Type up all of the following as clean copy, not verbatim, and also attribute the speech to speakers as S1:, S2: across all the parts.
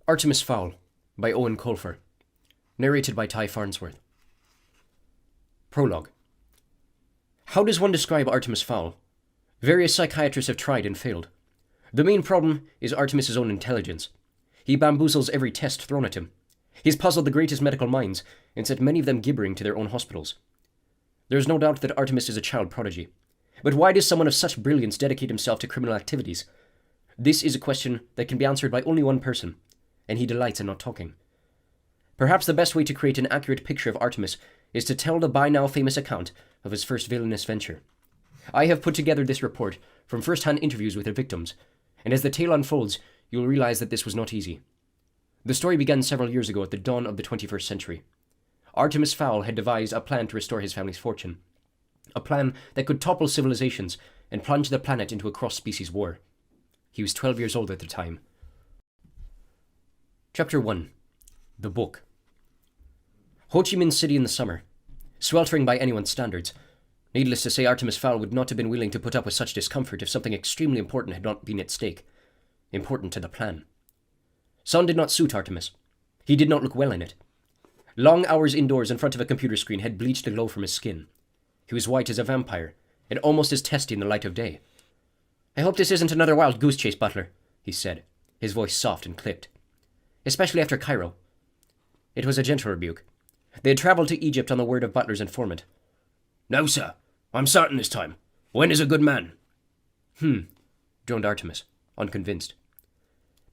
S1: Artemis Fowl by Owen Colfer. Narrated by Ty Farnsworth. Prologue. How does one describe Artemis Fowl? Various psychiatrists have tried and failed. The main problem is Artemis's own intelligence. He bamboozles every test thrown at him. He's puzzled the greatest medical minds and sent many of them gibbering to their own hospitals. There is no doubt that Artemis is a child prodigy. But why does someone of such brilliance dedicate himself to criminal activities? This is a question that can be answered by only one person, and he delights in not talking. Perhaps the best way to create an accurate picture of Artemis is to tell the by now famous account of his first villainous venture. I have put together this report from first-hand interviews with the victims, and as the tale unfolds, you will realize that this was not easy. The story began several years ago at the dawn of the 21st century. Artemis Fowl had devised a plan to restore his family's fortune. A plan that could topple civilizations and plunge the planet into a cross-species war. He was 12 years old at the time. Chapter 1. The Book. Ho Chi Minh City in the summer. Sweltering by anyone's standards. Needless to say, Artemis Fowl would not have been willing to put up with such discomfort if something extremely important had not been at stake. Important to the plan. Sun did not suit Artemis. He did not look well in it. Long hours indoors in front of a computer screen had bleached the glow from his skin. He was white as a vampire, and almost as testy in the light of day. "I hope this isn't another wild goose chase, Butler," he said, his voice soft and clipped. "Especially after Cairo." It was a gentle rebuke. They had travelled to Egypt on the word of Butler's informant. "No, sir. I'm certain this time. Wen is a good man." Droned Artemis, unconvinced.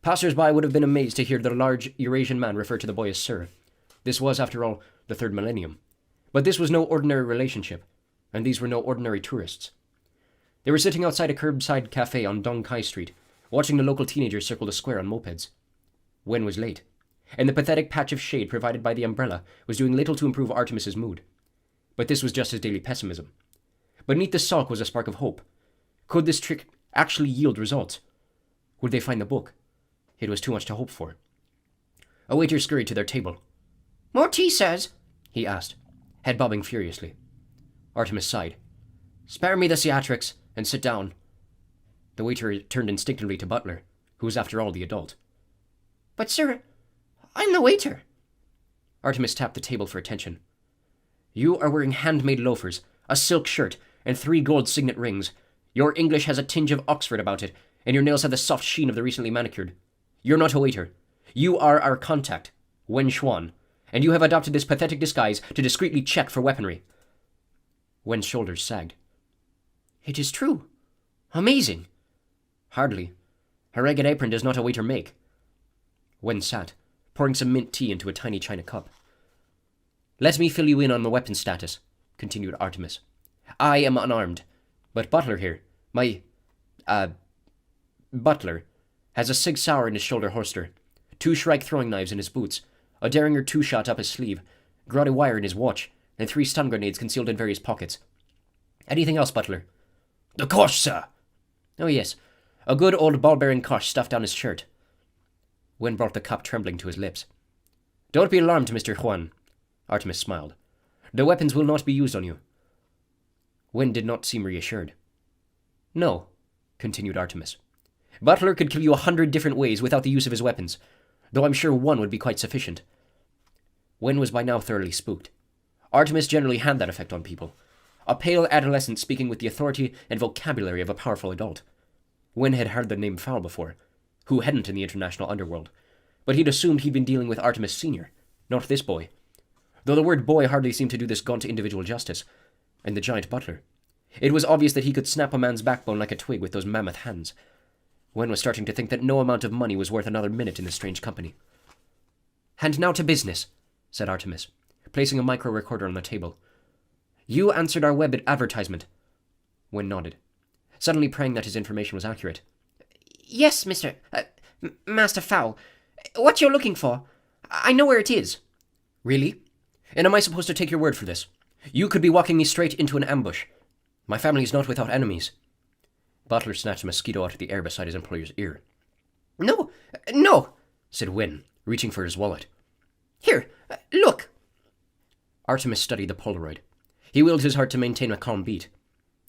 S1: Passers-by would have been amazed to hear the large Eurasian man refer to the boy as sir. This was, after all, the third millennium. But this was no ordinary relationship, and these were no ordinary tourists. They were sitting outside a curbside cafe on Dong Kai Street, watching the local teenagers circle the square on mopeds. Wen was late, and the pathetic patch of shade provided by the umbrella was doing little to improve Artemis's mood. But this was just his daily pessimism. Beneath the sulk was a spark of hope. Could this trick actually yield results? Would they find the book? It was too much to hope for. A waiter scurried to their table. "More tea, sirs?" he asked, head bobbing furiously. Artemis sighed. "Spare me the theatrics, and sit down." The waiter turned instinctively to Butler, who was after all the adult. "But sir, I'm the waiter." Artemis tapped the table for attention. "You are wearing handmade loafers, a silk shirt, and 3 gold signet rings. Your English has a tinge of Oxford about it, and your nails have the soft sheen of the recently manicured. You're not a waiter. You are our contact, Wen Xuan, and you have adopted this pathetic disguise to discreetly check for weaponry." Wen's shoulders sagged. "It is true. Amazing." "Hardly. A ragged apron does not a waiter make." Wen sat, pouring some mint tea into a tiny china cup. "Let me fill you in on the weapon status," continued Artemis. "I am unarmed, but Butler here, Butler, has a Sig Sauer in his shoulder holster, 2 Shrike throwing knives in his boots, a Derringer 2-shot up his sleeve, grotty wire in his watch, and 3 stun grenades concealed in various pockets. Anything else, Butler?" "The Kosh, sir." "Oh yes, a good old ball-bearing Kosh stuffed down his shirt." Wen brought the cup trembling to his lips. "Don't be alarmed, Mr. Juan," Artemis smiled. "The weapons will not be used on you." Wen did not seem reassured. "No," continued Artemis. "Butler could kill you 100 different ways without the use of his weapons, though I'm sure one would be quite sufficient." Wen was by now thoroughly spooked. Artemis generally had that effect on people. A pale adolescent speaking with the authority and vocabulary of a powerful adult. Wen had heard the name Fowl before. Who hadn't in the international underworld? But he'd assumed he'd been dealing with Artemis Sr., not this boy. Though the word boy hardly seemed to do this gaunt individual justice. And the giant Butler. It was obvious that he could snap a man's backbone like a twig with those mammoth hands. Wen was starting to think that no amount of money was worth another minute in this strange company. "And now to business," said Artemis, placing a micro-recorder on the table. "You answered our web advertisement." Wen nodded, suddenly praying that his information was accurate. "Yes, Master Fowl. What you're looking for, I know where it is." "Really? And am I supposed to take your word for this? You could be walking me straight into an ambush. My family is not without enemies." Butler snatched a mosquito out of the air beside his employer's ear. No, said Wen, reaching for his wallet. "Here, look." Artemis studied the Polaroid. He willed his heart to maintain a calm beat.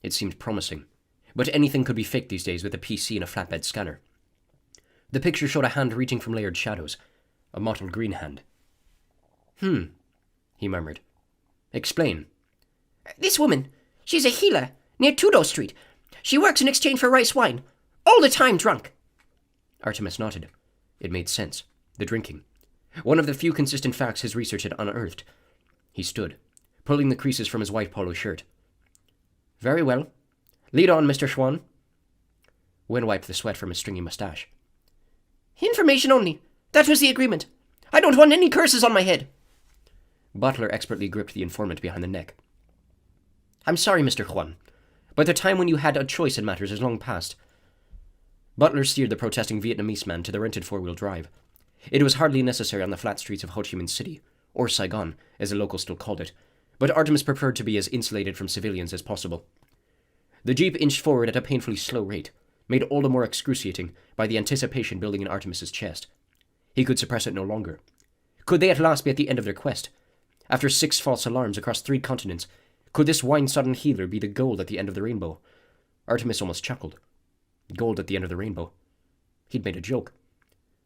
S1: It seemed promising. But anything could be faked these days with a PC and a flatbed scanner. The picture showed a hand reaching from layered shadows, a mottled green hand. He murmured. Explain.
S2: This woman, she's a healer near Tudo Street. She works in exchange for rice wine. All the time drunk.
S1: Artemis nodded. It made sense. The drinking. One of the few consistent facts his research had unearthed. He stood, pulling the creases from his white polo shirt. Very well. Lead on, Mr. Schwann. Wen wiped the sweat from his stringy mustache.
S2: Information only. That was the agreement. I don't want any curses on my head.
S1: Butler expertly gripped the informant behind the neck. I'm sorry, Mr. Juan, but the time when you had a choice in matters is long past. Butler steered the protesting Vietnamese man to the rented four-wheel drive. It was hardly necessary on the flat streets of Ho Chi Minh City, or Saigon, as the locals still called it, but Artemis preferred to be as insulated from civilians as possible. The jeep inched forward at a painfully slow rate, made all the more excruciating by the anticipation building in Artemis's chest. He could suppress it no longer. Could they at last be at the end of their quest? After 6 false alarms across 3 continents, could this wine-sodden healer be the gold at the end of the rainbow? Artemis almost chuckled. Gold at the end of the rainbow. He'd made a joke.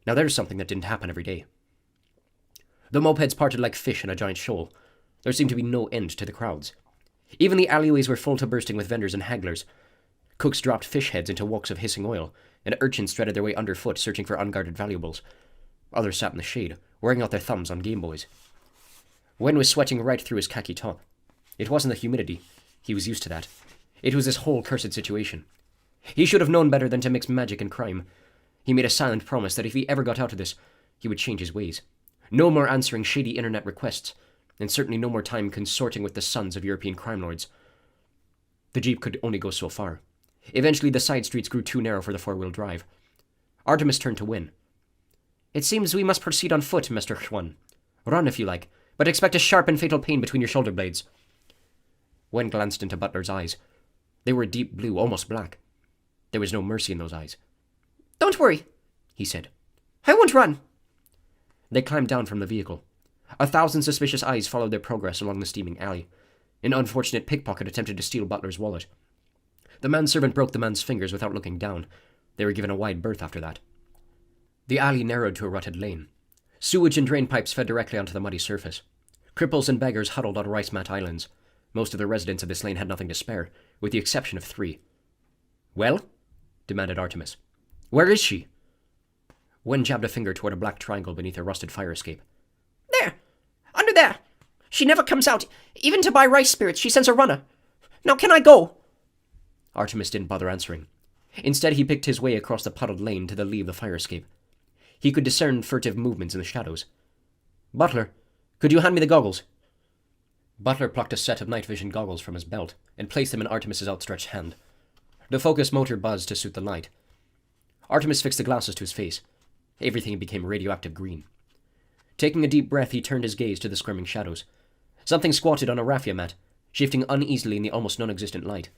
S1: Now there's something that didn't happen every day. The mopeds parted like fish in a giant shoal. There seemed to be no end to the crowds. Even the alleyways were full to bursting with vendors and hagglers. Cooks dropped fish heads into woks of hissing oil, and urchins threaded their way underfoot searching for unguarded valuables. Others sat in the shade, wearing out their thumbs on Game Boys. Wen was sweating right through his khaki top. It wasn't the humidity. He was used to that. It was this whole cursed situation. He should have known better than to mix magic and crime. He made a silent promise that if he ever got out of this, he would change his ways. No more answering shady internet requests, and certainly no more time consorting with the sons of European crime lords. The jeep could only go so far. Eventually the side streets grew too narrow for the four-wheel drive. Artemis turned to Wen. It seems we must proceed on foot, Mr. Schwan. Run if you like, but expect a sharp and fatal pain between your shoulder blades. Wen glanced into Butler's eyes. They were deep blue, almost black. There was no mercy in those eyes.
S2: Don't worry, he said. I won't run.
S1: They climbed down from the vehicle. 1,000 suspicious eyes followed their progress along the steaming alley. An unfortunate pickpocket attempted to steal Butler's wallet. The manservant broke the man's fingers without looking down. They were given a wide berth after that. The alley narrowed to a rutted lane. Sewage and drain pipes fed directly onto the muddy surface. Cripples and beggars huddled on rice mat islands. Most of the residents of this lane had nothing to spare, with the exception of 3. Well? Demanded Artemis. Where is she? Wen jabbed a finger toward a black triangle beneath a rusted fire escape.
S2: There! Under there! She never comes out. Even to buy rice spirits, she sends a runner. Now can I go?
S1: Artemis didn't bother answering. Instead, he picked his way across the puddled lane to the lee of the fire escape. He could discern furtive movements in the shadows. Butler, could you hand me the goggles? Butler plucked a set of night vision goggles from his belt and placed them in Artemis's outstretched hand. The focus motor buzzed to suit the light. Artemis fixed the glasses to his face. Everything became radioactive green. Taking a deep breath, he turned his gaze to the squirming shadows. Something squatted on a raffia mat, shifting uneasily in the almost non-existent light.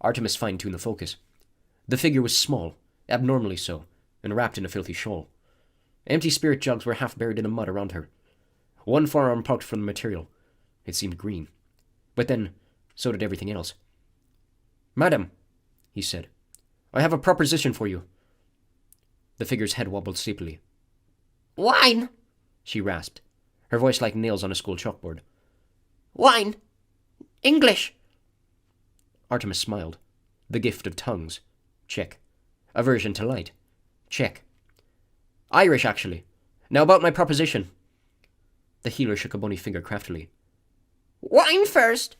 S1: Artemis fine-tuned the focus. The figure was small, abnormally so, and wrapped in a filthy shawl. Empty spirit jugs were half buried in the mud around her. One forearm poked from the material. It seemed green. But then, so did everything else. Madam, he said, I have a proposition for you. The figure's head wobbled sleepily.
S2: Wine,
S1: she rasped, her voice like nails on a school chalkboard.
S2: Wine. English.
S1: Artemis smiled. The gift of tongues. Check. Aversion to light. Check. Irish, actually. Now about my proposition. The healer shook a bony finger craftily.
S2: Wine first,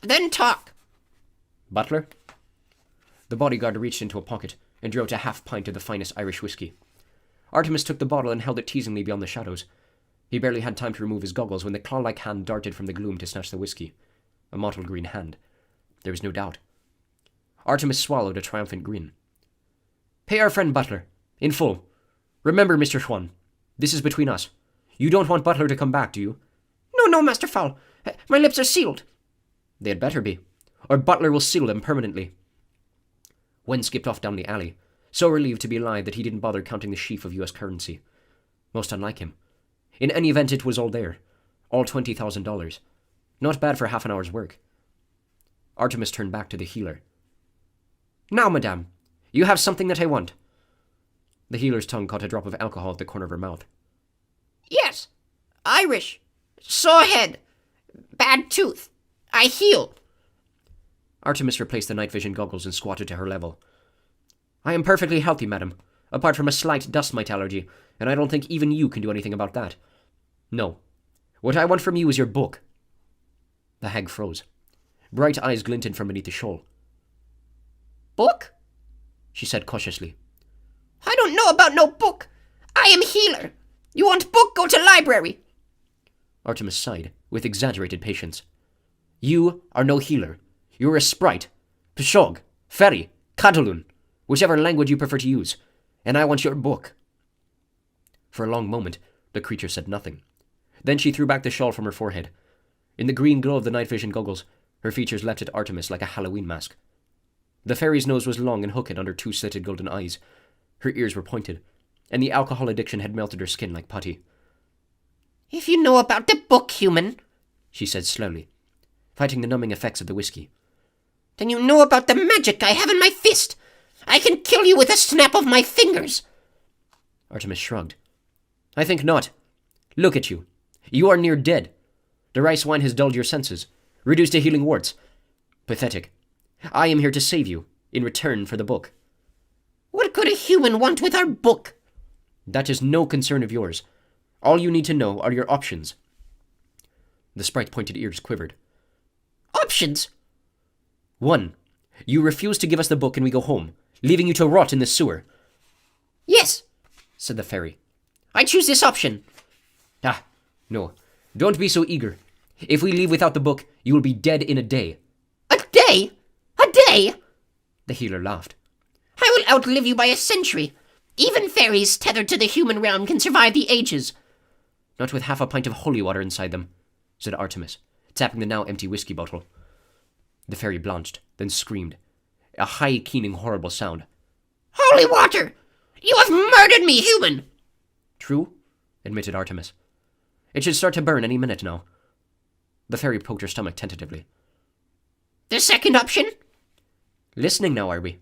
S2: then talk.
S1: Butler? The bodyguard reached into a pocket and drew out a half-pint of the finest Irish whiskey. Artemis took the bottle and held it teasingly beyond the shadows. He barely had time to remove his goggles when the claw-like hand darted from the gloom to snatch the whiskey. A mottled green hand. There was no doubt. Artemis swallowed a triumphant grin. Pay our friend Butler. In full. Remember, Mr. Schwan, this is between us. You don't want Butler to come back, do you?
S2: No, Master Fowl. My lips are sealed.
S1: They had better be, or Butler will seal them permanently. Wen skipped off down the alley, so relieved to be alive that he didn't bother counting the sheaf of U.S. currency. Most unlike him. In any event, it was all there. All $20,000. Not bad for half an hour's work. Artemis turned back to the healer. Now, madame, you have something that I want. The healer's tongue caught a drop of alcohol at the corner of her mouth.
S2: Yes. Irish. Sore head. Bad tooth. I heal.
S1: Artemis replaced the night vision goggles and squatted to her level. I am perfectly healthy, madam, apart from a slight dust mite allergy, and I don't think even you can do anything about that. No. What I want from you is your book. The hag froze. Bright eyes glinted from beneath the shawl.
S2: Book?
S1: She said cautiously.
S2: I don't know about no book. I am healer. You want book, go to library.
S1: Artemis sighed, with exaggerated patience. You are no healer. You are a sprite. Pshog, Feri, Catalun, whichever language you prefer to use. And I want your book. For a long moment, the creature said nothing. Then she threw back the shawl from her forehead. In the green glow of the night vision goggles, her features leapt at Artemis like a Halloween mask. The fairy's nose was long and hooked under two slitted golden eyes. Her ears were pointed, and the alcohol addiction had melted her skin like putty.
S2: If you know about the book, human,
S1: she said slowly, fighting the numbing effects of the whiskey,
S2: then you know about the magic I have in my fist. I can kill you with a snap of my fingers.
S1: Artemis shrugged. I think not. Look at you. You are near dead. The rice wine has dulled your senses, reduced to healing warts. Pathetic. I am here to save you, in return for the book.
S2: What could a human want with our book?
S1: That is no concern of yours. All you need to know are your options. The sprite's pointed ears quivered.
S2: Options?
S1: 1. You refuse to give us the book and we go home, leaving you to rot in the sewer.
S2: Yes,
S1: said the fairy.
S2: I choose this option.
S1: Ah, no. Don't be so eager. If we leave without the book, you will be dead in a day.
S2: A day? A day?
S1: The healer laughed.
S2: I will outlive you by a century. Even fairies tethered to the human realm can survive the ages.
S1: Not with half a pint of holy water inside them, said Artemis, tapping the now empty whiskey bottle. The fairy blanched, then screamed. A high, keening, horrible sound.
S2: Holy water! You have murdered me, human!
S1: True, admitted Artemis. It should start to burn any minute now. The fairy poked her stomach tentatively.
S2: The second option?
S1: Listening now, are we?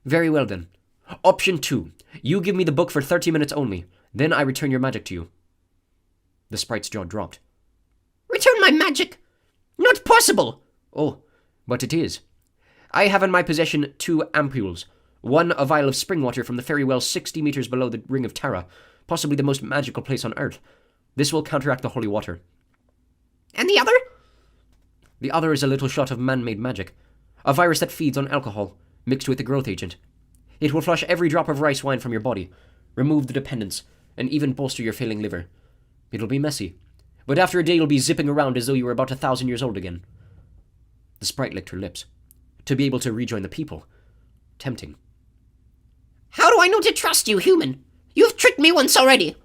S1: Very well then. Option 2. You give me the book for 30 minutes only. Then I return your magic to you. The sprite's jaw dropped.
S2: Return my magic? Not possible!
S1: Oh, but it is. I have in my possession 2 ampoules. One a vial of spring water from the fairy well 60 meters below the ring of Tara, possibly the most magical place on Earth. This will counteract the holy water.
S2: And the other?
S1: The other is a little shot of man-made magic. A virus that feeds on alcohol, mixed with the growth agent. It will flush every drop of rice wine from your body, remove the dependence, and even bolster your failing liver. It'll be messy, but after a day you'll be zipping around as though you were about 1,000 years old again. The sprite licked her lips. To be able to rejoin the people. Tempting.
S2: How do I know to trust you, human? You've tricked me once already.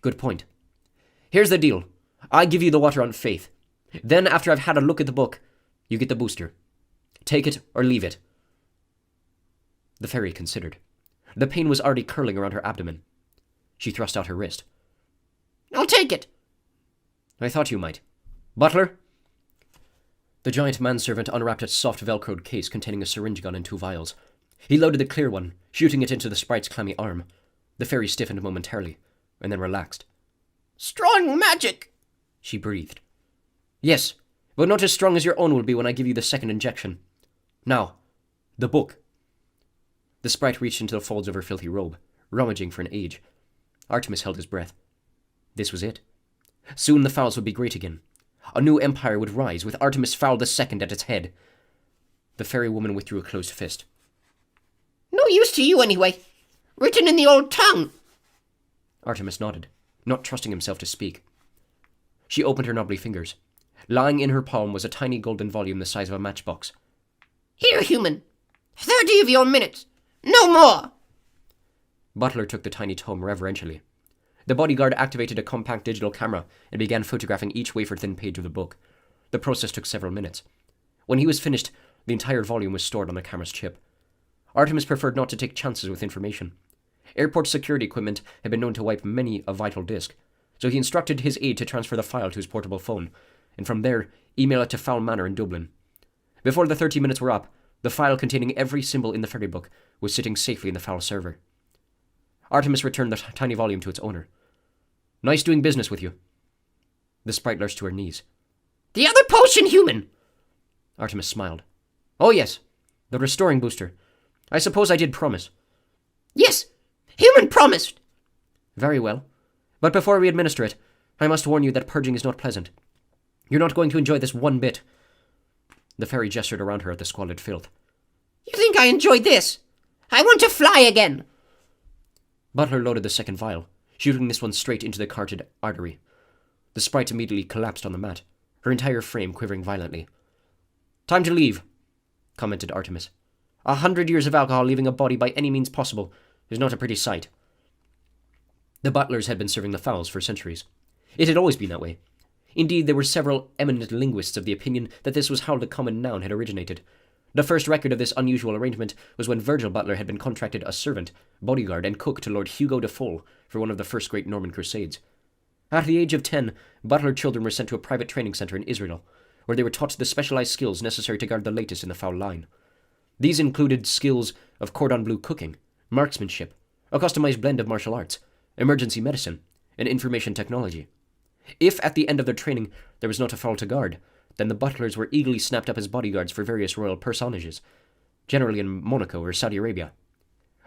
S1: Good point. Here's the deal. I give you the water on faith. Then, after I've had a look at the book, you get the booster. Take it or leave it. The fairy considered. The pain was already curling around her abdomen. She thrust out her wrist.
S2: I'll take it.
S1: I thought you might. Butler? The giant manservant unwrapped a soft velcroed case containing a syringe gun and 2 vials. He loaded the clear one, shooting it into the sprite's clammy arm. The fairy stiffened momentarily, and then relaxed.
S2: Strong magic,
S1: she breathed. Yes, but not as strong as your own will be when I give you the second injection. Now, the book. The sprite reached into the folds of her filthy robe, rummaging for an age. Artemis held his breath. This was it. Soon the Fowls would be great again. A new empire would rise, with Artemis Fowl II at its head. The fairy woman withdrew a closed fist.
S2: No use to you anyway. Written in the old tongue.
S1: Artemis nodded, not trusting himself to speak. She opened her knobbly fingers. Lying in her palm was a tiny golden volume the size of a matchbox.
S2: Here, human. 30 of your minutes. No more.
S1: Butler took the tiny tome reverentially. The bodyguard activated a compact digital camera and began photographing each wafer-thin page of the book. The process took several minutes. When he was finished, the entire volume was stored on the camera's chip. Artemis preferred not to take chances with information. Airport security equipment had been known to wipe many a vital disk, so he instructed his aide to transfer the file to his portable phone, and from there, email it to Fowl Manor in Dublin. Before the 30 minutes were up, the file containing every symbol in the fairy book was sitting safely in the Fowl server. Artemis returned the tiny volume to its owner. Nice doing business with you. The sprite lurched to her knees.
S2: The other potion human!
S1: Artemis smiled. Oh yes, the restoring booster. I suppose I did promise.
S2: Yes, human promised.
S1: Very well. But before we administer it, I must warn you that purging is not pleasant. You're not going to enjoy this one bit. The fairy gestured around her at the squalid filth.
S2: You think I enjoyed this? I want to fly again.
S1: Butler loaded the second vial, shooting this one straight into the carotid artery. The sprite immediately collapsed on the mat, her entire frame quivering violently. Time to leave, commented Artemis. 100 years of alcohol leaving a body by any means possible is not a pretty sight. The butlers had been serving the fowls for centuries. It had always been that way. Indeed, there were several eminent linguists of the opinion that this was how the common noun had originated. The first record of this unusual arrangement was when Virgil Butler had been contracted as servant, bodyguard, and cook to Lord Hugo de Foll for one of the first great Norman Crusades. At the age of 10, Butler children were sent to a private training centre in Israel, where they were taught the specialised skills necessary to guard the latest in the fowl line. These included skills of cordon bleu cooking, marksmanship, a customised blend of martial arts, emergency medicine, and information technology. If at the end of their training there was not a fowl to guard, then the butlers were eagerly snapped up as bodyguards for various royal personages, generally in Monaco or Saudi Arabia.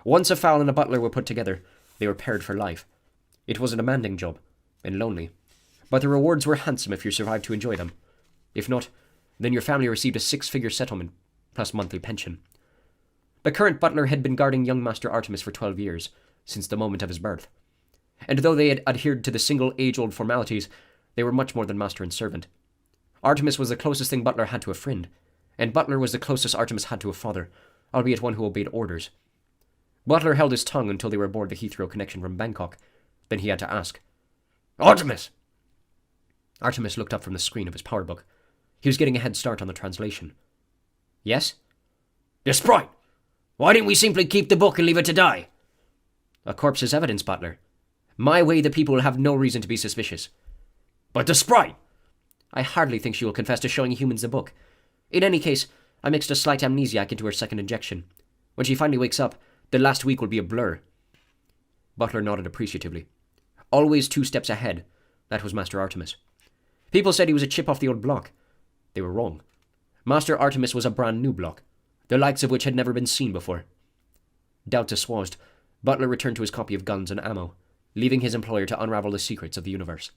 S1: Once a fowl and a butler were put together, they were paired for life. It was a demanding job, and lonely, but the rewards were handsome if you survived to enjoy them. If not, then your family received a 6-figure settlement, plus monthly pension. The current butler had been guarding young Master Artemis for 12 years, since the moment of his birth. And though they had adhered to the single age-old formalities, they were much more than master and servant. Artemis was the closest thing Butler had to a friend, and Butler was the closest Artemis had to a father, albeit one who obeyed orders. Butler held his tongue until they were aboard the Heathrow connection from Bangkok. Then he had to ask, Artemis! Artemis looked up from the screen of his power book. He was getting a head start on the translation. Yes? The sprite! Why didn't we simply keep the book and leave it to die? A corpse is evidence, Butler. My way the people will have no reason to be suspicious. But the sprite! I hardly think she will confess to showing humans the book. In any case, I mixed a slight amnesiac into her second injection. When she finally wakes up, the last week will be a blur. Butler nodded appreciatively. Always 2 steps ahead. That was Master Artemis. People said he was a chip off the old block. They were wrong. Master Artemis was a brand new block, the likes of which had never been seen before. Doubts assuaged, Butler returned to his copy of Guns and Ammo, leaving his employer to unravel the secrets of the universe.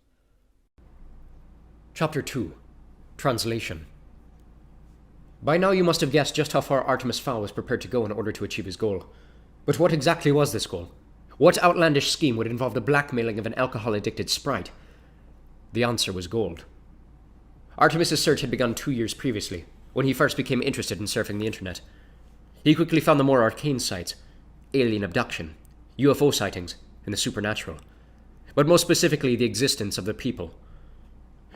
S1: Chapter 2. Translation. By now you must have guessed just how far Artemis Fowl was prepared to go in order to achieve his goal. But what exactly was this goal? What outlandish scheme would involve the blackmailing of an alcohol-addicted sprite? The answer was gold. Artemis's search had begun 2 years previously, when he first became interested in surfing the internet. He quickly found the more arcane sites, alien abduction, UFO sightings, and the supernatural. But most specifically, the existence of the people.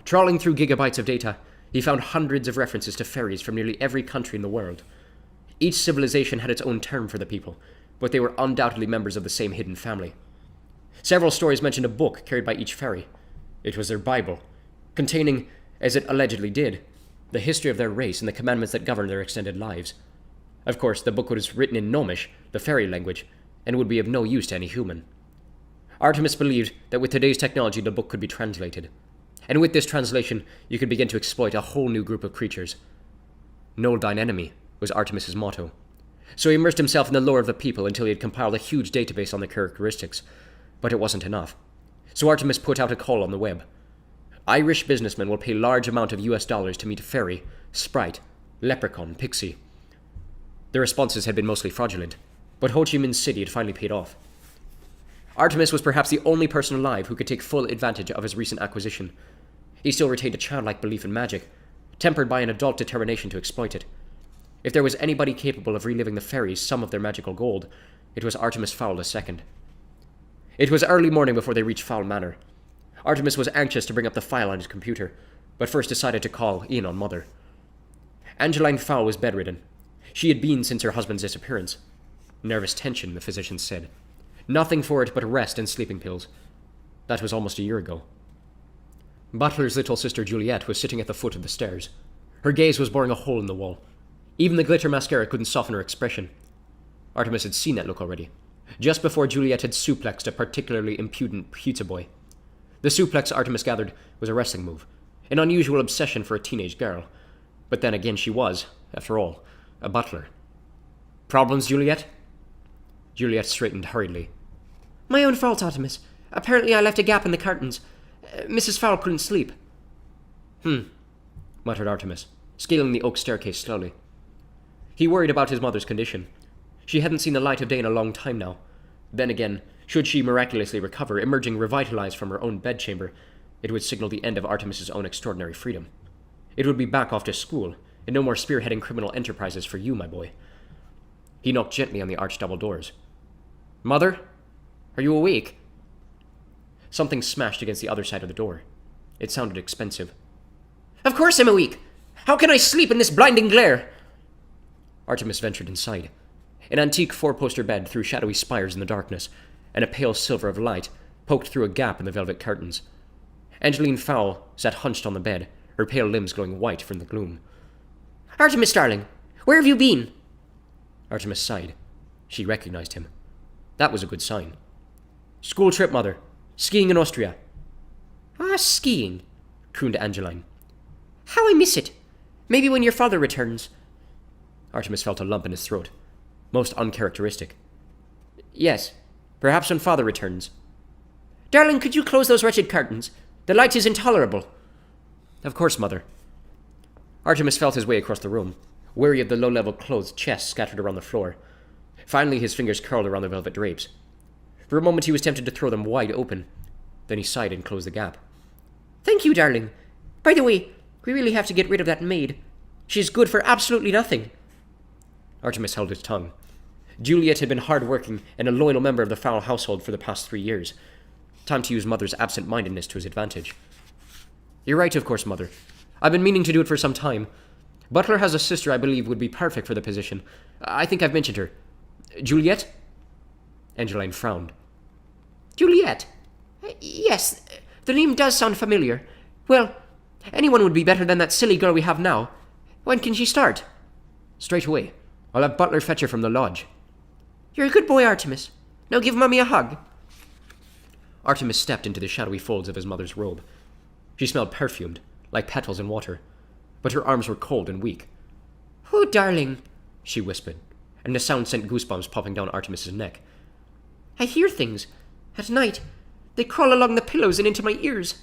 S1: Trawling through gigabytes of data, he found hundreds of references to fairies from nearly every country in the world. Each civilization had its own term for the people, but they were undoubtedly members of the same hidden family. Several stories mentioned a book carried by each fairy. It was their Bible, containing, as it allegedly did, the history of their race and the commandments that governed their extended lives. Of course, the book was written in Gnomish, the fairy language, and would be of no use to any human. Artemis believed that with today's technology the book could be translated. And with this translation, you could begin to exploit a whole new group of creatures. Know thine enemy was Artemis's motto. So he immersed himself in the lore of the people until he had compiled a huge database on their characteristics. But it wasn't enough. So Artemis put out a call on the web. Irish businessmen will pay large amount of US dollars to meet fairy, sprite, leprechaun, pixie. The responses had been mostly fraudulent, but Ho Chi Minh City had finally paid off. Artemis was perhaps the only person alive who could take full advantage of his recent acquisition. He still retained a childlike belief in magic, tempered by an adult determination to exploit it. If there was anybody capable of reliving the fairies some of their magical gold, it was Artemis Fowl II. It was early morning before they reached Fowl Manor. Artemis was anxious to bring up the file on his computer, but first decided to call in on Mother. Angeline Fowl was bedridden. She had been since her husband's disappearance. Nervous tension, the physicians said. Nothing for it but rest and sleeping pills. That was almost a year ago. Butler's little sister Juliet was sitting at the foot of the stairs. Her gaze was boring a hole in the wall. Even the glitter mascara couldn't soften her expression. Artemis had seen that look already, just before Juliet had suplexed a particularly impudent pizza boy. The suplex, Artemis gathered, was a wrestling move, an unusual obsession for a teenage girl. But then again, she was, after all, a butler. Problems, Juliet? Juliet straightened hurriedly.
S2: My own fault, Artemis. Apparently I left a gap in the curtains. Mrs. Fowl couldn't sleep.
S1: Muttered Artemis, scaling the oak staircase slowly. He worried about his mother's condition. She hadn't seen the light of day in a long time now. Then again, should she miraculously recover, emerging revitalized from her own bedchamber, it would signal the end of Artemis's own extraordinary freedom. It would be back off to school, and no more spearheading criminal enterprises for you, my boy. He knocked gently on the arched double doors. Mother? Are you awake? Something smashed against the other side of the door. It sounded expensive.
S2: Of course I'm awake. How can I sleep in this blinding glare?
S1: Artemis ventured inside. An antique four-poster bed threw shadowy spires in the darkness, and a pale silver of light poked through a gap in the velvet curtains. Angeline Fowl sat hunched on the bed, her pale limbs glowing white from the gloom.
S2: Artemis, darling, where have you been?
S1: Artemis sighed. She recognized him. That was a good sign. School trip, Mother. Skiing in Austria.
S2: Ah, skiing,
S1: crooned Angeline.
S2: How I miss it. Maybe when your father returns.
S1: Artemis felt a lump in his throat. Most uncharacteristic. Yes, perhaps when father returns.
S2: Darling, could you close those wretched curtains? The light is intolerable.
S1: Of course, Mother. Artemis felt his way across the room, weary of the low-level clothed chests scattered around the floor. Finally, his fingers curled around the velvet drapes. For a moment, he was tempted to throw them wide open. Then he sighed and closed the gap.
S2: Thank you, darling. By the way, we really have to get rid of that maid. She's good for absolutely nothing.
S1: Artemis held his tongue. Juliet had been hard-working and a loyal member of the Fowl household for the past 3 years. Time to use Mother's absent-mindedness to his advantage. You're right, of course, Mother. I've been meaning to do it for some time. Butler has a sister I believe would be perfect for the position. I think I've mentioned her. Juliet? Angeline frowned.
S2: Juliet? Yes, the name does sound familiar. Well, anyone would be better than that silly girl we have now. When can she start?
S1: Straight away. I'll have Butler fetch her from the lodge.
S2: You're a good boy, Artemis. Now give Mummy a hug.
S1: Artemis stepped into the shadowy folds of his mother's robe. She smelled perfumed, like petals in water, but her arms were cold and weak.
S2: Oh, darling,
S1: she whispered, and the sound sent goosebumps popping down Artemis's neck.
S2: I hear things. At night, they crawl along the pillows and into my ears.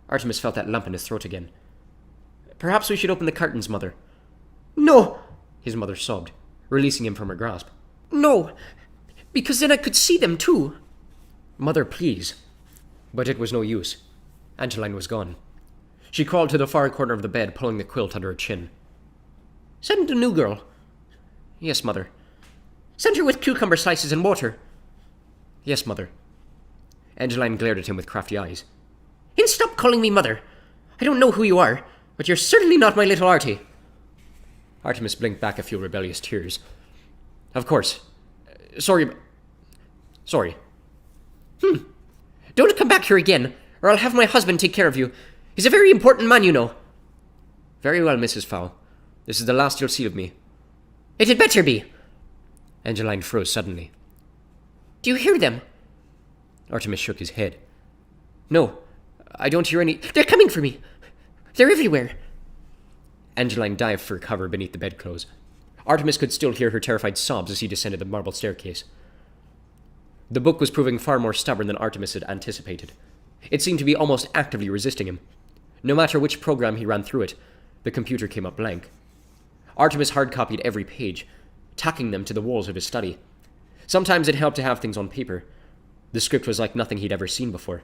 S1: Artemis felt that lump in his throat again. Perhaps we should open the curtains, Mother.
S2: No,
S1: his mother sobbed, releasing him from her grasp.
S2: No, because then I could see them too.
S1: Mother, please. But it was no use. Angeline was gone. She crawled to the far corner of the bed, pulling the quilt under her chin.
S2: Send the new girl.
S1: Yes, Mother.
S2: Send her with cucumber slices and water.
S1: Yes, Mother. Angeline glared at him with crafty eyes.
S2: And stop calling me Mother. I don't know who you are, but you're certainly not my little Artie.
S1: Artemis blinked back a few rebellious tears. Of course. Sorry.
S2: Don't come back here again, or I'll have my husband take care of you. He's a very important man, you know.
S1: Very well, Mrs. Fowl. This is the last you'll see of me.
S2: It had better be.
S1: Angeline froze suddenly.
S2: Do you hear them?
S1: Artemis shook his head. No, I don't hear any...
S2: They're coming for me. They're everywhere.
S1: Angeline dived for cover beneath the bedclothes. Artemis could still hear her terrified sobs as he descended the marble staircase. The book was proving far more stubborn than Artemis had anticipated. It seemed to be almost actively resisting him. No matter which program he ran through it, the computer came up blank. Artemis hard-copied every page, tacking them to the walls of his study. Sometimes it helped to have things on paper. The script was like nothing he'd ever seen before.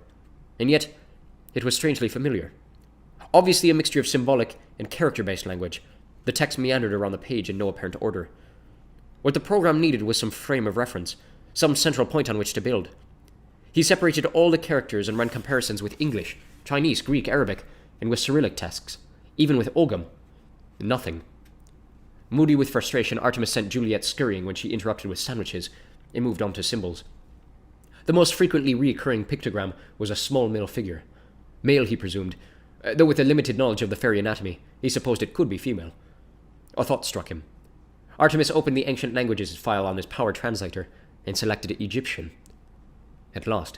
S1: And yet, it was strangely familiar. Obviously a mixture of symbolic and character-based language, the text meandered around the page in no apparent order. What the program needed was some frame of reference, some central point on which to build. He separated all the characters and ran comparisons with English, Chinese, Greek, Arabic, and with Cyrillic texts, even with Ogham. Nothing. Moody with frustration, Artemis sent Juliet scurrying when she interrupted with sandwiches and moved on to symbols. The most frequently recurring pictogram was a small male figure. Male, he presumed, though with a limited knowledge of the fairy anatomy, he supposed it could be female. A thought struck him. Artemis opened the ancient languages file on his power translator and selected Egyptian. At last,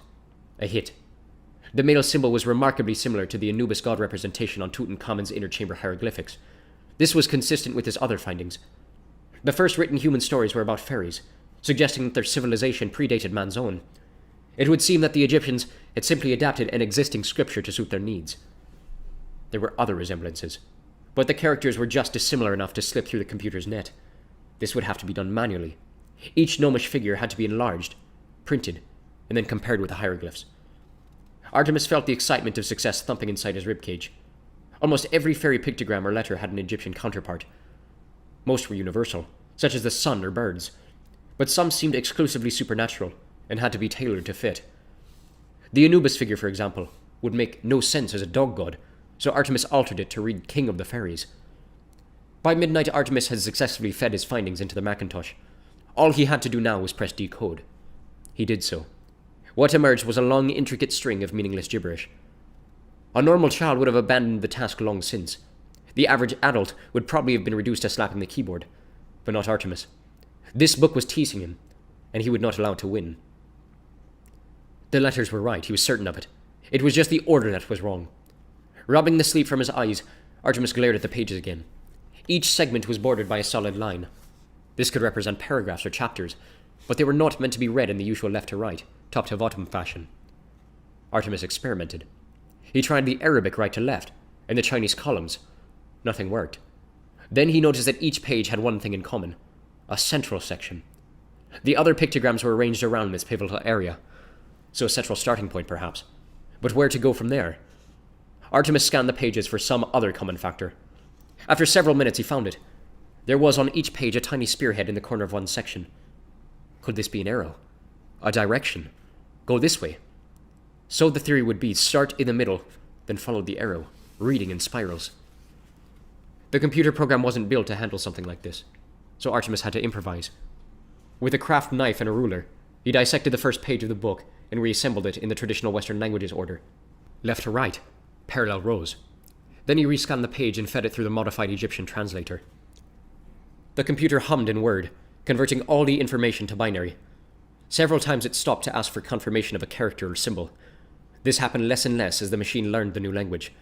S1: a hit. The male symbol was remarkably similar to the Anubis god representation on Tutankhamun's inner chamber hieroglyphics. This was consistent with his other findings. The first written human stories were about fairies, suggesting that their civilization predated man's own. It would seem that the Egyptians had simply adapted an existing scripture to suit their needs. There were other resemblances, but the characters were just dissimilar enough to slip through the computer's net. This would have to be done manually. Each gnomish figure had to be enlarged, printed, and then compared with the hieroglyphs. Artemis felt the excitement of success thumping inside his ribcage. Almost every fairy pictogram or letter had an Egyptian counterpart. Most were universal, such as the sun or birds, but some seemed exclusively supernatural and had to be tailored to fit. The Anubis figure, for example, would make no sense as a dog god, so Artemis altered it to read King of the Fairies. By midnight, Artemis had successfully fed his findings into the Macintosh. All he had to do now was press decode. He did so. What emerged was a long, intricate string of meaningless gibberish. A normal child would have abandoned the task long since. The average adult would probably have been reduced to slapping the keyboard, but not Artemis. This book was teasing him, and he would not allow it to win. The letters were right, he was certain of it. It was just the order that was wrong. Rubbing the sleep from his eyes, Artemis glared at the pages again. Each segment was bordered by a solid line. This could represent paragraphs or chapters, but they were not meant to be read in the usual left to right, top to bottom fashion. Artemis experimented. He tried the Arabic right to left, and the Chinese columns. Nothing worked. Then he noticed that each page had one thing in common: a central section. The other pictograms were arranged around this pivotal area, so a central starting point perhaps. But where to go from there? Artemis scanned the pages for some other common factor. After several minutes he found it. There was on each page a tiny spearhead in the corner of one section. Could this be an arrow? A direction? Go this way? So the theory would be: start in the middle, then follow the arrow, reading in spirals. The computer program wasn't built to handle something like this, so Artemis had to improvise. With a craft knife and a ruler, he dissected the first page of the book and reassembled it in the traditional Western languages order. Left to right, parallel rows. Then he rescanned the page and fed it through the modified Egyptian translator. The computer hummed in Word, converting all the information to binary. Several times it stopped to ask for confirmation of a character or symbol. This happened less and less as the machine learned the new language.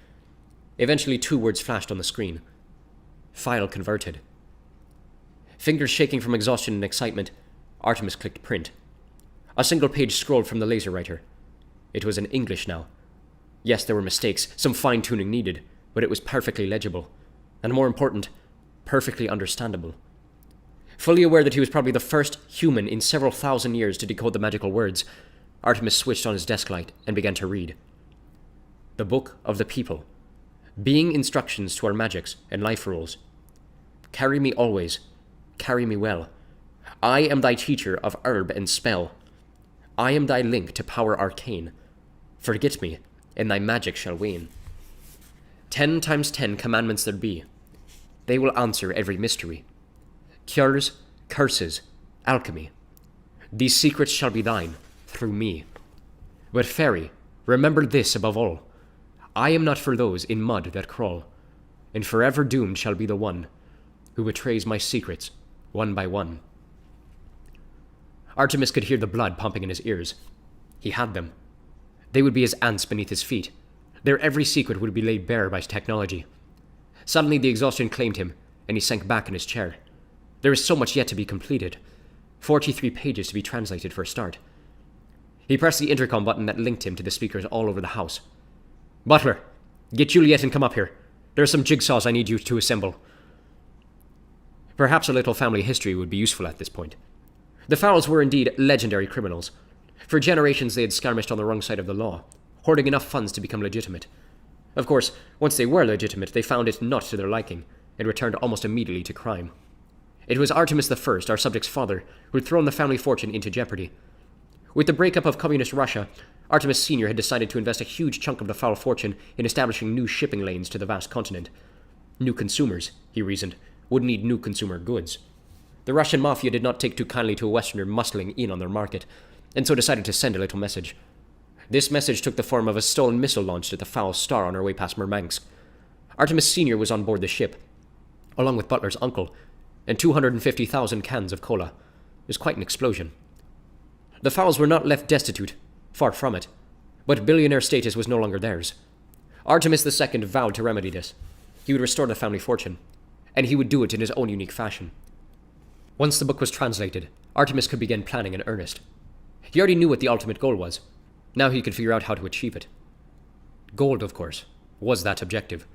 S1: Eventually 2 words flashed on the screen. File converted. Fingers shaking from exhaustion and excitement, Artemis clicked print. A single page scrolled from the laser writer. It was in English now. Yes, there were mistakes, some fine-tuning needed, but it was perfectly legible. And more important, perfectly understandable. Fully aware that he was probably the first human in several thousand years to decode the magical words, Artemis switched on his desk light and began to read. The Book of the People. Being instructions to our magics and life rules. Carry me always. Carry me well. I am thy teacher of herb and spell. I am thy link to power arcane. Forget me, and thy magic shall wane. 10 times 10 commandments there be. They will answer every mystery. Cures, curses, alchemy. These secrets shall be thine, through me. But fairy, remember this above all. I am not for those in mud that crawl, and forever doomed shall be the one who betrays my secrets, one by one. Artemis could hear the blood pumping in his ears. He had them. They would be as ants beneath his feet. Their every secret would be laid bare by technology. Suddenly the exhaustion claimed him, and he sank back in his chair. There is so much yet to be completed. 43 pages to be translated for a start. He pressed the intercom button that linked him to the speakers all over the house. Butler, get Juliet and come up here. There are some jigsaws I need you to assemble. Perhaps a little family history would be useful at this point. The Fowls were indeed legendary criminals. For generations they had skirmished on the wrong side of the law, hoarding enough funds to become legitimate. Of course, once they were legitimate, they found it not to their liking, and returned almost immediately to crime. It was Artemis I, our subject's father, who had thrown the family fortune into jeopardy. With the breakup of communist Russia, Artemis Sr. had decided to invest a huge chunk of the Fowl fortune in establishing new shipping lanes to the vast continent. New consumers, he reasoned, would need new consumer goods. The Russian mafia did not take too kindly to a Westerner muscling in on their market, and so decided to send a little message. This message took the form of a stolen missile launched at the Fowl Star on her way past Murmansk. Artemis Sr. was on board the ship, along with Butler's uncle, and 250,000 cans of cola. It was quite an explosion. The Fowls were not left destitute, far from it. But billionaire status was no longer theirs. Artemis II vowed to remedy this. He would restore the family fortune, and he would do it in his own unique fashion. Once the book was translated, Artemis could begin planning in earnest. He already knew what the ultimate goal was. Now he could figure out how to achieve it. Gold, of course, was that objective.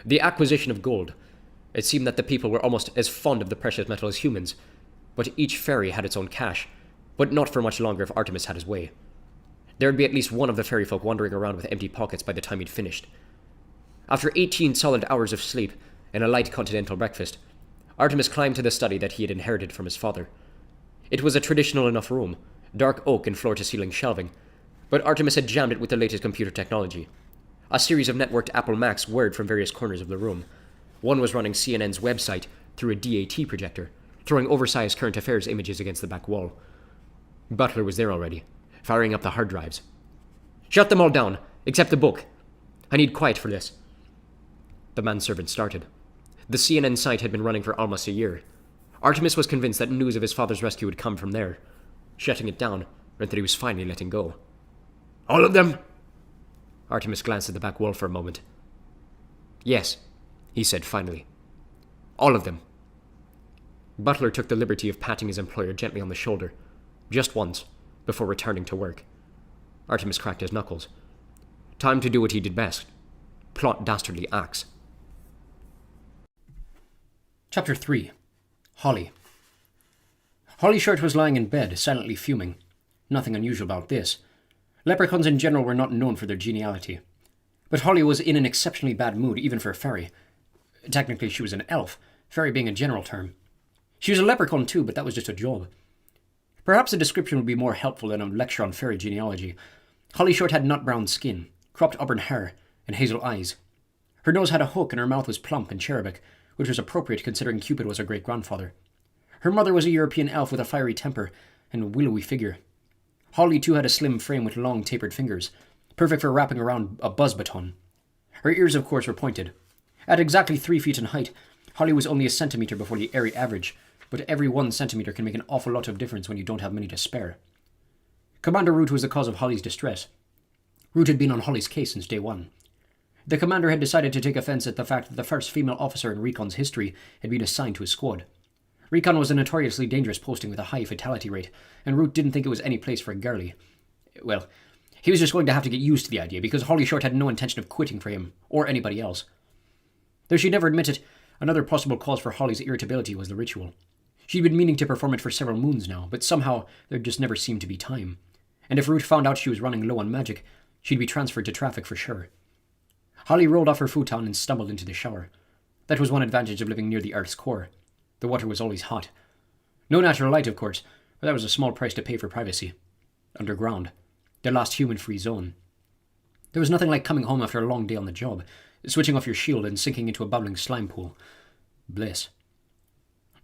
S1: The acquisition of gold. It seemed that the people were almost as fond of the precious metal as humans, but each fairy had its own cache, but not for much longer if Artemis had his way. There would be at least one of the fairy folk wandering around with empty pockets by the time he'd finished. After 18 solid hours of sleep and a light continental breakfast, Artemis climbed to the study that he had inherited from his father. It was a traditional enough room, dark oak and floor-to-ceiling shelving, but Artemis had jammed it with the latest computer technology. A series of networked Apple Macs whirred from various corners of the room. One was running CNN's website through a DAT projector, throwing oversized current affairs images against the back wall. Butler was there already, firing up the hard drives. "Shut them all down, except the book. I need quiet for this." The manservant started. The CNN site had been running for almost a year. Artemis was convinced that news of his father's rescue would come from there. Shutting it down meant that he was finally letting go. "All of them?" Artemis glanced at the back wall for a moment. "Yes," he said finally. "All of them." Butler took the liberty of patting his employer gently on the shoulder, just once, before returning to work. Artemis cracked his knuckles. Time to do what he did best. Plot dastardly acts.
S3: Chapter 3. Holly. Hollyshirt was lying in bed, silently fuming. Nothing unusual about this. Leprechauns in general were not known for their geniality. But Holly was in an exceptionally bad mood, even for a fairy. Technically, she was an elf, fairy being a general term. She was a leprechaun too, but that was just a job. Perhaps a description would be more helpful than a lecture on fairy genealogy. Hollyshirt had nut-brown skin, cropped auburn hair, and hazel eyes. Her nose had a hook and her mouth was plump and cherubic, which was appropriate considering Cupid was her great-grandfather. Her mother was a European elf with a fiery temper and a willowy figure. Holly too had a slim frame with long tapered fingers, perfect for wrapping around a buzz baton. Her ears, of course, were pointed. At exactly 3 feet in height, Holly was only a centimetre before the airy average, but every 1 centimetre can make an awful lot of difference when you don't have many to spare. Commander Root was the cause of Holly's distress. Root had been on Holly's case since day one. The commander had decided to take offence at the fact that the first female officer in Recon's history had been assigned to his squad. Recon was a notoriously dangerous posting with a high fatality rate, and Root didn't think it was any place for a girlie. Well, he was just going to have to get used to the idea, because Hollyshirt had no intention of quitting for him, or anybody else. Though she'd never admit it, another possible cause for Holly's irritability was the ritual. She'd been meaning to perform it for several moons now, but somehow there just never seemed to be time. And if Root found out she was running low on magic, she'd be transferred to traffic for sure. Holly rolled off her futon and stumbled into the shower. That was one advantage of living near the Earth's core. The water was always hot. No natural light, of course, but that was a small price to pay for privacy. Underground. The last human-free zone. There was nothing like coming home after a long day on the job, switching off your shield and sinking into a bubbling slime pool. Bliss.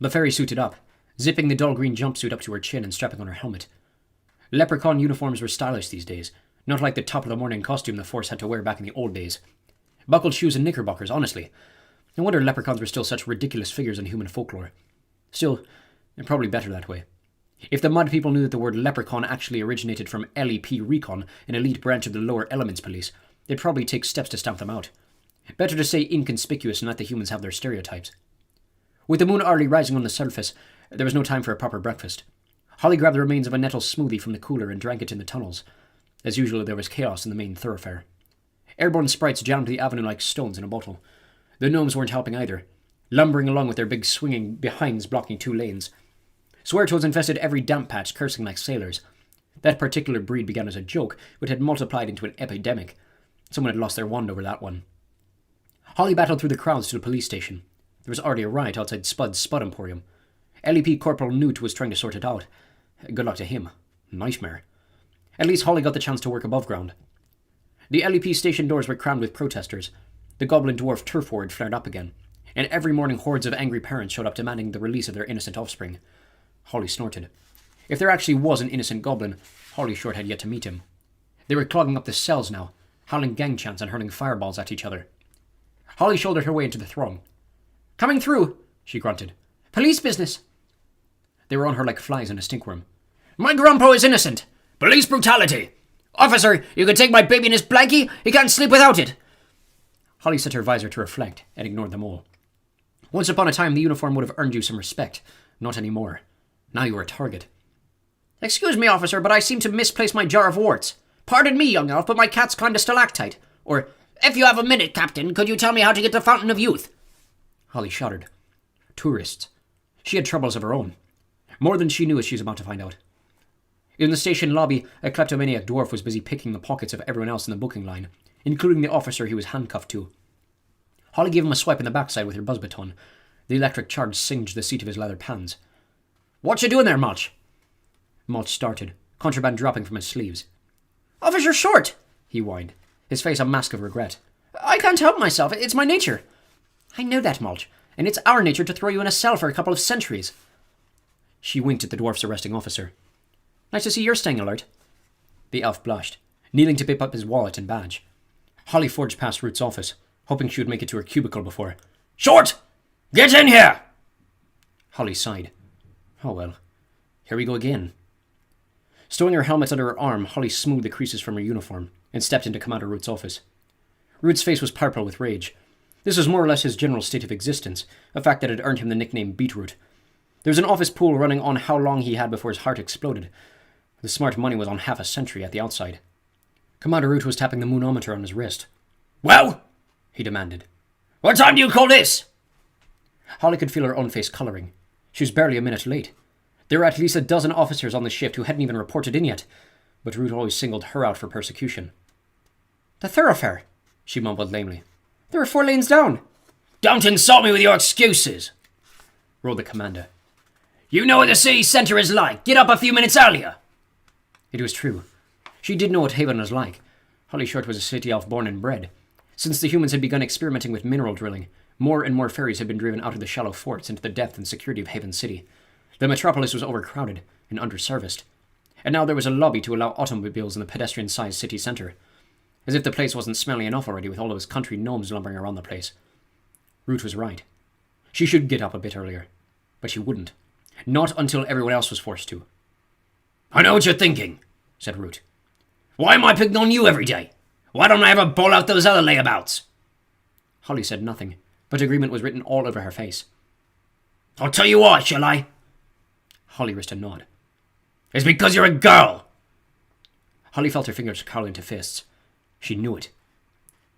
S3: The fairy suited up, zipping the dull green jumpsuit up to her chin and strapping on her helmet. Leprechaun uniforms were stylish these days, not like the top-of-the-morning costume the Force had to wear back in the old days. Buckled shoes and knickerbockers, honestly. No wonder leprechauns were still such ridiculous figures in human folklore. Still, they're probably better that way. If the mud people knew that the word leprechaun actually originated from LEP Recon, an elite branch of the lower elements police, they'd probably take steps to stamp them out. Better to say inconspicuous and let the humans have their stereotypes. With the moon already rising on the surface, there was no time for a proper breakfast. Holly grabbed the remains of a nettle smoothie from the cooler and drank it in the tunnels. As usual, there was chaos in the main thoroughfare. Airborne sprites jammed the avenue like stones in a bottle. The gnomes weren't helping either, lumbering along with their big swinging behinds blocking 2 lanes. Sweartoads infested every damp patch, cursing like sailors. That particular breed began as a joke, but had multiplied into an epidemic. Someone had lost their wand over that one. Holly battled through the crowds to the police station. There was already a riot outside Spud's Spud Emporium. LEP Corporal Newt was trying to sort it out. Good luck to him. Nightmare. At least Holly got the chance to work above ground. The LEP station doors were crammed with protesters. The goblin dwarf turf war had flared up again, and every morning hordes of angry parents showed up demanding the release of their innocent offspring. Holly snorted. If there actually was an innocent goblin, Hollyshirt had yet to meet him. They were clogging up the cells now, howling gang chants and hurling fireballs at each other. Holly shouldered her way into the throng. "Coming through," she grunted. "Police business." They were on her like flies in a stinkworm. "My grandpa is innocent! Police brutality! Officer, you can take my baby in his blankie. He can't sleep without it. Holly set her visor to reflect and ignored them all. Once upon a time, the uniform would have earned you some respect. Not anymore. Now you are a target. Excuse me, officer, but I seem to misplace my jar of warts. Pardon me, young elf, but my cat's climbed a stalactite. Or, if you have a minute, Captain, could you tell me how to get the Fountain of Youth? Holly shuddered. Tourists. She had troubles of her own. More than she knew as she was about to find out. In the station lobby, a kleptomaniac dwarf was busy picking the pockets of everyone else in the booking line, including the officer he was handcuffed to. Holly gave him a swipe in the backside with her buzz baton. The electric charge singed the seat of his leather pants. What you doing there, Mulch? Mulch started, contraband dropping from his sleeves. Officer Short, he whined, his face a mask of regret. I can't help myself. It's my nature. I know that, Mulch, and it's our nature to throw you in a cell for a couple of centuries. She winked at the dwarf's arresting officer. Nice to see you're staying alert. The elf blushed, kneeling to pick up his wallet and badge. Holly forged past Ruth's office, hoping she would make it to her cubicle before. Short! Get in here! Holly sighed. Oh well, here we go again. Stowing her helmet under her arm, Holly smoothed the creases from her uniform and stepped into Commander Ruth's office. Ruth's face was purple with rage. This was more or less his general state of existence, a fact that had earned him the nickname Beetroot. There was an office pool running on how long he had before his heart exploded. The smart money was on half a century at the outside. Commander Ruth was tapping the moonometer on his wrist. Well? He demanded. What time do you call this? Holly could feel her own face colouring. She was barely a minute late. There were at least a dozen officers on the shift who hadn't even reported in yet, but Ruth always singled her out for persecution. The thoroughfare, she mumbled lamely. There were 4 lanes down. Don't insult me with your excuses, roared the commander. You know what the city centre is like. Get up a few minutes earlier. It was true. She did know what Haven was like. Holly Short was a city elf born and bred. Since the humans had begun experimenting with mineral drilling, more and more ferries had been driven out of the shallow forts into the depth and security of Haven City. The metropolis was overcrowded and underserviced. And now there was a lobby to allow automobiles in the pedestrian-sized city centre. As if the place wasn't smelly enough already with all those country gnomes lumbering around the place. Root was right. She should get up a bit earlier. But she wouldn't. Not until everyone else was forced to. I know what you're thinking, said Root. Why am I picking on you every day? Why don't I ever bowl out those other layabouts? Holly said nothing, but agreement was written all over her face. I'll tell you why, shall I? Holly risked a nod. It's because you're a girl. Holly felt her fingers curl into fists. She knew it.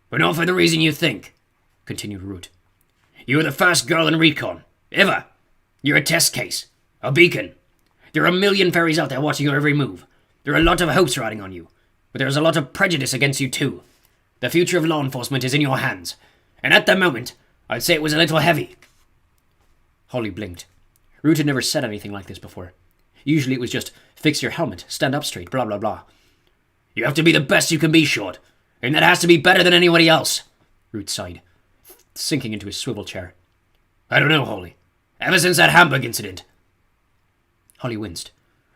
S3: But not for the reason you think, continued Root. You were the first girl in recon, ever. You're a test case, a beacon. There are a million fairies out there watching your every move. There are a lot of hopes riding on you, but there is a lot of prejudice against you too. The future of law enforcement is in your hands, and at the moment, I'd say it was a little heavy. Holly blinked. Root had never said anything like this before. Usually it was just, fix your helmet, stand up straight, blah blah blah. You have to be the best you can be, Short, and that has to be better than anybody else, Root sighed, sinking into his swivel chair. I don't know, Holly. Ever since that Hamburg incident. Holly winced.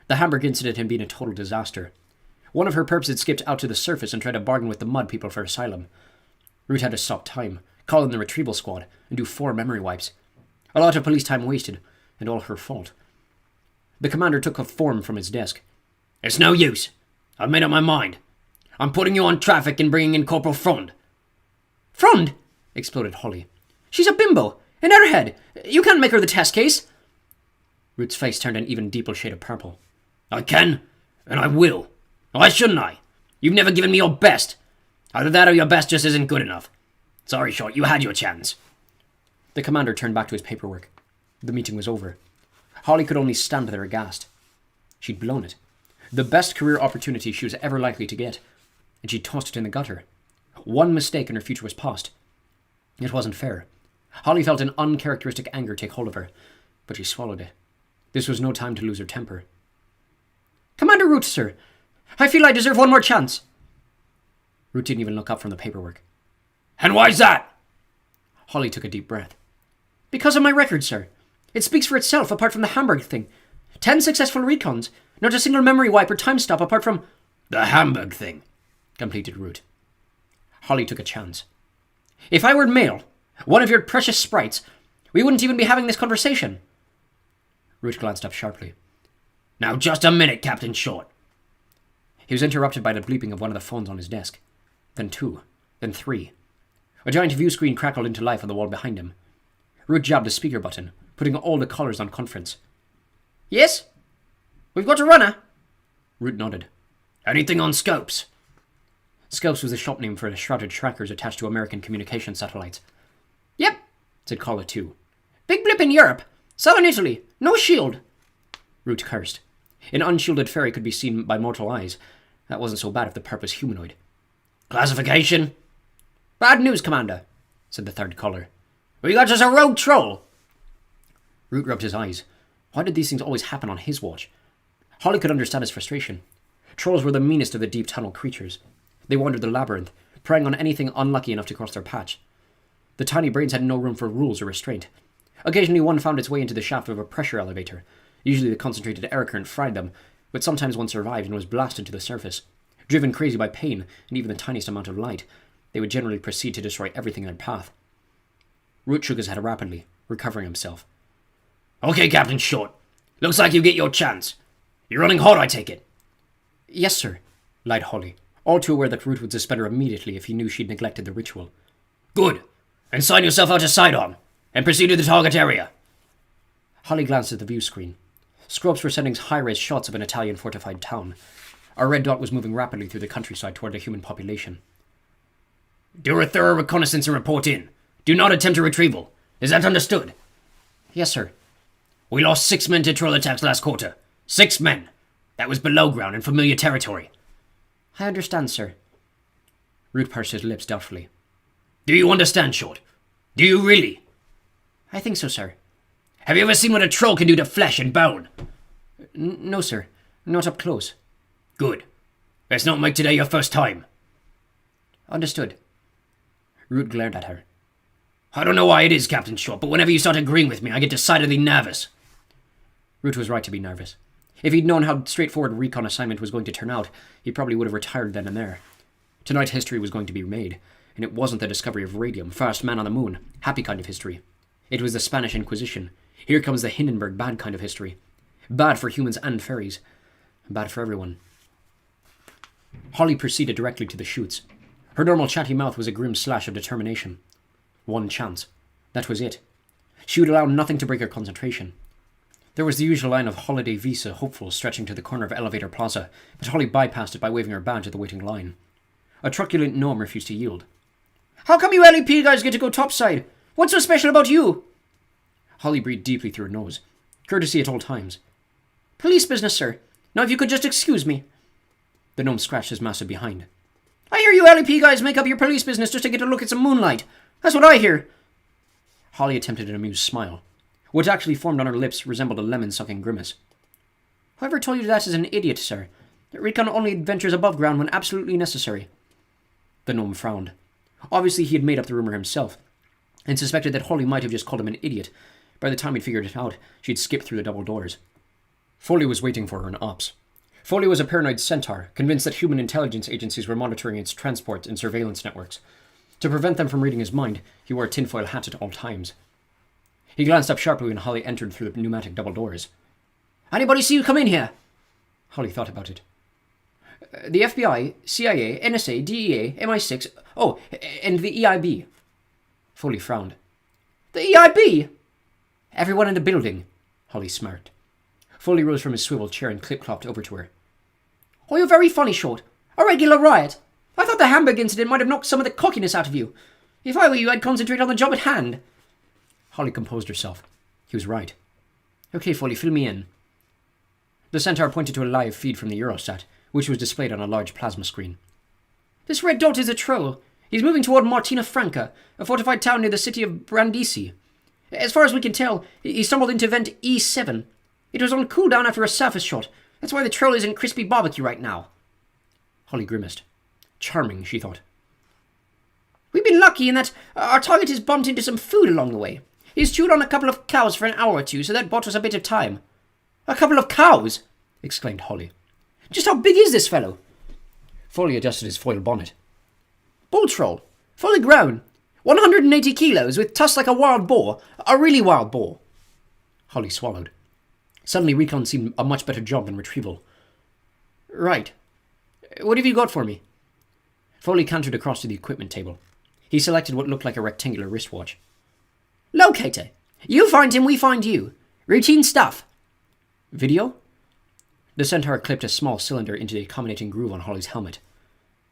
S3: The Hamburg incident had been a total disaster. One of her perps had skipped out to the surface and tried to bargain with the mud people for asylum. Root had to stop time, call in the retrieval squad, and do 4 memory wipes. A lot of police time wasted, and all her fault. The commander took a form from his desk. It's no use. I've made up my mind. I'm putting you on traffic and bringing in Corporal Frond. Frond? Exploded Holly. She's a bimbo. An airhead. You can't make her the test case. Root's face turned an even deeper shade of purple. I can, and I will. Why shouldn't I? You've never given me your best. Either that or your best just isn't good enough. Sorry, Short, you had your chance. The commander turned back to his paperwork. The meeting was over. Holly could only stand there aghast. She'd blown it. The best career opportunity she was ever likely to get. And she tossed it in the gutter. One mistake and her future was past. It wasn't fair. Holly felt an uncharacteristic anger take hold of her, but she swallowed it. This was no time to lose her temper. Commander Root, sir. I feel I deserve one more chance. Root didn't even look up from the paperwork. And why's that? Holly took a deep breath. Because of my record, sir. It speaks for itself, apart from the Hamburg thing. 10 successful recons. Not a single memory wipe or time stop apart from... The Hamburg thing, completed Root. Holly took a chance. If I were male, one of your precious sprites, we wouldn't even be having this conversation. Root glanced up sharply. Now just a minute, Captain Short. He was interrupted by the bleeping of one of the phones on his desk. Then 2. Then 3. A giant view screen crackled into life on the wall behind him. Root jabbed the speaker button, putting all the callers on conference.
S2: Yes? We've got a runner.
S3: Root nodded. Anything on Scopes? Scopes was the shop name for the shrouded trackers attached to American communication satellites.
S2: Yep,
S3: said caller 2.
S2: big blip in Europe. Southern Italy. No shield.
S3: Root cursed. An unshielded ferry could be seen by mortal eyes. That wasn't so bad if the perp was humanoid. Classification?
S2: Bad news, Commander,
S3: said the third caller.
S2: We got us a rogue troll.
S3: Root rubbed his eyes. Why did these things always happen on his watch? Holly could understand his frustration. Trolls were the meanest of the deep tunnel creatures. They wandered the labyrinth, preying on anything unlucky enough to cross their patch. The tiny brains had no room for rules or restraint. Occasionally one found its way into the shaft of a pressure elevator. Usually the concentrated air current fried them, but sometimes one survived and was blasted to the surface. Driven crazy by pain and even the tiniest amount of light, they would generally proceed to destroy everything in their path. Root shook his head rapidly, recovering himself. Okay, Captain Short. Looks like you get your chance. You're running hot, I take it. Yes, sir, lied Holly, all too aware that Root would suspend her immediately if he knew she'd neglected the ritual. Good. And sign yourself out to sidearm, and proceed to the target area. Holly glanced at the view screen. Scopes were sending high-res shots of an Italian fortified town. A red dot was moving rapidly through the countryside toward the human population. Do a thorough reconnaissance and report in. Do not attempt a retrieval. Is that understood? Yes, sir. We lost 6 men to troll attacks last quarter. 6 men. That was below ground in familiar territory. I understand, sir. Root pursed his lips doubtfully. Do you understand, Short? Do you really? I think so, sir. Have you ever seen what a troll can do to flesh and bone? No, sir. Not up close. Good. Let's not make today your first time. Understood. Root glared at her. I don't know why it is, Captain Short, but whenever you start agreeing with me, I get decidedly nervous. Root was right to be nervous. If he'd known how straightforward a recon assignment was going to turn out, he probably would have retired then and there. Tonight history was going to be made, and it wasn't the discovery of radium, first man on the moon, happy kind of history. It was the Spanish Inquisition. Here comes the Hindenburg bad kind of history. Bad for humans and fairies. Bad for everyone. Holly proceeded directly to the chutes. Her normal chatty mouth was a grim slash of determination. One chance. That was it. She would allow nothing to break her concentration. There was the usual line of holiday visa hopefuls stretching to the corner of Elevator Plaza, but Holly bypassed it by waving her badge at the waiting line. A truculent gnome refused to yield.
S2: How come you LEP guys get to go topside? What's so special about you?
S3: Holly breathed deeply through her nose. Courtesy at all times.
S2: Police business, sir. Now if you could just excuse me.
S3: The gnome scratched his massive behind.
S2: I hear you LEP guys make up your police business just to get a look at some moonlight. That's what I hear.
S3: Holly attempted an amused smile. What actually formed on her lips resembled a lemon-sucking grimace.
S2: Whoever told you that is an idiot, sir. Recon only ventures above ground when absolutely necessary.
S3: The gnome frowned. Obviously he had made up the rumor himself, and suspected that Holly might have just called him an idiot. By the time he'd figured it out, she'd skipped through the double doors. Foley was waiting for her in ops. Foley was a paranoid centaur, convinced that human intelligence agencies were monitoring its transport and surveillance networks. To prevent them from reading his mind, he wore a tinfoil hat at all times. He glanced up sharply when Holly entered through the pneumatic double doors.
S2: Anybody see you come in here?
S3: Holly thought about it.
S2: The FBI, CIA, NSA, DEA, MI6, and the EIB.
S3: Foley frowned.
S2: The EIB?
S3: Everyone in the building, Holly smirked. Foley rose from his swivel chair and clip-clopped over to her.
S2: Oh, you're very funny, Short. A regular riot. I thought the Hamburg incident might have knocked some of the cockiness out of you. If I were you, I'd concentrate on the job at hand.
S3: Holly composed herself. He was right. Okay, Foley, fill me in. The centaur pointed to a live feed from the Eurostat, which was displayed on a large plasma screen.
S2: This red dot is a troll. He's moving toward Martina Franca, a fortified town near the city of Brindisi. As far as we can tell, he stumbled into vent E7. It was on cooldown after a surface shot. That's why the troll is in crispy barbecue right now.
S3: Holly grimaced. Charming, she thought.
S2: We've been lucky in that our target has bumped into some food along the way. He's chewed on a couple of cows for an hour or two, so that bought us a bit of time.
S3: A couple of cows? Exclaimed Holly.
S2: Just how big is this fellow?
S3: Foley adjusted his foil bonnet.
S2: Bull troll. Fully grown. 180 kilos, with tusks like a wild boar. A really wild boar.
S3: Holly swallowed. Suddenly recon seemed a much better job than retrieval. Right.
S2: What have you got for me?
S3: Foley cantered across to the equipment table. He selected what looked like a rectangular wristwatch.
S2: Locator. You find him, we find you. Routine stuff.
S3: Video? The Centaur clipped a small cylinder into the accommodating groove on Holly's helmet.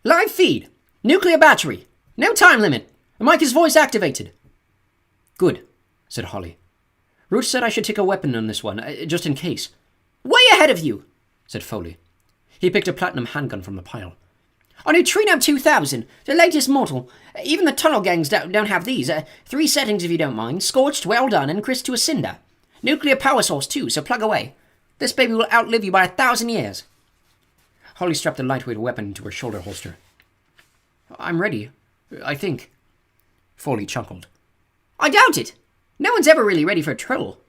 S2: Live feed. Nuclear battery. No time limit. The mic is voice activated.
S3: Good, said Holly. Root said I should take a weapon on this one, just in case.
S2: Way ahead of you,
S3: said Foley. He picked a platinum handgun from the pile.
S2: A Neutrino 2000, the latest model. Even the tunnel gangs don't have these. 3 settings if you don't mind. Scorched, well done, and crisp to a cinder. Nuclear power source too, so plug away. This baby will outlive you by 1,000 years.
S3: Holly strapped the lightweight weapon into her shoulder holster. I'm ready, I think. Foley chuckled.
S2: I doubt it. No one's ever really ready for a troll.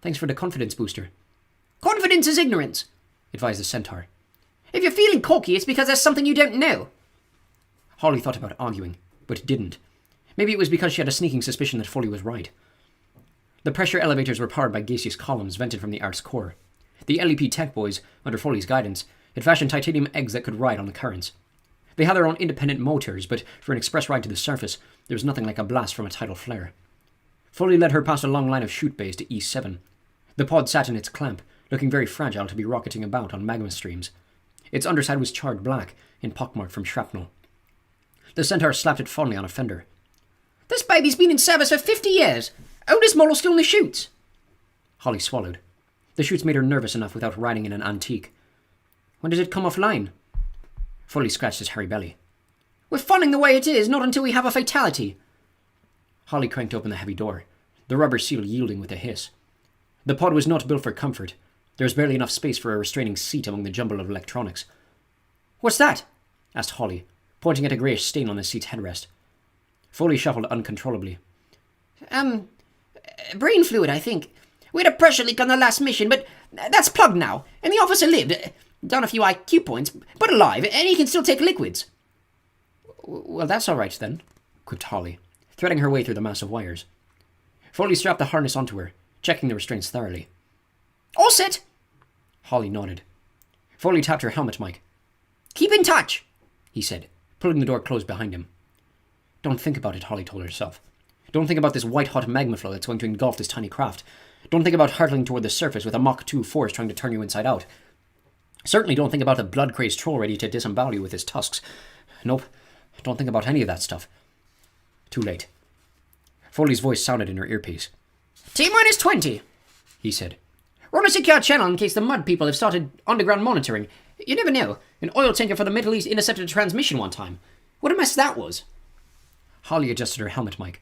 S3: Thanks for the confidence booster.
S2: Confidence is ignorance,
S3: advised the Centaur.
S2: If you're feeling cocky, it's because there's something you don't know.
S3: Holly thought about arguing, but didn't. Maybe it was because she had a sneaking suspicion that Foley was right. The pressure elevators were powered by gaseous columns vented from the Art's core. The LEP tech boys, under Foley's guidance, had fashioned titanium eggs that could ride on the currents. They had their own independent motors, but for an express ride to the surface, there was nothing like a blast from a tidal flare. Foley led her past a long line of chute bays to E7. The pod sat in its clamp, looking very fragile to be rocketing about on magma streams. Its underside was charred black, and pockmarked from shrapnel. The Centaur slapped it fondly on a fender.
S2: This baby's been in service for 50 years. Oldest model still in the chutes.
S3: Holly swallowed. The chutes made her nervous enough without riding in an antique. When does it come offline? Foley scratched his hairy belly.
S2: We're funning the way it is, not until we have a fatality.
S3: Holly cranked open the heavy door, the rubber seal yielding with a hiss. The pod was not built for comfort. There was barely enough space for a restraining seat among the jumble of electronics.
S2: What's that?
S3: Asked Holly, pointing at a greyish stain on the seat's headrest. Foley shuffled uncontrollably.
S2: Brain fluid, I think. We had a pressure leak on the last mission, but that's plugged now, and the officer lived. Down a few IQ points, but alive, and he can still take liquids.
S3: Well, that's all right, then, quipped Holly, threading her way through the mass of wires. Foley strapped the harness onto her, checking the restraints thoroughly.
S2: All set.
S3: Holly nodded. Foley tapped her helmet mic.
S2: Keep in touch,
S3: he said, pulling the door closed behind him. Don't think about it, Holly told herself. Don't think about this white-hot magma flow that's going to engulf this tiny craft. Don't think about hurtling toward the surface with a Mach 2 force trying to turn you inside out. Certainly don't think about a blood-crazed troll ready to disembowel you with his tusks. Nope, don't think about any of that stuff. Too late. Foley's voice sounded in her earpiece.
S2: T-minus 20,
S3: he said.
S2: We're on a secure channel in case the mud people have started underground monitoring. You never know. An oil tanker for the Middle East intercepted a transmission one time. What a mess that was.
S3: Holly adjusted her helmet mic.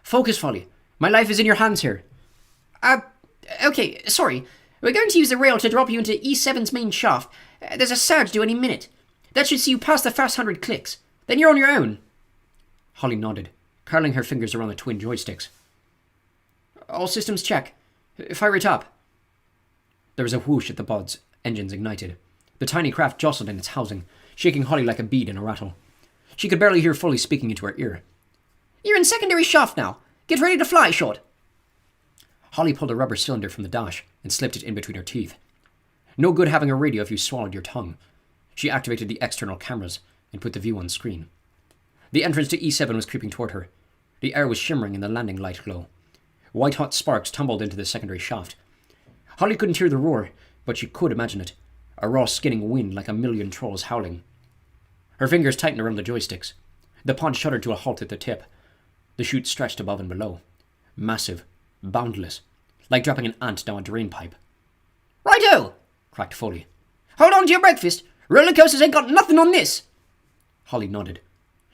S3: Focus, Foley. My life is in your hands here.
S2: Okay, sorry. We're going to use the rail to drop you into E7's main shaft. There's a surge due any minute. That should see you past the first 100 clicks. Then you're on your own.
S3: Holly nodded, curling her fingers around the twin joysticks. All systems check. Fire it up. There was a whoosh at the pod's engines ignited. The tiny craft jostled in its housing, shaking Holly like a bead in a rattle. She could barely hear Foley speaking into her ear.
S2: You're in secondary shaft now. Get ready to fly, Short.
S3: Holly pulled a rubber cylinder from the dash and slipped it in between her teeth. No good having a radio if you swallowed your tongue. She activated the external cameras and put the view on screen. The entrance to E7 was creeping toward her. The air was shimmering in the landing light glow. White-hot sparks tumbled into the secondary shaft. Holly couldn't hear the roar, but she could imagine it. A raw skinning wind like a million trolls howling. Her fingers tightened around the joysticks. The pod shuddered to a halt at the tip. The chute stretched above and below. Massive, boundless, like dropping an ant down a drain pipe.
S2: Righto,
S3: cracked Foley.
S2: Hold on to your breakfast. Roller coasters ain't got nothing on this.
S3: Holly nodded.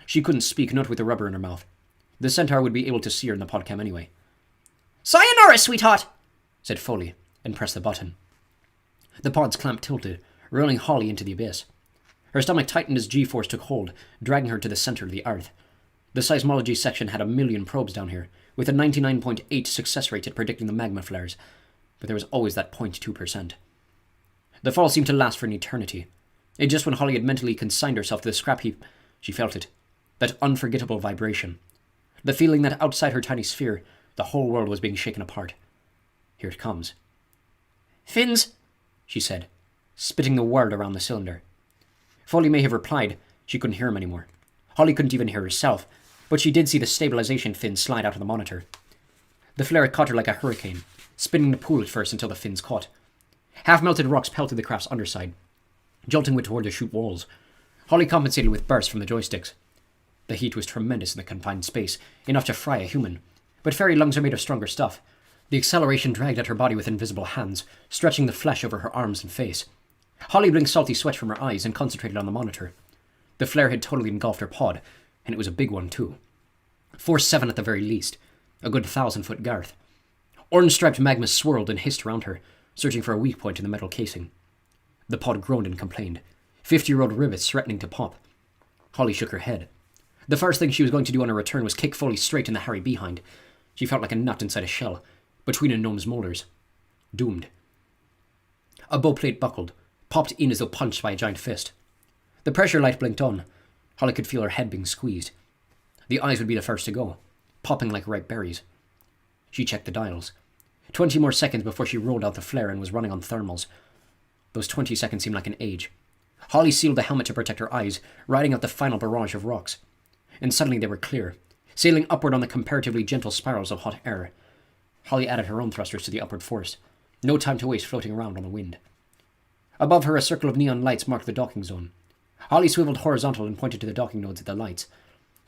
S3: She couldn't speak, not with the rubber in her mouth. The Centaur would be able to see her in the podcam anyway.
S2: Sayonara, sweetheart,
S3: said Foley, and pressed the button. The pod's clamp tilted, rolling Holly into the abyss. Her stomach tightened as G-force took hold, dragging her to the center of the earth. The seismology section had 1,000,000 probes down here, with a 99.8 success rate at predicting the magma flares, but there was always that 0.2%. The fall seemed to last for an eternity. And just when Holly had mentally consigned herself to the scrap heap, she felt it. That unforgettable vibration. The feeling that outside her tiny sphere, the whole world was being shaken apart. Here it comes.
S2: Fins,
S3: she said, spitting the word around the cylinder. Foley may have replied. She couldn't hear him anymore. Holly couldn't even hear herself, but she did see the stabilization fins slide out of the monitor. The flare caught her like a hurricane, spinning the pool at first until the fins caught. Half-melted rocks pelted the craft's underside, jolting toward the chute walls. Holly compensated with bursts from the joysticks. The heat was tremendous in the confined space, enough to fry a human, but fairy lungs are made of stronger stuff. The acceleration dragged at her body with invisible hands, stretching the flesh over her arms and face. Holly blinked salty sweat from her eyes and concentrated on the monitor. The flare had totally engulfed her pod, and it was a big one too. Force 7 at the very least, a good 1,000-foot girth. Orange-striped magma swirled and hissed around her, searching for a weak point in the metal casing. The pod groaned and complained, 50-year-old rivets threatening to pop. Holly shook her head. The first thing she was going to do on her return was kick Foley straight in the hairy behind. She felt like a nut inside a shell, between a gnome's molars. Doomed. A bow plate buckled, popped in as though punched by a giant fist. The pressure light blinked on. Holly could feel her head being squeezed. The eyes would be the first to go, popping like ripe berries. She checked the dials. 20 more seconds before she rolled out the flare and was running on thermals. Those 20 seconds seemed like an age. Holly sealed the helmet to protect her eyes, riding out the final barrage of rocks. And suddenly they were clear, sailing upward on the comparatively gentle spirals of hot air. Holly added her own thrusters to the upward force. No time to waste floating around on the wind. Above her, a circle of neon lights marked the docking zone. Holly swiveled horizontal and pointed to the docking nodes at the lights.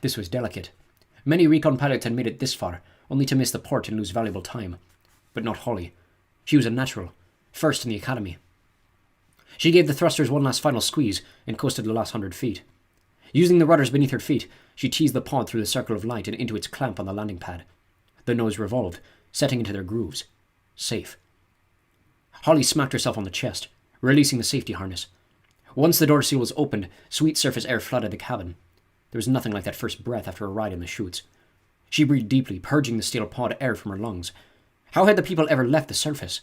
S3: This was delicate. Many recon pilots had made it this far, only to miss the port and lose valuable time. But not Holly. She was a natural, first in the academy. She gave the thrusters one last final squeeze and coasted the last 100 feet. Using the rudders beneath her feet, she teased the pod through the circle of light and into its clamp on the landing pad. The nose revolved, setting into their grooves. Safe. Holly smacked herself on the chest, releasing the safety harness. Once the door seal was opened, sweet surface air flooded the cabin. There was nothing like that first breath after a ride in the chutes. She breathed deeply, purging the steel pod air from her lungs. How had the people ever left the surface?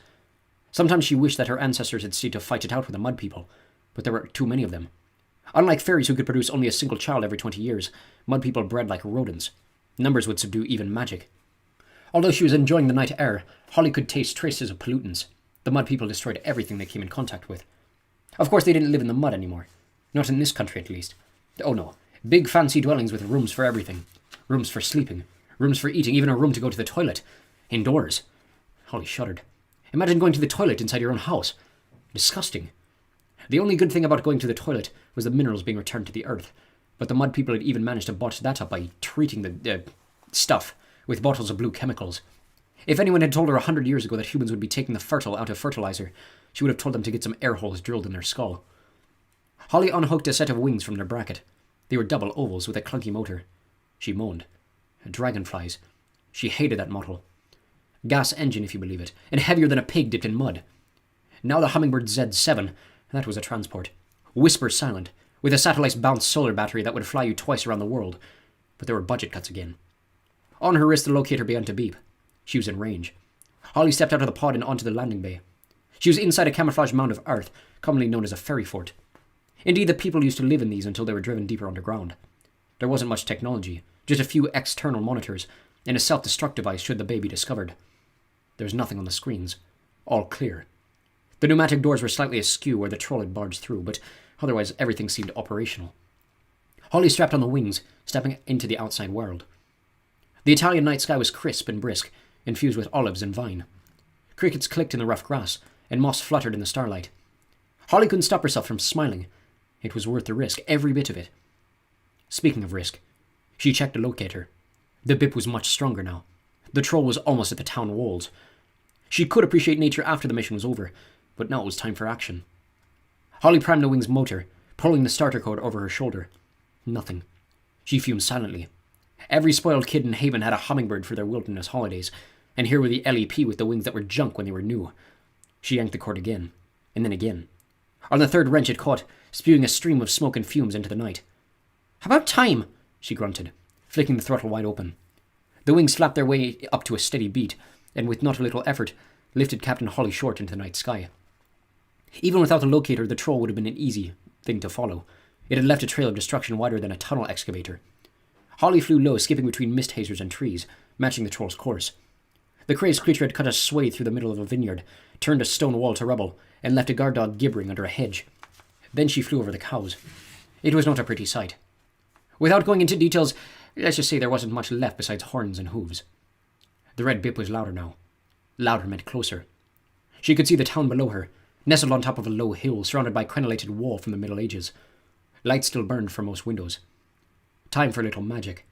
S3: Sometimes she wished that her ancestors had stayed to fight it out with the mud people, but there were too many of them. Unlike fairies who could produce only a single child every 20 years, mud people bred like rodents. Numbers would subdue even magic. Although she was enjoying the night air, Holly could taste traces of pollutants. The mud people destroyed everything they came in contact with. Of course, they didn't live in the mud anymore. Not in this country, at least. Oh no. Big fancy dwellings with rooms for everything. Rooms for sleeping. Rooms for eating. Even a room to go to the toilet. Indoors. Holly shuddered. Imagine going to the toilet inside your own house. Disgusting. The only good thing about going to the toilet was the minerals being returned to the earth. But the mud people had even managed to botch that up by treating the stuff with bottles of blue chemicals. If anyone had told her 100 years ago that humans would be taking the fertile out of fertilizer, she would have told them to get some air holes drilled in their skull. Holly unhooked a set of wings from their bracket. They were double ovals with a clunky motor. She moaned. Dragonflies. She hated that model. Gas engine, if you believe it, and heavier than a pig dipped in mud. Now the Hummingbird Z7, that was a transport. Whisper silent, with a satellite-bounced solar battery that would fly you twice around the world. But there were budget cuts again. On her wrist, the locator began to beep. She was in range. Holly stepped out of the pod and onto the landing bay. She was inside a camouflaged mound of earth, commonly known as a ferry fort. Indeed, the people used to live in these until they were driven deeper underground. There wasn't much technology, just a few external monitors, and a self-destruct device should the bay be discovered. There was nothing on the screens. All clear. The pneumatic doors were slightly askew where the troll had barged through, but otherwise everything seemed operational. Holly strapped on the wings, stepping into the outside world. The Italian night sky was crisp and brisk, infused with olives and vine. Crickets clicked in the rough grass, and moss fluttered in the starlight. Holly couldn't stop herself from smiling. It was worth the risk, every bit of it. Speaking of risk, she checked the locator. The bip was much stronger now. The troll was almost at the town walls. She could appreciate nature after the mission was over, but now it was time for action. Holly primed the wing's motor, pulling the starter cord over her shoulder. Nothing. She fumed silently. Every spoiled kid in Haven had a hummingbird for their wilderness holidays, and here were the LEP with the wings that were junk when they were new. She yanked the cord again, and then again. On the third wrench it caught, spewing a stream of smoke and fumes into the night. "About time," she grunted, flicking the throttle wide open. The wings flapped their way up to a steady beat, and with not a little effort, lifted Captain Holly Short into the night sky. Even without the locator, the troll would have been an easy thing to follow. It had left a trail of destruction wider than a tunnel excavator. Holly flew low, skipping between mist hazers and trees, matching the troll's course. The crazed creature had cut a swathe through the middle of a vineyard, turned a stone wall to rubble, and left a guard dog gibbering under a hedge. Then she flew over the cows. It was not a pretty sight. Without going into details, let's just say there wasn't much left besides horns and hooves. The red bip was louder now. Louder meant closer. She could see the town below her, nestled on top of a low hill surrounded by crenellated wall from the Middle Ages. Lights still burned from most windows. Time for a little magic.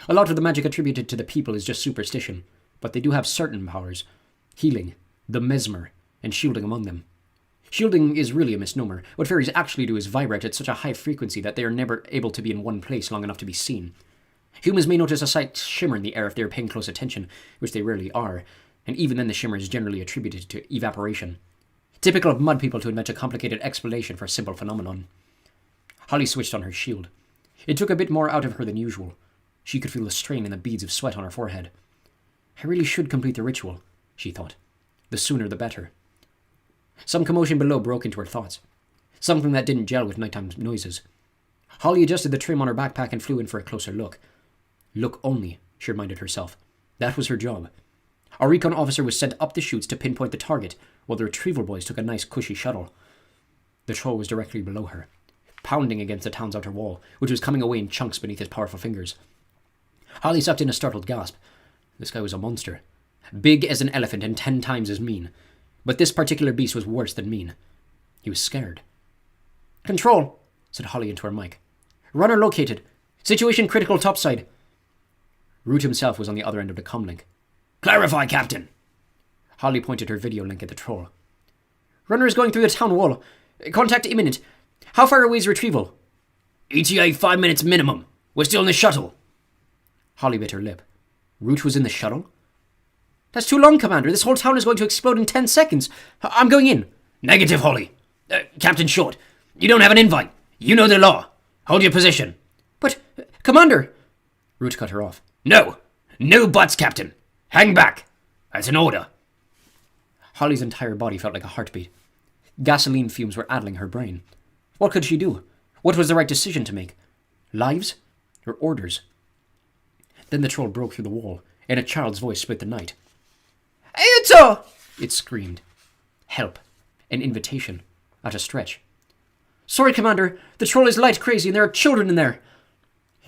S3: A lot of the magic attributed to the people is just superstition, but they do have certain powers. Healing, the mesmer, and shielding among them. Shielding is really a misnomer. What fairies actually do is vibrate at such a high frequency that they are never able to be in one place long enough to be seen. Humans may notice a slight shimmer in the air if they are paying close attention, which they rarely are, and even then the shimmer is generally attributed to evaporation. Typical of mud people to invent a complicated explanation for a simple phenomenon. Holly switched on her shield. It took a bit more out of her than usual. She could feel the strain and the beads of sweat on her forehead. I really should complete the ritual, she thought. The sooner the better. Some commotion below broke into her thoughts. Something that didn't gel with nighttime noises. Holly adjusted the trim on her backpack and flew in for a closer look. Look only, she reminded herself. That was her job. A recon officer was sent up the chutes to pinpoint the target, while the retrieval boys took a nice cushy shuttle. The troll was directly below her, pounding against the town's outer wall, which was coming away in chunks beneath his powerful fingers. Holly sucked in a startled gasp. This guy was a monster. Big as an elephant and 10 times as mean. But this particular beast was worse than mean. He was scared. Control, said Holly into her mic. Runner located. Situation critical topside. Root himself was on the other end of the comlink. Clarify, Captain. Holly pointed her video link at the troll. Runner is going through the town wall. Contact imminent. How far away is retrieval? ETA 5 minutes minimum. We're still in the shuttle. Holly bit her lip. Root was in the shuttle? That's too long, Commander. This whole town is going to explode in 10 seconds. I'm going in. Negative, Holly. Captain Short, you don't have an invite. You know the law. Hold your position. But, Commander... Root cut her off. No. No buts, Captain. Hang back. That's an order. Holly's entire body felt like a heartbeat. Gasoline fumes were addling her brain. What could she do? What was the right decision to make? Lives? Or orders? Then the troll broke through the wall, and a child's voice split the night. Aoto! It screamed. Help. An invitation. At a stretch. Sorry, Commander. The troll is light crazy and there are children in there.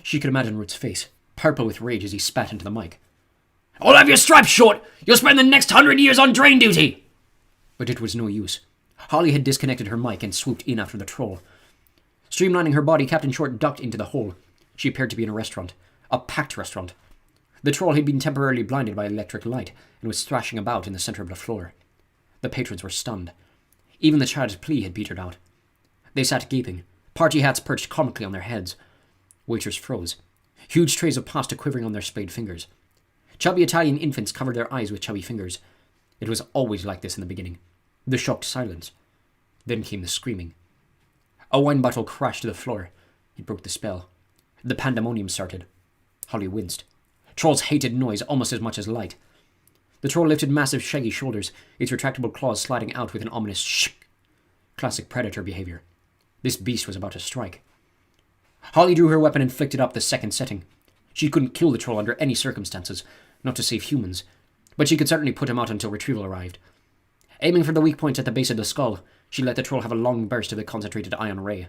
S3: She could imagine Root's face, purple with rage as he spat into the mic. I'll have your stripes short! You'll spend the next 100 years on drain duty! But it was no use. Holly had disconnected her mic and swooped in after the troll. Streamlining her body, Captain Short ducked into the hole. She appeared to be in a restaurant. A packed restaurant. The troll had been temporarily blinded by electric light and was thrashing about in the center of the floor. The patrons were stunned. Even the child's plea had petered out. They sat gaping, party hats perched comically on their heads. Waiters froze, huge trays of pasta quivering on their splayed fingers. Chubby Italian infants covered their eyes with chubby fingers. It was always like this in the beginning. The shocked silence. Then came the screaming. A wine bottle crashed to the floor. It broke the spell. The pandemonium started. Holly winced. Trolls hated noise almost as much as light. The troll lifted massive shaggy shoulders, its retractable claws sliding out with an ominous shh. Classic predator behavior. This beast was about to strike. Holly drew her weapon and flicked it up the second setting. She couldn't kill the troll under any circumstances, not to save humans, but she could certainly put him out until retrieval arrived. Aiming for the weak point at the base of the skull, she let the troll have a long burst of the concentrated ion ray.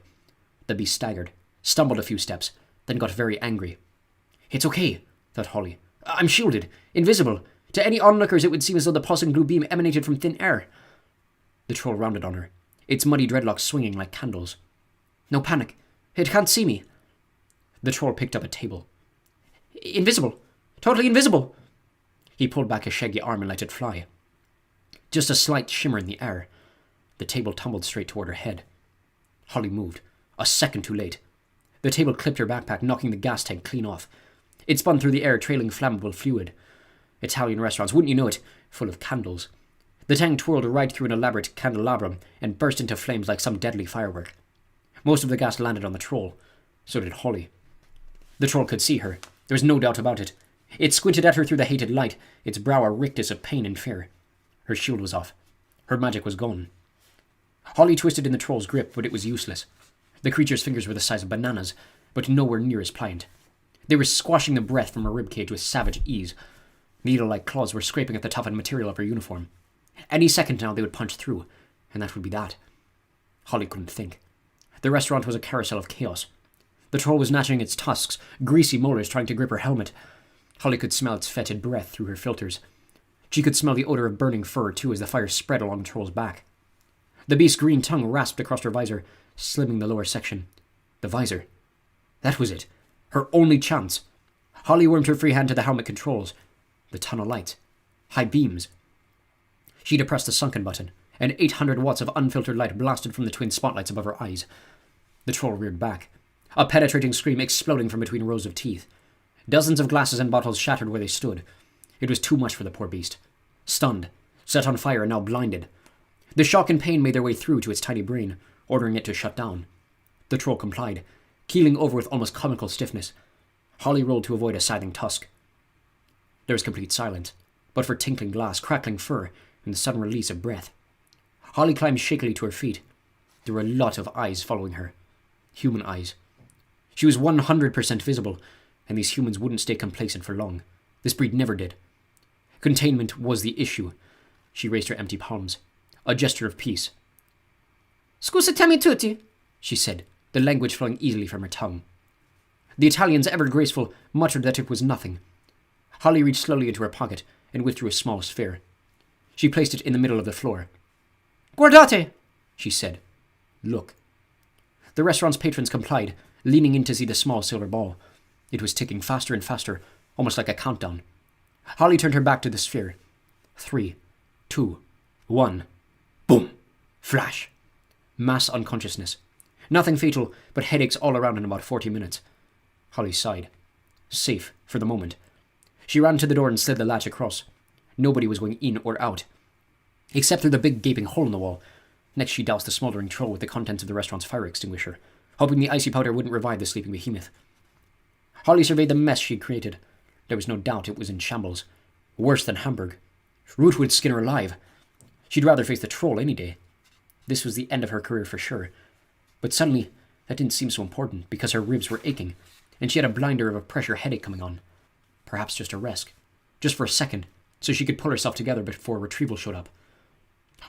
S3: The beast staggered, stumbled a few steps, then got very angry. It's okay, thought Holly. I'm shielded, invisible. To any onlookers it would seem as though the pulse and glue beam emanated from thin air. The troll rounded on her, its muddy dreadlocks swinging like candles. No panic. It can't see me. The troll picked up a table. Invisible. Totally invisible. He pulled back a shaggy arm and let it fly. Just a slight shimmer in the air. The table tumbled straight toward her head. Holly moved. A second too late. The table clipped her backpack, knocking the gas tank clean off. It spun through the air, trailing flammable fluid. Italian restaurants, wouldn't you know it, full of candles. The tank twirled right through an elaborate candelabrum and burst into flames like some deadly firework. Most of the gas landed on the troll. So did Holly. The troll could see her. There was no doubt about it. It squinted at her through the hated light, its brow a rictus of pain and fear. Her shield was off. Her magic was gone. Holly twisted in the troll's grip, but it was useless. The creature's fingers were the size of bananas, but nowhere near as pliant. They were squashing the breath from her ribcage with savage ease. Needle-like claws were scraping at the toughened material of her uniform. Any second now they would punch through, and that would be that. Holly couldn't think. The restaurant was a carousel of chaos. The troll was gnashing its tusks, greasy molars trying to grip her helmet. Holly could smell its fetid breath through her filters. She could smell the odor of burning fur, too, as the fire spread along the troll's back. The beast's green tongue rasped across her visor, slimming the lower section. The visor. That was it. Her only chance. Holly wormed her free hand to the helmet controls. The tunnel light. High beams. She depressed the sunken button, and 800 watts of unfiltered light blasted from the twin spotlights above her eyes. The troll reared back, a penetrating scream exploding from between rows of teeth. Dozens of glasses and bottles shattered where they stood. It was too much for the poor beast. Stunned, set on fire, and now blinded. The shock and pain made their way through to its tiny brain, ordering it to shut down. The troll complied, keeling over with almost comical stiffness. Holly rolled to avoid a scything tusk. There was complete silence, but for tinkling glass, crackling fur, and the sudden release of breath. Holly climbed shakily to her feet. There were a lot of eyes following her. Human eyes. She was 100% visible, and these humans wouldn't stay complacent for long. This breed never did. Containment was the issue. She raised her empty palms, a gesture of peace.
S2: Scusatemi tutti,
S3: she said, the language flowing easily from her tongue. The Italian's ever graceful muttered that it was nothing. Holly reached slowly into her pocket and withdrew a small sphere. She placed it in the middle of the floor.
S2: Guardate,
S3: she said. Look. The restaurant's patrons complied, leaning in to see the small silver ball. It was ticking faster and faster, almost like a countdown. Holly turned her back to the sphere. 3, 2, 1. Boom! Flash! Mass unconsciousness. Nothing fatal, but headaches all around in about 40 minutes. Holly sighed. Safe, for the moment. She ran to the door and slid the latch across. Nobody was going in or out, except through the big gaping hole in the wall. Next she doused the smouldering troll with the contents of the restaurant's fire extinguisher, hoping the icy powder wouldn't revive the sleeping behemoth. Holly surveyed the mess she'd created. There was no doubt it was in shambles. Worse than Hamburg. Root would skin her alive. She'd rather face the troll any day. This was the end of her career for sure. But suddenly, that didn't seem so important because her ribs were aching, and she had a blinder of a pressure headache coming on. Perhaps just a rest. Just for a second, so she could pull herself together before retrieval showed up.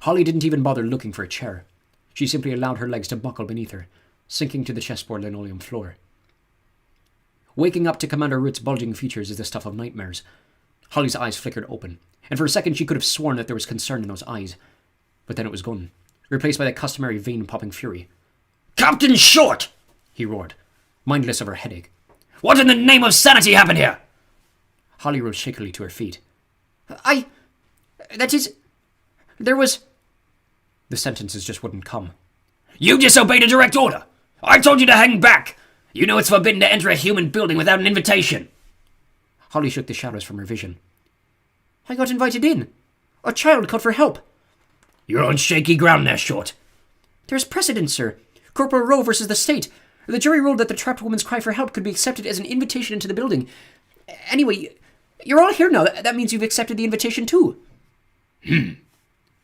S3: Holly didn't even bother looking for a chair. She simply allowed her legs to buckle beneath her, sinking to the chessboard linoleum floor. Waking up to Commander Root's bulging features is the stuff of nightmares. Holly's eyes flickered open, and for a second she could have sworn that there was concern in those eyes. But then it was gone, replaced by the customary vein-popping fury.
S4: Captain Short!
S3: He roared, mindless of her headache.
S4: What in the name of sanity happened here?
S3: Holly rose shakily to her feet.
S2: There was...
S3: The sentences just wouldn't come.
S4: You disobeyed a direct order. I told you to hang back. You know it's forbidden to enter a human building without an invitation.
S3: Holly shook the shadows from her vision.
S2: I got invited in. A child called for help.
S4: You're on shaky ground there, Short.
S2: There's precedent, sir. Corporal Rowe versus the state. The jury ruled that the trapped woman's cry for help could be accepted as an invitation into the building. Anyway, you're all here now. That means you've accepted the invitation too.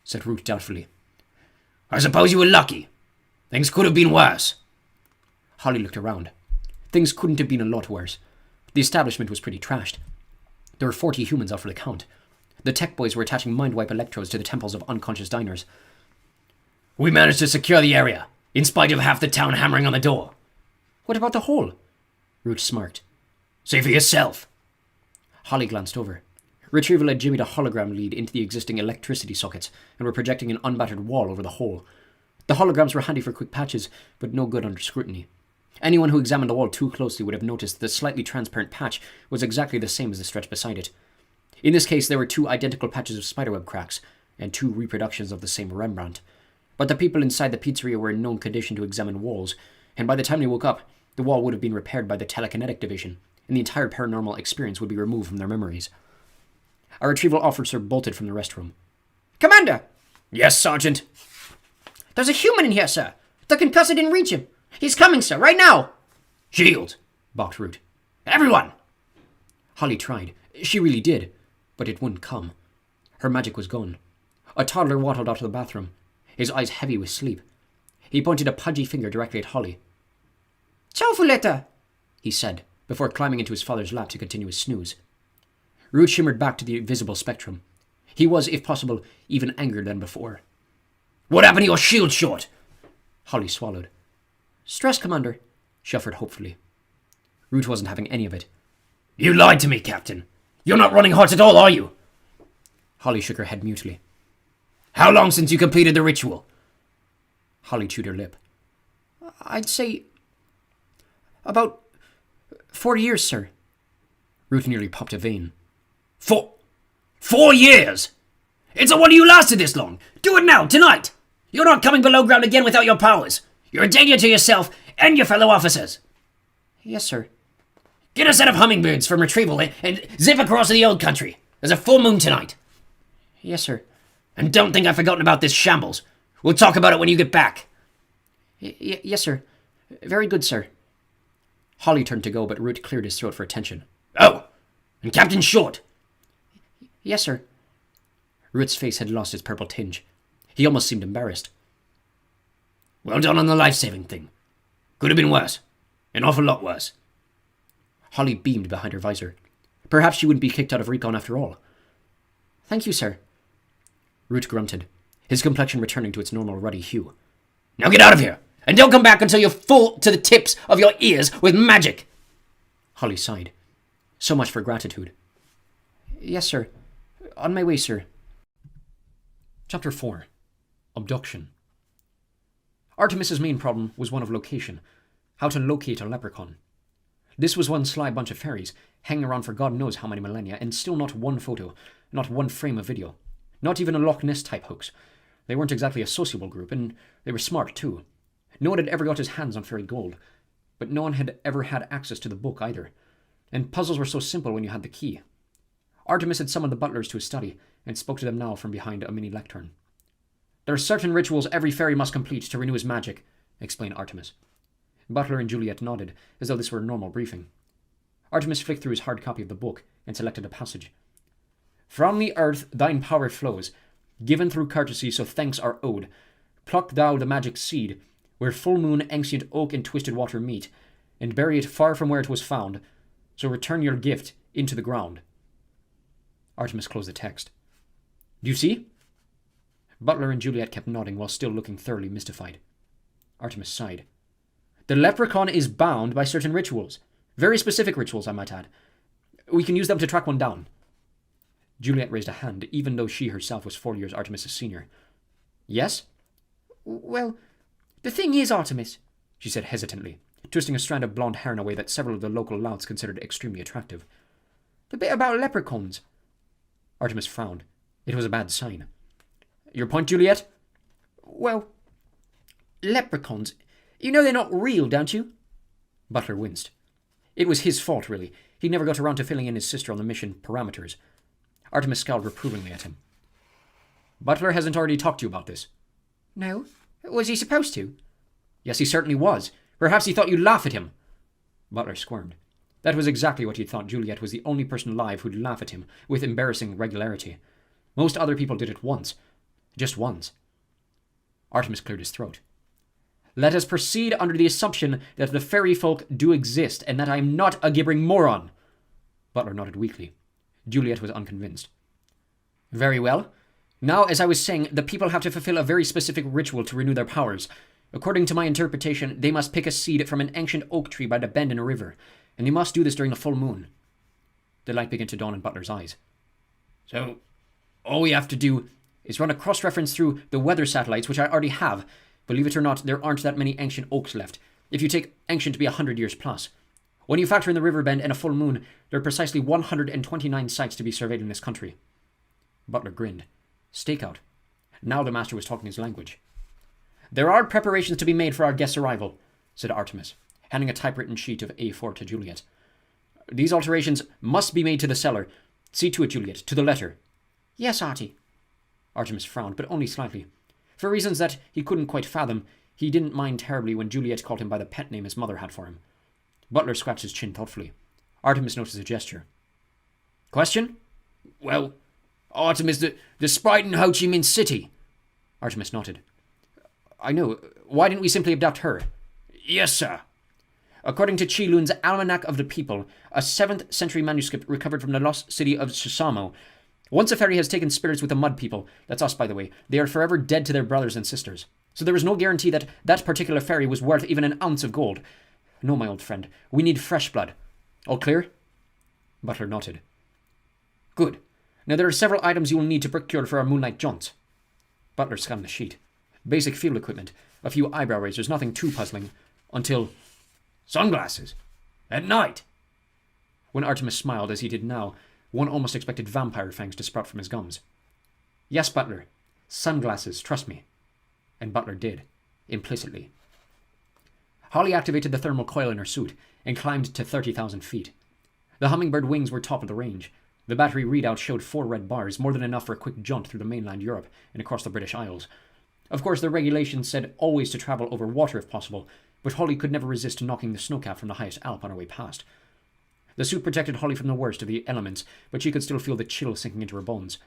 S3: Said Root doubtfully.
S4: I suppose you were lucky. Things could have been worse.
S3: Holly looked around. Things couldn't have been a lot worse. The establishment was pretty trashed. There were 40 humans out for the count. The tech boys were attaching mind-wipe electrodes to the temples of unconscious diners.
S4: We managed to secure the area, in spite of half the town hammering on the door.
S3: What about the hole? Root smirked.
S4: See for yourself.
S3: Holly glanced over. Retrieval had jimmied a hologram lead into the existing electricity sockets and were projecting an unbattered wall over the hole. The holograms were handy for quick patches, but no good under scrutiny. Anyone who examined the wall too closely would have noticed that the slightly transparent patch was exactly the same as the stretch beside it. In this case, there were 2 identical patches of spiderweb cracks, and 2 reproductions of the same Rembrandt. But the people inside the pizzeria were in no condition to examine walls, and by the time they woke up, the wall would have been repaired by the telekinetic division, and the entire paranormal experience would be removed from their memories. A retrieval officer bolted from the restroom.
S2: Commander!
S4: Yes, Sergeant?
S2: There's a human in here, sir. The concussor didn't reach him. He's coming, sir, right now.
S4: Shield!
S3: Barked Root.
S4: Everyone!
S3: Holly tried. She really did. But it wouldn't come. Her magic was gone. A toddler waddled out of the bathroom, his eyes heavy with sleep. He pointed a pudgy finger directly at Holly.
S2: Ciao, Fuletta,
S3: he said, before climbing into his father's lap to continue his snooze. Root shimmered back to the visible spectrum. He was, if possible, even angrier than before.
S4: What happened to your shield, Short?
S3: Holly swallowed.
S2: Stress, Commander.
S3: she offered hopefully. Root wasn't having any of it.
S4: You lied to me, Captain. You're not running hot at all, are you?
S3: Holly shook her head mutely.
S4: How long since you completed the ritual?
S3: Holly chewed her lip.
S2: I'd say about 4 years, sir.
S3: Root nearly popped a vein.
S4: 4 years? It's a wonder you lasted this long. Do it now, tonight. You're not coming below ground again without your powers. You're a danger to yourself and your fellow officers.
S2: Yes, sir.
S4: Get a set of hummingbirds from retrieval and zip across to the old country. There's a full moon tonight.
S2: Yes, sir.
S4: And don't think I've forgotten about this shambles. We'll talk about it when you get back.
S2: Yes, sir. Very good, sir.
S3: Holly turned to go, but Root cleared his throat for attention.
S4: Oh, and Captain Short.
S2: Yes, sir.
S3: Root's face had lost its purple tinge. He almost seemed embarrassed.
S4: Well done on the life-saving thing. Could have been worse. An awful lot worse.
S3: Holly beamed behind her visor. Perhaps she wouldn't be kicked out of Recon after all.
S2: Thank you, sir.
S3: Root grunted, his complexion returning to its normal ruddy hue.
S4: Now get out of here, and don't come back until you're full to the tips of your ears with magic.
S3: Holly sighed. So much for gratitude.
S2: Yes, sir. On my way, sir.
S3: Chapter 4. Abduction. Artemis's main problem was one of location. How to locate a leprechaun. This was one sly bunch of fairies, hanging around for God knows how many millennia, and still not one photo, not one frame of video. Not even a Loch Ness type hoax. They weren't exactly a sociable group, and they were smart too. No one had ever got his hands on fairy gold, but no one had ever had access to the book either. And puzzles were so simple when you had the key. Artemis had summoned the butlers to his study, and spoke to them now from behind a mini lectern. There are certain rituals every fairy must complete to renew his magic, explained Artemis. Butler and Juliet nodded, as though this were a normal briefing. Artemis flicked through his hard copy of the book, and selected a passage. From the earth thine power flows, given through courtesy so thanks are owed. Pluck thou the magic seed, where full moon, ancient oak, and twisted water meet, and bury it far from where it was found, so return your gift into the ground. Artemis closed the text. Do you see? Butler and Juliet kept nodding while still looking thoroughly mystified. Artemis sighed. The leprechaun is bound by certain rituals. Very specific rituals, I might add. We can use them to track one down. Juliet raised a hand, even though she herself was 4 years Artemis' senior. Yes?
S2: Well, the thing is, Artemis,
S3: she said hesitantly, twisting a strand of blonde hair in a way that several of the local louts considered extremely attractive.
S2: The bit about leprechauns.
S3: Artemis frowned. It was a bad sign. Your point, Juliet?
S2: Well, leprechauns. You know they're not real, don't you?
S3: Butler winced. It was his fault, really. He never got around to filling in his sister on the mission parameters. Artemis scowled reprovingly at him. Butler hasn't already talked to you about this.
S2: No? Was he supposed to?
S3: Yes, he certainly was. Perhaps he thought you'd laugh at him. Butler squirmed. That was exactly what he'd thought. Juliet was the only person alive who'd laugh at him, with embarrassing regularity. Most other people did it once. Just once. Artemis cleared his throat. Let us proceed under the assumption that the fairy folk do exist, and that I am not a gibbering moron. Butler nodded weakly. Juliet was unconvinced. Very well. Now, as I was saying, the people have to fulfill a very specific ritual to renew their powers. According to my interpretation, they must pick a seed from an ancient oak tree by the bend in a river, and they must do this during the full moon. The light began to dawn in Butler's eyes. So, all we have to do is run a cross-reference through the weather satellites, which I already have. Believe it or not, there aren't that many ancient oaks left, if you take ancient to be 100 years plus. When you factor in the river bend and a full moon, there are precisely 129 sites to be surveyed in this country. Butler grinned. Stakeout. Now the master was talking his language. There are preparations to be made for our guest's arrival, said Artemis, handing a typewritten sheet of A4 to Juliet. These alterations must be made to the cellar. See to it, Juliet, to the letter.
S2: Yes, Artie.
S3: Artemis frowned, but only slightly. For reasons that he couldn't quite fathom, he didn't mind terribly when Juliet called him by the pet name his mother had for him. Butler scratched his chin thoughtfully. Artemis noticed a gesture. Question?
S4: Well, Artemis, the sprite in Ho Chi Minh City.
S3: Artemis nodded. I know. Why didn't we simply abduct her?
S4: Yes, sir.
S3: According to Chi Lun's Almanac of the People, a 7th century manuscript recovered from the lost city of Susamo. Once a fairy has taken spirits with the mud people, that's us by the way, they are forever dead to their brothers and sisters. So there is no guarantee that that particular ferry was worth even an ounce of gold. No, my old friend. We need fresh blood. All clear? Butler nodded. Good. Now there are several items you will need to procure for our moonlight jaunts. Butler scanned the sheet. Basic field equipment, a few eyebrow razors, nothing too puzzling, until...
S4: Sunglasses? At night?
S3: When Artemis smiled as he did now, one almost expected vampire fangs to sprout from his gums. Yes, Butler. Sunglasses, trust me. And Butler did, implicitly. Holly activated the thermal coil in her suit and climbed to 30,000 feet. The hummingbird wings were top of the range. The battery readout showed 4 red bars, more than enough for a quick jaunt through the mainland Europe and across the British Isles. Of course, the regulations said always to travel over water if possible, but Holly could never resist knocking the snowcap from the highest Alp on her way past. The suit protected Holly from the worst of the elements, but she could still feel the chill sinking into her bones.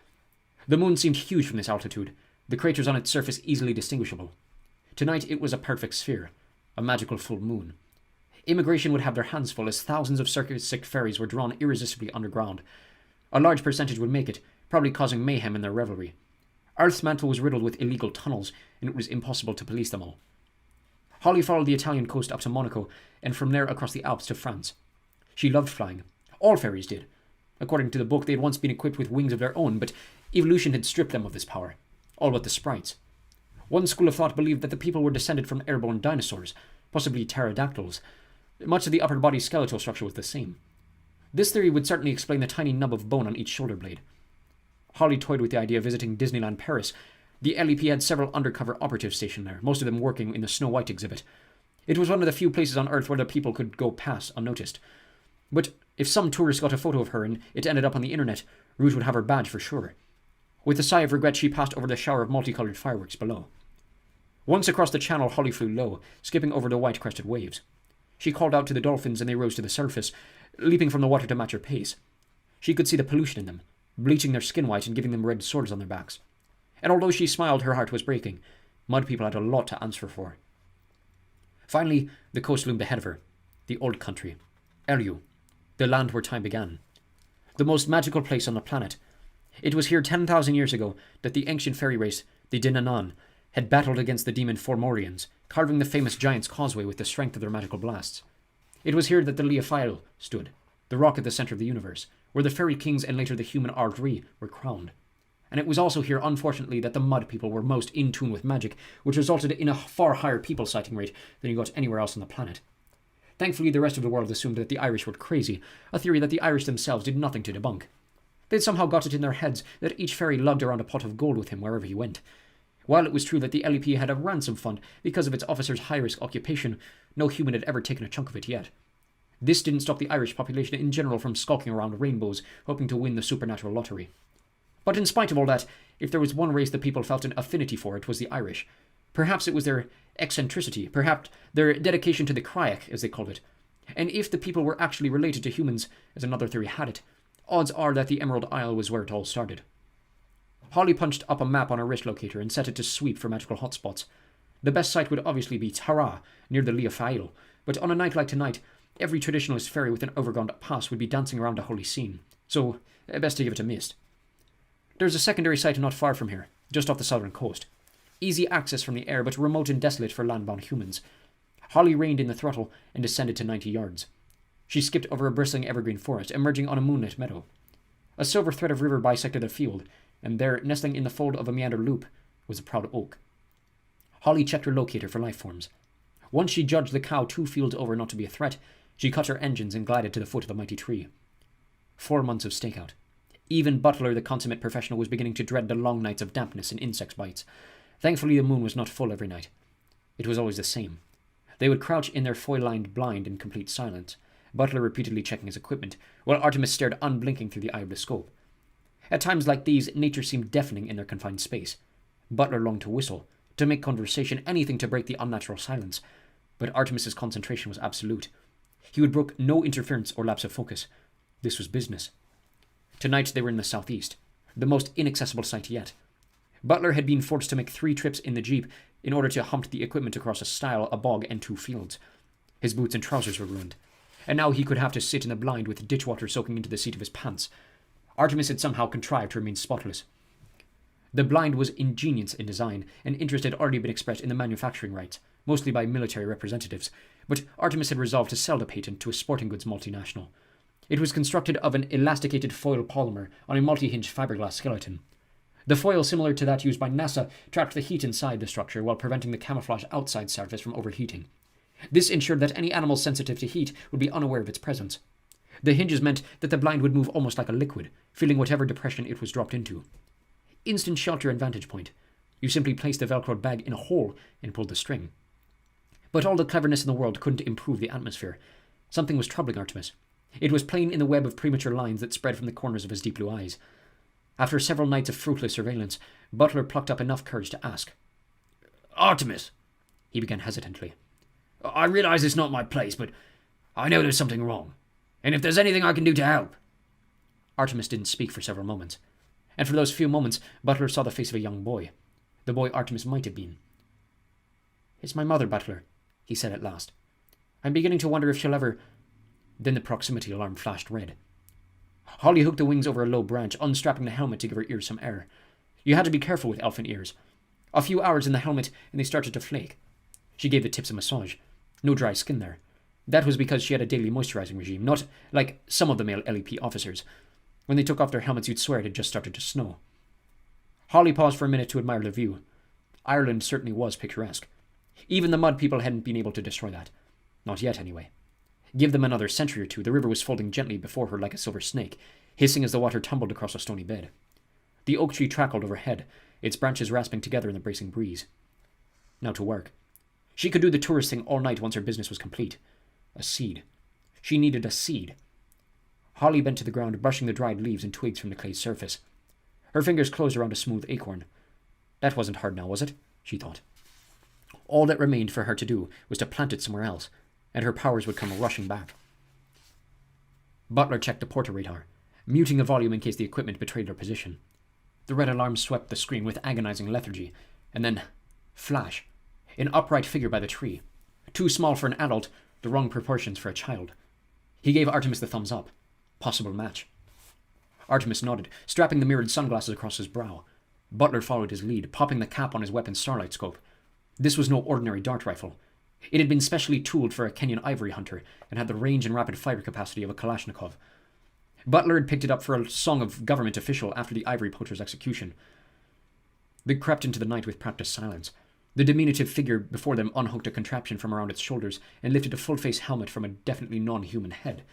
S3: The moon seemed huge from this altitude, the craters on its surface easily distinguishable. Tonight it was a perfect sphere, a magical full moon. Immigration would have their hands full as thousands of circus-sick ferries were drawn irresistibly underground. A large percentage would make it, probably causing mayhem in their revelry. Earth's mantle was riddled with illegal tunnels, and it was impossible to police them all. Holly followed the Italian coast up to Monaco, and from there across the Alps to France. She loved flying. All ferries did. According to the book, they had once been equipped with wings of their own, but evolution had stripped them of this power. All but the sprites. One school of thought believed that the people were descended from airborne dinosaurs, possibly pterodactyls. Much of the upper body skeletal structure was the same. This theory would certainly explain the tiny nub of bone on each shoulder blade. Holly toyed with the idea of visiting Disneyland Paris. The LEP had several undercover operatives stationed there, most of them working in the Snow White exhibit. It was one of the few places on Earth where the people could go past unnoticed. But if some tourist got a photo of her and it ended up on the internet, Rouge would have her badge for sure. With a sigh of regret, she passed over the shower of multicolored fireworks below. Once across the channel, Holly flew low, skipping over the white-crested waves. She called out to the dolphins and they rose to the surface, leaping from the water to match her pace. She could see the pollution in them, bleaching their skin white and giving them red sores on their backs. And although she smiled, her heart was breaking. Mud people had a lot to answer for. Finally, the coast loomed ahead of her. The old country. Elyu. The land where time began. The most magical place on the planet. It was here 10,000 years ago that the ancient fairy race, the Dinanan, had battled against the demon Formorians, carving the famous Giant's Causeway with the strength of their magical blasts. It was here that the Leophile stood, the rock at the center of the universe, where the fairy kings and later the human Ardri were crowned. And it was also here, unfortunately, that the mud people were most in tune with magic, which resulted in a far higher people sighting rate than you got anywhere else on the planet. Thankfully, the rest of the world assumed that the Irish were crazy, a theory that the Irish themselves did nothing to debunk. They'd somehow got it in their heads that each fairy lugged around a pot of gold with him wherever he went. While it was true that the LEP had a ransom fund because of its officers' high-risk occupation, no human had ever taken a chunk of it yet. This didn't stop the Irish population in general from skulking around rainbows, hoping to win the supernatural lottery. But in spite of all that, if there was one race the people felt an affinity for, it was the Irish. Perhaps it was their eccentricity, perhaps their dedication to the Craich, as they called it. And if the people were actually related to humans, as another theory had it, odds are that the Emerald Isle was where it all started. Holly punched up a map on her wrist locator and set it to sweep for magical hotspots. The best site would obviously be Tara, near the Leophile, but on a night like tonight, every traditionalist fairy with an overground pass would be dancing around a holy scene, so best to give it a miss. There's a secondary site not far from here, just off the southern coast. Easy access from the air, but remote and desolate for landbound humans. Holly reined in the throttle and descended to 90 yards. She skipped over a bristling evergreen forest, emerging on a moonlit meadow. A silver thread of river bisected the field, and there, nestling in the fold of a meander loop, was a proud oak. Holly checked her locator for life forms. Once she judged the cow 2 fields over not to be a threat, she cut her engines and glided to the foot of the mighty tree. 4 months of stakeout. Even Butler, the consummate professional, was beginning to dread the long nights of dampness and insect bites. Thankfully, the moon was not full every night. It was always the same. They would crouch in their foil-lined blind in complete silence, Butler repeatedly checking his equipment, while Artemis stared unblinking through the eye of the scope. At times like these, nature seemed deafening in their confined space. Butler longed to whistle, to make conversation, anything to break the unnatural silence. But Artemis's concentration was absolute. He would brook no interference or lapse of focus. This was business. Tonight they were in the southeast, the most inaccessible site yet. Butler had been forced to make 3 trips in the jeep in order to hump the equipment across a stile, a bog, and 2 fields. His boots and trousers were ruined, and now he could have to sit in the blind with ditch water soaking into the seat of his pants. Artemis had somehow contrived to remain spotless. The blind was ingenious in design, and interest had already been expressed in the manufacturing rights, mostly by military representatives, but Artemis had resolved to sell the patent to a sporting goods multinational. It was constructed of an elasticated foil polymer on a multi-hinged fiberglass skeleton. The foil, similar to that used by NASA, trapped the heat inside the structure while preventing the camouflage outside surface from overheating. This ensured that any animal sensitive to heat would be unaware of its presence. The hinges meant that the blind would move almost like a liquid, filling whatever depression it was dropped into. Instant shelter and vantage point. You simply placed the velcroed bag in a hole and pulled the string. But all the cleverness in the world couldn't improve the atmosphere. Something was troubling Artemis. It was plain in the web of premature lines that spread from the corners of his deep blue eyes. After several nights of fruitless surveillance, Butler plucked up enough courage to ask.
S4: Artemis,
S3: He began hesitantly.
S4: I realize it's not my place, but I know there's something wrong. And if there's anything I can do to help.
S3: Artemis didn't speak for several moments. And for those few moments, Butler saw the face of a young boy. The boy Artemis might have been. It's my mother, Butler, he said at last. I'm beginning to wonder if she'll ever... Then the proximity alarm flashed red. Holly hooked the wings over a low branch, unstrapping the helmet to give her ears some air. You had to be careful with elephant ears. A few hours in the helmet, and they started to flake. She gave the tips a massage. No dry skin there. That was because she had a daily moisturizing regime, not like some of the male LEP officers. When they took off their helmets, you'd swear it had just started to snow. Holly paused for a minute to admire the view. Ireland certainly was picturesque. Even the mud people hadn't been able to destroy that. Not yet, anyway. Give them another century or two, the river was folding gently before her like a silver snake, hissing as the water tumbled across a stony bed. The oak tree trackled overhead, its branches rasping together in the bracing breeze. Now to work. She could do the tourist thing all night once her business was complete. A seed. She needed a seed. Holly bent to the ground, brushing the dried leaves and twigs from the clay's surface. Her fingers closed around a smooth acorn. That wasn't hard now, was it? She thought. All that remained for her to do was to plant it somewhere else, and her powers would come rushing back. Butler checked the porta radar, muting the volume in case the equipment betrayed their position. The red alarm swept the screen with agonizing lethargy, and then, flash, an upright figure by the tree. Too small for an adult, the wrong proportions for a child. He gave Artemis the thumbs up. Possible match. Artemis nodded, strapping the mirrored sunglasses across his brow. Butler followed his lead, popping the cap on his weapon's starlight scope. This was no ordinary dart rifle. It had been specially tooled for a Kenyan ivory hunter and had the range and rapid fire capacity of a Kalashnikov. Butler had picked it up for a song of government official after the ivory poacher's execution. They crept into the night with practiced silence. The diminutive figure before them unhooked a contraption from around its shoulders and lifted a full-face helmet from a definitely non-human head.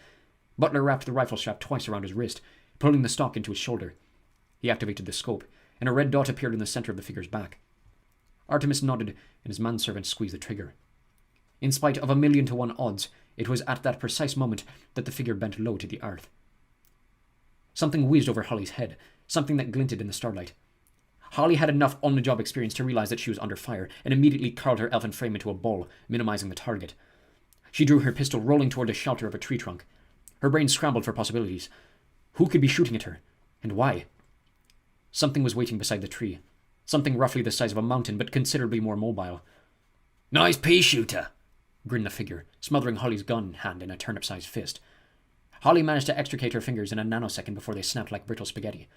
S3: Butler wrapped the rifle strap twice around his wrist, pulling the stock into his shoulder. He activated the scope, and a red dot appeared in the center of the figure's back. Artemis nodded, and his manservant squeezed the trigger. In spite of 1,000,000 to 1 odds, it was at that precise moment that the figure bent low to the earth. Something whizzed over Holly's head, something that glinted in the starlight. Holly had enough on-the-job experience to realize that she was under fire, and immediately curled her elfin frame into a ball, minimizing the target. She drew her pistol, rolling toward the shelter of a tree trunk. Her brain scrambled for possibilities. Who could be shooting at her? And why? Something was waiting beside the tree. Something roughly the size of a mountain, but considerably more mobile.
S4: Nice pea shooter,
S3: grinned the figure, smothering Holly's gun hand in a turnip-sized fist. Holly managed to extricate her fingers in a nanosecond before they snapped like brittle spaghetti.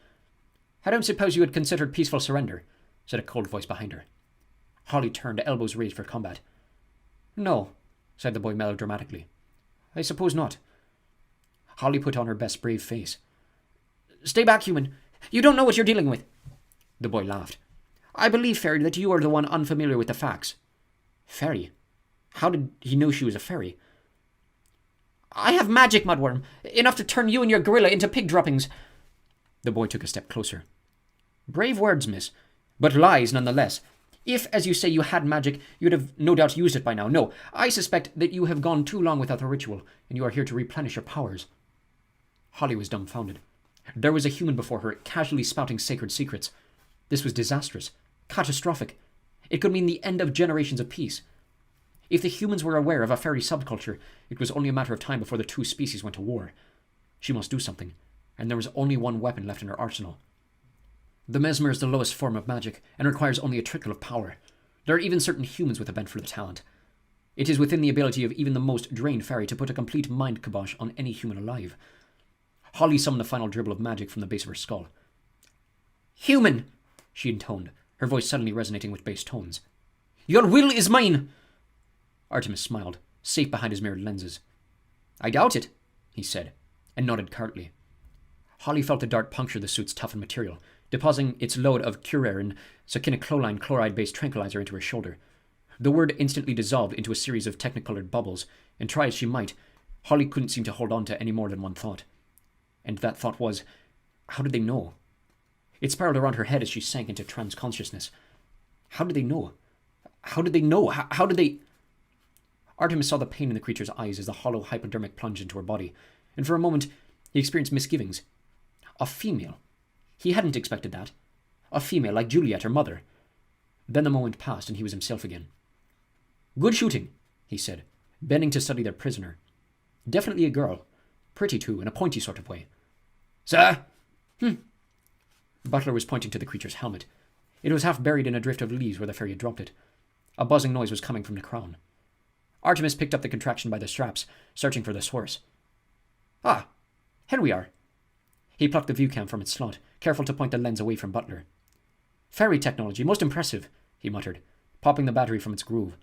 S3: I don't suppose you had considered peaceful surrender, said a cold voice behind her. Holly turned, elbows raised for combat. No, said the boy melodramatically. I suppose not. Holly put on her best brave face. Stay back, human. You don't know what you're dealing with. The boy laughed. I believe, Fairy, that you are the one unfamiliar with the facts. Fairy? How did he know she was a fairy? I have magic, Mudworm, enough to turn you and your gorilla into pig droppings. The boy took a step closer. Brave words, miss, but lies nonetheless. If, as you say, you had magic, you'd have no doubt used it by now. No, I suspect that you have gone too long without a ritual, and you are here to replenish your powers. Holly was dumbfounded. There was a human before her, casually spouting sacred secrets. This was disastrous, catastrophic. It could mean the end of generations of peace. If the humans were aware of a fairy subculture, it was only a matter of time before the two species went to war. She must do something, and there was only one weapon left in her arsenal. The mesmer is the lowest form of magic, and requires only a trickle of power. There are even certain humans with a bent for the talent. It is within the ability of even the most drained fairy to put a complete mind kibosh on any human alive. Holly summoned the final dribble of magic from the base of her skull. Human! she intoned, her voice suddenly resonating with bass tones. "Your will is mine!" Artemis smiled, safe behind his mirrored lenses. "I doubt it," he said, and nodded curtly. Holly felt the dart puncture the suit's toughened material, depositing its load of Curer and sakinacloline chloride-based tranquilizer into her shoulder. The word instantly dissolved into a series of technicolored bubbles, and try as she might, Holly couldn't seem to hold on to any more than one thought. And that thought was, how did they know? It spiraled around her head as she sank into trance consciousness. How did they know? How did they know? How did they... Artemis saw the pain in the creature's eyes as the hollow hypodermic plunged into her body, and for a moment he experienced misgivings. A female. He hadn't expected that. A female like Juliet, her mother. Then the moment passed and he was himself again. "Good shooting," he said, bending to study their prisoner. Definitely a girl. Pretty too, in a pointy sort of way.
S4: "Sir?"
S3: Butler was pointing to the creature's helmet. It was half buried in a drift of leaves where the fairy had dropped it. A buzzing noise was coming from the crown. Artemis picked up the contraption by the straps, searching for the source. "Ah, here we are." He plucked the view cam from its slot, careful to point the lens away from Butler. "Fairy technology, most impressive," he muttered, popping the battery from its groove.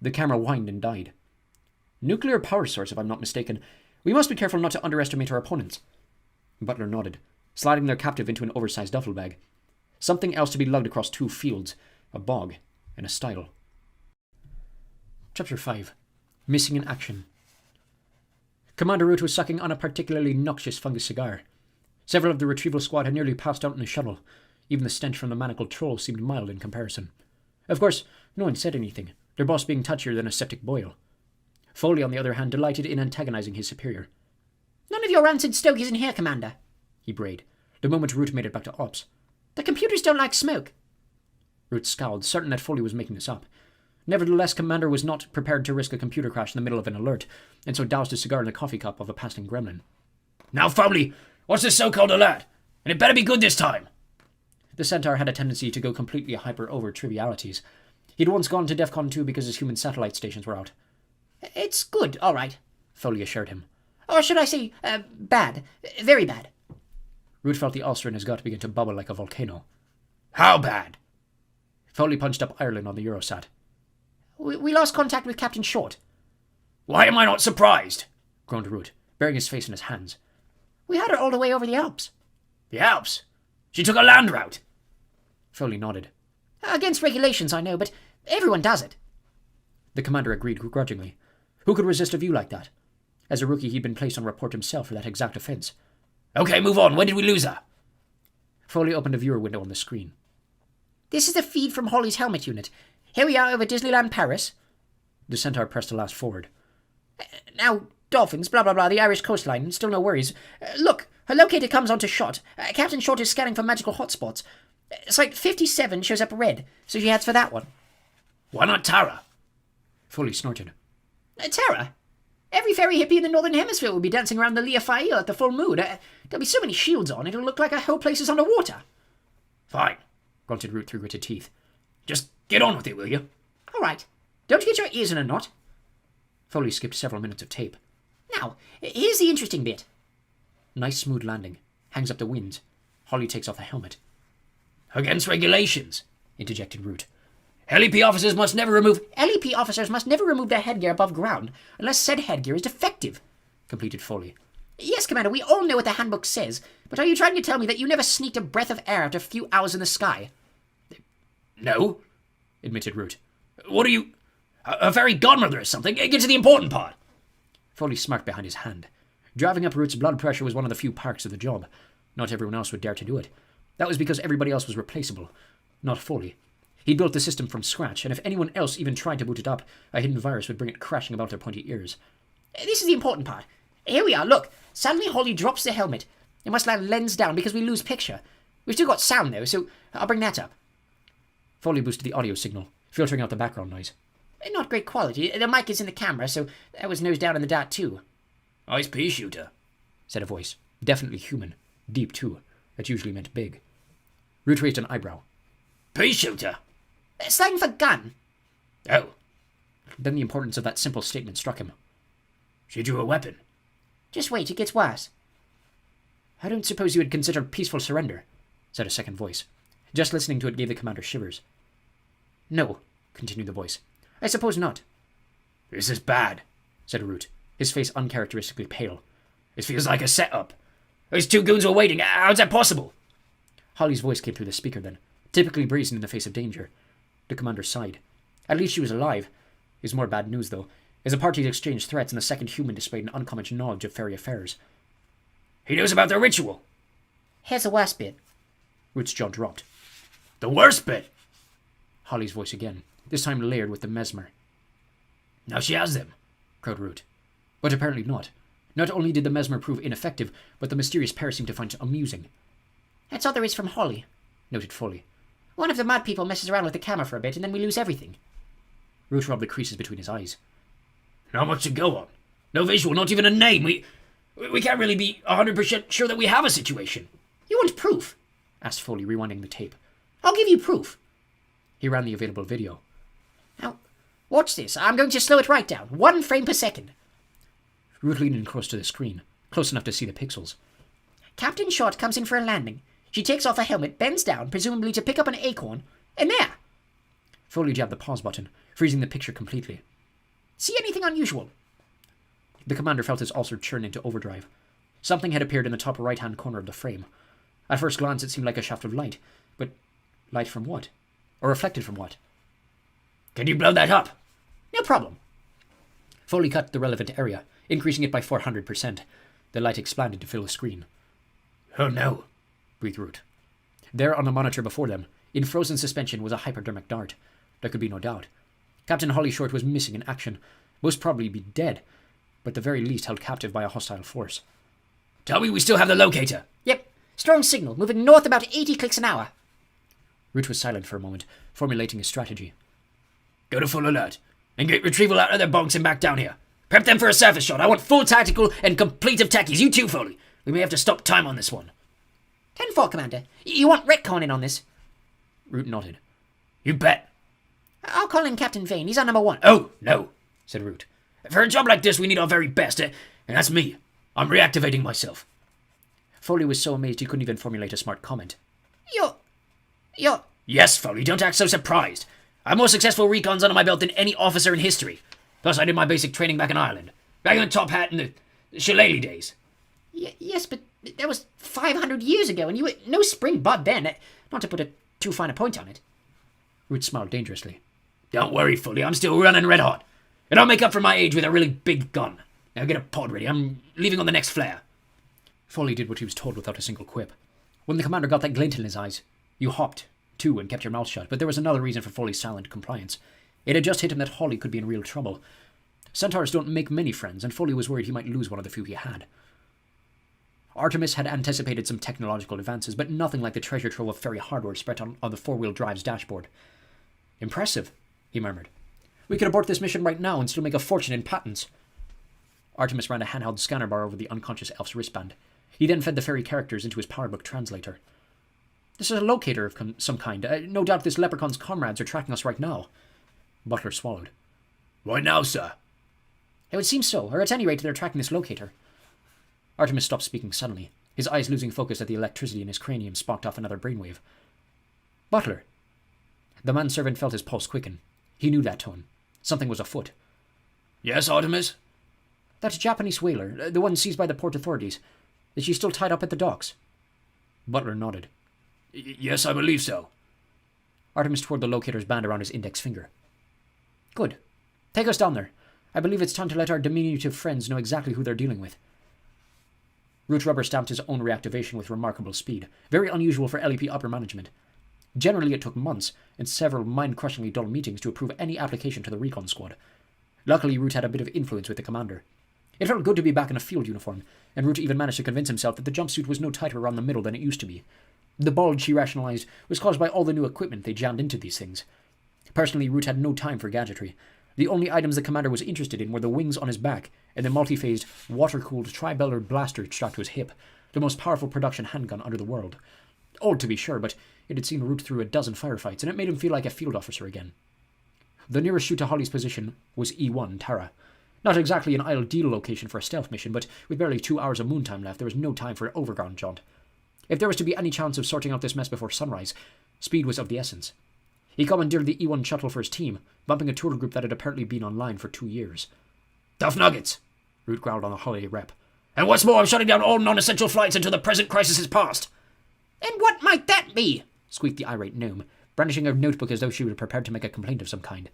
S3: The camera whined and died. "Nuclear power source, if I'm not mistaken. We must be careful not to underestimate our opponents." Butler nodded, sliding their captive into an oversized duffel bag. Something else to be lugged across 2 fields, a bog and a stile. Chapter 5. Missing in Action. Commander Root was sucking on a particularly noxious fungus cigar. Several of the retrieval squad had nearly passed out in the shuttle. Even the stench from the manacled troll seemed mild in comparison. Of course, no one said anything, their boss being touchier than a septic boil. Foley, on the other hand, delighted in antagonizing his superior.
S2: "None of your rancid stogies in here, Commander,"
S3: he brayed, the moment Root made it back to ops.
S2: "The computers don't like smoke."
S3: Root scowled, certain that Foley was making this up. Nevertheless, Commander was not prepared to risk a computer crash in the middle of an alert, and so doused his cigar in the coffee cup of a passing gremlin.
S4: "Now, Foley, what's this so-called alert? And it better be good this time."
S3: The centaur had a tendency to go completely hyper over trivialities. He'd once gone to DEFCON 2 because his human satellite stations were out.
S2: "It's good, all right,"
S3: Foley assured him.
S2: "Or should I say, bad. Very bad."
S3: Root felt the ulcer in his gut begin to bubble like a volcano.
S4: "How bad?"
S3: Foley punched up Ireland on the Eurosat.
S2: We lost contact with Captain Short."
S4: "Why am I not surprised?"
S3: groaned Root, burying his face in his hands.
S2: "We had her all the way over the Alps."
S4: "The Alps? She took a land route?"
S3: Foley nodded.
S2: "Against regulations, I know, but everyone does it."
S3: The commander agreed grudgingly. Who could resist a view like that? As a rookie, he'd been placed on report himself for that exact offense.
S4: "Okay, move on. When did we lose her?"
S3: Foley opened a viewer window on the screen.
S2: "This is the feed from Holly's helmet unit. Here we are over Disneyland Paris."
S3: The centaur pressed the last forward.
S2: "Now, dolphins, blah blah blah, the Irish coastline, still no worries. Look, her locator comes onto shot. Captain Short is scanning for magical hotspots. Site 57 shows up red, so she heads for that one."
S4: "Why not Tara?"
S3: Foley snorted.
S2: "Terra? Every fairy hippie in the Northern Hemisphere will be dancing around the Lia Fail at the full moon. There'll be so many shields on, it'll look like our whole place is underwater."
S4: "Fine,"
S3: grunted Root through gritted teeth.
S4: "Just get on with it, will you?"
S2: "All right. Don't get your ears in a knot."
S3: Foley skipped several minutes of tape.
S2: "Now, here's the interesting bit."
S3: Nice smooth landing. Hangs up the winds. Holly takes off the helmet.
S4: "Against regulations,"
S3: Interjected Root.
S4: "LEP officers must never remove..."
S2: LEP officers must never remove their headgear above ground, unless said headgear is defective,"
S3: completed Foley.
S2: "Yes, Commander, we all know what the handbook says, but are you trying to tell me that you never sneaked a breath of air after a few hours in the sky?"
S4: "No,"
S3: admitted Root.
S4: "What are you... a fairy godmother or something? Get to the important part."
S3: Foley smirked behind his hand. Driving up Root's blood pressure was one of the few perks of the job. Not everyone else would dare to do it. That was because everybody else was replaceable. Not Foley. He built the system from scratch, and if anyone else even tried to boot it up, a hidden virus would bring it crashing about their pointy ears.
S2: "This is the important part. Here we are, look. Suddenly Holly drops the helmet. It must land lens down because we lose picture. We've still got sound, though, so I'll bring that up."
S3: Foley boosted the audio signal, filtering out the background noise.
S2: "Not great quality. The mic is in the camera, so that was nose down in the dart, too."
S4: "Nice pea shooter,"
S3: said a voice. Definitely human. Deep, too. That usually meant big. Root raised an eyebrow.
S4: "Pea shooter?"
S2: "Slang for gun."
S4: "Oh."
S3: Then the importance of that simple statement struck him.
S4: "She drew a weapon."
S2: "Just wait, it gets worse."
S3: "I don't suppose you would consider peaceful surrender," said a second voice. Just listening to it gave the commander shivers. "No," continued the voice. "I suppose not."
S4: "This is bad,"
S3: said Root, his face uncharacteristically pale.
S4: "This feels like a setup. Those two goons were waiting. How's that possible?"
S3: Holly's voice came through the speaker then, typically brazen in the face of danger. The commander sighed. At least she was alive. It was more bad news, though, as the parties exchanged threats and the second human displayed an uncommon knowledge of fairy affairs.
S4: "He knows about the ritual."
S2: Here's the worst bit.
S3: Root's jaw dropped.
S4: "The worst bit."
S3: Holly's voice again, this time layered with the mesmer.
S4: "Now she has them,"
S3: crowed Root. But apparently not. Not only did the mesmer prove ineffective, but the mysterious pair seemed to find it amusing.
S2: That's all there is from Holly,
S3: Noted Foley.
S2: One of the mad people messes around with the camera for a bit, and then we lose everything.
S3: Root rubbed the creases between his eyes.
S4: "Not much to go on. No visual, not even a name. We can't really be 100% sure that we have a situation."
S2: You want proof?
S3: Asked Foley, rewinding the tape.
S2: I'll give you proof.
S3: He ran the available video.
S2: Now, watch this. I'm going to slow it right down. 1 frame per second.
S3: Root leaned in close to the screen, close enough to see the pixels.
S2: Captain Short comes in for a landing. She takes off her helmet, bends down, presumably to pick up an acorn, and there!
S3: Foley jabbed the pause button, freezing the picture completely.
S2: See anything unusual?
S3: The commander felt his ulcer churn into overdrive. Something had appeared in the top right-hand corner of the frame. At first glance it seemed like a shaft of light, but light from what? Or reflected from what?
S4: "Can you blow that up?"
S2: No problem.
S3: Foley cut the relevant area, increasing it by 400%. The light expanded to fill the screen.
S4: "Oh no,"
S3: breathed Root. There on the monitor before them, in frozen suspension, was a hypodermic dart. There could be no doubt. Captain Holly Short was missing in action, most probably be dead, but at the very least held captive by a hostile force.
S4: "Tell me we still have the locator."
S2: Yep. Strong signal, moving north about 80 clicks an hour.
S3: Root was silent for a moment, formulating his strategy.
S4: "Go to full alert, and get retrieval out of their bunks and back down here. Prep them for a surface shot. I want full tactical and complete of techies. You too, Foley. We may have to stop time on this one."
S2: 10-4, Commander. You want retconning on this?
S3: Root nodded.
S4: "You bet."
S2: I'll call in Captain Vane. He's our number 1.
S4: "Oh, no,"
S3: said Root.
S4: "For a job like this, we need our very best, and that's me. I'm reactivating myself."
S3: Foley was so amazed he couldn't even formulate a smart comment.
S2: You're...
S4: "Yes, Foley, don't act so surprised. I have more successful recons under my belt than any officer in history. Plus, I did my basic training back in Ireland. Back in the top hat in the shillelagh days."
S2: Yes, but that was 500 years ago, and you were no spring bud then. Not to put too fine a point on it.
S3: Root smiled dangerously.
S4: "Don't worry, Foley, I'm still running red hot. And I'll make up for my age with a really big gun. Now get a pod ready. I'm leaving on the next flare."
S3: Foley did what he was told without a single quip. When the commander got that glint in his eyes, you hopped, too, and kept your mouth shut, but there was another reason for Foley's silent compliance. It had just hit him that Holly could be in real trouble. Centaurs don't make many friends, and Foley was worried he might lose one of the few he had. Artemis had anticipated some technological advances, but nothing like the treasure trove of fairy hardware spread on the four-wheel drive's dashboard. "Impressive," he murmured. "We could abort this mission right now and still make a fortune in patents." Artemis ran a handheld scanner bar over the unconscious elf's wristband. He then fed the fairy characters into his powerbook translator. "This is a locator of some kind. No doubt this leprechaun's comrades are tracking us right now." Butler swallowed.
S4: "Right now, sir?"
S3: "It would seem so, or at any rate they're tracking this locator." Artemis stopped speaking suddenly. His eyes losing focus as the electricity in his cranium sparked off another brainwave. "Butler." The manservant felt his pulse quicken. He knew that tone. Something was afoot.
S4: "Yes, Artemis?"
S3: "That Japanese whaler, the one seized by the port authorities, is she still tied up at the docks?" Butler nodded.
S4: "Yes, I believe so."
S3: Artemis twirled the locator's band around his index finger. "Good. Take us down there. I believe it's time to let our diminutive friends know exactly who they're dealing with." Root rubber stamped his own reactivation with remarkable speed, very unusual for LEP upper management. Generally it took months and several mind-crushingly dull meetings to approve any application to the recon squad. Luckily, Root had a bit of influence with the commander. It felt good to be back in a field uniform, and Root even managed to convince himself that the jumpsuit was no tighter around the middle than it used to be. The bulge, he rationalized, was caused by all the new equipment they jammed into these things. Personally, Root had no time for gadgetry. The only items the commander was interested in were the wings on his back and the multi-phased, water-cooled tri-bellered blaster strapped to his hip, the most powerful production handgun under the world. Old to be sure, but it had seen Root through a dozen firefights, and it made him feel like a field officer again. The nearest shoot to Holly's position was E1, Tara. Not exactly an ideal location for a stealth mission, but with barely 2 hours of moontime left, there was no time for an overground jaunt. If there was to be any chance of sorting out this mess before sunrise, Speed was of the essence. He commandeered the E1 shuttle for his team, bumping a tour group that had apparently been online for 2 years.
S4: Tough nuggets,
S3: Root growled on the holiday rep.
S4: And what's more, I'm shutting down all non-essential flights until the present crisis is past.
S2: And what might that be?
S3: Squeaked the irate gnome, brandishing a notebook as though she were prepared to make a complaint of some kind.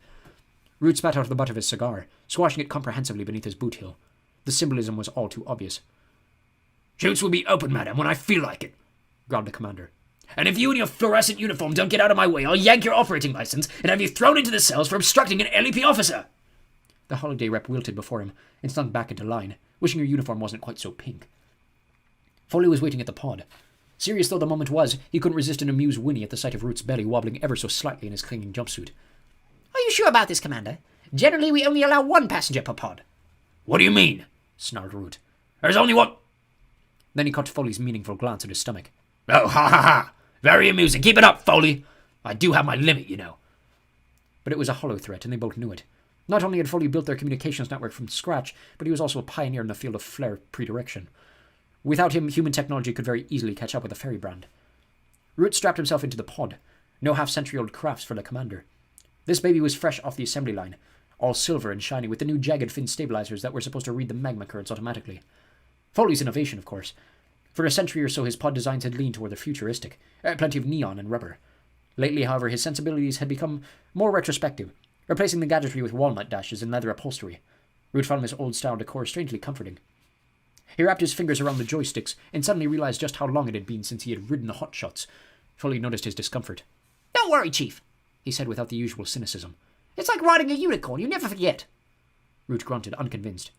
S3: Root spat out the butt of his cigar, squashing it comprehensively beneath his boot heel. The symbolism was all too obvious.
S4: Shoots will be open, madam, when I feel like it, growled the commander. And if you and your fluorescent uniform don't get out of my way, I'll yank your operating license and have you thrown into the cells for obstructing an LEP officer.
S3: The holiday rep wilted before him and slunk back into line, wishing her uniform wasn't quite so pink. Foley was waiting at the pod. Serious though the moment was, he couldn't resist an amused whinny at the sight of Root's belly wobbling ever so slightly in his clinging jumpsuit.
S2: Are you sure about this, Commander? Generally, we only allow one passenger per pod.
S4: What do you mean?
S3: Snarled Root.
S4: There's only one.
S3: Then he caught Foley's meaningful glance at his stomach.
S4: Oh, ha ha ha. Very amusing. Keep it up, Foley. I do have my limit, you know.
S3: But it was a hollow threat, and they both knew it. Not only had Foley built their communications network from scratch, but he was also a pioneer in the field of flare predirection. Without him, human technology could very easily catch up with the ferry brand. Root strapped himself into the pod. No half-century-old crafts for the commander. This baby was fresh off the assembly line, all silver and shiny with the new jagged fin stabilizers that were supposed to read the magma currents automatically. Foley's innovation, of course. For a century or so, his pod designs had leaned toward the futuristic, plenty of neon and rubber. Lately, however, his sensibilities had become more retrospective, replacing the gadgetry with walnut dashes and leather upholstery. Root found this old-style decor strangely comforting. He wrapped his fingers around the joysticks and suddenly realized just how long it had been since he had ridden the hotshots. Foley noticed his discomfort.
S2: Don't worry, Chief,
S3: he said without the usual cynicism.
S2: It's like riding a unicorn. You never forget.
S3: Root grunted, unconvinced.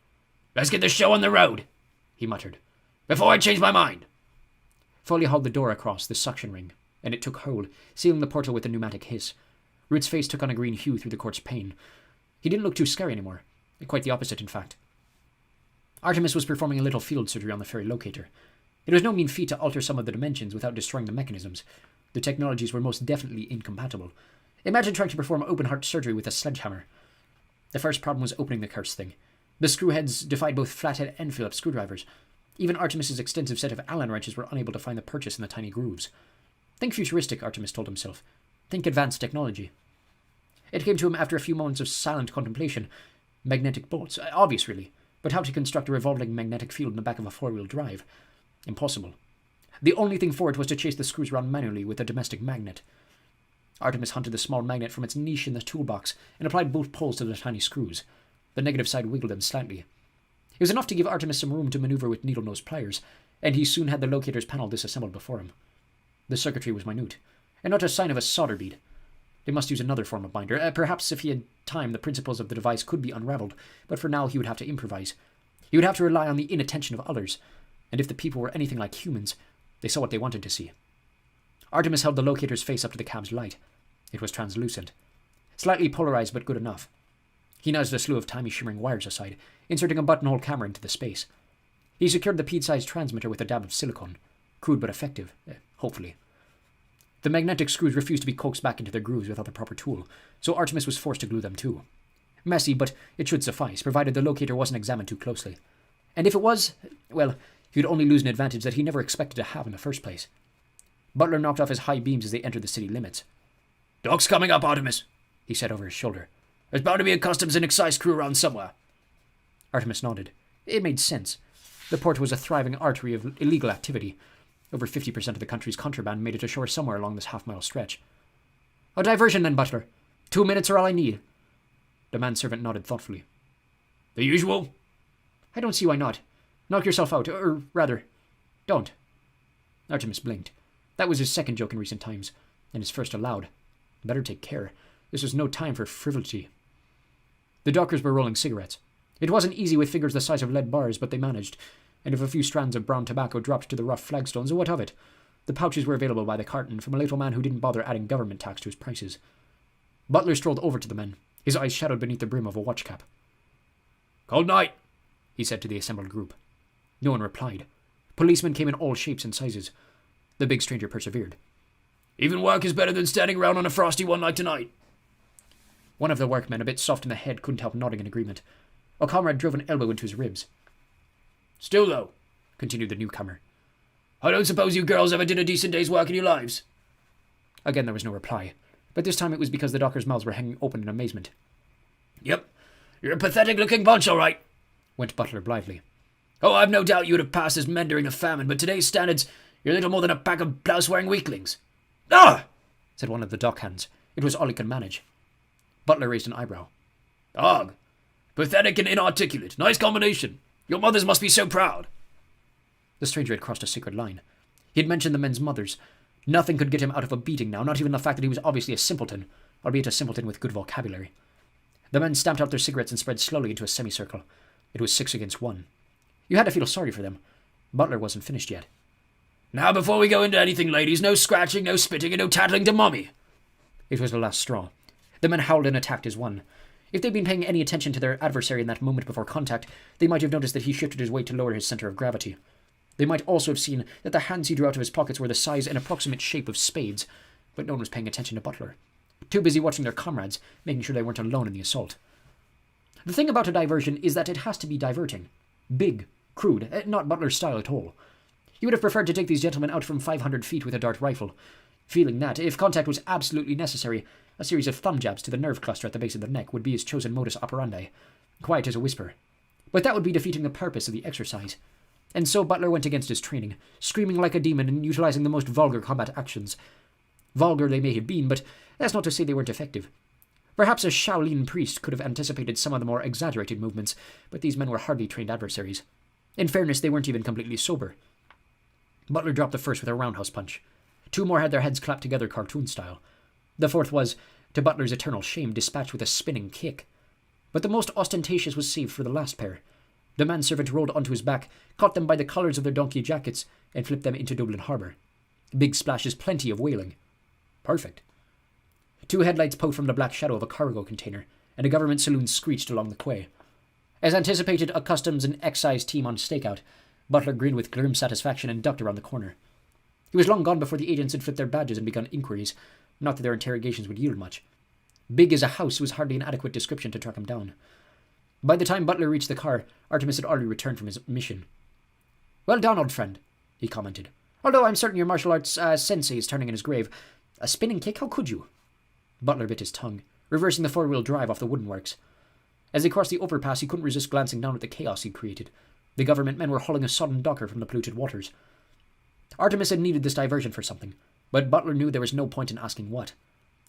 S4: Let's get the show on the road,
S3: he muttered.
S4: Before I change my mind.
S3: Foley hauled the door across the suction ring, and it took hold, sealing the portal with a pneumatic hiss. Root's face took on a green hue through the quartz pane. He didn't look too scary anymore. Quite the opposite, in fact. Artemis was performing a little field surgery on the ferry locator. It was no mean feat to alter some of the dimensions without destroying the mechanisms. The technologies were most definitely incompatible. Imagine trying to perform open-heart surgery with a sledgehammer. The first problem was opening the cursed thing. The screw heads defied both flathead and Phillips screwdrivers. Even Artemis's extensive set of Allen wrenches were unable to find the purchase in the tiny grooves. Think futuristic, Artemis told himself. Think advanced technology. It came to him after a few moments of silent contemplation. Magnetic bolts. Obvious, really. But how to construct a revolving magnetic field in the back of a four-wheel drive? Impossible. The only thing for it was to chase the screws around manually with a domestic magnet. Artemis hunted the small magnet from its niche in the toolbox and applied both poles to the tiny screws. The negative side wiggled them slightly. It was enough to give Artemis some room to maneuver with needle-nose pliers, and he soon had the locator's panel disassembled before him. The circuitry was minute, and not a sign of a solder bead. They must use another form of binder. Perhaps if he had time, the principles of the device could be unraveled, but for now he would have to improvise. He would have to rely on the inattention of others, and if the people were anything like humans, they saw what they wanted to see. Artemis held the locator's face up to the cab's light. It was translucent. Slightly polarized, but good enough. He nudged a slew of tiny shimmering wires aside, inserting a buttonhole camera into the space. He secured the peat-sized transmitter with a dab of silicone. Crude but effective, hopefully. The magnetic screws refused to be coaxed back into their grooves without the proper tool, so Artemis was forced to glue them too. Messy, but it should suffice, provided the locator wasn't examined too closely. And if it was, well, he would only lose an advantage that he never expected to have in the first place. Butler knocked off his high beams as they entered the city limits.
S4: "Dock's coming up, Artemis,"
S3: he said over his shoulder.
S4: "There's bound to be a customs and excise crew around somewhere."
S3: Artemis nodded. It made sense. The port was a thriving artery of illegal activity. Over 50% of the country's contraband made it ashore somewhere along this half-mile stretch. "A diversion then, Butler. 2 minutes are all I need." The manservant nodded thoughtfully.
S4: "The usual?"
S3: "I don't see why not. Knock yourself out, or rather, don't." Artemis blinked. That was his second joke in recent times, and his first aloud. Better take care. This was no time for frivolity. The dockers were rolling cigarettes. It wasn't easy with fingers the size of lead bars, but they managed, and if a few strands of brown tobacco dropped to the rough flagstones, what of it? The pouches were available by the carton from a little man who didn't bother adding government tax to his prices. Butler strolled over to the men, his eyes shadowed beneath the brim of a watch cap.
S4: "Cold night,"
S3: he said to the assembled group. No one replied. Policemen came in all shapes and sizes. The big stranger persevered.
S4: "Even work is better than standing around on a frosty one like tonight."
S3: One of the workmen, a bit soft in the head, couldn't help nodding in agreement. A comrade drove an elbow into his ribs.
S4: "Still, though,"
S3: continued the newcomer,
S4: "I don't suppose you girls ever did a decent day's work in your lives."
S3: Again there was no reply, but this time it was because the dockers' mouths were hanging open in amazement.
S4: Yep, you're a pathetic-looking bunch, all right,
S3: went Butler blithely.
S4: Oh, I've no doubt you would have passed as men during a famine, but today's standards, you're little more than a pack of blouse-wearing weaklings. Ah!
S3: said one of the dockhands. It was all he could manage. Butler raised an eyebrow.
S4: Ugh. Pathetic and inarticulate. Nice combination. Your mothers must be so proud.
S3: The stranger had crossed a sacred line. He had mentioned the men's mothers. Nothing could get him out of a beating now, not even the fact that he was obviously a simpleton, albeit a simpleton with good vocabulary. The men stamped out their cigarettes and spread slowly into a semicircle. It was 6 against 1. You had to feel sorry for them. Butler wasn't finished yet.
S4: Now, before we go into anything, ladies, no scratching, no spitting, and no tattling to Mummy.
S3: It was the last straw. The men howled and attacked as one. If they'd been paying any attention to their adversary in that moment before contact, they might have noticed that he shifted his weight to lower his center of gravity. They might also have seen that the hands he drew out of his pockets were the size and approximate shape of spades, but no one was paying attention to Butler. Too busy watching their comrades, making sure they weren't alone in the assault. The thing about a diversion is that it has to be diverting. Big, crude, not Butler's style at all. He would have preferred to take these gentlemen out from 500 feet with a dart rifle, feeling that, if contact was absolutely necessary, a series of thumb jabs to the nerve cluster at the base of the neck would be his chosen modus operandi, quiet as a whisper. But that would be defeating the purpose of the exercise. And so Butler went against his training, screaming like a demon and utilizing the most vulgar combat actions. Vulgar they may have been, but that's not to say they weren't effective. Perhaps a Shaolin priest could have anticipated some of the more exaggerated movements, but these men were hardly trained adversaries. In fairness, they weren't even completely sober. Butler dropped the first with a roundhouse punch. 2 more had their heads clapped together cartoon style. The fourth was, to Butler's eternal shame, dispatched with a spinning kick. But the most ostentatious was saved for the last pair. The manservant rolled onto his back, caught them by the collars of their donkey jackets, and flipped them into Dublin harbour. Big splashes, plenty of wailing. Perfect. 2 headlights poked from the black shadow of a cargo container, and a government saloon screeched along the quay. As anticipated, a customs and excise team on stakeout, Butler grinned with grim satisfaction and ducked around the corner. He was long gone before the agents had flipped their badges and begun inquiries, not that their interrogations would yield much. Big as a house was hardly an adequate description to track him down. By the time Butler reached the car, Artemis had already returned from his mission. "Well done, old friend," he commented. "Although I'm certain your martial arts sensei is turning in his grave. A spinning kick? How could you?" Butler bit his tongue, reversing the 4-wheel drive off the wooden works. As they crossed the overpass, he couldn't resist glancing down at the chaos he'd created. The government men were hauling a sodden docker from the polluted waters. Artemis had needed this diversion for something, but Butler knew there was no point in asking what.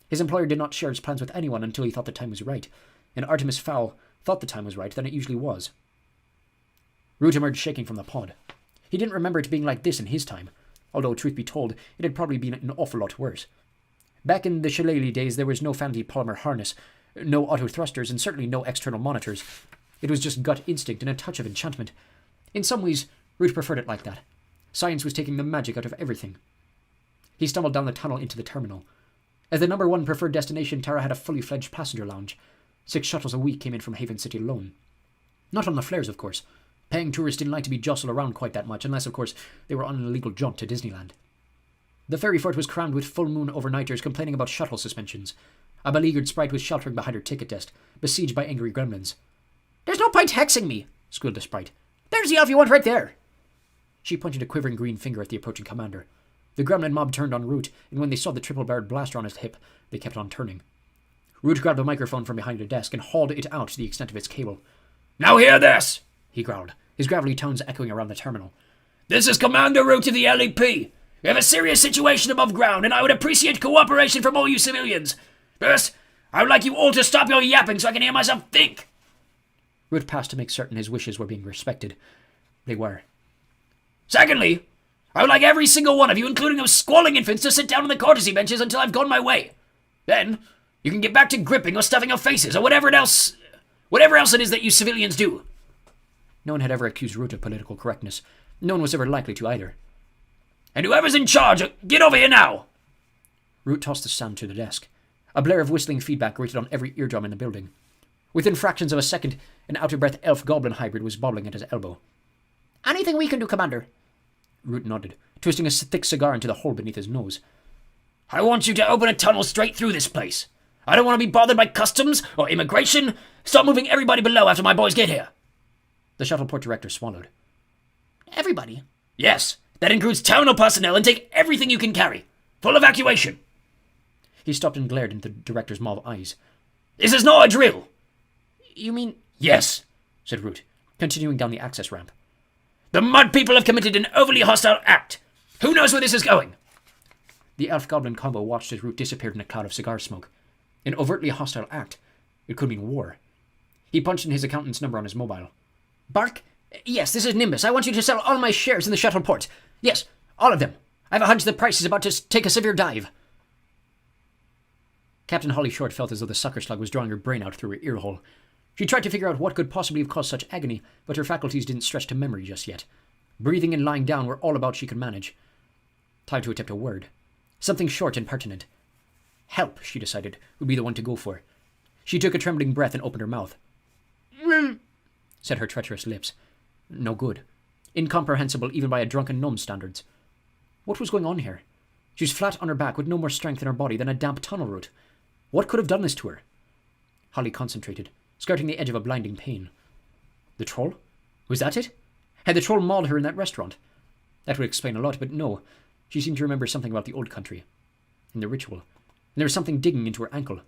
S3: His employer did not share his plans with anyone until he thought the time was right, and Artemis Fowl thought the time was right, then it usually was. Root emerged shaking from the pod. He didn't remember it being like this in his time, although, truth be told, it had probably been an awful lot worse. Back in the shillelagh days, there was no fancy polymer harness, no auto thrusters, and certainly no external monitors. It was just gut instinct and a touch of enchantment. In some ways, Root preferred it like that. Science was taking the magic out of everything. He stumbled down the tunnel into the terminal. As the number 1 preferred destination, Tara had a fully fledged passenger lounge. 6 shuttles a week came in from Haven City alone. Not on the flares, of course. Paying tourists didn't like to be jostled around quite that much, unless, of course, they were on an illegal jaunt to Disneyland. The ferry fort was crammed with full moon overnighters complaining about shuttle suspensions. A beleaguered sprite was sheltering behind her ticket desk, besieged by angry gremlins.
S2: "There's no point hexing me,"
S3: squealed the sprite.
S2: "There's the elf you want right there."
S3: She pointed a quivering green finger at the approaching commander. The gremlin mob turned on Root, and when they saw the triple-barreled blaster on his hip, they kept on turning. Root grabbed a microphone from behind a desk and hauled it out to the extent of its cable.
S4: "Now hear this,"
S3: he growled, his gravelly tones echoing around the terminal.
S4: "This is Commander Root of the LEP. We have a serious situation above ground, and I would appreciate cooperation from all you civilians. First, I would like you all to stop your yapping so I can hear myself think."
S3: Root passed to make certain his wishes were being respected. They were.
S4: "Secondly, I would like every single one of you, including those squalling infants, to sit down on the courtesy benches until I've gone my way. Then, you can get back to gripping or stuffing your faces, or whatever else it is that you civilians do."
S3: No one had ever accused Root of political correctness. No one was ever likely to either.
S4: "And whoever's in charge, get over here now."
S3: Root tossed the sound to the desk. A blare of whistling feedback grated on every eardrum in the building. Within fractions of a second, an out-of-breath elf-goblin hybrid was bobbling at his elbow.
S2: "Anything we can do, Commander?"
S3: Root nodded, twisting a thick cigar into the hole beneath his nose.
S4: "I want you to open a tunnel straight through this place. I don't want to be bothered by customs or immigration. Start moving everybody below after my boys get here."
S3: The shuttleport director swallowed.
S2: "Everybody?"
S4: "Yes, that includes terminal personnel, and take everything you can carry. Full evacuation."
S3: He stopped and glared into the director's mauve eyes.
S4: This is not a drill!
S2: You mean...
S3: Yes, said Root, continuing down the access ramp.
S4: The mud people have committed an overly hostile act. Who knows where this is going?
S3: The elf-goblin combo watched as Root disappeared in a cloud of cigar smoke. An overtly hostile act. It could mean war. He punched in his accountant's number on his mobile.
S2: Bark? Yes, this is Nimbus. I want you to sell all my shares in the shuttle port. Yes, all of them. I have a hunch the price is about to take a severe dive.
S3: Captain Holly Short felt as though the sucker slug was drawing her brain out through her ear hole. She tried to figure out what could possibly have caused such agony, but her faculties didn't stretch to memory just yet. Breathing and lying down were all about she could manage. Time to attempt a word. Something short and pertinent. Help, she decided, would be the one to go for. She took a trembling breath and opened her mouth. Said her treacherous lips. No good. Incomprehensible even by a drunken gnome's standards. What was going on here? She was flat on her back with no more strength in her body than a damp tunnel root. What could have done this to her? Holly concentrated, skirting the edge of a blinding pain. The troll? Was that it? Had the troll mauled her in that restaurant? That would explain a lot, but no. She seemed to remember something about the old country. And the ritual. And there was something digging into her ankle.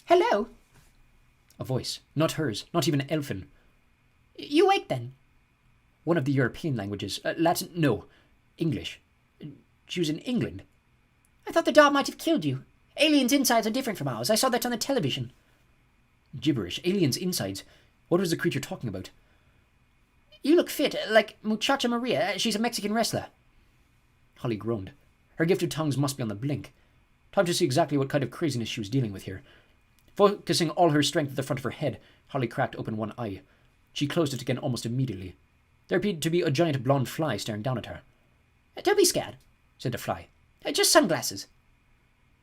S2: Hello?
S3: A voice. Not hers. Not even elfin.
S2: You awake then?
S3: One of the European languages. Latin? No. English. She was in England.
S2: I thought the dog might have killed you. Aliens' insides are different from ours. I saw that on the television.
S3: Gibberish. Aliens' insides. What was the creature talking about?
S2: You look fit, like Muchacha Maria. She's a Mexican wrestler.
S3: Holly groaned. Her gifted tongues must be on the blink. Time to see exactly what kind of craziness she was dealing with here. Focusing all her strength at the front of her head, Holly cracked open one eye. She closed it again almost immediately. There appeared to be a giant blonde fly staring down at her.
S2: Don't be scared,
S3: said the fly.
S2: Just sunglasses.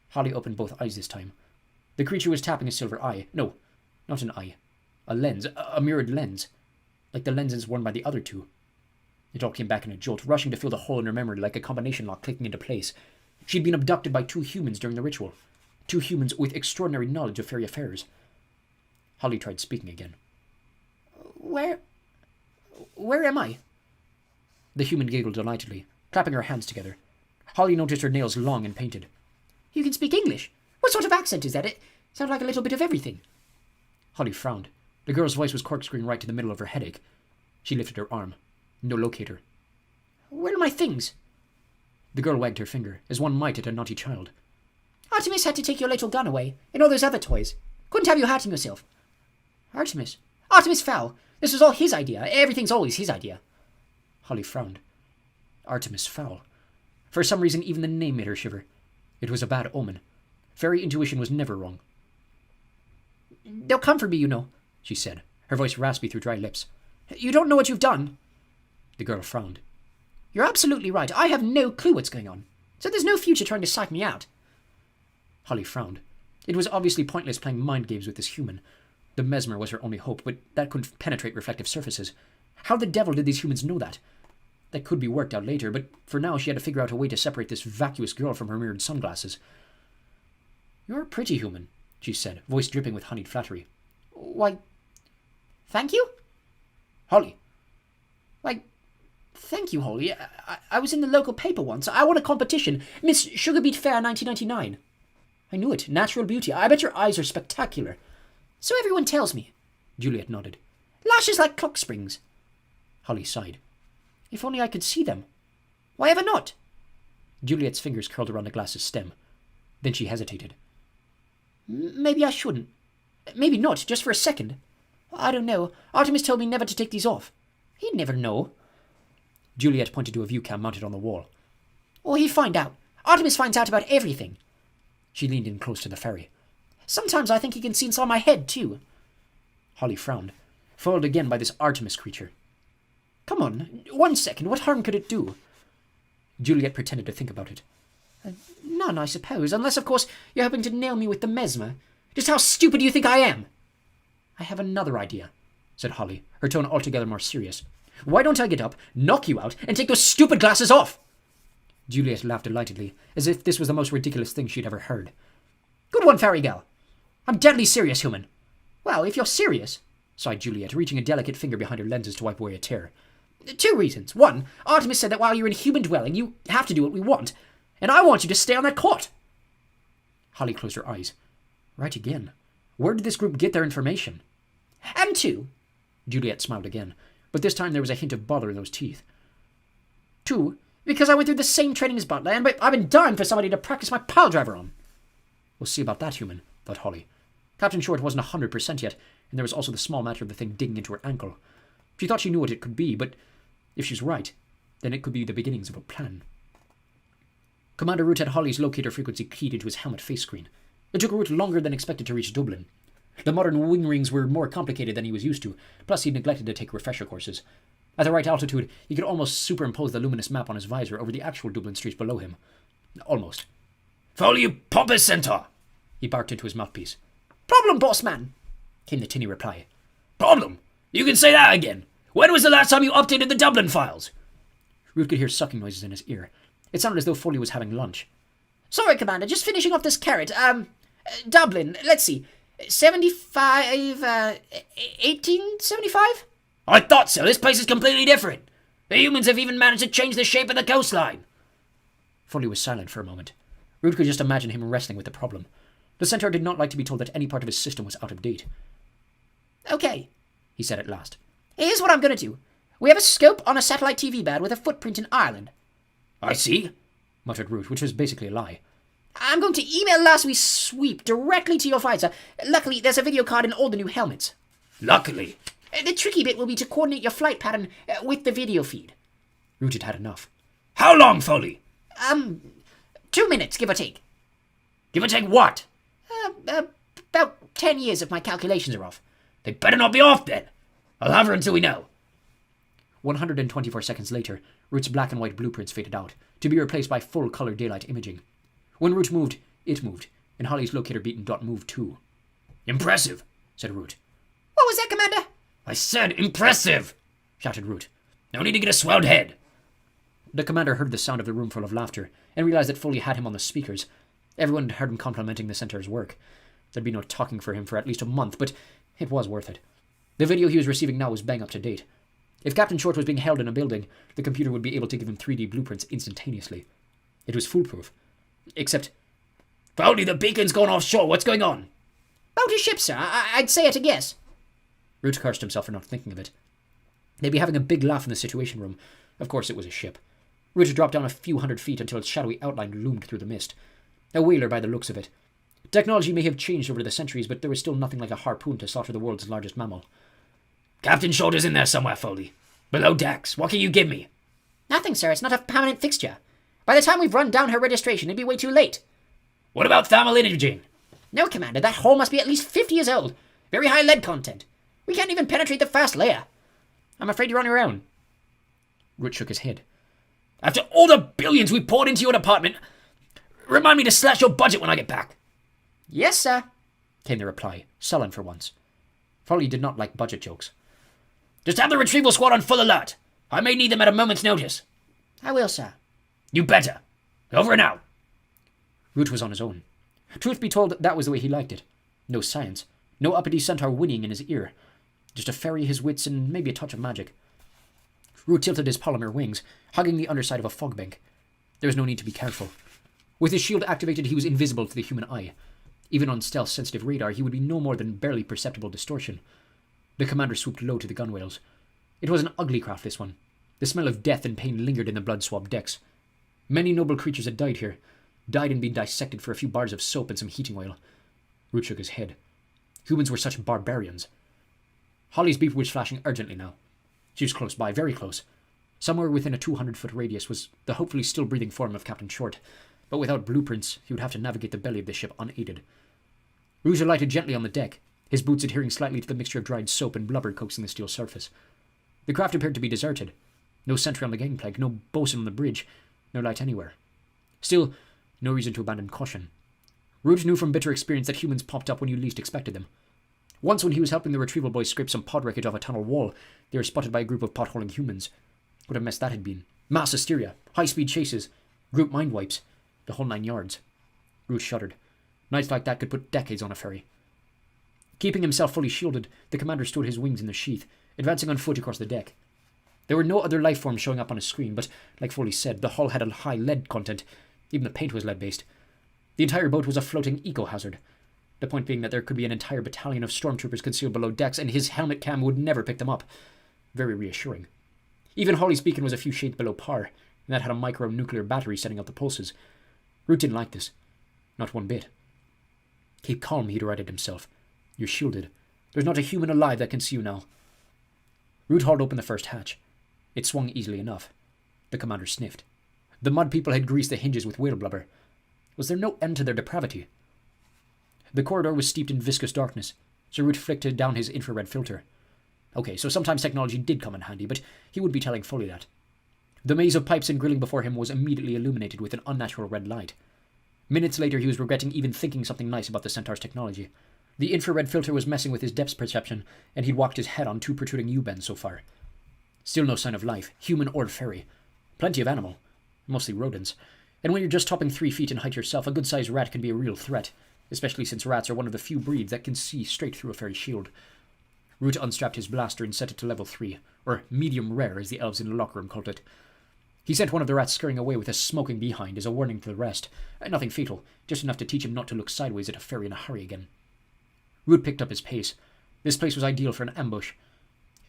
S3: Holly opened both eyes this time. The creature was tapping a silver eye. No, not an eye. A lens. A mirrored lens. Like the lenses worn by the other two. It all came back in a jolt, rushing to fill the hole in her memory like a combination lock clicking into place. She'd been abducted by 2 humans during the ritual. 2 humans with extraordinary knowledge of fairy affairs. Holly tried speaking again.
S2: Where am I?
S3: The human giggled delightedly, clapping her hands together. Holly noticed her nails long and painted.
S2: You can speak English? What sort of accent is that? It sounds like a little bit of everything.
S3: Holly frowned. The girl's voice was corkscrewing right to the middle of her headache. She lifted her arm. No locator.
S2: Where are my things?
S3: The girl wagged her finger, as one might at a naughty child.
S2: Artemis had to take your little gun away, and all those other toys. Couldn't have you hurting yourself. Artemis Fowl. This was all his idea. Everything's always his idea.
S3: Holly frowned. Artemis Fowl. For some reason, even the name made her shiver. It was a bad omen. Fairy intuition was never wrong.
S2: They'll come for me, you know,
S3: she said, her voice raspy through dry lips.
S2: You don't know what you've done.
S3: The girl frowned.
S2: You're absolutely right. I have no clue what's going on. So there's no future trying to psych me out.
S3: Holly frowned. It was obviously pointless playing mind games with this human. The mesmer was her only hope, but that couldn't penetrate reflective surfaces. How the devil did these humans know that? That could be worked out later, but for now she had to figure out a way to separate this vacuous girl from her mirrored sunglasses. You're a pretty human, she said, voice dripping with honeyed flattery.
S2: Why, thank you?
S3: Holly.
S2: Why, thank you, Holly. I was in the local paper once. I won a competition, Miss Sugarbeet Fair 1999. I knew it. Natural beauty. I bet your eyes are spectacular. So everyone tells me.
S3: Juliet nodded.
S2: Lashes like clock springs.
S3: Holly sighed.
S2: If only I could see them. Why ever not?
S3: Juliet's fingers curled around the glass's stem. Then she hesitated.
S2: Maybe I shouldn't. Maybe not, just for a second. I don't know. Artemis told me never to take these off. He'd never know.
S3: Juliet pointed to a view cam mounted on the wall.
S2: Or he'd find out. Artemis finds out about everything.
S3: She leaned in close to the ferry.
S2: Sometimes I think he can see inside my head, too.
S3: Holly frowned, foiled again by this Artemis creature.
S2: Come on, 1 second. What harm could it do?
S3: Juliet pretended to think about it.
S2: None, I suppose, unless, of course, you're hoping to nail me with the mesmer. Just how stupid do you think I am?
S3: I have another idea, said Holly, her tone altogether more serious. Why don't I get up, knock you out, and take those stupid glasses off? Juliet laughed delightedly, as if this was the most ridiculous thing she'd ever heard.
S2: Good one, fairy gal.
S3: I'm deadly serious, human.
S2: Well, if you're serious,
S3: sighed Juliet, reaching a delicate finger behind her lenses to wipe away a tear.
S2: 2 reasons. 1, Artemis said that while you're in a human dwelling, you have to do what we want, and I want you to stay on that court.
S3: Holly closed her eyes. Right again. Where did this group get their information?
S2: And 2.
S3: Juliet smiled again, but this time there was a hint of bother in those teeth.
S2: 2, because I went through the same training as Butler, and I've been dying for somebody to practice my pile driver on.
S3: We'll see about that, human, thought Holly. Captain Short wasn't 100% yet, and there was also the small matter of the thing digging into her ankle. She thought she knew what it could be, but if she's right, then it could be the beginnings of a plan. Commander Root had Holly's locator frequency keyed into his helmet face screen. It took Root longer than expected to reach Dublin. The modern wing rings were more complicated than he was used to, plus he'd neglected to take refresher courses. At the right altitude, he could almost superimpose the luminous map on his visor over the actual Dublin streets below him. Almost.
S4: Follow you pompous centaur!
S3: He barked into his mouthpiece.
S2: Problem, boss man,
S3: Came the tinny reply.
S4: Problem? You can say that again. When was the last time you updated the Dublin files?
S3: Root could hear sucking noises in his ear. It sounded as though Foley was having lunch.
S2: Sorry, Commander, just finishing off this carrot. Dublin, let's see. 1875?
S4: I thought so. This place is completely different. The humans have even managed to change the shape of the coastline.
S3: Foley was silent for a moment. Root could just imagine him wrestling with the problem. The centaur did not like to be told that any part of his system was out of date.
S2: Okay,
S3: He said at last.
S2: here's what I'm going to do. We have a scope on a satellite TV band with a footprint in Ireland.
S4: I see,
S3: muttered Root, which was basically a lie.
S2: I'm going to email last week's sweep directly to your visor. Luckily, there's a video card in all the new helmets.
S4: Luckily.
S2: The tricky bit will be to coordinate your flight pattern with the video feed.
S3: Root had had enough.
S4: How long, Foley?
S2: 2 minutes, give or take.
S4: Give or take what?
S2: About 10 years if my calculations are off.
S4: They better not be off then. I'll have her until we know.
S3: 124 seconds later, Root's black and white blueprints faded out, to be replaced by full-color daylight imaging. When Root moved, it moved, and Holly's locator-beaten dot moved too.
S4: Impressive,
S3: Said Root.
S2: What was that, Commander?
S4: I said impressive,
S3: Shouted Root.
S4: No need to get a swelled head.
S3: The commander heard the sound of the room full of laughter, and realized that Foley had him on the speakers. Everyone had heard him complimenting the centaur's work. There'd be no talking for him for at least a month, but it was worth it. The video he was receiving now was bang up to date. If Captain Short was being held in a building, the computer would be able to give him 3D blueprints instantaneously. It was foolproof. Except,
S4: Foley, the beacon's gone offshore. What's going on?
S2: About a ship, sir. I'd say at a guess.
S3: Root cursed himself for not thinking of it. They'd be having a big laugh in the Situation Room. Of course it was a ship. Root dropped down a few hundred feet until its shadowy outline loomed through the mist. A whaler by the looks of it. Technology may have changed over the centuries, but there was still nothing like a harpoon to slaughter the world's largest mammal.
S4: Captain Short is in there somewhere, Foley. Below decks. What can you give me?
S2: Nothing, sir. It's not a permanent fixture. By the time we've run down her registration, it'd be way too late.
S4: What about thermal imaging?
S2: No, Commander. That hull must be at least 50 years old. Very high lead content. We can't even penetrate the first layer. I'm afraid you're on your own.
S3: Root shook his head.
S4: After all the billions we poured into your department, remind me to slash your budget when I get back.
S2: Yes, sir.
S3: Came the reply, sullen for once. Foley did not like budget jokes.
S4: Just have the retrieval squad on full alert. I may need them at a moment's notice.
S2: I will, sir.
S4: You better. Over and out.
S3: Root was on his own. Truth be told, that was the way he liked it. No science. No uppity centaur whinnying in his ear. Just to ferry his wits and maybe a touch of magic. Root tilted his polymer wings, hugging the underside of a fog bank. There was no need to be careful. With his shield activated, he was invisible to the human eye. Even on stealth-sensitive radar, he would be no more than barely perceptible distortion. The commander swooped low to the gunwales. It was an ugly craft, this one. The smell of death and pain lingered in the blood-swabbed decks. Many noble creatures had died here. Died and been dissected for a few bars of soap and some heating oil. Root shook his head. Humans were such barbarians. Holly's beep was flashing urgently now. She was close by, very close. Somewhere within a 200-foot radius was the hopefully still breathing form of Captain Short, but without blueprints, he would have to navigate the belly of the ship unaided. Root alighted gently on the deck, his boots adhering slightly to the mixture of dried soap and blubber coaxing the steel surface. The craft appeared to be deserted. No sentry on the gangplank, no bosun on the bridge, no light anywhere. Still, no reason to abandon caution. Root knew from bitter experience that humans popped up when you least expected them. Once when he was helping the retrieval boys scrape some pod wreckage off a tunnel wall, they were spotted by a group of potholing humans. What a mess that had been. Mass hysteria, high-speed chases, group mind wipes, the whole 9 yards. Root shuddered. Nights like that could put decades on a ferry. Keeping himself fully shielded, the commander stood his wings in the sheath, advancing on foot across the deck. There were no other life forms showing up on his screen, but, like Foley said, the hull had a high lead content. Even the paint was lead-based. The entire boat was a floating eco-hazard. The point being that there could be an entire battalion of stormtroopers concealed below decks, and his helmet cam would never pick them up. Very reassuring. Even Hawley's beacon was a few shades below par, and that had a micro-nuclear battery setting out the pulses. Root didn't like this. Not one bit. Keep calm, he derided himself. You're shielded. There's not a human alive that can see you now. Root hauled open the first hatch. It swung easily enough. The commander sniffed. The mud people had greased the hinges with whale blubber. Was there no end to their depravity? The corridor was steeped in viscous darkness, so Root flicked down his infrared filter. Okay, so sometimes technology did come in handy, but he would be telling Foley that. The maze of pipes and grilling before him was immediately illuminated with an unnatural red light. Minutes later, he was regretting even thinking something nice about the Centaur's technology. The infrared filter was messing with his depth perception, and he'd walked his head on 2 protruding U-bends so far. Still no sign of life, human or fairy. Plenty of animal, mostly rodents. And when you're just topping 3 feet in height yourself, a good-sized rat can be a real threat, especially since rats are one of the few breeds that can see straight through a fairy shield. Root unstrapped his blaster and set it to level 3, or medium rare as the elves in the locker room called it. He sent one of the rats scurrying away with a smoking behind as a warning to the rest. Nothing fatal, just enough to teach him not to look sideways at a fairy in a hurry again. Root picked up his pace. This place was ideal for an ambush.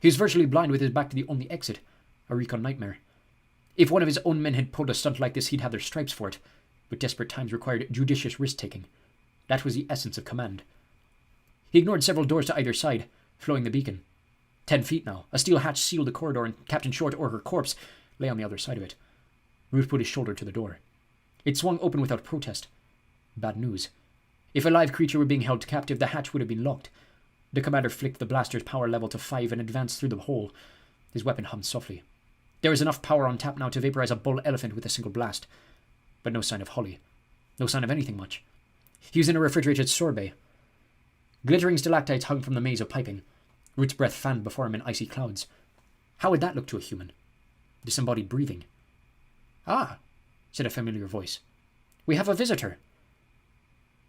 S3: He was virtually blind with his back to the only exit, a recon nightmare. If one of his own men had pulled a stunt like this, he'd have their stripes for it, but desperate times required judicious risk-taking. That was the essence of command. He ignored several doors to either side, flowing the beacon. 10 feet now, a steel hatch sealed the corridor, and Captain Short or her corpse lay on the other side of it. Root put his shoulder to the door. It swung open without protest. Bad news. If a live creature were being held captive, the hatch would have been locked. The commander flicked the blaster's power level to 5 and advanced through the hole. His weapon hummed softly. There was enough power on tap now to vaporize a bull elephant with a single blast. But no sign of Holly. No sign of anything much. He was in a refrigerated sorbet. Glittering stalactites hung from the maze of piping. Root's breath fanned before him in icy clouds. How would that look to a human? Disembodied breathing. Ah, said a familiar voice. We have a visitor.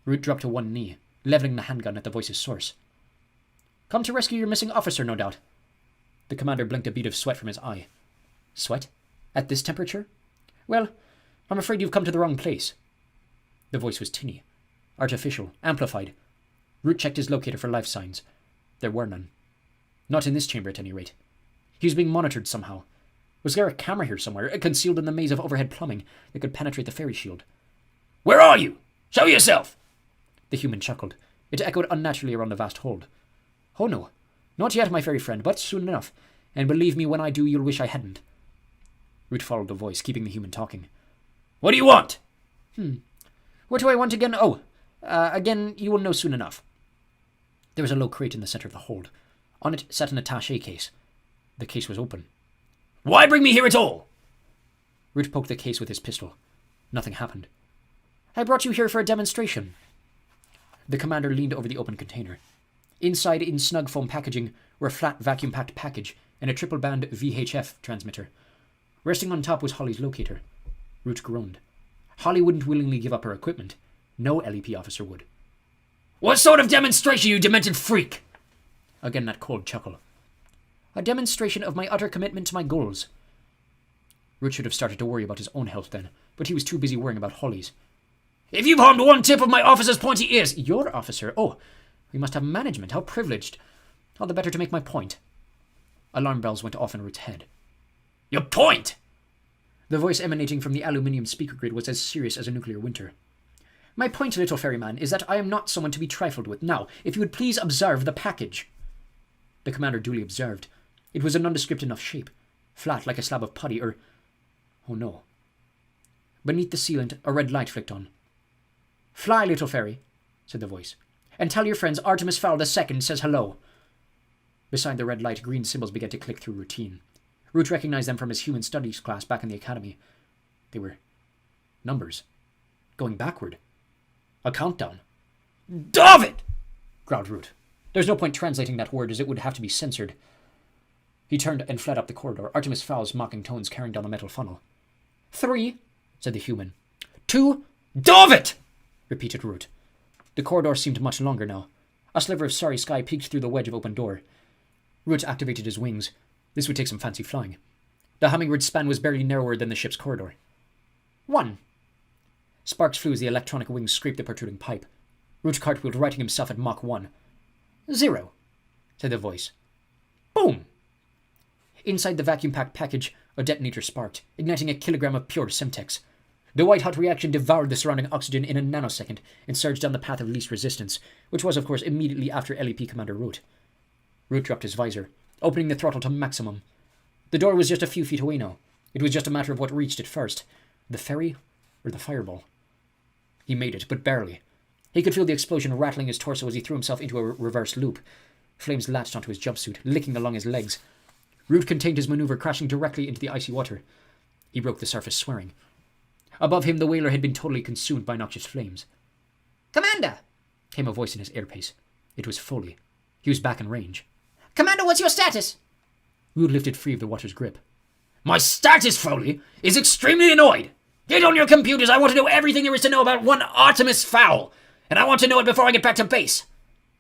S3: Root dropped to one knee, leveling the handgun at the voice's source. Come to rescue your missing officer, no doubt. The commander blinked a bead of sweat from his eye. Sweat? At this temperature? Well, I'm afraid you've come to the wrong place. The voice was tinny, artificial, amplified. Root checked his locator for life signs. There were none. Not in this chamber, at any rate. He was being monitored somehow. Was there a camera here somewhere, concealed in the maze of overhead plumbing, that could penetrate the fairy shield?
S4: Where are you? Show yourself!
S3: The human chuckled. It echoed unnaturally around the vast hold. Oh no, not yet, my fairy friend, but soon enough. And believe me, when I do, you'll wish I hadn't. Root followed the voice, keeping the human talking.
S4: What do you want?
S3: What do I want again? Oh, again, you will know soon enough. There was a low crate in the center of the hold. On it sat an attaché case. The case was open.
S4: Why bring me here at all?
S3: Root poked the case with his pistol. Nothing happened. I brought you here for a demonstration. The commander leaned over the open container. Inside, in snug foam packaging, were a flat vacuum-packed package and a triple-band VHF transmitter. Resting on top was Holly's locator. Root groaned. Holly wouldn't willingly give up her equipment. No LEP officer would.
S4: What sort of demonstration, you demented freak?
S3: Again that cold chuckle. A demonstration of my utter commitment to my goals. Root should have started to worry about his own health then, but he was too busy worrying about Holly's.
S4: If you've harmed one tip of my officer's pointy ears...
S3: Your officer? Oh, we must have management. How privileged. All the better to make my point. Alarm bells went off in Root's head.
S4: Your point?
S3: The voice emanating from the aluminium speaker grid was as serious as a nuclear winter. My point, little ferryman, is that I am not someone to be trifled with. Now, if you would please observe the package. The commander duly observed. It was a nondescript enough shape, flat like a slab of putty, or... Oh no. Beneath the sealant, a red light flicked on. Fly, little fairy, said the voice, and tell your friends Artemis Fowl II says hello. Beside the red light, green symbols began to click through routine. Root recognized them from his human studies class back in the academy. They were numbers. Going backward. A countdown.
S4: David!
S3: Growled Root. There's no point translating that word, as it would have to be censored. He turned and fled up the corridor, Artemis Fowl's mocking tones carrying down the metal funnel. 3, said the human. 2,
S4: David!
S3: repeated Root. The corridor seemed much longer now. A sliver of starry sky peeked through the wedge of open door. Root activated his wings. This would take some fancy flying. The hummingbird's span was barely narrower than the ship's corridor. 1. Sparks flew as the electronic wings scraped the protruding pipe. Root cartwheeled, righting himself at Mach 1. 0, said the voice. Boom! Inside the vacuum-packed package, a detonator sparked, igniting a kilogram of pure Semtex. The white-hot reaction devoured the surrounding oxygen in a nanosecond and surged down the path of least resistance, which was, of course, immediately after LEP Commander Root. Root dropped his visor, opening the throttle to maximum. The door was just a few feet away now. It was just a matter of what reached it first, the ferry or the fireball. He made it, but barely. He could feel the explosion rattling his torso as he threw himself into a reverse loop. Flames latched onto his jumpsuit, licking along his legs. Root contained his maneuver, crashing directly into the icy water. He broke the surface, swearing. Above him, the whaler had been totally consumed by noxious flames.
S2: Commander!
S3: Came a voice in his earpiece. It was Foley. He was back in range.
S2: Commander, what's your status?
S3: Root lifted free of the water's grip.
S4: My status, Foley, is extremely annoyed. Get on your computers. I want to know everything there is to know about one Artemis Fowl. And I want to know it before I get back to base.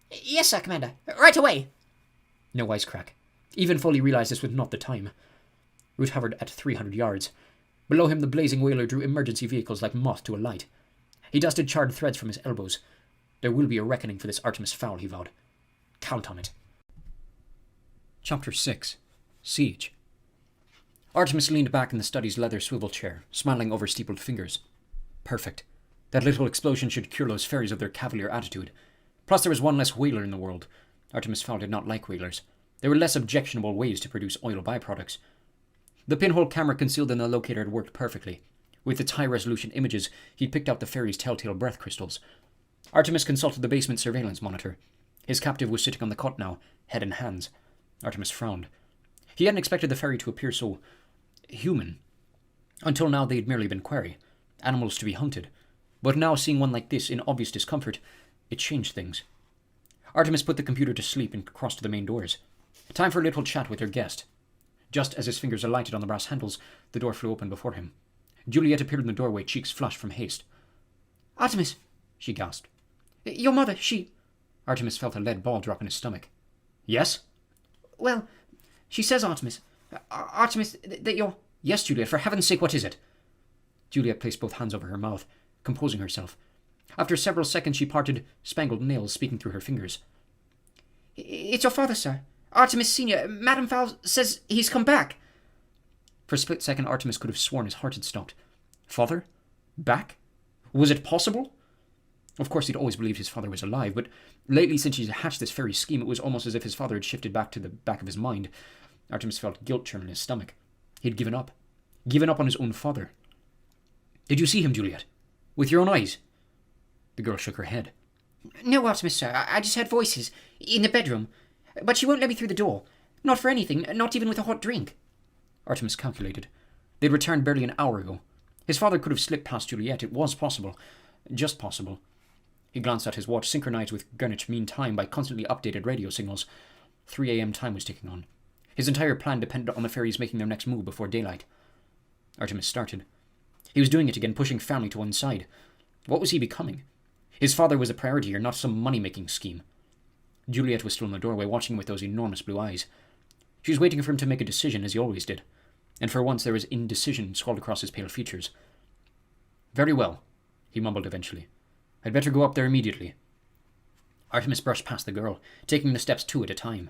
S2: Yes, sir, Commander. Right away.
S3: No wisecrack. Even Foley realized this was not the time. Root hovered at 300 yards. Below him, the blazing whaler drew emergency vehicles like moth to a light. He dusted charred threads from his elbows. There will be a reckoning for this Artemis Fowl, he vowed. Count on it.
S1: Chapter 6. Siege. Artemis leaned back in the study's leather swivel chair, smiling over steepled fingers. Perfect. That little explosion should cure those fairies of their cavalier attitude. Plus there was one less whaler in the world. Artemis Fowl did not like whalers. There were less objectionable ways to produce oil byproducts. The pinhole camera concealed in the locator had worked perfectly. With its high-resolution images, he picked out the fairy's telltale breath crystals. Artemis consulted the basement surveillance monitor. His captive was sitting on the cot now, head in hands. Artemis frowned. He hadn't expected the fairy to appear so human. Until now they had merely been quarry, animals to be hunted. But now, seeing one like this in obvious discomfort, it changed things. Artemis put the computer to sleep and crossed to the main doors. Time for a little chat with her guest. Just as his fingers alighted on the brass handles, the door flew open before him. Juliet appeared in the doorway, cheeks flushed from haste.
S2: Artemis,
S1: she gasped.
S2: Your mother, she...
S1: Artemis felt a lead ball drop in his stomach. Yes?
S2: Well, she says, Artemis. Artemis, that you're...
S1: Yes, Juliet, for heaven's sake, what is it? Juliet placed both hands over her mouth, composing herself. After several seconds, she parted spangled nails, speaking through her fingers.
S2: It's your father, sir. Artemis Senior. Madame Fowl says he's come back.
S1: For a split second, Artemis could have sworn his heart had stopped. Father? Back? Was it possible? Of course, he'd always believed his father was alive, but lately, since he'd hatched this fairy scheme, it was almost as if his father had shifted back to the back of his mind. Artemis felt guilt churn in his stomach. He'd given up. Given up on his own father. Did you see him, Juliet? With your own eyes? The girl shook her head.
S2: No, Artemis, sir. I just heard voices. In the bedroom. But she won't let me through the door. Not for anything. Not even with a hot drink.
S1: Artemis calculated. They'd returned barely an hour ago. His father could have slipped past Juliet. It was possible. Just possible. He glanced at his watch, synchronized with Greenwich Mean Time by constantly updated radio signals. 3 a.m. time was ticking on. His entire plan depended on the fairies making their next move before daylight. Artemis started. He was doing it again, pushing family to one side. What was he becoming? His father was a priority here, not some money-making scheme. Juliet was still in the doorway, watching him with those enormous blue eyes. She was waiting for him to make a decision, as he always did. And for once there was indecision scrawled across his pale features. Very well, he mumbled eventually. I'd better go up there immediately. Artemis brushed past the girl, taking the steps 2 at a time.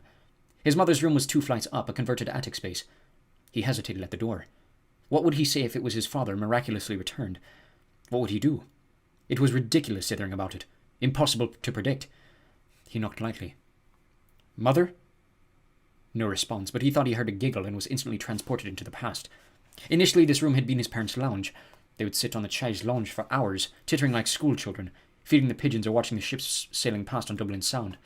S1: His mother's room was 2 flights up, a converted attic space. He hesitated at the door. What would he say if it was his father miraculously returned? What would he do? It was ridiculous dithering about it. Impossible to predict. He knocked lightly. Mother? No response, but he thought he heard a giggle and was instantly transported into the past. Initially, this room had been his parents' lounge. They would sit on the chaise lounge for hours, tittering like schoolchildren, feeding the pigeons or watching the ships sailing past on Dublin Sound.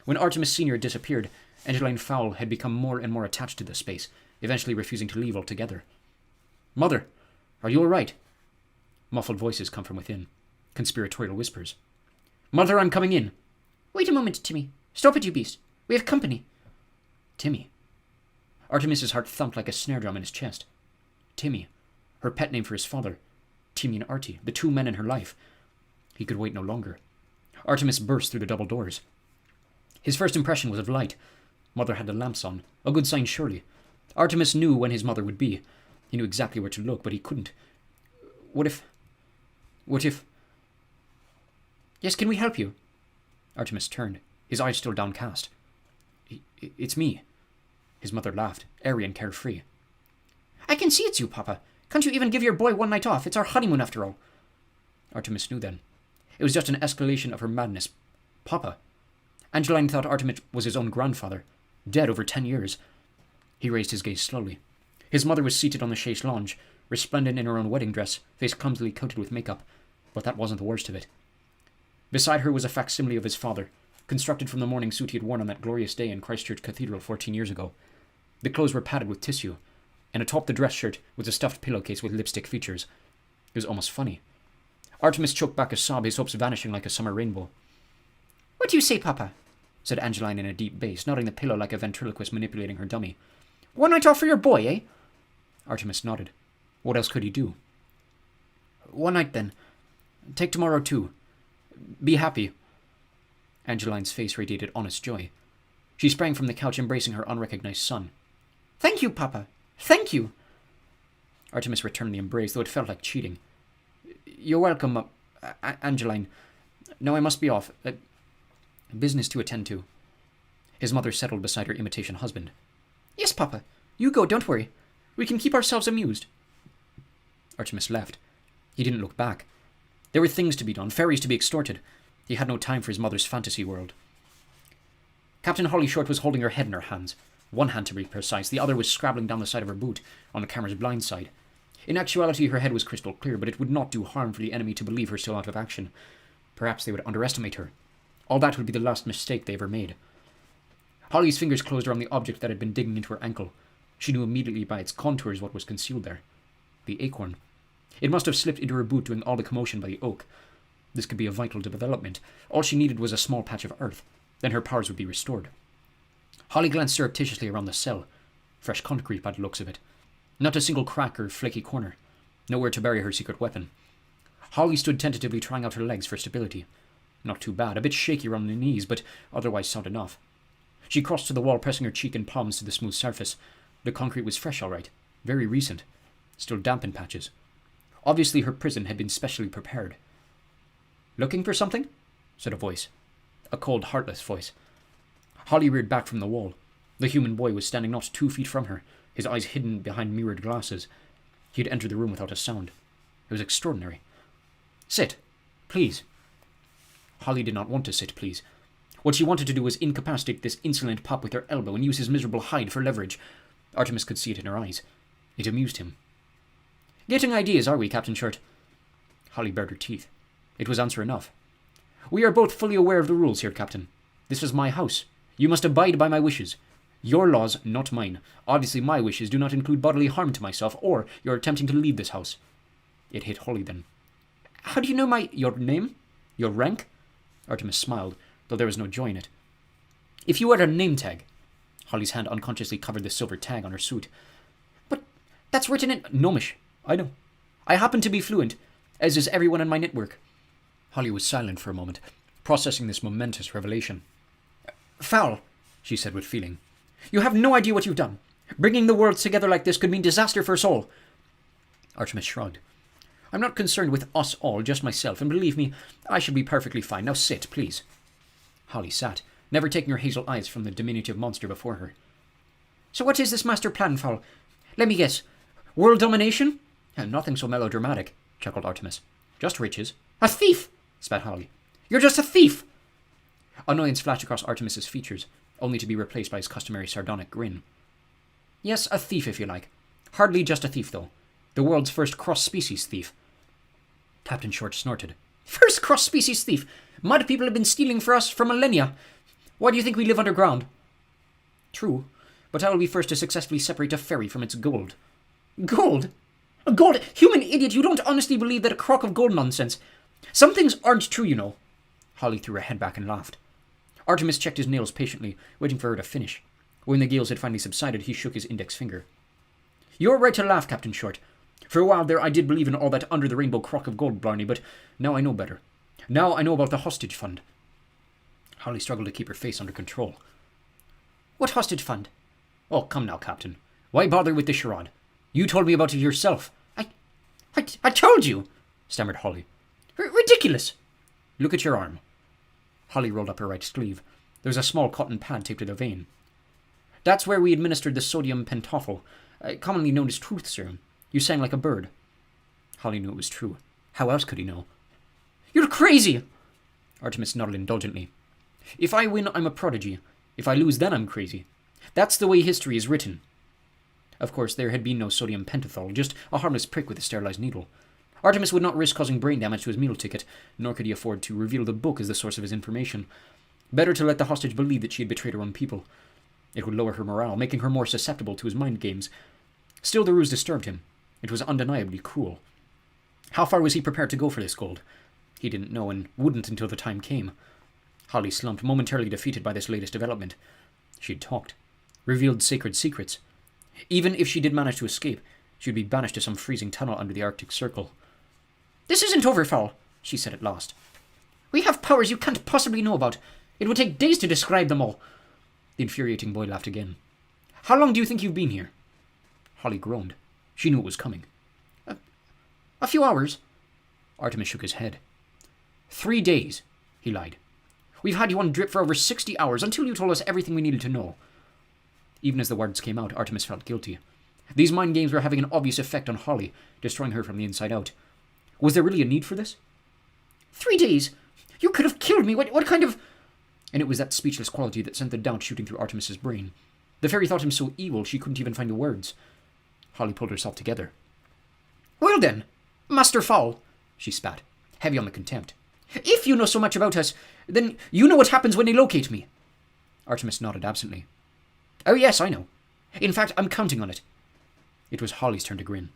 S1: When Artemis Senior disappeared, Angeline Fowl had become more and more attached to the space, eventually refusing to leave altogether. Mother, are you all right? Muffled voices come from within. Conspiratorial whispers. Mother, I'm coming in.
S2: Wait a moment, Timmy. Stop it, you beast. We have company.
S1: Timmy. Artemis's heart thumped like a snare drum in his chest. Timmy. Her pet name for his father. Timmy and Artie, the 2 men in her life. He could wait no longer. Artemis burst through the double doors. His first impression was of light. Mother had the lamps on. A good sign, surely. Artemis knew when his mother would be. He knew exactly where to look, but he couldn't. What
S3: What if...
S2: Yes, can we help you?
S3: Artemis turned, his eyes still downcast. It's me. His mother laughed, airy and carefree.
S2: I can see it's you, Papa. Can't you even give your boy one night off? It's our honeymoon after all.
S3: Artemis knew then. It was just an escalation of her madness. Papa. Angeline thought Artemis was his own grandfather, dead over 10 years. He raised his gaze slowly. His mother was seated on the chaise lounge, resplendent in her own wedding dress, face clumsily coated with makeup. But that wasn't the worst of it. Beside her was a facsimile of his father, constructed from the morning suit he had worn on that glorious day in Christchurch Cathedral 14 years ago. The clothes were padded with tissue, and atop the dress shirt was a stuffed pillowcase with lipstick features. It was almost funny. Artemis choked back a sob, his hopes vanishing like a summer rainbow.
S2: What do you say, Papa?
S3: Said Angeline in a deep bass, nodding the pillow like a ventriloquist manipulating her dummy.
S2: One night off for your boy, eh?
S3: Artemis nodded. What else could he do?
S2: One night, then.
S3: Take tomorrow, too. Be happy. Angeline's face radiated honest joy. She sprang from the couch, embracing her unrecognized son.
S2: Thank you, Papa. Thank you.
S3: Artemis returned the embrace, though it felt like cheating. You're welcome, Angeline. Now I must be off. Business to attend to. His mother settled beside her imitation husband.
S2: Yes, Papa. You go, don't worry. We can keep ourselves amused.
S3: Artemis left. He didn't look back. There were things to be done, ferries to be extorted. He had no time for his mother's fantasy world. Captain Holly Short was holding her head in her hands. One hand, to be precise, the other was scrabbling down the side of her boot, on the camera's blind side. In actuality, her head was crystal clear, but it would not do harm for the enemy to believe her still out of action. Perhaps they would underestimate her. All that would be the last mistake they ever made. Holly's fingers closed around the object that had been digging into her ankle. She knew immediately by its contours what was concealed there. The acorn. It must have slipped into her boot during all the commotion by the oak. This could be a vital development. All she needed was a small patch of earth. Then her powers would be restored. Holly glanced surreptitiously around the cell. Fresh concrete by the looks of it. Not a single crack or flaky corner. Nowhere to bury her secret weapon. Holly stood tentatively, trying out her legs for stability. Not too bad, a bit shaky around the knees, but otherwise sound enough. She crossed to the wall, pressing her cheek and palms to the smooth surface. The concrete was fresh, all right. Very recent. Still damp in patches. Obviously her prison had been specially prepared. "Looking for something?" said a voice. A cold, heartless voice. Holly reared back from the wall. The human boy was standing not 2 feet from her, his eyes hidden behind mirrored glasses. He had entered the room without a sound. It was extraordinary. "Sit, please." Holly did not want to sit, please. What she wanted to do was incapacitate this insolent pup with her elbow and use his miserable hide for leverage. Artemis could see it in her eyes. It amused him. "Getting ideas, are we, Captain Short?" Holly bared her teeth. It was answer enough. "We are both fully aware of the rules here, Captain. This is my house. You must abide by my wishes. Your laws, not mine. Obviously my wishes do not include bodily harm to myself or your attempting to leave this house." It hit Holly then.
S2: "How do you know
S3: Your name? Your rank?" Artemis smiled, though there was no joy in it.
S2: "If you were a name tag."
S3: Holly's hand unconsciously covered the silver tag on her suit.
S2: "But that's written in..."
S3: "Gnomish. I know. I happen to be fluent, as is everyone in my network." Holly was silent for a moment, processing this momentous revelation.
S2: "Fowl," she said with feeling. "You have no idea what you've done. Bringing the worlds together like this could mean disaster for us all."
S3: Artemis shrugged. "I'm not concerned with us all, just myself, and believe me, I should be perfectly fine. Now sit, please." Holly sat, never taking her hazel eyes from the diminutive monster before her.
S2: "So what is this master plan, Fowl? Let me guess. World domination?"
S3: "Nothing so melodramatic," chuckled Artemis. "Just riches."
S2: "A thief!"
S3: spat Holly.
S2: "You're just a thief!"
S3: Annoyance flashed across Artemis's features, only to be replaced by his customary sardonic grin. "Yes, a thief, if you like. Hardly just a thief, though. The world's first cross-species thief." Captain Short snorted.
S2: "First cross-species thief? Mud people have been stealing for us for millennia. Why do you think we live underground?"
S3: "True, but I will be first to successfully separate a ferry from its gold."
S2: "Gold? Gold? Human idiot, you don't honestly believe that a crock of gold nonsense. Some things aren't true, you know."
S3: Holly threw her head back and laughed. Artemis checked his nails patiently, waiting for her to finish. When the gales had finally subsided, he shook his index finger. "You're right to laugh, Captain Short. For a while there I did believe in all that under-the-rainbow crock of gold blarney, but now I know better. Now I know about the hostage fund." Holly struggled to keep her face under control.
S2: "What hostage fund?"
S3: "Oh, come now, Captain. Why bother with the charade? You told me about it yourself."
S2: I told you,"
S3: stammered Holly.
S2: ridiculous.
S3: Look at your arm. Holly rolled up her right sleeve. There was a small cotton pad taped to the vein. That's where we administered the sodium pentothal, commonly known as truth serum. You sang like a bird. Holly knew it was true. How else could he know?
S2: You're crazy.
S3: Artemis nodded indulgently. If I win, I'm a prodigy. If I lose, then I'm crazy. That's the way history is written. Of course, there had been no sodium pentothal, just a harmless prick with a sterilized needle. Artemis would not risk causing brain damage to his meal ticket, nor could he afford to reveal the book as the source of his information. Better to let the hostage believe that she had betrayed her own people. It would lower her morale, making her more susceptible to his mind games. Still, the ruse disturbed him. It was undeniably cruel. How far was he prepared to go for this gold? He didn't know, and wouldn't until the time came. Holly slumped, momentarily defeated by this latest development. She had talked, revealed sacred secrets. Even if she did manage to escape, she would be banished to some freezing tunnel under the Arctic Circle.
S2: This isn't over, Fowl, she said at last. We have powers you can't possibly know about. It would take days to describe them all.
S3: The infuriating boy laughed again. How long do you think you've been here? Holly groaned. She knew it was coming.
S2: A few hours.
S3: Artemis shook his head. 3 days, he lied. We've had you on drip for over 60 hours, until you told us everything we needed to know. Even as the words came out, Artemis felt guilty. These mind games were having an obvious effect on Holly, destroying her from the inside out. Was there really a need for this?
S2: 3 days? You could have killed me. What kind of...
S3: And it was that speechless quality that sent the doubt shooting through Artemis's brain. The fairy thought him so evil she couldn't even find the words. Holly pulled herself together.
S2: Well then, Master Fowl,
S3: she spat, heavy on the contempt.
S2: If you know so much about us, then you know what happens when they locate me.
S3: Artemis nodded absently.
S2: Oh yes, I know.
S3: In fact, I'm counting on it. It was Holly's turn to grin.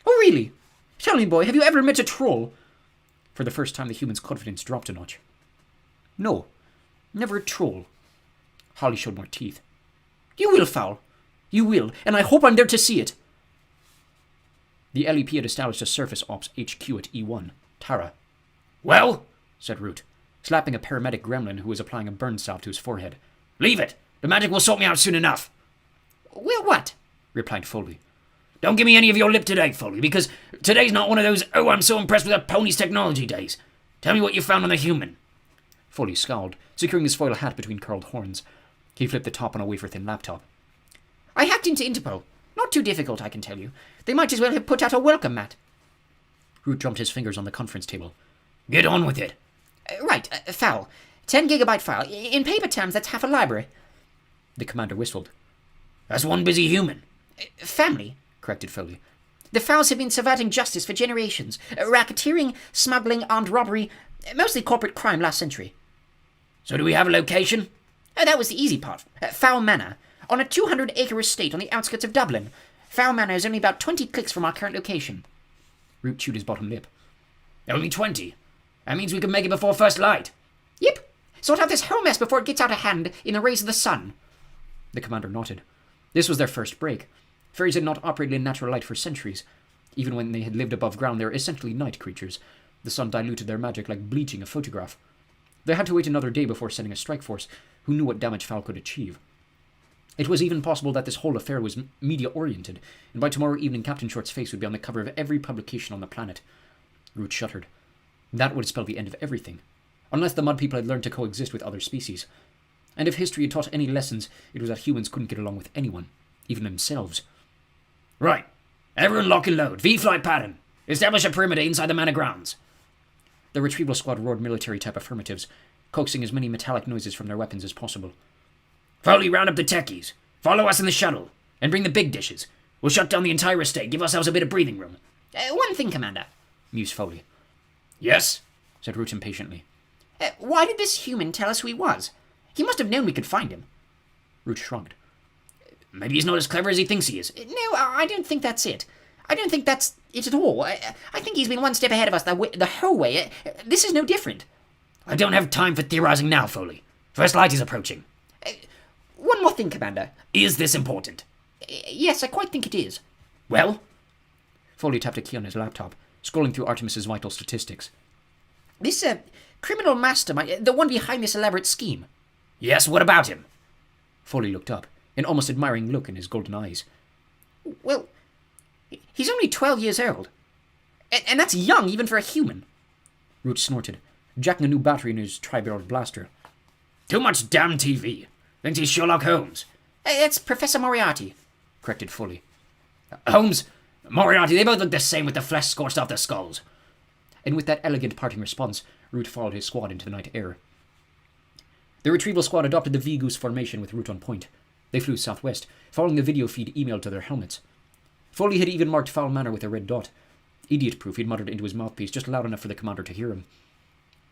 S2: Oh really? Tell me, boy, have you ever met a troll?
S3: For the first time, the human's confidence dropped a notch. No, never a troll. Holly showed more teeth.
S2: You will, Fowl. You will, and I hope I'm there to see it.
S3: The LEP had established a surface ops HQ at E1, Tara.
S4: Well,
S3: said Root, slapping a paramedic gremlin who was applying a burn salve to his forehead.
S4: Leave it. The magic will sort me out soon enough.
S2: Well, what?
S3: Replied Foley.
S4: Don't give me any of your lip today, Foley, because today's not one of those, oh, I'm so impressed with a pony's technology days. Tell me what you found on the human.
S3: Foley scowled, securing his foil hat between curled horns. He flipped the top on a wafer-thin laptop.
S2: I hacked into Interpol. Not too difficult, I can tell you. They might as well have put out a welcome mat.
S3: Root drummed his fingers on the conference table.
S4: Get on with it.
S2: Right, Fowl. 10 gigabyte file. In paper terms, that's half a library.
S3: The commander whistled.
S4: That's one busy human.
S2: Family,
S3: corrected Foley.
S2: The Fowls have been subverting justice for generations. Racketeering, smuggling, armed robbery, mostly corporate crime last century.
S4: So do we have a location?
S2: That was the easy part. Fowl Manor, on a 200-acre estate on the outskirts of Dublin. Fowl Manor is only about 20 clicks from our current location.
S3: Root chewed his bottom lip.
S4: Only 20? That means we can make it before first light.
S2: Yep. Sort out this whole mess before it gets out of hand in the rays of the sun.
S3: The commander nodded. This was their first break. Fairies had not operated in natural light for centuries. Even when they had lived above ground, they were essentially night creatures. The sun diluted their magic like bleaching a photograph. They had to wait another day before sending a strike force, who knew what damage Fowl could achieve. It was even possible that this whole affair was media-oriented, and by tomorrow evening Captain Short's face would be on the cover of every publication on the planet. Root shuddered. That would spell the end of everything, unless the Mud People had learned to coexist with other species. And if history had taught any lessons, it was that humans couldn't get along with anyone, even themselves.
S4: Right. Everyone lock and load. V-flight pattern. Establish a perimeter inside the manor grounds.
S3: The retrieval squad roared military-type affirmatives, coaxing as many metallic noises from their weapons as possible.
S4: Foley, round up the techies. Follow us in the shuttle. And bring the big dishes. We'll shut down the entire estate, give ourselves a bit of breathing room.
S2: One thing, Commander,
S3: mused Foley.
S4: Yes?
S3: Said Root impatiently.
S2: Why did this human tell us who he was? He must have known we could find him.
S3: Root shrugged.
S4: Maybe he's not as clever as he thinks he is.
S2: No, I don't think that's it. I don't think that's it at all. I think he's been one step ahead of us the whole way. This is no different.
S4: I don't have time for theorizing now, Foley. First light is approaching.
S2: One more thing, Commander.
S4: Is this important?
S2: Yes, I quite think it is.
S4: Well?
S3: Foley tapped a key on his laptop, scrolling through Artemis's vital statistics.
S2: This, criminal mastermind, the one behind this elaborate scheme.
S4: Yes, what about him?
S3: Foley looked up, an almost admiring look in his golden eyes.
S2: Well, he's only 12 years old. And that's young even for a human.
S3: Root snorted, jacking a new battery in his tri-barreled blaster.
S4: Too much damn TV. Thinks he's Sherlock Holmes.
S2: It's Professor Moriarty, corrected Foley.
S4: Holmes, Moriarty, they both look the same with the flesh scorched off their skulls.
S3: And with that elegant parting response, Root followed his squad into the night air. The retrieval squad adopted the V-Goose formation with Root on point. They flew southwest, following the video feed emailed to their helmets. Foley had even marked Fowl Manor with a red dot. Idiot-proof, he'd muttered into his mouthpiece just loud enough for the commander to hear him.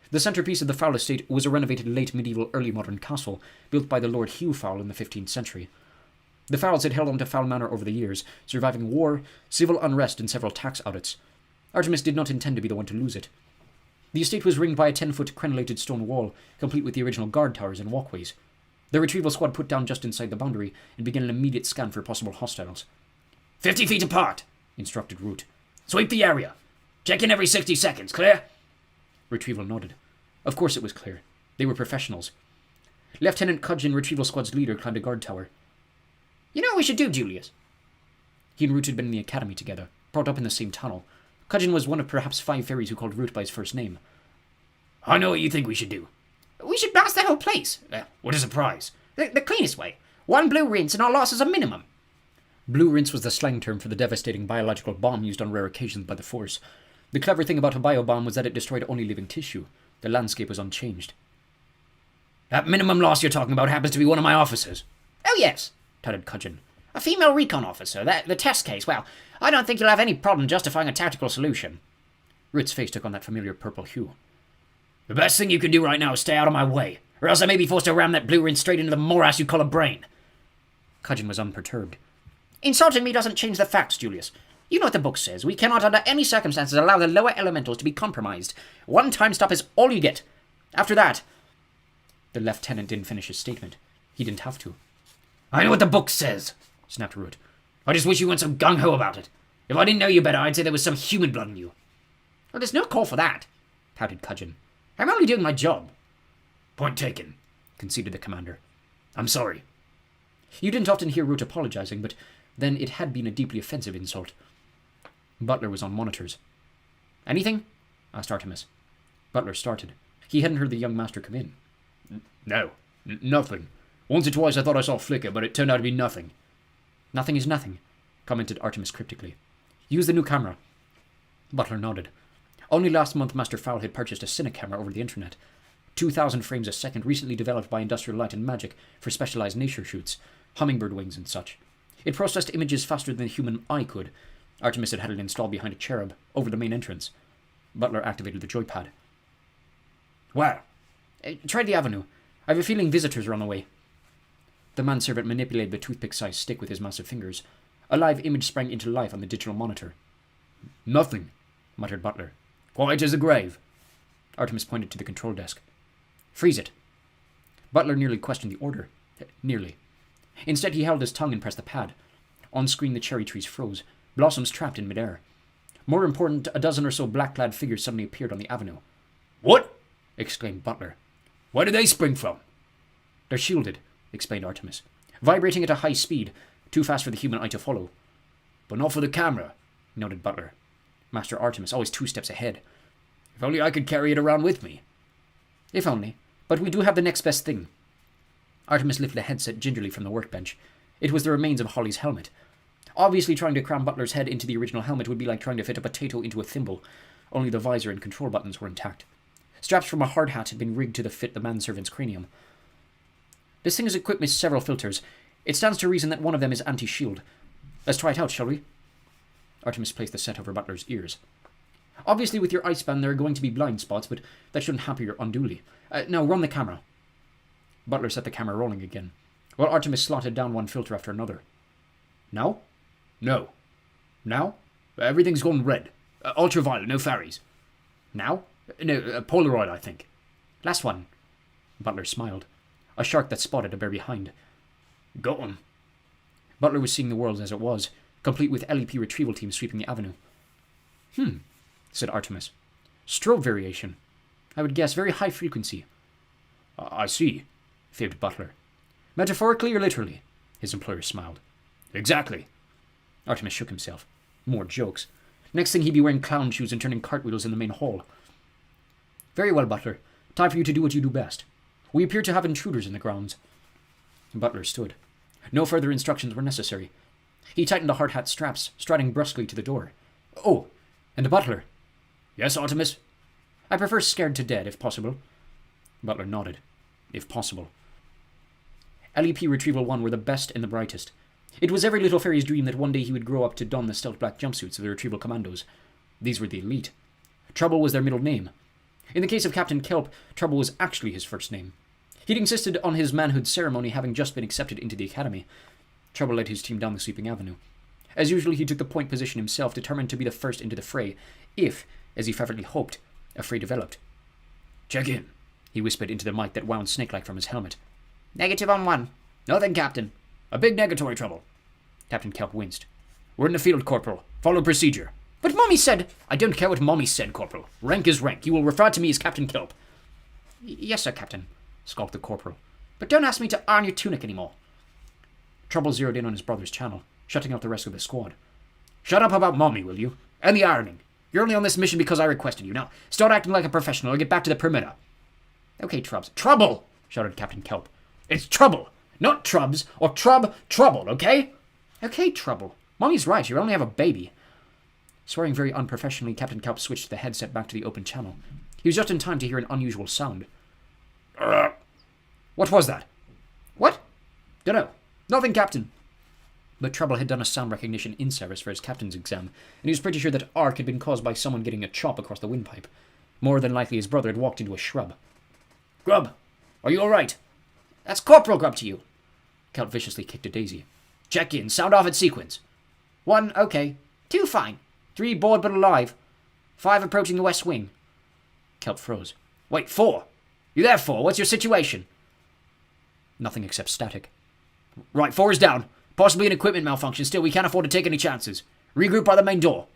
S3: The centrepiece of the Fowl estate was a renovated late medieval early modern castle built by the Lord Hugh Fowl in the 15th century. The Fowls had held on to Fowl Manor over the years, surviving war, civil unrest, and several tax audits. Artemis did not intend to be the one to lose it. The estate was ringed by a 10-foot crenellated stone wall, complete with the original guard towers and walkways. The retrieval squad put down just inside the boundary and began an immediate scan for possible hostiles.
S4: 50 feet apart, instructed Root. Sweep the area. Check in every 60 seconds, clear?
S3: Retrieval nodded. Of course it was clear. They were professionals. Lieutenant Cudgeon, retrieval squad's leader, climbed a guard tower.
S2: You know what we should do, Julius?
S3: He and Root had been in the academy together, brought up in the same tunnel. Cudgeon was one of perhaps 5 fairies who called Root by his first name.
S4: I know what you think we should do.
S2: We should blast the whole place.
S4: What a surprise.
S2: The cleanest way. 1 blue rinse and our loss is a minimum.
S3: Blue rinse was the slang term for the devastating biological bomb used on rare occasions by the Force. The clever thing about a biobomb was that it destroyed only living tissue. The landscape was unchanged.
S4: That minimum loss you're talking about happens to be one of my officers.
S2: Oh, yes,
S3: Tutted Cudgeon.
S2: a female recon officer. The test case, well, I don't think you'll have any problem justifying a tactical solution.
S3: Root's face took on that familiar purple hue.
S4: The best thing you can do right now is stay out of my way, or else I may be forced to ram that blue rinse straight into the morass you call a brain.
S3: Cudgeon was unperturbed.
S2: Insulting me doesn't change the facts, Julius. You know what the book says. We cannot under any circumstances allow the lower elementals to be compromised. 1 time stop is all you get. After that...
S3: The lieutenant didn't finish his statement. He didn't have to.
S4: I know what the book says, snapped Root. I just wish you weren't so gung-ho about it. If I didn't know you better, I'd say there was some human blood in you.
S2: Well, there's no call for that,
S3: pouted Cudgeon.
S2: I'm only doing my job.
S4: Point taken,
S3: conceded the commander.
S4: I'm sorry.
S3: You didn't often hear Root apologizing, but then it had been a deeply offensive insult. Butler was on monitors.
S2: Anything?
S3: asked Artemis. Butler started. He hadn't heard the young master come in.
S4: No, nothing. Once or twice I thought I saw a flicker, but it turned out to be nothing.
S3: Nothing is nothing, commented Artemis cryptically. Use the new camera. Butler nodded. Only last month Master Fowl had purchased a Cine camera over the internet. 2,000 frames a second, recently developed by Industrial Light and Magic for specialized nature shoots, hummingbird wings and such. It processed images faster than the human eye could. Artemis had it installed behind a cherub, over the main entrance. Butler activated the joypad.
S2: Where?
S3: Try the avenue. I have a feeling visitors are on the way. The manservant manipulated the toothpick-sized stick with his massive fingers. A live image sprang into life on the digital monitor.
S4: Nothing,
S3: muttered Butler.
S4: Quiet as a grave.
S3: Artemis pointed to the control desk. Freeze it. Butler nearly questioned the order. Nearly. Instead, he held his tongue and pressed the pad. On screen, the cherry trees froze, blossoms trapped in midair. More important, a dozen or so black-clad figures suddenly appeared on the avenue.
S4: What?
S3: Exclaimed Butler.
S4: Where did they spring from?
S3: They're shielded, explained Artemis. Vibrating at a high speed, too fast for the human eye to follow.
S4: But not for the camera,
S3: noted Butler. Master Artemis, always 2 steps ahead.
S4: If only I could carry it around with me.
S3: If only. But we do have the next best thing. Artemis lifted a headset gingerly from the workbench. It was the remains of Holly's helmet. Obviously, trying to cram Butler's head into the original helmet would be like trying to fit a potato into a thimble. Only the visor and control buttons were intact. Straps from a hard hat had been rigged to fit the manservant's cranium. This thing is equipped with several filters. It stands to reason that one of them is anti-shield. Let's try it out, shall we? Artemis placed the set over Butler's ears. Obviously, with your eye span, there are going to be blind spots, but that shouldn't hamper you unduly. Now, run the camera. Butler set the camera rolling again, while Artemis slotted down one filter after another. Now?
S4: No.
S3: Now?
S4: Everything's gone red. Ultraviolet, no fairies.
S3: Now?
S4: No, Polaroid, I think.
S3: Last one. Butler smiled. A shark that spotted a bear behind.
S4: Got one.
S3: Butler was seeing the world as it was, complete with LEP retrieval teams sweeping the avenue. Said Artemis. Strobe variation. I would guess very high frequency.
S4: I see,
S3: fibbed Butler. Metaphorically or literally? His employer smiled.
S4: Exactly.
S3: Artemis shook himself. More jokes. Next thing he'd be wearing clown shoes and turning cartwheels in the main hall. Very well, Butler. Time for you to do what you do best. We appear to have intruders in the grounds. Butler stood. No further instructions were necessary. He tightened the hard hat straps, striding brusquely to the door. Oh, and the butler.
S4: Yes, Artemis?
S3: I prefer scared to dead, if possible. Butler nodded. If possible. LEP Retrieval 1 were the best and the brightest. It was every little fairy's dream that one day he would grow up to don the stealth black jumpsuits of the Retrieval Commandos. These were the elite. Trouble was their middle name. In the case of Captain Kelp, Trouble was actually his first name. He'd insisted on his manhood ceremony having just been accepted into the academy. Trouble led his team down the sweeping avenue. As usual, he took the point position himself, determined to be the first into the fray, if, as he fervently hoped, a fray developed.
S4: Check in,
S3: he whispered into the mic that wound snake-like from his helmet.
S2: Negative on 1.
S4: Nothing, Captain. A big negatory, Trouble.
S3: Captain Kelp winced.
S4: We're in the field, Corporal. Follow procedure.
S2: But Mommy said...
S4: I don't care what Mommy said, Corporal. Rank is rank. You will refer to me as Captain Kelp.
S2: Yes, sir, Captain,
S3: skulked the corporal.
S2: But don't ask me to iron your tunic anymore.
S3: Trouble zeroed in on his brother's channel, shutting out the rest of the squad.
S4: Shut up about Mommy, will you? And the ironing. You're only on this mission because I requested you. Now, start acting like a professional or get back to the perimeter.
S2: Okay, Trubs.
S4: Trouble! Shouted Captain Kelp. It's Trouble, not Trubs, or Trouble, okay?
S2: Okay, Trouble. Mommy's right, you only have a baby.
S3: Swearing very unprofessionally, Captain Kelp switched the headset back to the open channel. He was just in time to hear an unusual sound.
S4: What was that?
S2: What?
S4: Dunno. Nothing, Captain.
S3: But Trouble had done a sound recognition in-service for his captain's exam, and he was pretty sure that arc had been caused by someone getting a chop across the windpipe. More than likely his brother had walked into a shrub.
S4: Grub, are you alright?
S2: That's Corporal Grub to you.
S3: Kelp viciously kicked a daisy.
S4: Check in. Sound off at sequence.
S2: 1, okay. 2, fine. 3, bored but alive. 5, approaching the west wing.
S3: Kelp froze.
S4: Wait, 4. You there, 4? What's your situation?
S3: Nothing except static.
S4: Right, 4 is down. Possibly an equipment malfunction. Still, we can't afford to take any chances. Regroup by the main door.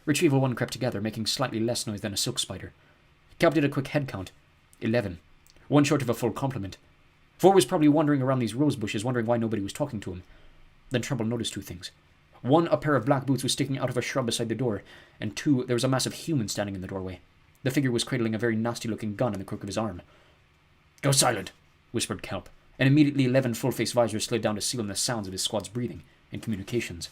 S3: Retrieval 1 crept together, making slightly less noise than a silk spider. Kelp did a quick head count. 11. One short of a full complement. 4 was probably wandering around these rose bushes, wondering why nobody was talking to him. Then Trouble noticed 2 things. 1, a pair of black boots was sticking out of a shrub beside the door, and 2, there was a massive human standing in the doorway. The figure was cradling a very nasty-looking gun in the crook of his arm.
S4: Go silent,
S3: whispered Kelp, and immediately 11 full-face visors slid down to seal in the sounds of his squad's breathing and communications.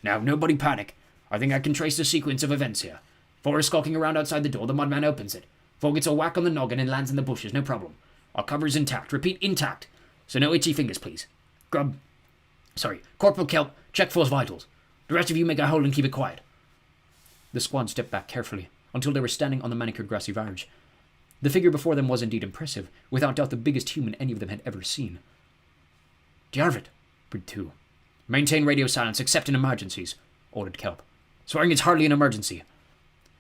S4: Now, nobody panic. I think I can trace the sequence of events here. 4 is skulking around outside the door, the mudman opens it. 4 gets a whack on the noggin and lands in the bushes, no problem. Our cover is intact. Repeat, intact. So no itchy fingers, please. Corporal Kelp, check 4's vitals. The rest of you make a hole and keep it quiet.
S3: The squad stepped back carefully, until they were standing on the manicured grassy verge. The figure before them was indeed impressive, without doubt the biggest human any of them had ever seen.
S4: Jarvid,
S3: breathed 2.
S4: Maintain radio silence except in emergencies, ordered Kelp. Swearing it's hardly an emergency.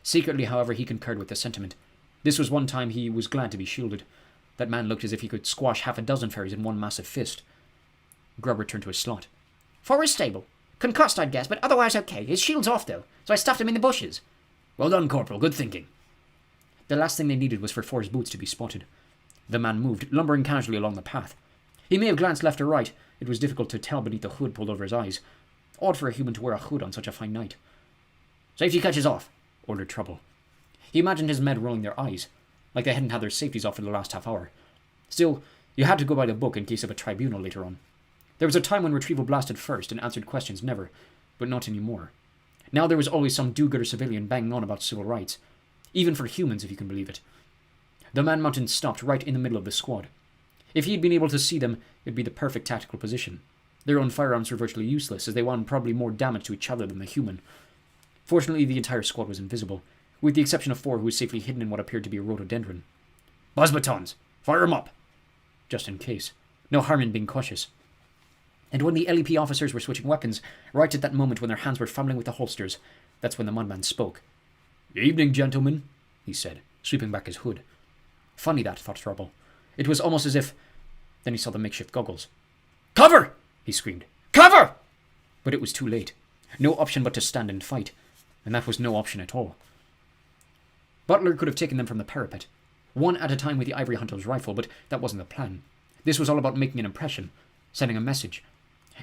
S3: Secretly, however, he concurred with the sentiment. This was one time he was glad to be shielded. That man looked as if he could squash half a dozen fairies in one massive fist. Grub returned to his slot.
S2: 4 is stable. Concussed, I'd guess, but otherwise okay. His shield's off, though, so I stuffed him in the bushes.
S4: Well done, Corporal. Good thinking.
S3: The last thing they needed was for 4's boots to be spotted. The man moved, lumbering casually along the path. He may have glanced left or right. It was difficult to tell beneath the hood pulled over his eyes. Odd for a human to wear a hood on such a fine night.
S4: Safety catches off,
S3: ordered Trouble. He imagined his men rolling their eyes, like they hadn't had their safeties off for the last half hour. Still, you had to go by the book in case of a tribunal later on. There was a time when Retrieval blasted first and answered questions never, but not anymore. Now there was always some do-gooder civilian banging on about civil rights. Even for humans, if you can believe it. The man-mountain stopped right in the middle of the squad. If he had been able to see them, it would be the perfect tactical position. Their own firearms were virtually useless, as they wound probably more damage to each other than the human. Fortunately, the entire squad was invisible, with the exception of 4 who was safely hidden in what appeared to be a rhododendron.
S4: Buzz batons! Fire 'em up!
S3: Just in case. No harm in being cautious. And when the LEP officers were switching weapons, right at that moment when their hands were fumbling with the holsters, that's when the mudman spoke.
S4: "Evening, gentlemen,"
S3: he said, sweeping back his hood. Funny that, thought Trouble. It was almost as if... Then he saw the makeshift goggles.
S4: "Cover!"
S3: he screamed.
S4: "Cover!"
S3: But it was too late. No option but to stand and fight. And that was no option at all. Butler could have taken them from the parapet, one at a time with the ivory hunter's rifle, but that wasn't the plan. This was all about making an impression, sending a message.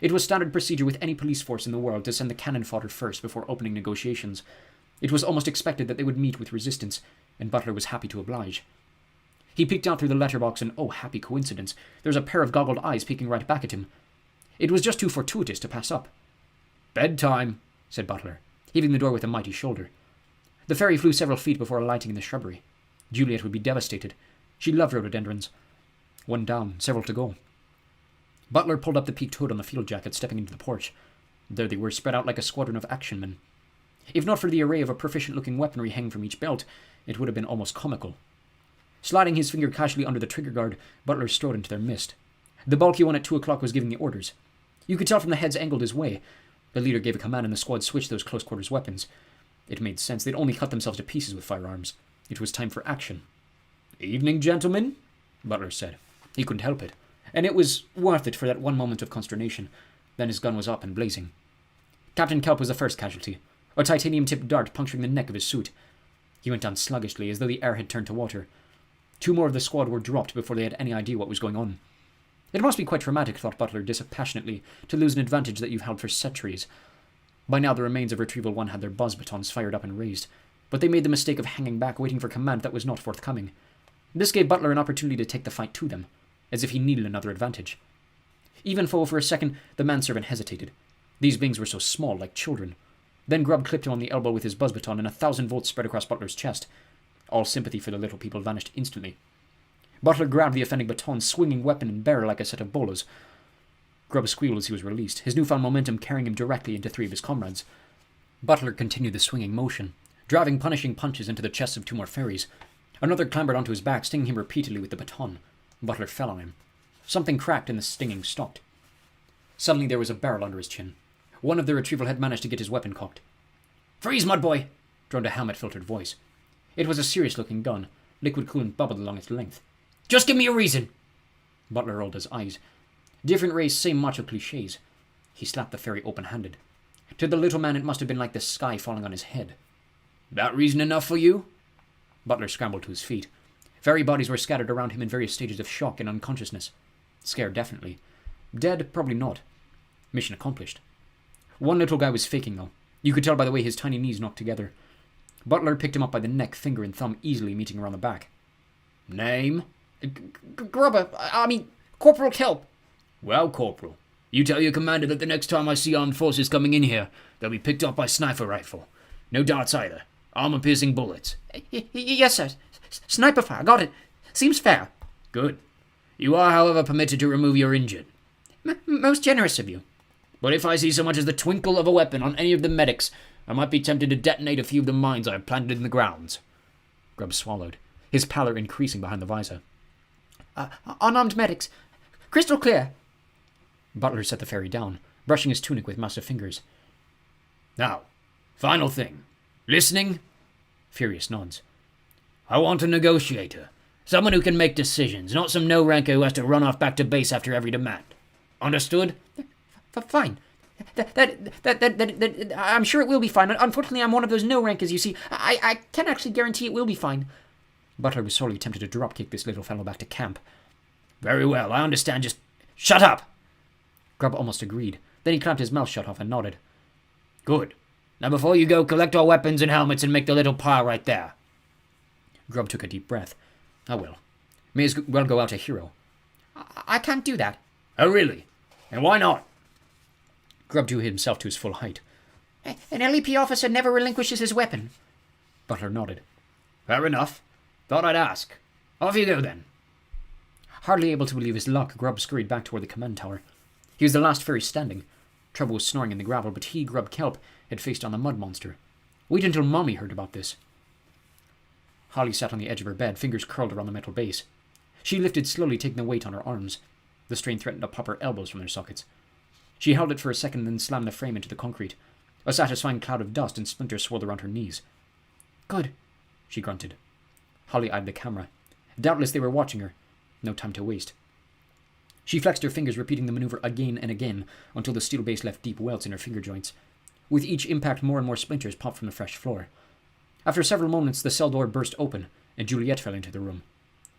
S3: It was standard procedure with any police force in the world to send the cannon fodder first before opening negotiations. It was almost expected that they would meet with resistance, and Butler was happy to oblige. He peeked out through the letterbox, and oh, happy coincidence, there was a pair of goggled eyes peeking right back at him. It was just too fortuitous to pass up.
S4: "Bedtime,"
S3: said Butler, heaving the door with a mighty shoulder. The fairy flew several feet before alighting in the shrubbery. Juliet would be devastated. She loved rhododendrons. One down, several to go. Butler pulled up the peaked hood on the field jacket, stepping into the porch. There they were, spread out like a squadron of action men. If not for the array of a proficient-looking weaponry hanging from each belt, it would have been almost comical. Sliding his finger casually under the trigger guard, Butler strode into their midst. The bulky one at 2 o'clock was giving the orders. You could tell from the heads angled his way. The leader gave a command and the squad switched those close-quarters weapons. It made sense. They'd only cut themselves to pieces with firearms. It was time for action.
S4: "Evening, gentlemen,"
S3: Butler said. He couldn't help it, and it was worth it for that one moment of consternation. Then his gun was up and blazing. Captain Kelp was the first casualty, a titanium-tipped dart puncturing the neck of his suit. He went down sluggishly, as though the air had turned to water. 2 more of the squad were dropped before they had any idea what was going on. It must be quite traumatic, thought Butler dispassionately, to lose an advantage that you've held for centuries. By now the remains of Retrieval 1 had their buzz batons fired up and raised, but they made the mistake of hanging back, waiting for command that was not forthcoming. This gave Butler an opportunity to take the fight to them, as if he needed another advantage. Even though for a second the manservant hesitated. These beings were so small, like children. Then Grubb clipped him on the elbow with his buzz baton, and 1,000 volts spread across Butler's chest. All sympathy for the little people vanished instantly. Butler grabbed the offending baton, swinging weapon and barrel like a set of bolas. Grubb squealed as he was released, his newfound momentum carrying him directly into 3 of his comrades. Butler continued the swinging motion, driving punishing punches into the chests of 2 more fairies. Another clambered onto his back, stinging him repeatedly with the baton. Butler fell on him. Something cracked and the stinging stopped. Suddenly there was a barrel under his chin. One of the Retrieval had managed to get his weapon cocked.
S4: "Freeze, mudboy!"
S3: droned a helmet-filtered voice. It was a serious-looking gun. Liquid coolant bubbled along its length.
S4: "Just give me a reason."
S3: Butler rolled his eyes. Different race, same macho cliches. He slapped the fairy open-handed. To the little man it must have been like the sky falling on his head.
S4: "That reason enough for you?"
S3: Butler scrambled to his feet. Fairy bodies were scattered around him in various stages of shock and unconsciousness. Scared, definitely. Dead, probably not. Mission accomplished. One little guy was faking, though. You could tell by the way his tiny knees knocked together. Butler picked him up by the neck, finger and thumb easily meeting around the back.
S4: "Name?"
S2: Grubber, I mean, Corporal Kelp."
S4: "Well, Corporal, you tell your commander that the next time I see armed forces coming in here, they'll be picked up by sniper rifle. No darts either. Armor-piercing bullets."
S2: Yes, sir. Sniper fire, got it. Seems fair.
S4: "Good. You are, however, permitted to remove your injured."
S2: Most generous of you.
S4: "But if I see so much as the twinkle of a weapon on any of the medics, I might be tempted to detonate a few of the mines I have planted in the grounds."
S3: Grubb swallowed, his pallor increasing behind the visor.
S2: Unarmed medics. Crystal clear.
S3: Butler set the fairy down, brushing his tunic with massive fingers.
S4: "Now, final thing. Listening?"
S3: Furious nods.
S4: "I want a negotiator. Someone who can make decisions, not some no-ranker who has to run off back to base after every demand. Understood?"
S2: Fine. That I'm sure it will be fine. Unfortunately, I'm one of those no-rankers, you see. I can't actually guarantee it will be fine.
S3: Butler was sorely tempted to drop-kick this little fellow back to camp.
S4: "Very well, I understand. Just shut up."
S3: Grubb almost agreed. Then he clamped his mouth shut off and nodded.
S4: "Good. Now before you go, collect our weapons and helmets and make the little pile right there."
S3: Grubb took a deep breath. "I will. May as well go out a hero."
S2: I can't do that.
S4: "Oh, really? And why not?"
S3: Grubb drew himself to his full height.
S2: An LEP officer never relinquishes his weapon.
S3: Butler nodded.
S4: "Fair enough. Thought I'd ask. Off you go, then."
S3: Hardly able to believe his luck, Grubb scurried back toward the command tower. He was the last fairy standing. Trouble was snoring in the gravel, but he, Grubb Kelp, had faced on the mud monster. Wait until Mommy heard about this. Holly sat on the edge of her bed, fingers curled around the metal base. She lifted slowly, taking the weight on her arms. The strain threatened to pop her elbows from their sockets. She held it for a second, then slammed the frame into the concrete. A satisfying cloud of dust and splinters swirled around her knees. "Good," she grunted. Holly eyed the camera. Doubtless they were watching her. No time to waste. She flexed her fingers, repeating the maneuver again and again, until the steel base left deep welts in her finger joints. With each impact, more and more splinters popped from the fresh floor. After several moments, the cell door burst open, and Juliet fell into the room.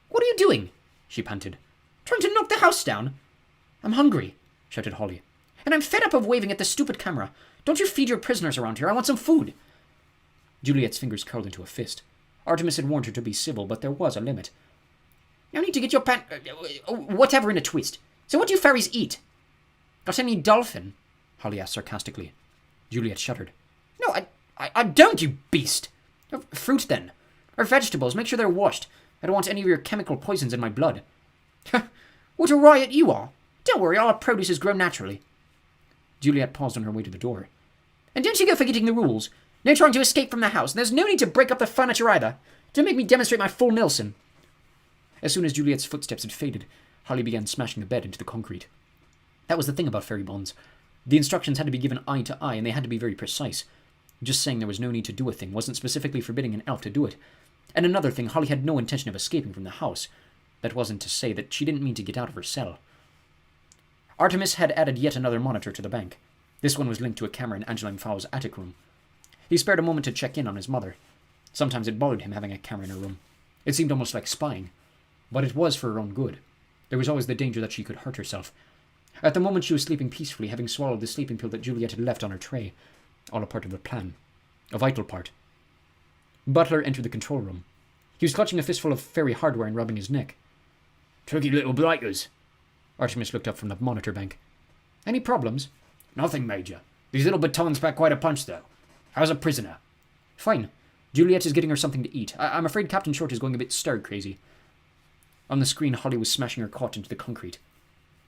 S2: "What are you doing?"
S3: she panted.
S2: "Trying to knock the house down?"
S3: "I'm hungry," shouted Holly.
S2: "And I'm fed up of waving at the stupid camera. Don't you feed your prisoners around here. I want some food."
S3: Juliet's fingers curled into a fist. Artemis had warned her to be civil, but there was a limit.
S2: No need to get your whatever in a twist. So what do you fairies eat? Got any dolphin?
S3: Holly asked sarcastically. Juliet shuddered.
S2: No, I don't, you beast. Fruit, then. Or vegetables. Make sure they're washed. I don't want any of your chemical poisons in my blood. What a riot you are. Don't worry, all our produce is grown naturally.
S3: Juliet paused on her way to the door.
S2: And don't you go forgetting the rules. No trying to escape from the house, and there's no need to break up the furniture either. Don't make me demonstrate my full Nilsson.
S3: As soon as Juliet's footsteps had faded, Holly began smashing the bed into the concrete. That was the thing about fairy bonds. The instructions had to be given eye to eye, and they had to be very precise. Just saying there was no need to do a thing wasn't specifically forbidding an elf to do it. And another thing, Holly had no intention of escaping from the house. That wasn't to say that she didn't mean to get out of her cell. Artemis had added yet another monitor to the bank. This one was linked to a camera in Angeline Fowl's attic room. He spared a moment to check in on his mother. Sometimes it bothered him having a camera in her room. It seemed almost like spying. But it was for her own good. There was always the danger that she could hurt herself. At the moment she was sleeping peacefully, having swallowed the sleeping pill that Juliet had left on her tray. All a part of the plan. A vital part. Butler entered the control room. He was clutching a fistful of fairy hardware and rubbing his neck.
S4: Tricky little blighters.
S3: Artemis looked up from the monitor bank. Any problems?
S4: Nothing major. These little batons pack quite a punch, though. How's a prisoner?
S3: Fine. Juliet is getting her something to eat. I'm afraid Captain Short is going a bit stir-crazy. On the screen, Holly was smashing her cot into the concrete.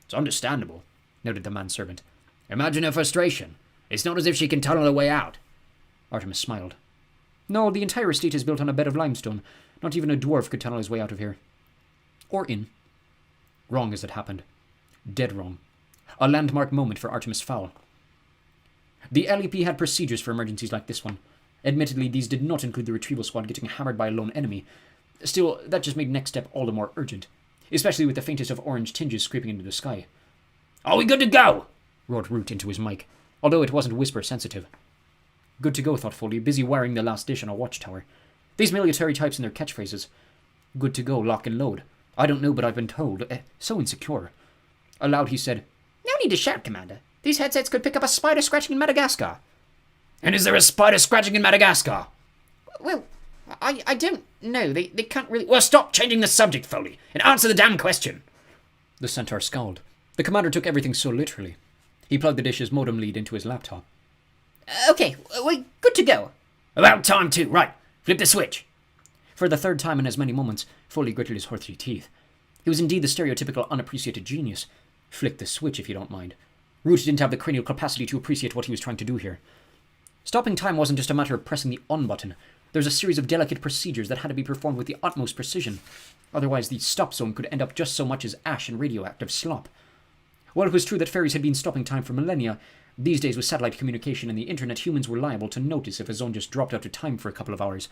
S4: It's understandable,
S3: noted the manservant.
S4: Imagine her frustration. It's not as if she can tunnel her way out.
S3: Artemis smiled. No, the entire estate is built on a bed of limestone. Not even a dwarf could tunnel his way out of here. Or in. Wrong as it happened. Dead wrong. A landmark moment for Artemis Fowl. The LEP had procedures for emergencies like this one. Admittedly, these did not include the retrieval squad getting hammered by a lone enemy. Still, that just made next step all the more urgent, especially with the faintest of orange tinges scraping into the sky.
S4: Are we good to go?
S3: Roared Root into his mic, although it wasn't whisper-sensitive. Good to go, thought Foley, busy wiring the last dish on a watchtower. These military types and their catchphrases. Good to go, lock and load. I don't know, but I've been told. So insecure. Aloud he said,
S2: No need to shout, Commander. These headsets could pick up a spider scratching in Madagascar.
S4: And is there a spider scratching in Madagascar?
S2: Well, I don't know. They can't really...
S4: Well, stop changing the subject, Foley, and answer the damn question.
S3: The centaur scowled. The commander took everything so literally. He plugged the dish's modem lead into his laptop.
S2: Okay, we're good to go.
S4: About time, too. Right. Flip the switch.
S3: For the third time in as many moments, Foley gritted his horsey teeth. He was indeed the stereotypical unappreciated genius. Flick the switch, if you don't mind. Root didn't have the cranial capacity to appreciate what he was trying to do here. Stopping time wasn't just a matter of pressing the on button. There was a series of delicate procedures that had to be performed with the utmost precision. Otherwise, the stop zone could end up just so much as ash and radioactive slop. While it was true that fairies had been stopping time for millennia, these days with satellite communication and the internet, humans were liable to notice if a zone just dropped out of time for a couple of hours.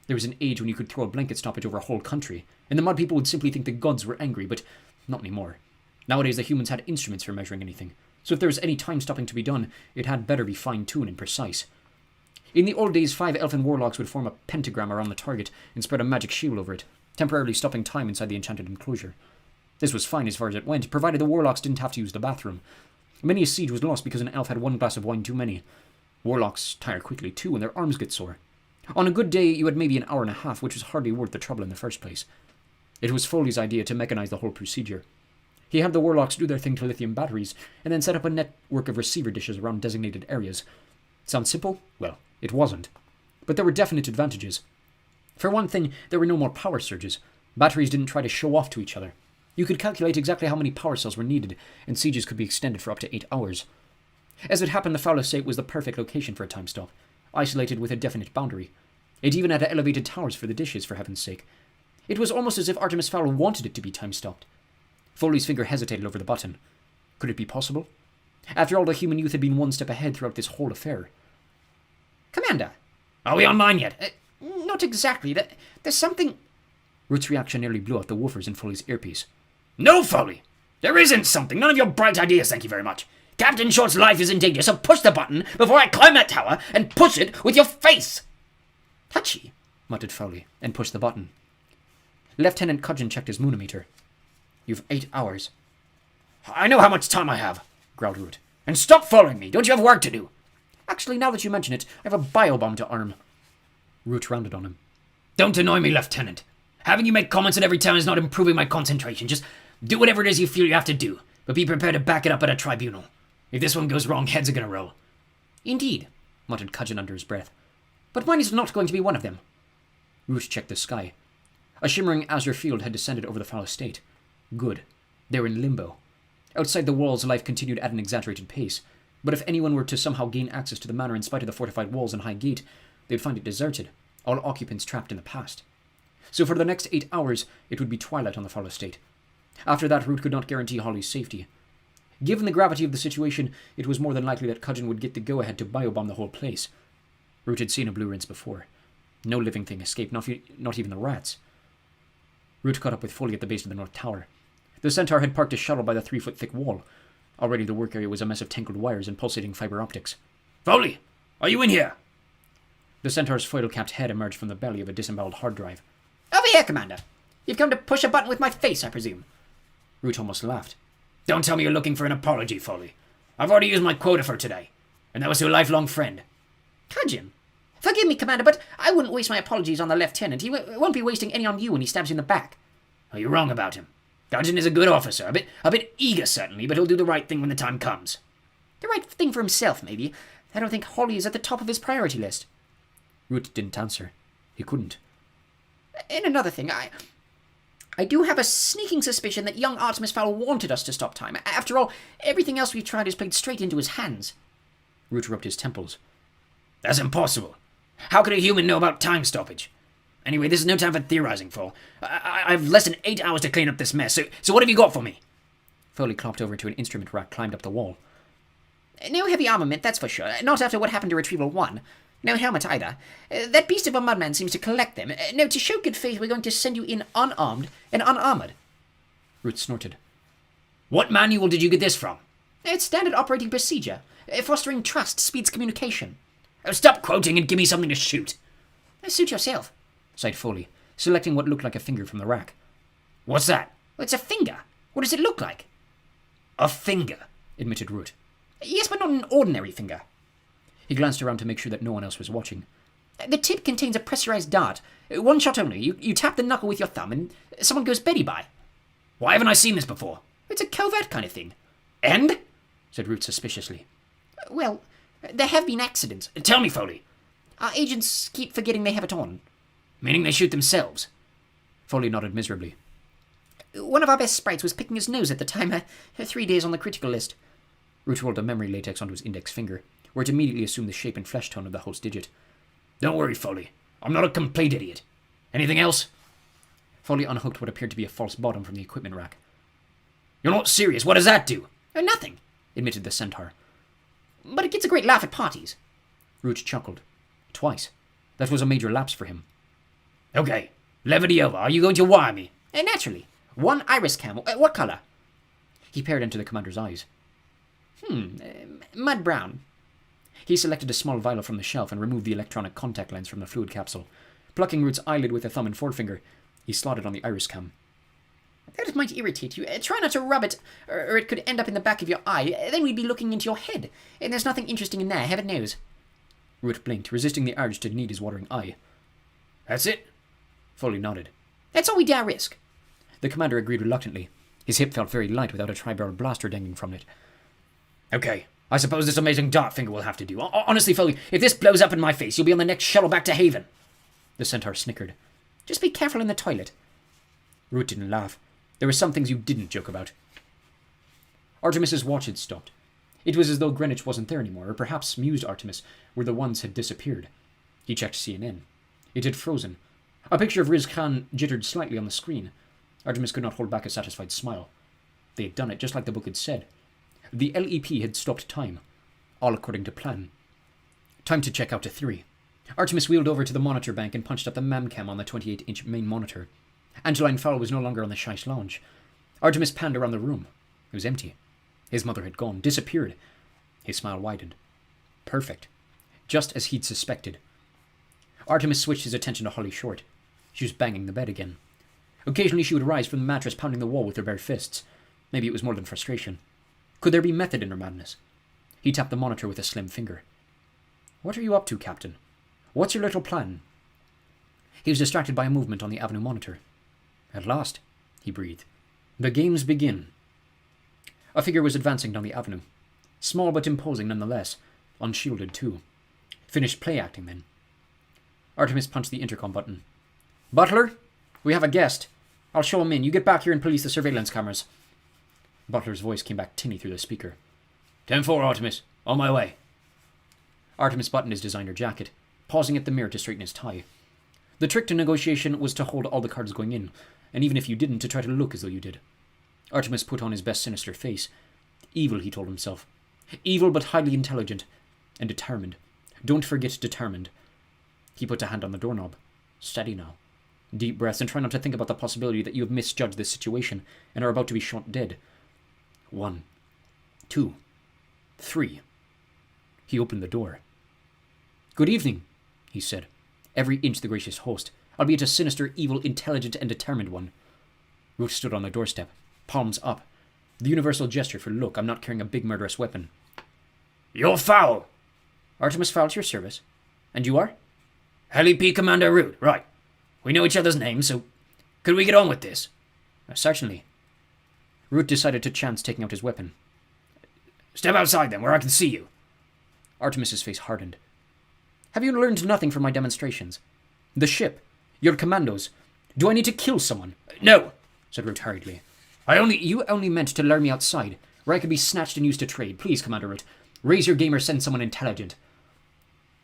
S3: There was an age when you could throw a blanket stoppage over a whole country, and the mud people would simply think the gods were angry, but not anymore. Nowadays, the humans had instruments for measuring anything, so if there was any time stopping to be done, it had better be fine-tuned and precise. In the old days, 5 elfin warlocks would form a pentagram around the target and spread a magic shield over it, temporarily stopping time inside the enchanted enclosure. This was fine as far as it went, provided the warlocks didn't have to use the bathroom. Many a siege was lost because an elf had one glass of wine too many. Warlocks tire quickly too, and their arms get sore. On a good day, you had maybe an hour and a half, which was hardly worth the trouble in the first place. It was Foley's idea to mechanize the whole procedure. He had the warlocks do their thing to lithium batteries, and then set up a network of receiver dishes around designated areas. Sounds simple? Well, it wasn't. But there were definite advantages. For one thing, there were no more power surges. Batteries didn't try to show off to each other. You could calculate exactly how many power cells were needed, and sieges could be extended for up to 8 hours. As it happened, the Fowl estate was the perfect location for a time stop, isolated with a definite boundary. It even had elevated towers for the dishes, for heaven's sake. It was almost as if Artemis Fowl wanted it to be time-stopped. Foley's finger hesitated over the button. Could it be possible? After all, the human youth had been one step ahead throughout this whole affair.
S2: Commander!
S4: Are we online yet?
S2: Not exactly. There's something...
S3: Root's reaction nearly blew out the woofers in Foley's earpiece.
S4: No, Foley! There isn't something. None of your bright ideas, thank you very much. Captain Short's life is in danger, so push the button before I climb that tower and push it with your face!
S2: Touchy,
S3: muttered Foley, and pushed the button. Lieutenant Cudgeon checked his moonometer. You've 8 hours.
S4: I know how much time I have, growled Root. And stop following me. Don't you have work to do?
S3: Actually, now that you mention it, I have a biobomb to arm. Root rounded on him.
S4: Don't annoy me, Lieutenant. Having you make comments at every town is not improving my concentration. Just do whatever it is you feel you have to do, but be prepared to back it up at a tribunal. If this one goes wrong, heads are gonna roll.
S2: Indeed, muttered Cudgeon under his breath. But mine is not going to be one of them.
S3: Root checked the sky. A shimmering azure field had descended over the Fowl estate. Good. They were in limbo. Outside the walls, life continued at an exaggerated pace, but if anyone were to somehow gain access to the manor in spite of the fortified walls and high gate, they'd find it deserted, all occupants trapped in the past. So for the next 8 hours, it would be twilight on the Fowl estate. After that, Root could not guarantee Holly's safety. Given the gravity of the situation, it was more than likely that Cudgeon would get the go-ahead to biobomb the whole place. Root had seen a blue rinse before. No living thing escaped, not even the rats. Root caught up with Foley at the base of the north tower. The centaur had parked his shuttle by the 3-foot-thick wall. Already the work area was a mess of tangled wires and pulsating fiber optics.
S4: Foley, are you in here?
S3: The centaur's foil-capped head emerged from the belly of a disemboweled hard drive.
S2: Over here, Commander. You've come to push a button with my face, I presume.
S3: Root almost laughed.
S4: Don't tell me you're looking for an apology, Foley. I've already used my quota for today, and that was to a lifelong friend.
S2: Cudgeon. Forgive me, Commander, but I wouldn't waste my apologies on the Lieutenant. He won't be wasting any on you when he stabs you in the back.
S4: Oh, you're wrong about him. Cudgeon is a good officer, a bit eager certainly, but he'll do the right thing when the time comes.
S2: The right thing for himself, maybe. I don't think Holly is at the top of his priority list.
S3: Root didn't answer. He couldn't.
S2: And another thing, I do have a sneaking suspicion that young Artemis Fowl wanted us to stop time. After all, everything else we've tried has played straight into his hands.
S3: Root rubbed his temples.
S4: That's impossible. How could a human know about time stoppage? Anyway, this is no time for theorizing, Fowl. I've less than 8 hours to clean up this mess, so what have you got for me?
S3: Foley clopped over to an instrument rack, climbed up the wall.
S2: No heavy armament, that's for sure. Not after what happened to Retrieval 1. No helmet either. That beast of a mudman seems to collect them. No, to show good faith, we're going to send you in unarmed and unarmored.
S3: Root snorted.
S4: What manual did you get this from?
S2: It's standard operating procedure. Fostering trust speeds communication.
S4: Oh, stop quoting and give me something to shoot.
S2: Suit yourself,
S3: sighed Foley, selecting what looked like a finger from the rack.
S4: What's that?
S2: Well, it's a finger. What does it look like?
S4: A finger,
S3: admitted Root.
S2: Yes, but not an ordinary finger.
S3: He glanced around to make sure that no one else was watching.
S2: The tip contains a pressurized dart. One shot only. You tap the knuckle with your thumb and someone goes Betty by.
S4: Why haven't I seen this before?
S2: It's a covert kind of thing.
S4: And?
S3: Said Root suspiciously.
S2: Well, there have been accidents.
S4: Tell me, Foley.
S2: Our agents keep forgetting they have it on.
S4: Meaning they shoot themselves?
S3: Foley nodded miserably.
S2: One of our best sprites was picking his nose at the time. 3 days on the critical list.
S3: Root rolled a memory latex onto his index finger, where it immediately assumed the shape and flesh tone of the host digit.
S4: Don't worry, Foley. I'm not a complete idiot. Anything else?
S3: Foley unhooked what appeared to be a false bottom from the equipment rack.
S4: You're not serious. What does that do?
S2: Nothing,
S3: admitted the centaur.
S2: But it gets a great laugh at parties.
S3: Root chuckled. Twice. That was a major lapse for him.
S4: Okay. Levity over. Are you going to wire me?
S2: Naturally. One iris camel. What color?
S3: He peered into the commander's eyes.
S2: Mud brown.
S3: He selected a small vial from the shelf and removed the electronic contact lens from the fluid capsule. Plucking Root's eyelid with a thumb and forefinger, he slotted on the iris cam.
S2: That might irritate you. Try not to rub it, or it could end up in the back of your eye. Then we'd be looking into your head. And there's nothing interesting in there, heaven knows.
S3: Root blinked, resisting the urge to knead his watering eye.
S4: That's it?
S3: Foley nodded.
S2: That's all we dare risk.
S3: The commander agreed reluctantly. His hip felt very light without a tri-barrel blaster dangling from it.
S4: Okay, I suppose this amazing dart finger will have to do. Honestly, Foley, if this blows up in my face, you'll be on the next shuttle back to Haven.
S3: The centaur snickered.
S2: Just be careful in the toilet.
S3: Root didn't laugh. There were some things you didn't joke about. Artemis's watch had stopped. It was as though Greenwich wasn't there anymore, or perhaps mused Artemis, where the ones had disappeared. He checked CNN. It had frozen. A picture of Riz Khan jittered slightly on the screen. Artemis could not hold back a satisfied smile. They had done it, just like the book had said. The LEP had stopped time. All according to plan. Time to check out to 3. Artemis wheeled over to the monitor bank and punched up the MAMCAM on the 28-inch main monitor. Angeline Fowl was no longer on the Shice lounge. Artemis panned around the room. It was empty. His mother had gone, disappeared. His smile widened. Perfect. Just as he'd suspected. Artemis switched his attention to Holly Short. She was banging the bed again. Occasionally she would rise from the mattress, pounding the wall with her bare fists. Maybe it was more than frustration. Could there be method in her madness? He tapped the monitor with a slim finger. What are you up to, Captain? What's your little plan? He was distracted by a movement on the avenue monitor. At last, he breathed. The games begin. A figure was advancing down the avenue. Small but imposing nonetheless. Unshielded, too. Finished play acting, then. Artemis punched the intercom button. Butler, we have a guest. I'll show him in. You get back here and police the surveillance cameras. Butler's voice came back tinny through the speaker.
S4: 10-4, Artemis. On my way.
S3: Artemis buttoned his designer jacket, pausing at the mirror to straighten his tie. The trick to negotiation was to hold all the cards going in, and even if you didn't, to try to look as though you did. Artemis put on his best sinister face. Evil, he told himself. Evil but highly intelligent. And determined. Don't forget determined. He put a hand on the doorknob. Steady now. Deep breaths, and try not to think about the possibility that you have misjudged this situation and are about to be shot dead. 1, 2, 3. He opened the door. Good evening, he said, every inch the gracious host, albeit a sinister, evil, intelligent, and determined one. Ruth stood on the doorstep, palms up. The universal gesture for, look, I'm not carrying a big murderous weapon.
S4: You're Fowl.
S3: Artemis Fowl to your service. And you are?
S4: LEP Commander Root, right. We know each other's names, so could we get on with this?
S3: Certainly. Root decided to chance taking out his weapon.
S4: Step outside, then, where I can see you.
S3: Artemis's face hardened. Have you learned nothing from my demonstrations? The ship, your commandos. Do I need to kill someone?
S4: No,
S3: said Root hurriedly. You only meant to lure me outside, where I could be snatched and used to trade. Please, Commander Root, raise your game or send someone intelligent.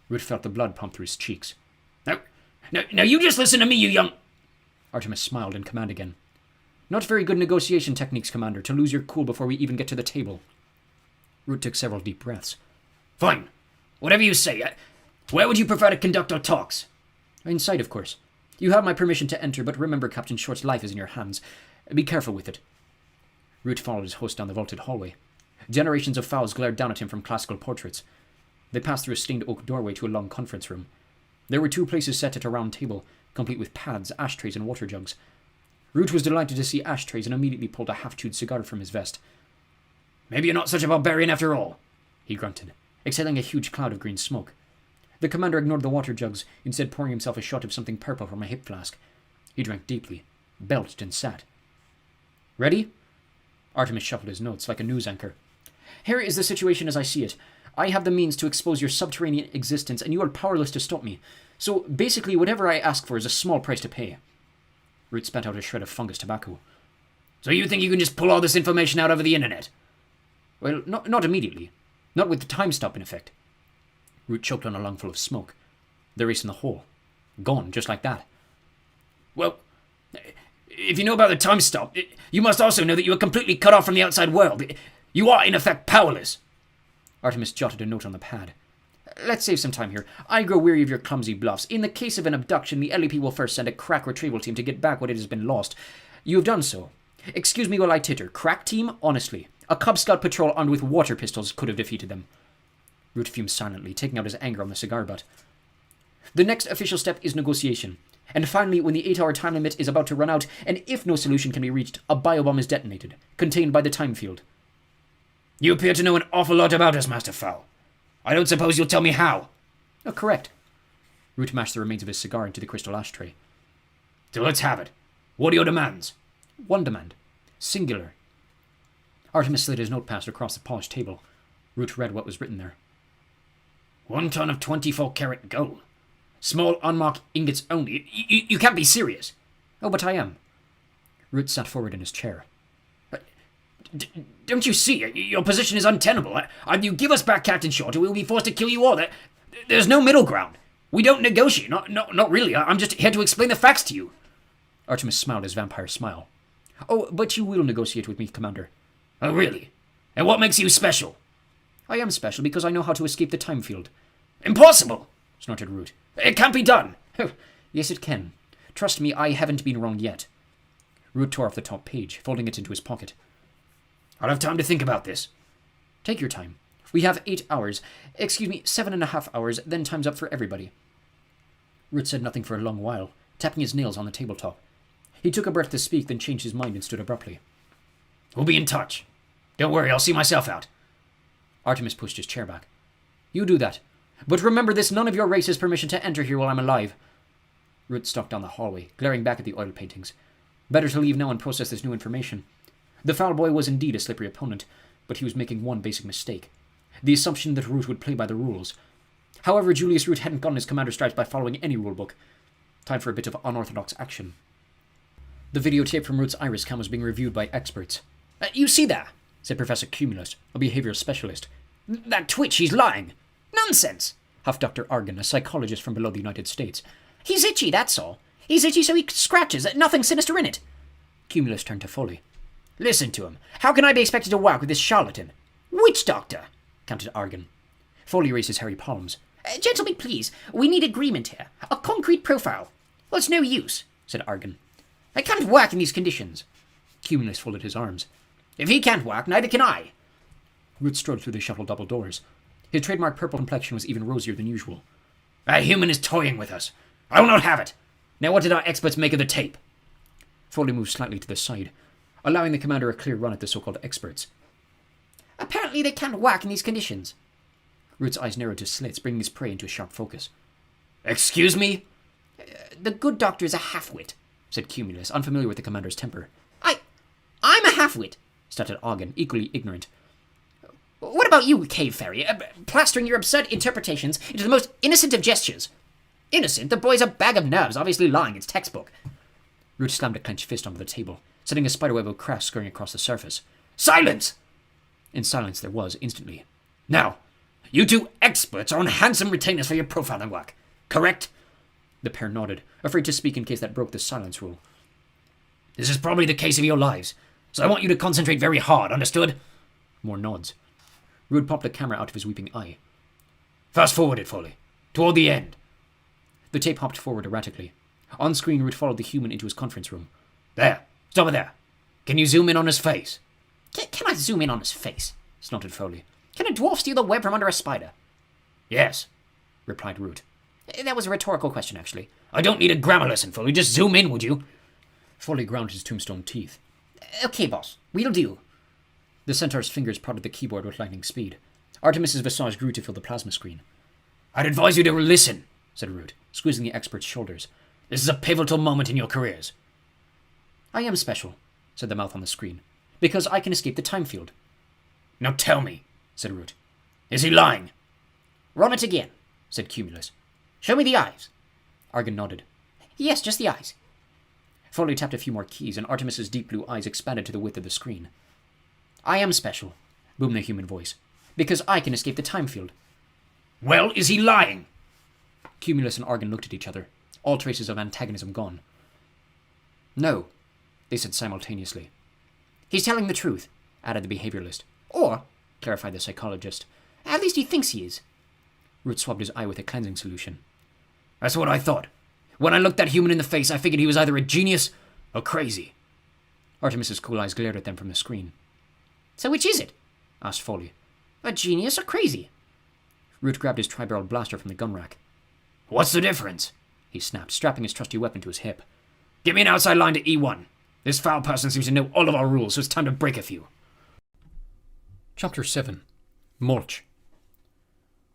S3: Root felt the blood pump through his cheeks.
S4: Now you just listen to me, you young...
S3: Artemis smiled in command again. Not very good negotiation techniques, Commander, to lose your cool before we even get to the table. Root took several deep breaths.
S4: Fine. Whatever you say. Where would you prefer to conduct our talks?
S3: Inside, of course. You have my permission to enter, but remember Captain Short's life is in your hands. Be careful with it. Root followed his host down the vaulted hallway. Generations of fowls glared down at him from classical portraits. They passed through a stained oak doorway to a long conference room. There were 2 places set at a round table, complete with pads, ashtrays, and water jugs. Root was delighted to see ashtrays and immediately pulled a half-chewed cigar from his vest.
S4: Maybe you're not such a barbarian after all,
S3: he grunted, exhaling a huge cloud of green smoke. The commander ignored the water jugs, instead pouring himself a shot of something purple from a hip flask. He drank deeply, belched, and sat. Ready? Artemis shuffled his notes like a news anchor. Here is the situation as I see it. I have the means to expose your subterranean existence, and you are powerless to stop me. So, basically, whatever I ask for is a small price to pay. Root spat out a shred of fungus tobacco.
S4: So you think you can just pull all this information out over the internet?
S3: Well, not immediately. Not with the time stop in effect. Root choked on a lungful of smoke. The race in the hole. Gone, just like that.
S4: Well, if you know about the time stop, you must also know that you are completely cut off from the outside world. You are, in effect, powerless.
S3: Artemis jotted a note on the pad. Let's save some time here. I grow weary of your clumsy bluffs. In the case of an abduction, the LEP will first send a crack retrieval team to get back what it has been lost. You have done so. Excuse me while I titter. Crack team? Honestly. A Cub Scout patrol armed with water pistols could have defeated them. Root fumed silently, taking out his anger on the cigar butt. The next official step is negotiation. And finally, when the 8-hour time limit is about to run out, and if no solution can be reached, a biobomb is detonated, contained by the time field.
S4: You appear to know an awful lot about us, Master Fowl. I don't suppose you'll tell me how.
S3: Oh, correct. Root mashed the remains of his cigar into the crystal ashtray.
S4: So let's have it. What are your demands?
S3: One demand. Singular. Artemis slid his notepad across the polished table. Root read what was written there.
S4: 1 ton of 24-karat gold. Small unmarked ingots only. You can't be serious.
S3: Oh, but I am. Root sat forward in his chair.
S4: Don't you see? Your position is untenable. Either you give us back Captain Short, or we'll be forced to kill you all. There's no middle ground. We don't negotiate. Not really. I'm just here to explain the facts to you.
S3: Artemis smiled his vampire smile. Oh, but you will negotiate with me, Commander.
S4: Oh, really? And what makes you special?
S3: I am special because I know how to escape the time field.
S4: Impossible,
S3: snorted Root.
S4: It can't be done.
S3: Yes, it can. Trust me, I haven't been wrong yet. Root tore off the top page, folding it into his pocket.
S4: I'll have time to think about this.
S3: Take your time. We have 8 hours. 7.5 hours, then time's up for everybody. Root said nothing for a long while, tapping his nails on the tabletop. He took a breath to speak, then changed his mind and stood abruptly.
S4: We'll be in touch. Don't worry, I'll see myself out.
S3: Artemis pushed his chair back. You do that. But remember this, none of your race has permission to enter here while I'm alive. Root stalked down the hallway, glaring back at the oil paintings. Better to leave now and process this new information. The foul boy was indeed a slippery opponent, but he was making one basic mistake. The assumption that Root would play by the rules. However, Julius Root hadn't gotten his commander stripes by following any rulebook. Time for a bit of unorthodox action. The videotape from Root's iris cam was being reviewed by experts.
S4: You see that?
S3: Said Professor Cumulus, a behavioral specialist.
S4: That twitch, he's lying. Nonsense,
S3: Huffed Dr. Argan, a psychologist from below the United States.
S4: He's itchy, that's all. He's itchy so he scratches, nothing sinister in it.
S3: Cumulus turned to Foley.
S4: Listen to him. How can I be expected to work with this charlatan? Witch doctor,
S3: counted Argan. Foley raised his hairy palms.
S4: Gentlemen, please. We need agreement here. A concrete profile. Well, it's no use, said Argan. I can't work in these conditions.
S3: Cumulus folded his arms.
S4: If he can't work, neither can I.
S3: Root strode through the shuttle double doors. His trademark purple complexion was even rosier than usual.
S4: That human is toying with us. I will not have it. Now what did our experts make of the tape?
S3: Foley moved slightly to the side, allowing the commander a clear run at the so-called experts.
S4: Apparently they can't work in these conditions.
S3: Root's eyes narrowed to slits, bringing his prey into a sharp focus.
S4: Excuse me?
S2: The good doctor is a half-wit,
S3: said Cumulus, unfamiliar with the commander's temper.
S2: I'm a half-wit,
S3: stuttered Argan, equally ignorant.
S2: What about you, Cave Fairy? Plastering your absurd interpretations into the most innocent of gestures. Innocent? The boy's a bag of nerves, obviously lying. It's textbook.
S3: Root slammed a clenched fist onto the table, setting a spiderweb of cracks scurrying across the surface.
S4: Silence!
S3: In silence there was, instantly.
S4: Now, you two experts are on handsome retainers for your profiling work, correct?
S3: The pair nodded, afraid to speak in case that broke the silence rule.
S4: This is probably the case of your lives, so I want you to concentrate very hard, understood?
S3: More nods. Root popped the camera out of his weeping eye.
S4: Fast forward it, Foley. Toward the end.
S3: The tape hopped forward erratically. On screen, Root followed the human into his conference room.
S4: There. Stop it there. Can you zoom in on his face?
S2: Can I zoom in on his face?
S3: Snotted Foley.
S2: Can a dwarf steal the web from under a spider?
S4: Yes,
S3: replied Root.
S2: That was a rhetorical question, actually.
S4: I don't need a grammar lesson, Foley. Just zoom in, would you?
S3: Foley ground his tombstone teeth.
S2: Okay, boss. We'll do.
S3: The centaur's fingers prodded the keyboard with lightning speed. Artemis's visage grew to fill the plasma screen.
S4: I'd advise you to listen,
S3: said Root, squeezing the expert's shoulders.
S4: This is a pivotal moment in your careers.
S3: I am special, said the mouth on the screen, because I can escape the time field.
S4: Now tell me,
S3: said Root.
S4: Is he lying?
S2: Run it again,
S3: said Cumulus.
S2: Show me the eyes.
S3: Argan nodded.
S2: Yes, just the eyes.
S3: Foley tapped a few more keys, and Artemis's deep blue eyes expanded to the width of the screen. I am special, boomed the human voice, because I can escape the time field.
S4: Well, is he lying?
S3: Cumulus and Argan looked at each other, all traces of antagonism gone. No, they said simultaneously.
S2: He's telling the truth,
S3: added the behavioralist.
S2: Or,
S3: clarified the psychologist.
S2: At least he thinks he is.
S3: Root swabbed his eye with a cleansing solution.
S4: That's what I thought. When I looked that human in the face, I figured he was either a genius or crazy.
S3: Artemis's cool eyes glared at them from the screen.
S2: So which is it?
S3: asked Foley.
S2: A genius or crazy?
S3: Root grabbed his tri-barreled blaster from the gun rack.
S4: What's the difference?
S3: He snapped, strapping his trusty weapon to his hip.
S4: Give me an outside line to E1. This foul person seems to know all of our rules, so it's time to break a few.
S3: Chapter 7. Mulch.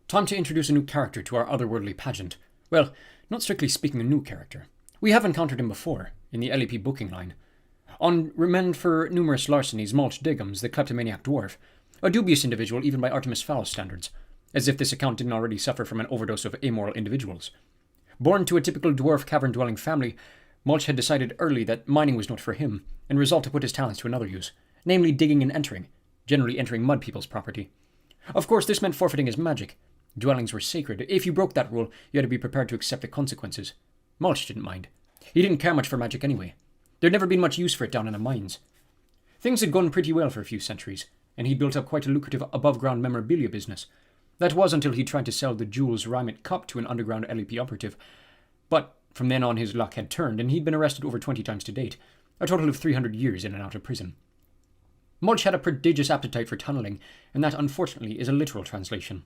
S3: Time to introduce a new character to our otherworldly pageant. Well, not strictly speaking a new character. We have encountered him before, in the LEP booking line. On remand for numerous larcenies, Mulch Diggums, the kleptomaniac dwarf, a dubious individual even by Artemis Fowl standards, as if this account didn't already suffer from an overdose of amoral individuals. Born to a typical dwarf cavern-dwelling family, Mulch had decided early that mining was not for him, and resolved to put his talents to another use, namely digging and entering, generally entering mud people's property. Of course, this meant forfeiting his magic. Dwellings were sacred. If you broke that rule, you had to be prepared to accept the consequences. Mulch didn't mind. He didn't care much for magic anyway. There'd never been much use for it down in the mines. Things had gone pretty well for a few centuries, and he built up quite a lucrative above-ground memorabilia business. That was until he tried to sell the Jules Rimet Cup to an underground LEP operative. But from then on his luck had turned, and he'd been arrested over 20 times to date, a total of 300 years in and out of prison. Mulch had a prodigious appetite for tunneling, and that unfortunately is a literal translation.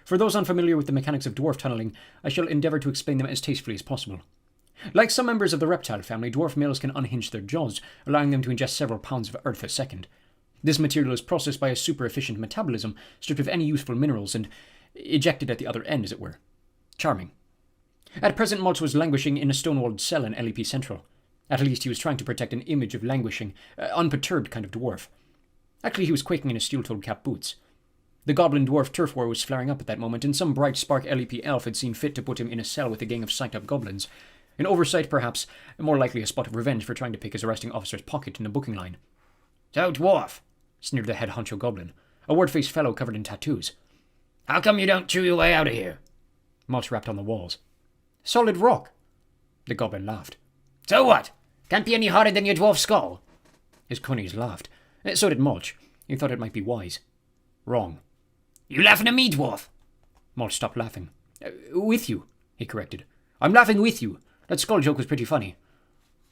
S3: For those unfamiliar with the mechanics of dwarf tunneling, I shall endeavour to explain them as tastefully as possible. Like some members of the reptile family, dwarf males can unhinge their jaws, allowing them to ingest several pounds of earth a second. This material is processed by a super-efficient metabolism, stripped of any useful minerals, and ejected at the other end, as it were. Charming. At present, Mulch was languishing in a stone-walled cell in LEP Central. At least he was trying to protect an image of languishing, unperturbed kind of dwarf. Actually, he was quaking in his steel-toed cap boots. The goblin dwarf turf war was flaring up at that moment, and some bright spark LEP elf had seen fit to put him in a cell with a gang of psyched-up goblins. An oversight, perhaps, more likely a spot of revenge for trying to pick his arresting officer's pocket in the booking line.
S4: So, dwarf,
S3: Sneered the head honcho goblin, a wart-faced fellow covered in tattoos.
S4: how come you don't chew your way out of here?
S3: Mulch rapped on the walls. Solid rock. The goblin laughed.
S4: So what? Can't be any harder than your dwarf skull.
S3: His cronies laughed. So did Mulch. He thought it might be wise. Wrong.
S4: You laughing at me, dwarf?
S3: Mulch stopped laughing. With you, he corrected. I'm laughing with you. That skull joke was pretty funny.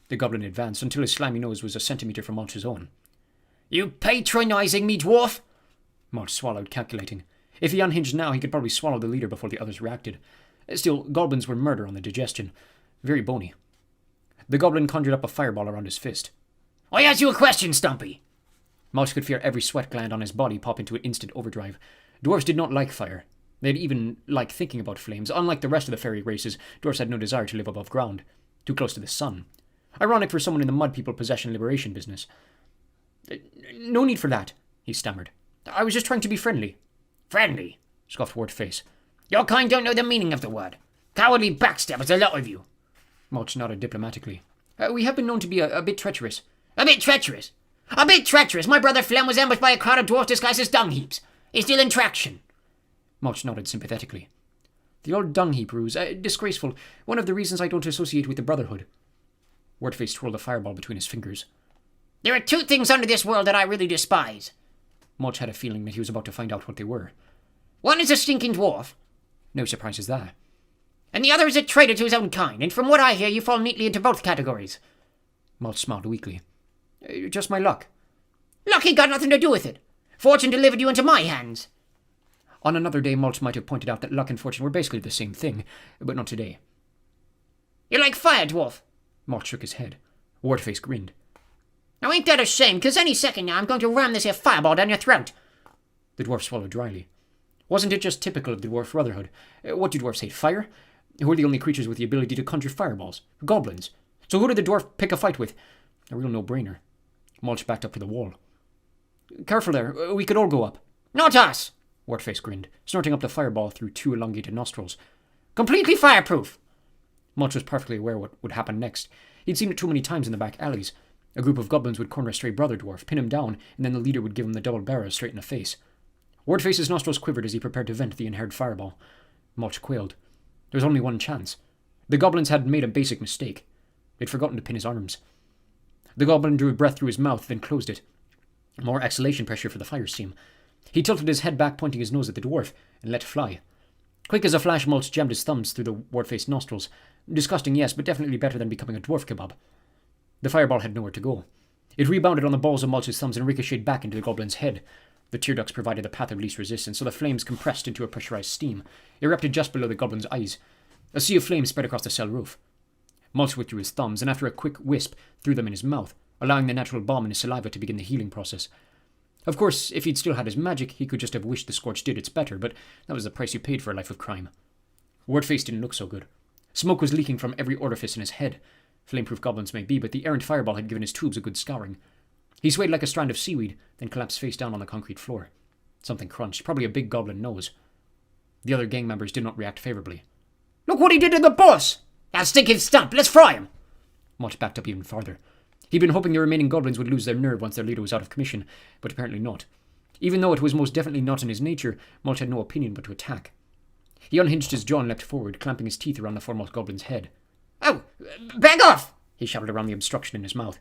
S3: The goblin advanced until his slimy nose was a centimetre from Mulch's own.
S4: You patronising me, dwarf?
S3: Mulch swallowed, calculating. If he unhinged now, he could probably swallow the leader before the others reacted. Still, goblins were murder on the digestion. Very bony. The goblin conjured up a fireball around his fist.
S4: I asked you a question, Stumpy.
S3: Mulch could feel every sweat gland on his body pop into an instant overdrive. Dwarves did not like fire. They'd even like thinking about flames. Unlike the rest of the fairy races, dwarves had no desire to live above ground, too close to the sun. Ironic for someone in the mud people possession liberation business. No need for that, he stammered. I was just trying to be friendly.
S4: Friendly,
S3: scoffed Wartface.
S4: Your kind don't know the meaning of the word. Cowardly backstabbers, a lot of you.
S3: Mulch nodded diplomatically. We have been known to be a bit treacherous.
S4: A bit treacherous? A bit treacherous? My brother Flem was ambushed by a crowd of dwarfs disguised as dung heaps. He's still in traction.
S3: Mulch nodded sympathetically. The old dung heap ruse. Disgraceful. One of the reasons I don't associate with the Brotherhood. Wartface twirled a fireball between his fingers.
S4: There are two things under this world that I really despise.
S3: Mulch had a feeling that he was about to find out what they were.
S4: One is a stinking dwarf.
S3: No surprises there.
S4: And the other is a traitor to his own kind, and from what I hear, you fall neatly into both categories.
S3: Mulch smiled weakly. Just my luck.
S4: Luck ain't got nothing to do with it. Fortune delivered you into my hands.
S3: On another day, Mulch might have pointed out that luck and fortune were basically the same thing, but not today.
S4: You're like fire, dwarf.
S3: Mulch shook his head. Wartface grinned.
S4: Now ain't that a shame, 'cause any second now I'm going to ram this here fireball down your throat.
S3: The dwarf swallowed dryly. Wasn't it just typical of the dwarf brotherhood? What do dwarfs hate? Fire? Who are the only creatures with the ability to conjure fireballs? Goblins. So who did the dwarf pick a fight with? A real no-brainer. Mulch backed up to the wall. Careful there. We could all go up.
S4: Not us.
S3: Wartface grinned, snorting up the fireball through two elongated nostrils.
S4: Completely fireproof.
S3: Mulch was perfectly aware what would happen next. He'd seen it too many times in the back alleys. A group of goblins would corner a stray brother dwarf, pin him down, and then the leader would give him the double barrel straight in the face. Wartface's nostrils quivered as he prepared to vent the inherent fireball. Mulch quailed. There was only one chance. The goblins had made a basic mistake. They'd forgotten to pin his arms. The goblin drew a breath through his mouth, then closed it. More exhalation pressure for the fire steam. He tilted his head back, pointing his nose at the dwarf, and let fly. Quick as a flash, Mulch jammed his thumbs through the Wartface's nostrils. Disgusting, yes, but definitely better than becoming a dwarf kebab. The fireball had nowhere to go. It rebounded on the balls of Mulch's thumbs and ricocheted back into the goblin's head. The tear ducts provided the path of least resistance, so the flames compressed into a pressurized steam, erupted just below the goblin's eyes. A sea of flames spread across the cell roof. Mulch withdrew his thumbs, and after a quick wisp, threw them in his mouth, allowing the natural balm in his saliva to begin the healing process. Of course, if he'd still had his magic, he could just have wished the scorch did its better, but that was the price you paid for a life of crime. Wartface didn't look so good. Smoke was leaking from every orifice in his head. Flameproof goblins may be, but the errant fireball had given his tubes a good scouring. He swayed like a strand of seaweed, then collapsed face down on the concrete floor. Something crunched, probably a big goblin nose. The other gang members did not react favorably.
S4: Look what he did to the boss! That stinking stump, let's fry him!
S3: Mulch backed up even farther. He'd been hoping the remaining goblins would lose their nerve once their leader was out of commission, but apparently not. Even though it was most definitely not in his nature, Mulch had no opinion but to attack. He unhinged his jaw and leapt forward, clamping his teeth around the foremost goblin's head.
S4: Oh, back off!
S3: He shouted around the obstruction in his mouth.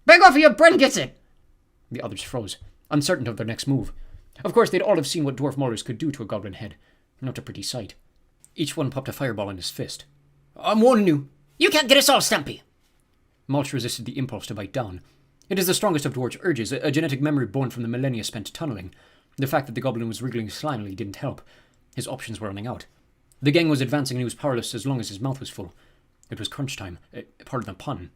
S4: Back off or your brain gets it!
S3: The others froze, uncertain of their next move. Of course, they'd all have seen what dwarf maulers could do to a goblin head. Not a pretty sight. Each one popped a fireball in his fist.
S2: I'm warning you.
S4: You can't get us all, Stumpy.
S3: Mulch resisted the impulse to bite down. It is the strongest of dwarf's urges, a genetic memory born from the millennia spent tunneling. The fact that the goblin was wriggling slimily didn't help. His options were running out. The gang was advancing and he was powerless as long as his mouth was full. It was crunch time. Pardon the pun.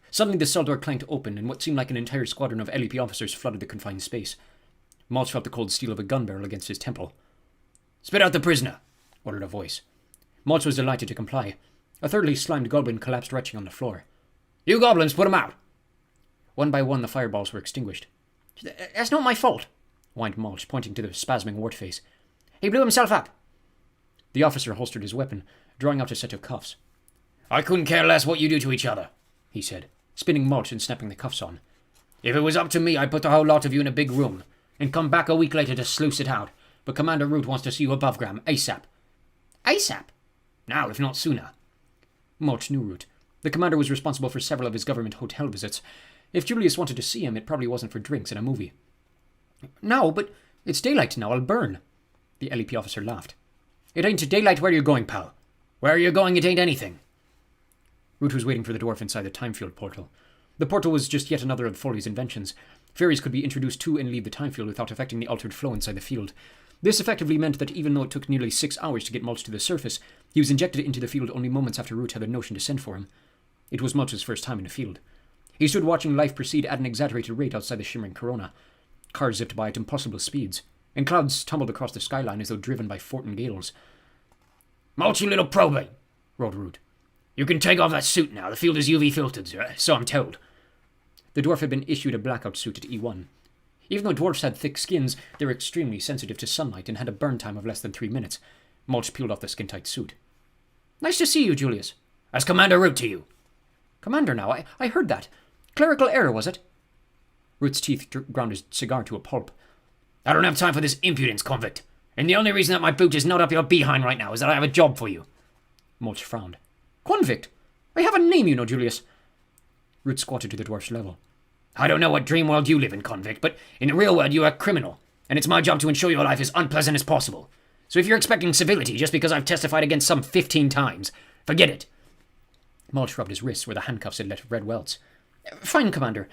S3: Suddenly the cell door clanked open, and what seemed like an entire squadron of LEP officers flooded the confined space. Mulch felt the cold steel of a gun barrel against his temple.
S4: Spit out the prisoner,
S3: ordered a voice. Mulch was delighted to comply. A thirdly slimed goblin collapsed retching on the floor.
S4: You goblins, put him out!
S3: One by one, the fireballs were extinguished.
S2: That's not my fault,
S3: whined Mulch, pointing to the spasming wart-face.
S2: he blew himself up.
S3: The officer holstered his weapon, drawing out a set of cuffs.
S4: I couldn't care less what you do to each other,
S3: he said, spinning Mulch and snapping the cuffs on.
S4: If it was up to me, I'd put the whole lot of you in a big room, and come back a week later to sluice it out. But Commander Root wants to see you above ground, ASAP.
S2: ASAP?
S4: Now, if not sooner.
S3: Mulch knew Root. The commander was responsible for several of his government hotel visits. If Julius wanted to see him, it probably wasn't for drinks and a movie. No, but it's daylight now, I'll burn. The LEP officer laughed.
S4: It ain't daylight where you're going, pal. Where you're going, it ain't anything.
S3: Root was waiting for the dwarf inside the time-field portal. The portal was just yet another of Foley's inventions. Fairies could be introduced to and leave the time field without affecting the altered flow inside the field. This effectively meant that even though it took nearly 6 hours to get Mulch to the surface, he was injected into the field only moments after Root had the notion to send for him. It was Mulch's first time in the field. He stood watching life proceed at an exaggerated rate outside the shimmering corona. Cars zipped by at impossible speeds, and clouds tumbled across the skyline as though driven by Fortin gales.
S4: Mulch, you little probate, roared Root. You can take off that suit now. The field is UV filtered, so I'm told.
S3: The dwarf had been issued a blackout suit at E1. Even though dwarfs had thick skins, they were extremely sensitive to sunlight and had a burn time of less than 3 minutes. Mulch peeled off the skin-tight suit.
S2: Nice to see you, Julius.
S4: That's Commander Root to you.
S3: Commander now, I heard that. Clerical error, was it? Root's teeth ground his cigar to a pulp.
S4: I don't have time for this impudence, convict. And the only reason that my boot is not up your behind right now is that I have a job for you.
S3: Mulch frowned. Convict? I have a name, you know, Julius. Root squatted to the dwarf's level.
S4: I don't know what dream world you live in, convict, but in the real world you are a criminal, and it's my job to ensure your life is unpleasant as possible. So if you're expecting civility just because I've testified against some 15 times, forget it.
S3: Mulch rubbed his wrists where the handcuffs had left red welts.
S2: Fine, Commander.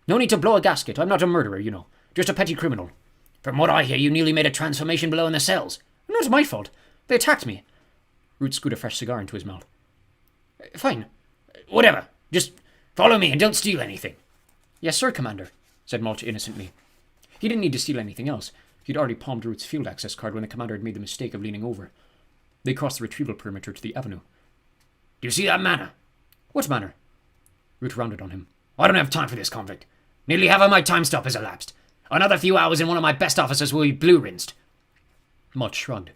S2: No need to blow a gasket. I'm not a murderer, you know. Just a petty criminal.
S4: From what I hear, you nearly made a transformation below in the cells.
S2: Not my fault. They attacked me.
S3: Root screwed a fresh cigar into his mouth.
S2: Fine.
S4: Whatever. Just follow me and don't steal anything.
S2: Yes, sir, Commander,
S3: said Mulch innocently. He didn't need to steal anything else. He'd already palmed Root's field access card when the commander had made the mistake of leaning over. They crossed the retrieval perimeter to the avenue.
S4: Do you see that manor?
S3: What manor? Root rounded on him.
S4: I don't have time for this, convict. Nearly half of my time stop has elapsed. Another few hours and one of my best officers will be blue-rinsed.
S3: Mulch shrugged.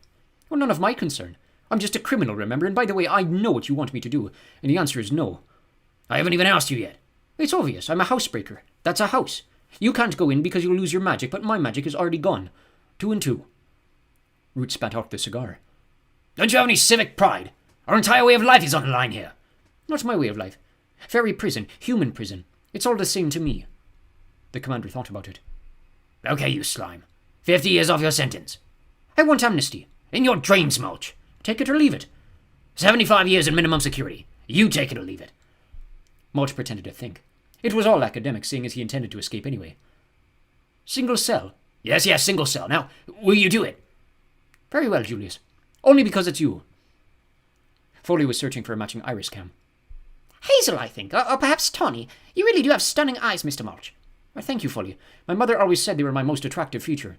S3: Well, none of my concern. I'm just a criminal, remember? And by the way, I know what you want me to do, and the answer is no.
S4: I haven't even asked you yet.
S3: It's obvious. I'm a housebreaker. That's a house. You can't go in because you'll lose your magic, but my magic is already gone. 2 and 2. Root spat out the cigar.
S4: Don't you have any civic pride? Our entire way of life is on the line here.
S3: Not my way of life. Fairy prison. Human prison. It's all the same to me. The commander thought about it.
S4: Okay, you slime. 50 years off your sentence.
S2: I want amnesty.
S4: In your dreams, Mulch.
S2: Take it or leave it.
S4: 75 years in minimum security. You take it or leave it.
S3: Mulch pretended to think. It was all academic, seeing as he intended to escape anyway. Single cell.
S4: Yes, single cell. Now, will you do it?
S3: Very well, Julius. Only because it's you. Foley was searching for a matching iris cam.
S2: Hazel, I think, or perhaps Tawny. You really do have stunning eyes, Mr. Mulch.
S3: Well, thank you, Foley. My mother always said they were my most attractive feature.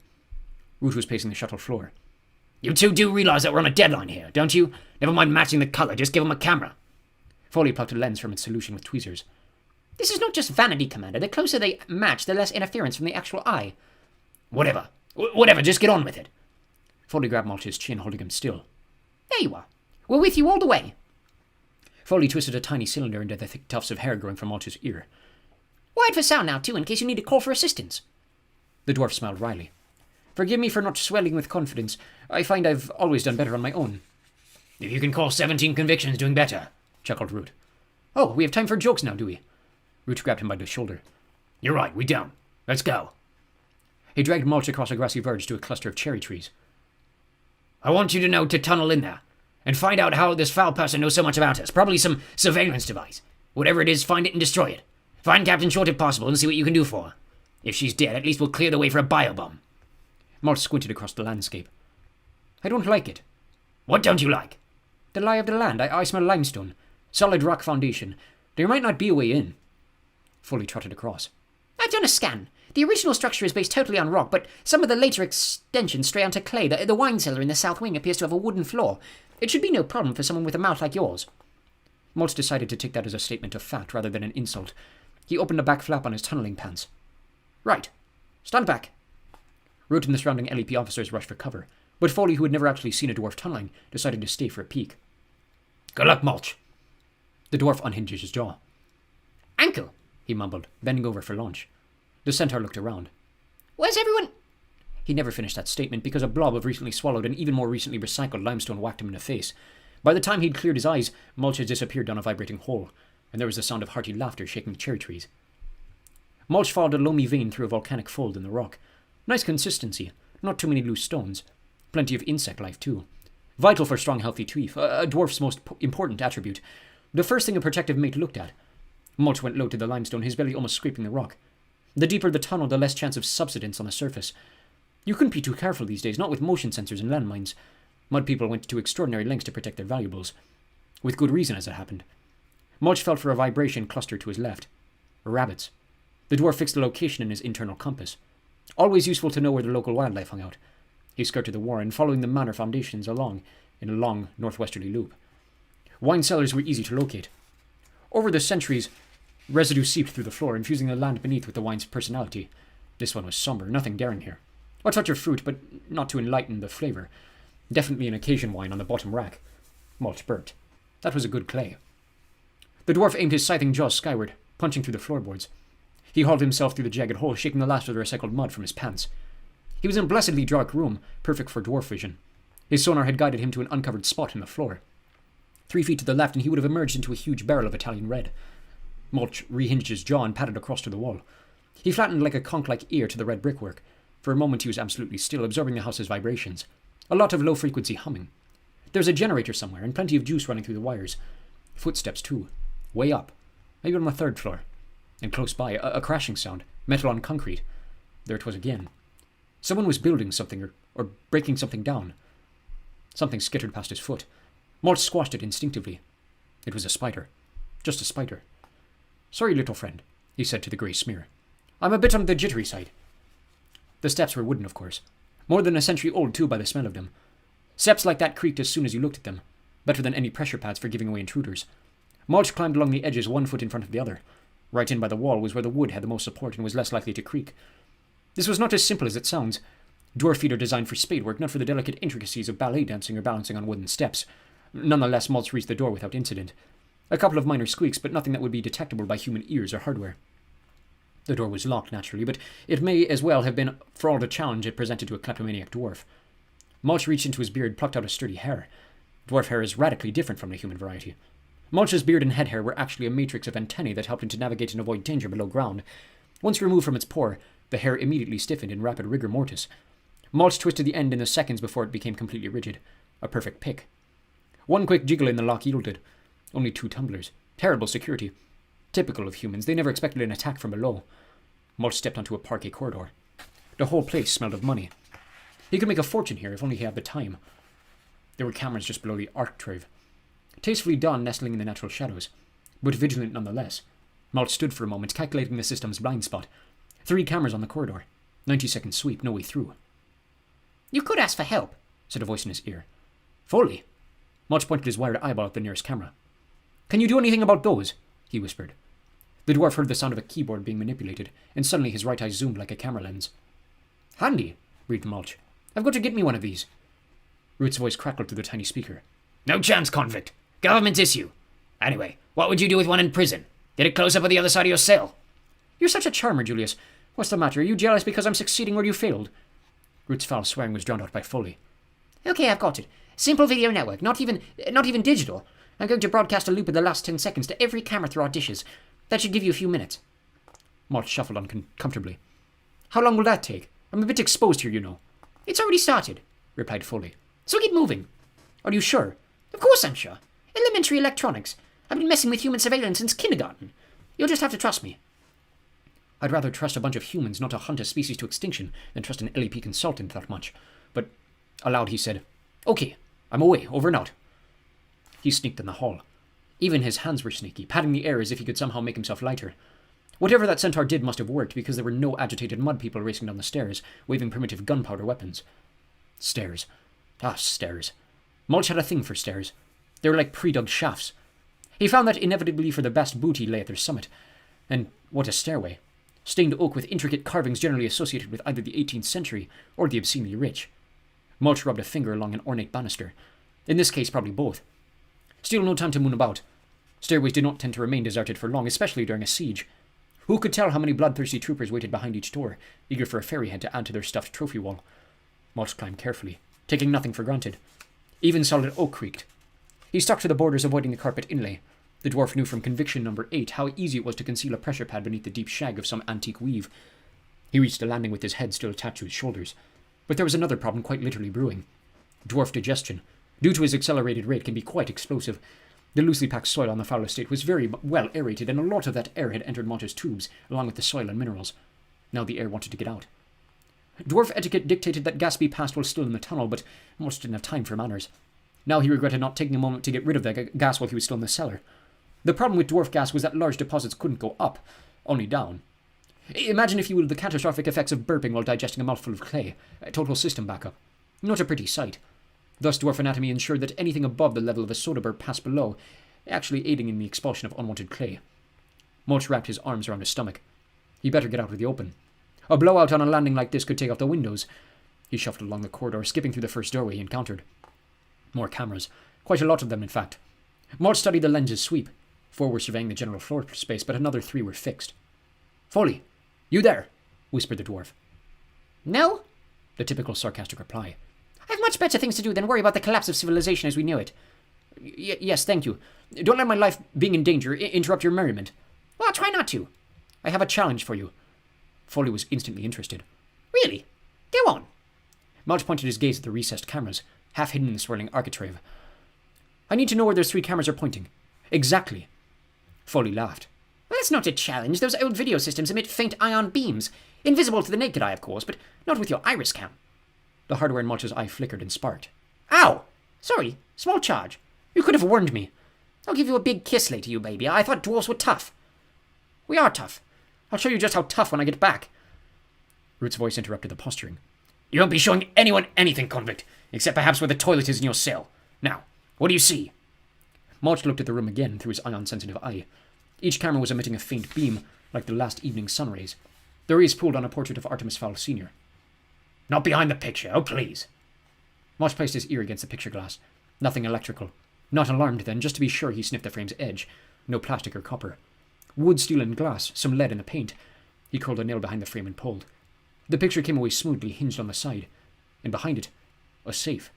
S3: Root was pacing the shuttle floor.
S4: You two do realize that we're on a deadline here, don't you? Never mind matching the color, just give him a camera.
S3: Foley plucked a lens from its solution with tweezers.
S2: This is not just vanity, Commander. The closer they match, the less interference from the actual eye.
S4: Whatever, just get on with it.
S3: Foley grabbed Mulch's chin, holding him still.
S2: There you are. We're with you all the way.
S3: Foley twisted a tiny cylinder into the thick tufts of hair growing from Mulch's ear.
S2: Wired for sound now, too, in case you need to call for assistance.
S3: The dwarf smiled wryly. Forgive me for not swelling with confidence. I find I've always done better on my own.
S4: If you can call 17 convictions doing better,
S3: chuckled Root. Oh, we have time for jokes now, do we? Root grabbed him by the shoulder.
S4: You're right, we don't. Let's go.
S3: He dragged Mulch across a grassy verge to a cluster of cherry trees.
S4: I want you to know to tunnel in there and find out how this foul person knows so much about us. Probably some surveillance device. Whatever it is, find it and destroy it. Find Captain Short if possible and see what you can do for her. If she's dead, at least we'll clear the way for a biobomb.
S3: Mulch squinted across the landscape. I don't like it.
S4: What don't you like?
S3: The lie of the land. I smell limestone. Solid rock foundation. There might not be a way in. Foley trotted across.
S2: I've done a scan. The original structure is based totally on rock, but some of the later extensions stray onto clay. The wine cellar in the south wing appears to have a wooden floor. It should be no problem for someone with a mouth like yours.
S3: Mulch decided to take that as a statement of fact rather than an insult. He opened a back flap on his tunneling pants.
S2: Right. Stand back.
S3: Root and the surrounding LEP officers rushed for cover, but Foley, who had never actually seen a dwarf tunneling, decided to stay for a peek.
S4: Good luck, Mulch.
S3: The dwarf unhinged his jaw.
S2: Ankle,
S3: he mumbled, bending over for launch. The centaur looked around.
S2: Where's everyone?
S3: He never finished that statement because a blob of recently swallowed and even more recently recycled limestone whacked him in the face. By the time he'd cleared his eyes, Mulch had disappeared down a vibrating hole, and there was the sound of hearty laughter shaking the cherry trees. Mulch followed a loamy vein through a volcanic fold in the rock. Nice consistency, not too many loose stones. Plenty of insect life, too. Vital for strong, healthy teeth, a dwarf's most important attribute. The first thing a protective mate looked at. Mulch went low to the limestone, his belly almost scraping the rock. The deeper the tunnel, the less chance of subsidence on the surface. You couldn't be too careful these days, not with motion sensors and landmines. Mud people went to extraordinary lengths to protect their valuables. With good reason, as it happened. Mulch felt for a vibration clustered to his left. Rabbits. The dwarf fixed the location in his internal compass. Always useful to know where the local wildlife hung out. He skirted the warren, following the manor foundations along in a long northwesterly loop. Wine cellars were easy to locate. Over the centuries, residue seeped through the floor, infusing the land beneath with the wine's personality. This one was somber, nothing daring here. A touch of fruit, but not to enlighten the flavour. Definitely an occasion wine on the bottom rack. Mulch burped. That was a good clay. The dwarf aimed his scything jaws skyward, punching through the floorboards. He hauled himself through the jagged hole, shaking the last of the recycled mud from his pants. He was in a blessedly dark room, perfect for dwarf vision. His sonar had guided him to an uncovered spot in the floor. 3 feet to the left, and he would have emerged into a huge barrel of Italian red. Mulch rehinged his jaw and padded across to the wall. He flattened like a conch-like ear to the red brickwork. For a moment he was absolutely still, absorbing the house's vibrations. A lot of low-frequency humming. There was a generator somewhere, and plenty of juice running through the wires. Footsteps, too. Way up. Maybe on the 3rd floor. And close by, a crashing sound. Metal on concrete. There it was again. Someone was building something, or breaking something down. Something skittered past his foot. Mulch squashed it instinctively. It was a spider. Just a spider. "Sorry, little friend," he said to the grey smear. "I'm a bit on the jittery side." The steps were wooden, of course. More than a century old, too, by the smell of them. Steps like that creaked as soon as you looked at them. Better than any pressure pads for giving away intruders. Mulch climbed along the edges, 1 foot in front of the other. Right in by the wall was where the wood had the most support and was less likely to creak. This was not as simple as it sounds. Dwarf feet are designed for spade work, not for the delicate intricacies of ballet dancing or balancing on wooden steps. Nonetheless, Mulch reached the door without incident. A couple of minor squeaks, but nothing that would be detectable by human ears or hardware. The door was locked, naturally, but it may as well have been for all the challenge it presented to a kleptomaniac dwarf. Mulch reached into his beard, plucked out a sturdy hair. Dwarf hair is radically different from the human variety. Mulch's beard and head hair were actually a matrix of antennae that helped him to navigate and avoid danger below ground. Once removed from its pore, the hair immediately stiffened in rapid rigor mortis. Mulch twisted the end in the seconds before it became completely rigid. A perfect pick. 1 quick jiggle in the lock yielded. Only 2 tumblers. Terrible security. Typical of humans, they never expected an attack from below. Mulch stepped onto a parquet corridor. The whole place smelled of money. He could make a fortune here if only he had the time. There were cameras just below the architrave. Tastefully done, nestling in the natural shadows, but vigilant nonetheless. Mulch stood for a moment, calculating the system's blind spot. 3 cameras on the corridor. 90-second sweep, no way through.
S2: "You could ask for help,"
S3: said a voice in his ear. "Foley." Mulch pointed his wired eyeball at the nearest camera. "Can you do anything about those?" he whispered. The dwarf heard the sound of a keyboard being manipulated, and suddenly his right eye zoomed like a camera lens. "Handy," breathed Mulch. "I've got to get me one of these." Root's voice crackled through the tiny speaker.
S4: "No chance, convict. Government's issue. Anyway, what would you do with one in prison? Get a close-up of the other side of your cell."
S3: "You're such a charmer, Julius. What's the matter? Are you jealous because I'm succeeding where you failed?" Root's foul swearing was drowned out by Foley.
S2: "Okay, I've got it. Simple video network, not even digital. I'm going to broadcast a loop of the last 10 seconds to every camera through our dishes. That should give you a few minutes."
S3: Mulch shuffled uncomfortably. "How long will that take? I'm a bit exposed here, you know."
S2: "It's already started,"
S3: replied Foley.
S2: "So keep moving."
S3: "Are you sure?"
S2: "Of course I'm sure. Elementary electronics. I've been messing with human surveillance since kindergarten. You'll just have to trust me."
S3: "I'd rather trust a bunch of humans not to hunt a species to extinction than trust an LEP consultant that much. But," aloud he said, "Okay, I'm away, over and out." He sneaked in the hall. Even his hands were sneaky, patting the air as if he could somehow make himself lighter. Whatever that centaur did must have worked, because there were no agitated mud people racing down the stairs, waving primitive gunpowder weapons. Stairs. Ah, stairs. Mulch had a thing for stairs. They were like pre-dug shafts. He found that inevitably for the best booty lay at their summit. And what a stairway. Stained oak with intricate carvings generally associated with either the 18th century or the obscenely rich. Mulch rubbed a finger along an ornate banister. In this case, probably both. Still no time to moon about. Stairways did not tend to remain deserted for long, especially during a siege. Who could tell how many bloodthirsty troopers waited behind each door, eager for a ferryhead to add to their stuffed trophy wall? Mulch climbed carefully, taking nothing for granted. Even solid oak creaked. He stuck to the borders, avoiding the carpet inlay. The dwarf knew from conviction number 8 how easy it was to conceal a pressure pad beneath the deep shag of some antique weave. He reached the landing with his head still attached to his shoulders. But there was another problem quite literally brewing. Dwarf digestion, due to his accelerated rate, can be quite explosive. The loosely packed soil on the Fowl estate was very well aerated, and a lot of that air had entered Mulch's tubes, along with the soil and minerals. Now the air wanted to get out. Dwarf etiquette dictated that gas be passed while still in the tunnel, but Mulch didn't have time for manners. Now he regretted not taking a moment to get rid of the gas while he was still in the cellar. The problem with dwarf gas was that large deposits couldn't go up, only down. Imagine, if you will, the catastrophic effects of burping while digesting a mouthful of clay. A total system backup. Not a pretty sight. Thus, dwarf anatomy ensured that anything above the level of a soda burp passed below, actually aiding in the expulsion of unwanted clay. Mulch wrapped his arms around his stomach. He better get out of the open. A blowout on a landing like this could take off the windows. He shuffled along the corridor, skipping through the first doorway he encountered. More cameras. Quite a lot of them, in fact. Mulch studied the lens's sweep. 4 were surveying the general floor space, but another 3 were fixed. "Foley, you there?" whispered the dwarf.
S2: No?
S3: The typical sarcastic reply.
S2: I've much better things to do than worry about the collapse of civilization as we knew it.
S3: Yes, thank you. Don't let my life being in danger interrupt your merriment.
S2: Well, I'll try not to.
S3: I have a challenge for you. Foley was instantly interested.
S2: Really? Go on.
S3: Mulch pointed his gaze at the recessed cameras, half hidden in the swirling architrave. I need to know where those 3 cameras are pointing. Exactly. Foley laughed.
S2: Well, that's not a challenge. Those old video systems emit faint ion beams. Invisible to the naked eye, of course, but not with your iris cam.
S3: The hardware in Mulch's eye flickered and sparked.
S2: Ow! Sorry, small charge.
S3: You could have warned me.
S2: I'll give you a big kiss later, you baby. I thought dwarves were tough. We are tough.
S3: I'll show you just how tough when I get back. Root's voice interrupted the posturing.
S4: You won't be showing anyone anything, convict, except perhaps where the toilet is in your cell. Now, what do you see?
S3: Mulch looked at the room again through his ion-sensitive eye. Each camera was emitting a faint beam, like the last evening's sun rays. The rays pooled on a portrait of Artemis Fowl Sr.
S4: Not behind the picture, oh please.
S3: Mulch placed his ear against the picture glass. Nothing electrical. Not alarmed then, just to be sure he sniffed the frame's edge. No plastic or copper. Wood, steel, and glass, some lead in the paint. He curled a nail behind the frame and pulled. The picture came away smoothly, hinged on the side. And behind it, a safe.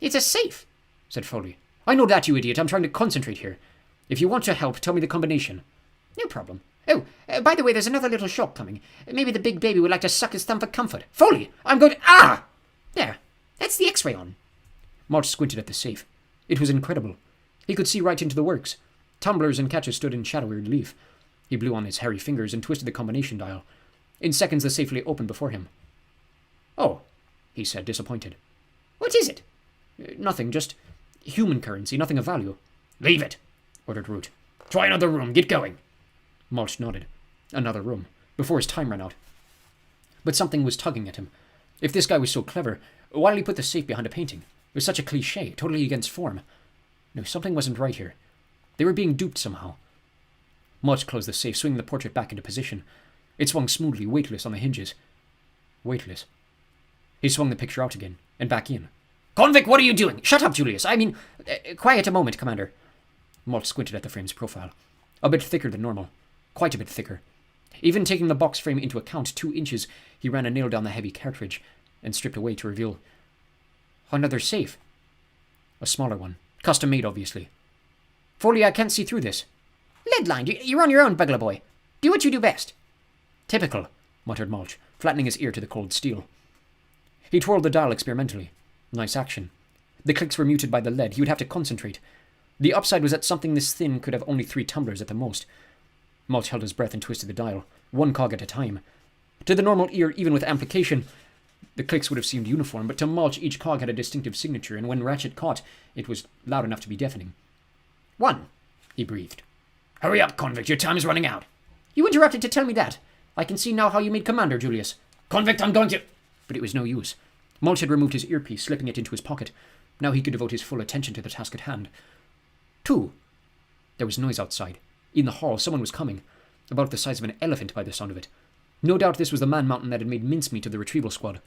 S2: It's a safe,
S3: said Foley. I know that, you idiot. I'm trying to concentrate here. If you want to help, tell me the combination.
S2: No problem. Oh, by the way, there's another little shock coming. Maybe the big baby would like to suck his thumb for comfort. Foley, I'm going to... Ah! There. That's the X-ray on.
S3: Mulch squinted at the safe. It was incredible. He could see right into the works. Tumblers and catches stood in shadowy relief. He blew on his hairy fingers and twisted the combination dial. In seconds, the safe lay open before him. Oh, he said, disappointed.
S2: What is it?
S3: Nothing, just human currency, nothing of value.
S4: Leave it,
S3: ordered Root.
S4: Try another room, get going.
S3: Mulch nodded. Another room, before his time ran out. But something was tugging at him. If this guy was so clever, why did he put the safe behind a painting? It was such a cliché, totally against form. No, something wasn't right here. They were being duped somehow. Mulch closed the safe, swinging the portrait back into position. It swung smoothly, weightless on the hinges. Weightless. He swung the picture out again, and back in.
S4: Convict, what are you doing?
S2: Shut up, Julius. I mean, quiet a moment, Commander.
S3: Mulch squinted at the frame's profile. A bit thicker than normal. Quite a bit thicker. Even taking the box frame into account, 2 inches, he ran a nail down the heavy cartridge, and stripped away to reveal another safe. A smaller one. Custom made, obviously. Foley, I can't see through this.
S2: Lead-lined. You're on your own, Bugler boy. Do what you do best.
S3: Typical, muttered Mulch, flattening his ear to the cold steel. He twirled the dial experimentally. Nice action. The clicks were muted by the lead. He would have to concentrate. The upside was that something this thin could have only 3 tumblers at the most. Mulch held his breath and twisted the dial, 1 cog at a time. To the normal ear, even with amplification, the clicks would have seemed uniform, but to Mulch, each cog had a distinctive signature, and when Ratchet caught, it was loud enough to be deafening.
S2: 1,
S3: he breathed.
S4: Hurry up, convict, your time is running out.
S2: You interrupted to tell me that. I can see now how you made Commander, Julius.
S4: Convict, I'm going to...
S3: But it was no use. Mulch had removed his earpiece, slipping it into his pocket. Now he could devote his full attention to the task at hand. 2. There was noise outside. In the hall, someone was coming. About the size of an elephant by the sound of it. No doubt this was the man-mountain that had made mincemeat of the retrieval squad.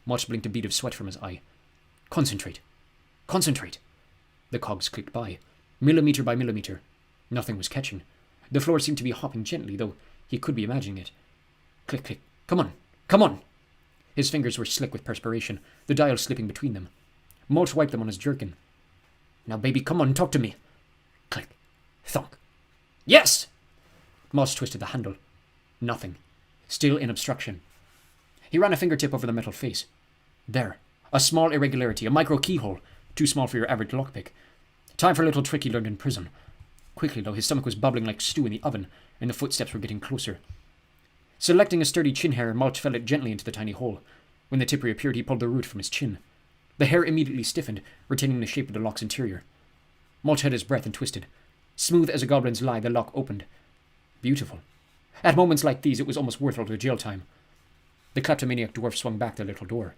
S3: Mulch blinked a bead of sweat from his eye. Concentrate. Concentrate. The cogs clicked by, millimetre by millimetre. Nothing was catching. The floor seemed to be hopping gently, though he could be imagining it. Click, click. Come on. Come on. His fingers were slick with perspiration, the dial slipping between them. Mulch wiped them on his jerkin. Now, baby, come on, talk to me. Click. Thunk. Yes! Mulch twisted the handle. Nothing. Still in obstruction. He ran a fingertip over the metal face. There. A small irregularity, a micro keyhole. Too small for your average lockpick. Time for a little trick he learned in prison. Quickly, though, his stomach was bubbling like stew in the oven, and the footsteps were getting closer. Selecting a sturdy chin hair, Mulch fell it gently into the tiny hole. When the tip reappeared, he pulled the root from his chin. The hair immediately stiffened, retaining the shape of the lock's interior. Mulch held his breath and twisted. Smooth as a goblin's lie, the lock opened. Beautiful. At moments like these, it was almost worth all the jail time. The kleptomaniac dwarf swung back the little door.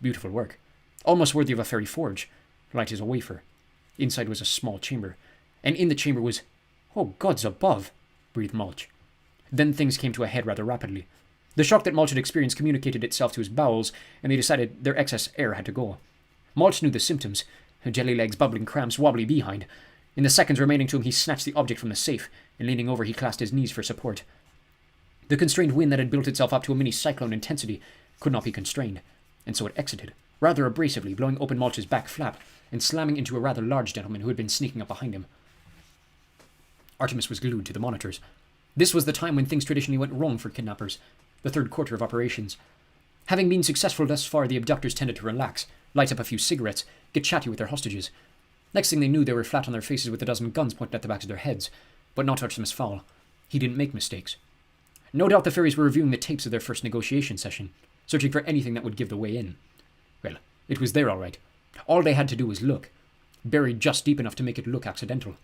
S3: Beautiful work. Almost worthy of a fairy forge. Light as a wafer. Inside was a small chamber. And in the chamber was... Oh, gods above, breathed Mulch. Then things came to a head rather rapidly. The shock that Mulch had experienced communicated itself to his bowels, and they decided their excess air had to go. Mulch knew the symptoms. Jelly legs, bubbling cramps, wobbly behind. In the seconds remaining to him, he snatched the object from the safe, and leaning over, he clasped his knees for support. The constrained wind that had built itself up to a mini-cyclone intensity could not be constrained, and so it exited, rather abrasively, blowing open Mulch's back flap, and slamming into a rather large gentleman who had been sneaking up behind him. Artemis was glued to the monitors. This was the time when things traditionally went wrong for kidnappers, the third quarter of operations. Having been successful thus far, the abductors tended to relax, light up a few cigarettes, get chatty with their hostages. Next thing they knew, they were flat on their faces with a dozen guns pointed at the backs of their heads. But not Artemis Fowl. He didn't make mistakes. No doubt the fairies were reviewing the tapes of their first negotiation session, searching for anything that would give the way in. Well, it was there all right. All they had to do was look, buried just deep enough to make it look accidental.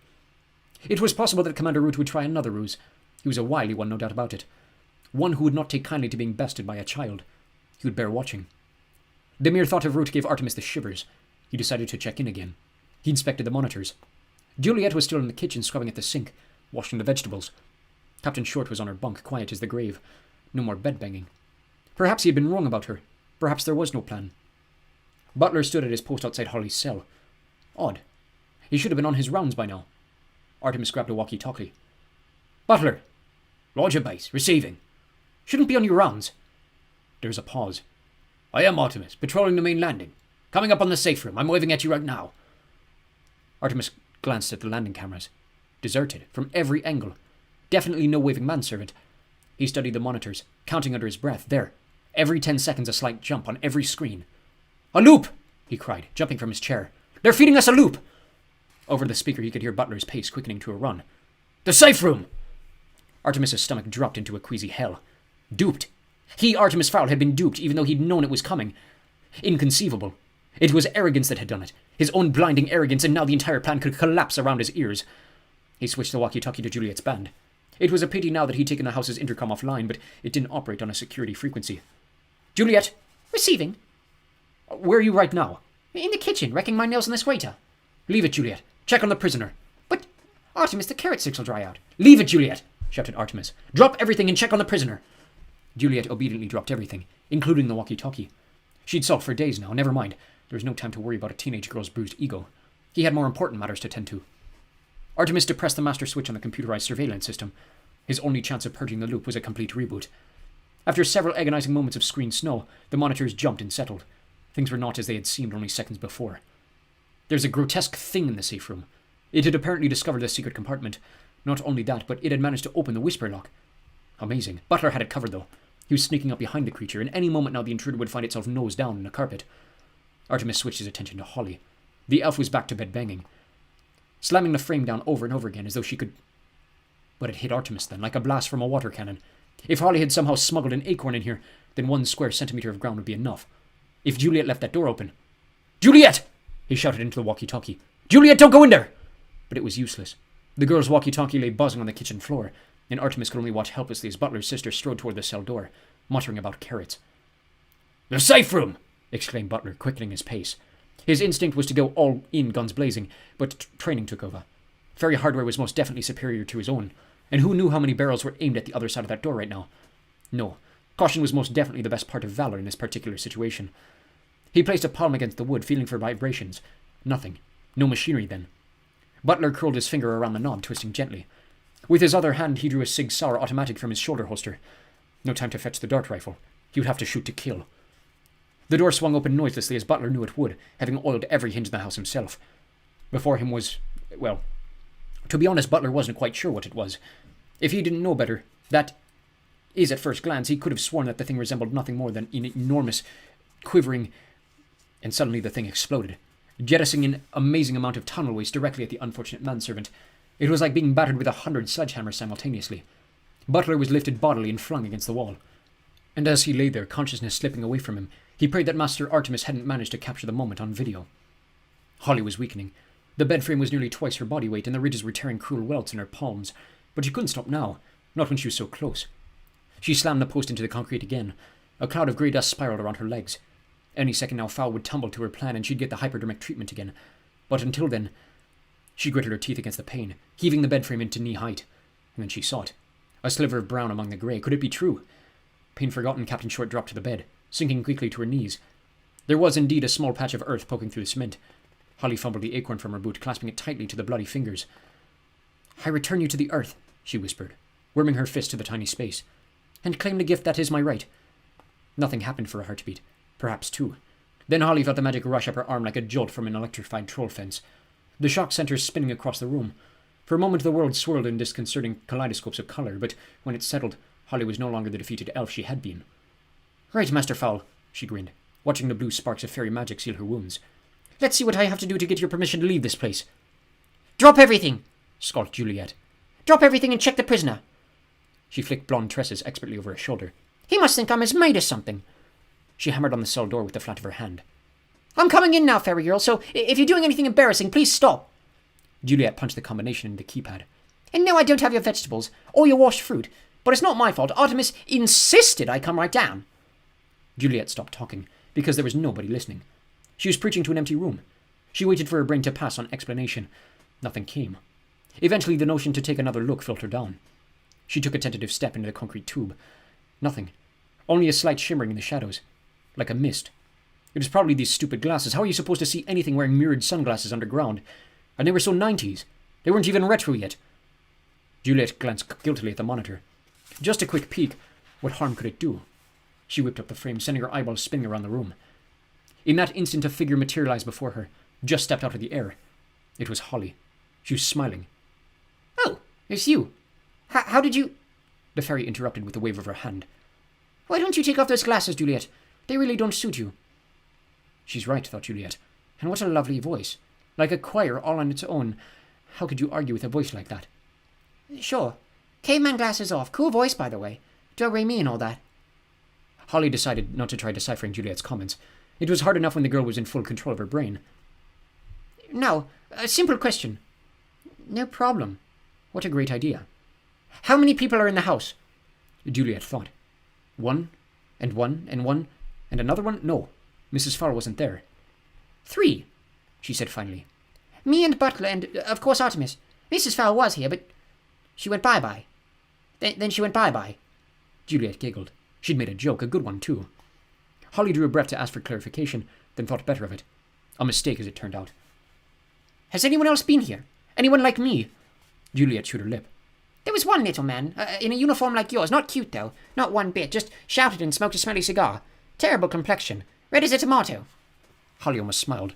S3: It was possible that Commander Root would try another ruse. He was a wily one, no doubt about it. One who would not take kindly to being bested by a child. He would bear watching. The mere thought of Root gave Artemis the shivers. He decided to check in again. He inspected the monitors. Juliet was still in the kitchen scrubbing at the sink, washing the vegetables. Captain Short was on her bunk, quiet as the grave. No more bed-banging. Perhaps he had been wrong about her. Perhaps there was no plan. Butler stood at his post outside Holly's cell. Odd. He should have been on his rounds by now. Artemis grabbed a walkie-talkie. Butler!
S4: Roger base, receiving.
S3: Shouldn't be on your rounds. There was a pause.
S4: I am Artemis, patrolling the main landing. Coming up on the safe room. I'm waving at you right now.
S3: Artemis glanced at the landing cameras. Deserted, from every angle. Definitely no waving manservant. He studied the monitors, counting under his breath. There. Every 10 seconds a slight jump on every screen. A loop! He cried, jumping from his chair. They're feeding us a loop! Over the speaker he could hear Butler's pace quickening to a run.
S4: The safe room!
S3: Artemis's stomach dropped into a queasy hell. Duped. He, Artemis Fowl, had been duped, even though he'd known it was coming. Inconceivable. It was arrogance that had done it. His own blinding arrogance, and now the entire plan could collapse around his ears. He switched the walkie-talkie to Juliet's band. It was a pity now that he'd taken the house's intercom offline, but it didn't operate on a security frequency. Juliet!
S2: Receiving.
S3: Where are you right now?
S2: In the kitchen, wrecking my nails on this waiter.
S3: Leave it, Juliet. Check on the prisoner.
S2: But, Artemis, the carrot sticks will dry out.
S3: Leave it, Juliet! Shouted Artemis. Drop everything and check on the prisoner. Juliet obediently dropped everything, including the walkie-talkie. She'd sulked for days now. Never mind. There was no time to worry about a teenage girl's bruised ego. He had more important matters to tend to. Artemis depressed the master switch on the computerized surveillance system. His only chance of purging the loop was a complete reboot. After several agonizing moments of screen snow, the monitors jumped and settled. Things were not as they had seemed only seconds before. There's a grotesque thing in the safe room. It had apparently discovered the secret compartment. Not only that, but it had managed to open the whisper lock. Amazing. Butler had it covered, though. He was sneaking up behind the creature, and any moment now the intruder would find itself nose down in the carpet. Artemis switched his attention to Holly. The elf was back to bed banging, slamming the frame down over and over again as though she could... But it hit Artemis then, like a blast from a water cannon. If Holly had somehow smuggled an acorn in here, then 1 square centimetre of ground would be enough. If Juliet left that door open... Juliet! He shouted into the walkie-talkie. Juliet, don't go in there! But it was useless. The girl's walkie-talkie lay buzzing on the kitchen floor. and Artemis could only watch helplessly as Butler's sister strode toward the cell door, muttering about carrots.
S4: "The safe room!"
S3: exclaimed Butler, quickening his pace. His instinct was to go all in, guns blazing, but training took over. Ferry hardware was most definitely superior to his own, and who knew how many barrels were aimed at the other side of that door right now? No, caution was most definitely the best part of valor in this particular situation. He placed a palm against the wood, feeling for vibrations. Nothing. No machinery then. Butler curled his finger around the knob, twisting gently. With his other hand, he drew a Sig Sauer automatic from his shoulder holster. No time to fetch the dart rifle. He would have to shoot to kill. The door swung open noiselessly as Butler knew it would, having oiled every hinge in the house himself. Before him was, well, to be honest, Butler wasn't quite sure what it was. If he didn't know better, that is, at first glance, he could have sworn that the thing resembled nothing more than an enormous, quivering, and suddenly the thing exploded, jettisoning an amazing amount of tunnel waste directly at the unfortunate manservant. It was like being battered with 100 sledgehammers simultaneously. Butler was lifted bodily and flung against the wall. And as he lay there, consciousness slipping away from him, he prayed that Master Artemis hadn't managed to capture the moment on video. Holly was weakening. The bed frame was nearly twice her body weight, and the ridges were tearing cruel welts in her palms. But she couldn't stop now, not when she was so close. She slammed the post into the concrete again. A cloud of grey dust spiraled around her legs. Any second now Fowl would tumble to her plan, and she'd get the hypodermic treatment again. But until then, she gritted her teeth against the pain, heaving the bed frame into knee-height. And then she saw it. A sliver of brown among the grey. Could it be true? Pain forgotten, Captain Short dropped to the bed, sinking quickly to her knees. There was indeed a small patch of earth poking through the cement. Holly fumbled the acorn from her boot, clasping it tightly to the bloody fingers. "I return you to the earth," she whispered, worming her fist to the tiny space, "and claim the gift that is my right." Nothing happened for a heartbeat. Perhaps two. Then Holly felt the magic rush up her arm like a jolt from an electrified troll fence. The shock sent her spinning across the room. For a moment the world swirled in disconcerting kaleidoscopes of colour, but when it settled, Holly was no longer the defeated elf she had been. "Right, Master Fowl," she grinned, watching the blue sparks of fairy magic seal her wounds. "Let's see what I have to do to get your permission to leave this place."
S2: "Drop everything!"
S3: scoffed Juliet.
S2: "Drop everything and check the prisoner."
S3: She flicked blonde tresses expertly over her shoulder.
S2: "He must think I'm as made of something."
S3: She hammered on the cell door with the flat of her hand.
S2: "I'm coming in now, Fairy Girl, so if you're doing anything embarrassing, please stop."
S3: Juliet punched the combination into the keypad.
S2: "And no, I don't have your vegetables, or your washed fruit. But it's not my fault. Artemis insisted I come right down."
S3: Juliet stopped talking, because there was nobody listening. She was preaching to an empty room. She waited for her brain to pass on explanation. Nothing came. Eventually the notion to take another look filtered down. She took a tentative step into the concrete tube. Nothing. Only a slight shimmering in the shadows. Like a mist. It was probably these stupid glasses. How are you supposed to see anything wearing mirrored sunglasses underground? And they were so 90s. They weren't even retro yet. Juliet glanced guiltily at the monitor. Just a quick peek. What harm could it do? She whipped up the frame, sending her eyeballs spinning around the room. In that instant, a figure materialized before her, just stepped out of the air. It was Holly. She was smiling.
S2: "Oh, it's you. How did you—"
S3: The fairy interrupted with a wave of her hand.
S2: "Why don't you take off those glasses, Juliet? They really don't suit you."
S3: She's right, thought Juliet. And what a lovely voice. Like a choir all on its own. How could you argue with a voice like that?
S2: "Sure. Caveman glasses off. Cool voice, by the way. Do-re-mi and all that."
S3: Holly decided not to try deciphering Juliet's comments. It was hard enough when the girl was in full control of her brain.
S2: "Now, a simple question."
S3: No problem. What a great idea.
S2: "How many people are in the house?"
S3: Juliet thought. One, and one, and one, and another one? No, Mrs. Fowl wasn't there.
S2: 3,
S3: she said finally.
S2: "Me and Butler and, of course, Artemis. Mrs. Fowl was here, but she went bye-bye. Then she went bye-bye."
S3: Juliet giggled. She'd made a joke, a good one, too. Holly drew a breath to ask for clarification, then thought better of it. A mistake, as it turned out.
S2: "Has anyone else been here? Anyone like me?"
S3: Juliet chewed her lip.
S2: "There was one little man, in a uniform like yours. Not cute, though. Not one bit. Just shouted and smoked a smelly cigar. Terrible complexion. Red as a tomato."
S3: Holly almost smiled.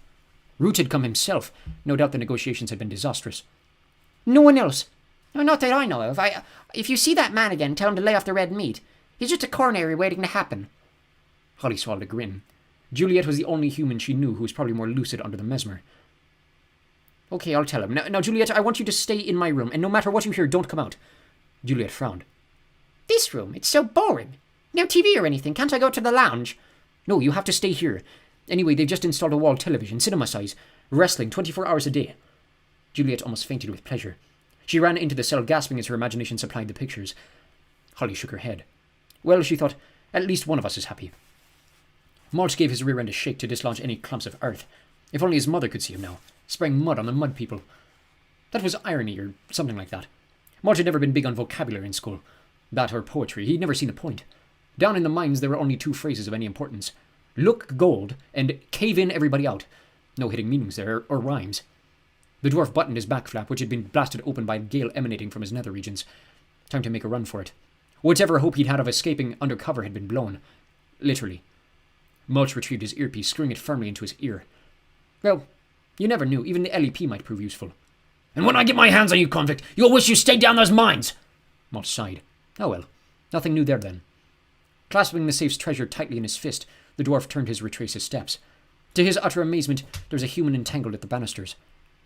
S3: Root had come himself. No doubt the negotiations had been disastrous.
S2: "No one else. No, not that I know of. If you see that man again, tell him to lay off the red meat. He's just a coronary waiting to happen."
S3: Holly swallowed a grin. Juliet was the only human she knew who was probably more lucid under the mesmer. "Okay, I'll tell him. Now, Juliet, I want you to stay in my room, and no matter what you hear, don't come out." Juliet frowned.
S2: "This room? It's so boring. No TV or anything. Can't I go to the lounge?"
S3: "No, you have to stay here. Anyway, they've just installed a wall television, cinema size, wrestling 24 hours a day." Juliet almost fainted with pleasure. She ran into the cell gasping as her imagination supplied the pictures. Holly shook her head. Well, she thought, at least one of us is happy. Malt gave his rear end a shake to dislodge any clumps of earth. If only his mother could see him now, spraying mud on the mud people. That was irony, or something like that. Malt had never been big on vocabulary in school. That or poetry, he'd never seen a point. Down in the mines there were only 2 phrases of any importance. Look gold, and cave in everybody out. No hidden meanings there, or rhymes. The dwarf buttoned his back flap, which had been blasted open by a gale emanating from his nether regions. Time to make a run for it. Whatever hope he'd had of escaping under cover had been blown. Literally. Mulch retrieved his earpiece, screwing it firmly into his ear. Well, you never knew. Even the LEP might prove useful.
S4: And when I get my hands on you, convict, you'll wish you stayed down those mines!
S3: Mulch sighed. Oh well. Nothing new there then. Clasping the safe's treasure tightly in his fist, the dwarf turned to retrace his steps. To his utter amazement, there was a human entangled at the banisters.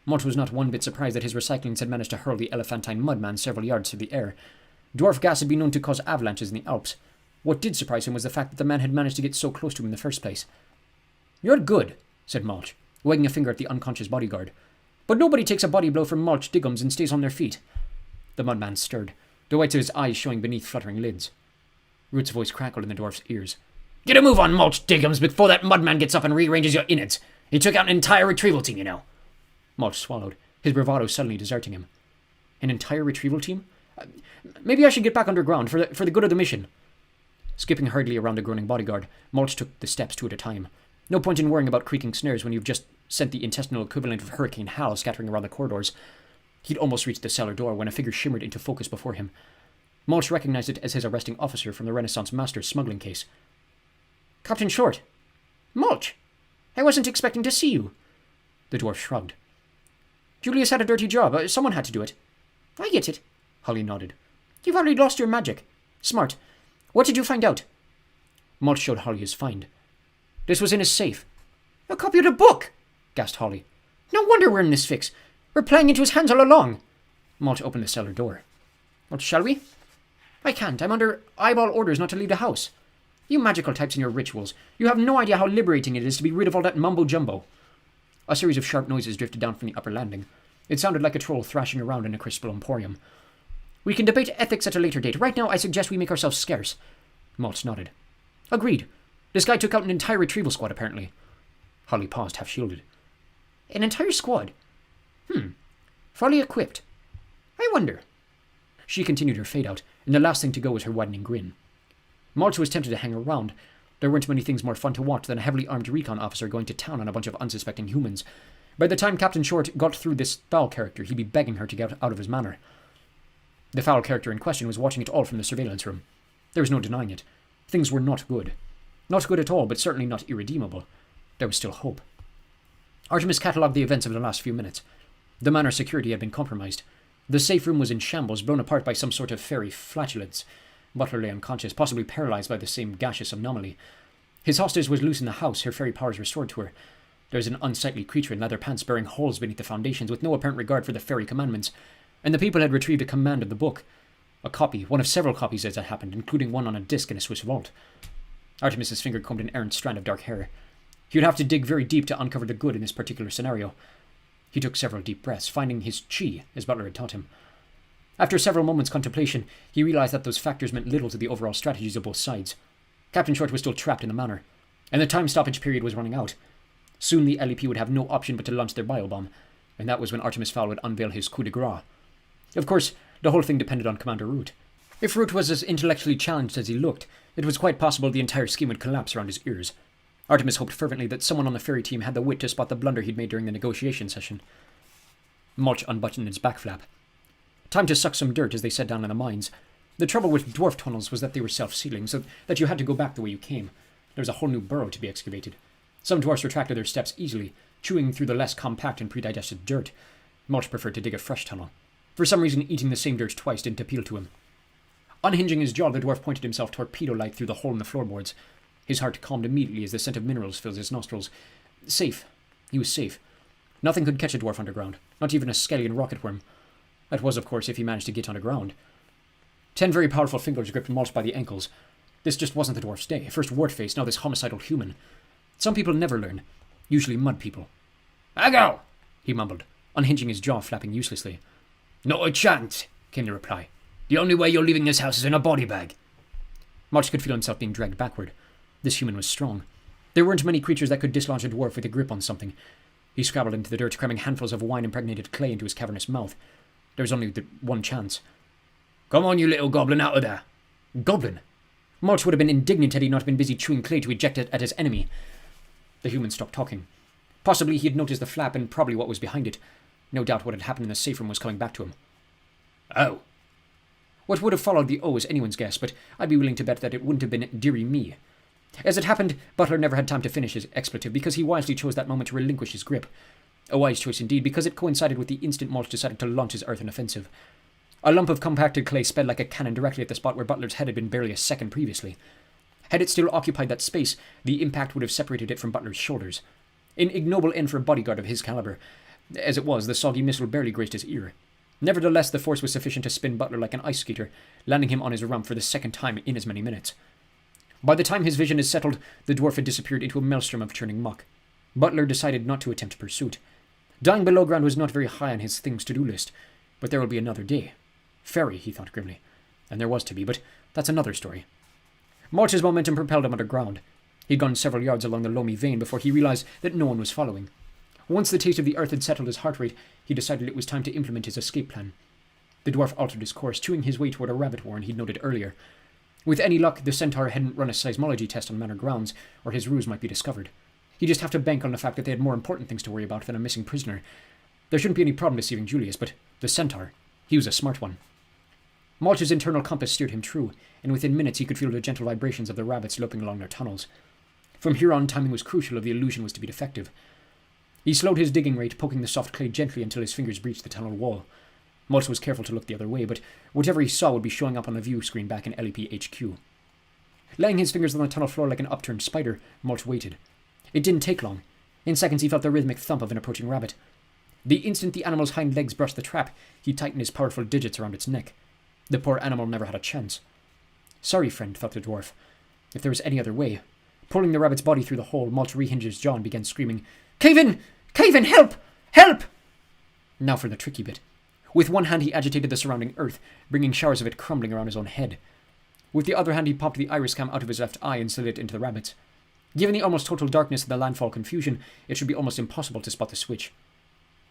S3: Mulch was not one bit surprised that his recyclings had managed to hurl the elephantine mudman several yards through the air. Dwarf gas had been known to cause avalanches in the Alps. What did surprise him was the fact that the man had managed to get so close to him in the first place. You're good, said Mulch, wagging a finger at the unconscious bodyguard. But nobody takes a body blow from Mulch Diggums and stays on their feet. The mudman stirred, the whites of his eyes showing beneath fluttering lids. Root's voice crackled in the dwarf's ears.
S4: Get a move on, Mulch Diggums, before that mudman gets up and rearranges your innards. He took out an entire retrieval team, you know.
S3: Mulch swallowed, his bravado suddenly deserting him. An entire retrieval team? Maybe I should get back underground for the good of the mission. Skipping hurriedly around the groaning bodyguard, Mulch took the steps 2 at a time. No point in worrying about creaking snares when you've just sent the intestinal equivalent of Hurricane Hal scattering around the corridors. He'd almost reached the cellar door when a figure shimmered into focus before him. Mulch recognized it as his arresting officer from the Renaissance Master's smuggling case. Captain Short! Mulch! I wasn't expecting to see you. The dwarf shrugged. Julius had a dirty job. Someone had to do it. I get it. Holly nodded. You've already lost your magic. Smart. What did you find out? Mulch showed Holly his find. This was in his safe. A copy of the book! Gasped Holly. No wonder we're in this fix. We're playing into his hands all along. Mulch opened the cellar door. What, shall we? I can't. I'm under eyeball orders not to leave the house. You magical types and your rituals. You have no idea how liberating it is to be rid of all that mumbo-jumbo. A series of sharp noises drifted down from the upper landing. It sounded like a troll thrashing around in a crystal emporium. We can debate ethics at a later date. Right now, I suggest we make ourselves scarce. Mulch nodded. Agreed. This guy took out an entire retrieval squad, apparently. Holly paused, half-shielded. An entire squad? Fully equipped. I wonder. She continued her fade-out, and the last thing to go was her widening grin. Mulch was tempted to hang around. There weren't many things more fun to watch than a heavily armed recon officer going to town on a bunch of unsuspecting humans. By the time Captain Short got through this Fowl character, he'd be begging her to get out of his manor. The Fowl character in question was watching it all from the surveillance room. There was no denying it. Things were not good. Not good at all, but certainly not irredeemable. There was still hope. Artemis catalogued the events of the last few minutes. The manor's security had been compromised. The safe room was in shambles, blown apart by some sort of fairy flatulence. Butler lay unconscious, possibly paralyzed by the same gaseous anomaly. His hostage was loose in the house, her fairy powers restored to her. There was an unsightly creature in leather pants bearing holes beneath the foundations, with no apparent regard for the fairy commandments, and the people had retrieved a command of the book. A copy, one of several copies as it happened, including one on a disc in a Swiss vault. Artemis's finger combed an errant strand of dark hair. He would have to dig very deep to uncover the good in this particular scenario. He took several deep breaths, finding his chi, as Butler had taught him. After several moments' contemplation, he realized that those factors meant little to the overall strategies of both sides. Captain Short was still trapped in the manor, and the time stoppage period was running out. Soon the LEP would have no option but to launch their biobomb, and that was when Artemis Fowl would unveil his coup de grace. Of course, the whole thing depended on Commander Root. If Root was as intellectually challenged as he looked, it was quite possible the entire scheme would collapse around his ears. Artemis hoped fervently that someone on the ferry team had the wit to spot the blunder he'd made during the negotiation session. Mulch unbuttoned his back flap. Time to suck some dirt, as they said down in the mines. The trouble with dwarf tunnels was that they were self-sealing, so that you had to go back the way you came. There was a whole new burrow to be excavated. Some dwarfs retracted their steps easily, chewing through the less compact and pre-digested dirt. Mulch preferred to dig a fresh tunnel. For some reason, eating the same dirt twice didn't appeal to him. Unhinging his jaw, the dwarf pointed himself torpedo-like through the hole in the floorboards. His heart calmed immediately as the scent of minerals filled his nostrils. Safe. He was safe. Nothing could catch a dwarf underground, not even a Skellion rocket worm. That was, of course, if he managed to get underground. 10 very powerful fingers gripped Mulch by the ankles. This just wasn't the dwarf's day. First wart-face, now this homicidal human. Some people never learn. Usually mud people.
S4: I go,
S3: he mumbled, unhinging his jaw, flapping uselessly.
S4: Not a chance, came the reply. The only way you're leaving this house is in a body bag.
S3: Mulch could feel himself being dragged backward. This human was strong. There weren't many creatures that could dislodge a dwarf with a grip on something. He scrabbled into the dirt, cramming handfuls of wine-impregnated clay into his cavernous mouth. There was only one chance.
S4: Come on, you little goblin, out of there.
S3: Goblin? Mulch would have been indignant had he not been busy chewing clay to eject it at his enemy. The human stopped talking. Possibly he had noticed the flap and probably what was behind it. No doubt what had happened in the safe room was coming back to him.
S4: Oh.
S3: What would have followed the O is anyone's guess, but I'd be willing to bet that it wouldn't have been dearie me. As it happened, Butler never had time to finish his expletive because he wisely chose that moment to relinquish his grip. A wise choice indeed, because it coincided with the instant Mulch decided to launch his earthen offensive. A lump of compacted clay sped like a cannon directly at the spot where Butler's head had been barely a second previously. Had it still occupied that space, the impact would have separated it from Butler's shoulders. An ignoble end for a bodyguard of his caliber. As it was, the soggy missile barely grazed his ear. Nevertheless, the force was sufficient to spin Butler like an ice skater, landing him on his rump for the second time in as many minutes. By the time his vision is settled, the dwarf had disappeared into a maelstrom of churning muck. Butler decided not to attempt pursuit. Dying below ground was not very high on his things-to-do list, but there will be another day. Ferry, he thought grimly. And there was to be, but that's another story. Mulch's momentum propelled him underground. He'd gone several yards along the loamy vein before he realized that no one was following. Once the taste of the earth had settled his heart rate, he decided it was time to implement his escape plan. The dwarf altered his course, chewing his way toward a rabbit warren he'd noted earlier. With any luck, the centaur hadn't run a seismology test on manor grounds, or his ruse might be discovered. He'd just have to bank on the fact that they had more important things to worry about than a missing prisoner. There shouldn't be any problem deceiving Julius, but the centaur, he was a smart one. Mulch's internal compass steered him true, and within minutes he could feel the gentle vibrations of the rabbits loping along their tunnels. From here on, timing was crucial if the illusion was to be defective. He slowed his digging rate, poking the soft clay gently until his fingers breached the tunnel wall. Mulch was careful to look the other way, but whatever he saw would be showing up on the view screen back in LEP HQ. Laying his fingers on the tunnel floor like an upturned spider, Mulch waited. It didn't take long. In seconds he felt the rhythmic thump of an approaching rabbit. The instant the animal's hind legs brushed the trap, he tightened his powerful digits around its neck. The poor animal never had a chance. Sorry, friend, thought the dwarf. If there was any other way. Pulling the rabbit's body through the hole, Mulch rehinged his jaw and began screaming, Cave in! Cave in! Help! Help! Now for the tricky bit. With one hand he agitated the surrounding earth, bringing showers of it crumbling around his own head. With the other hand he popped the iris cam out of his left eye and slid it into the rabbit's. Given the almost total darkness of the landfall confusion, it should be almost impossible to spot the switch.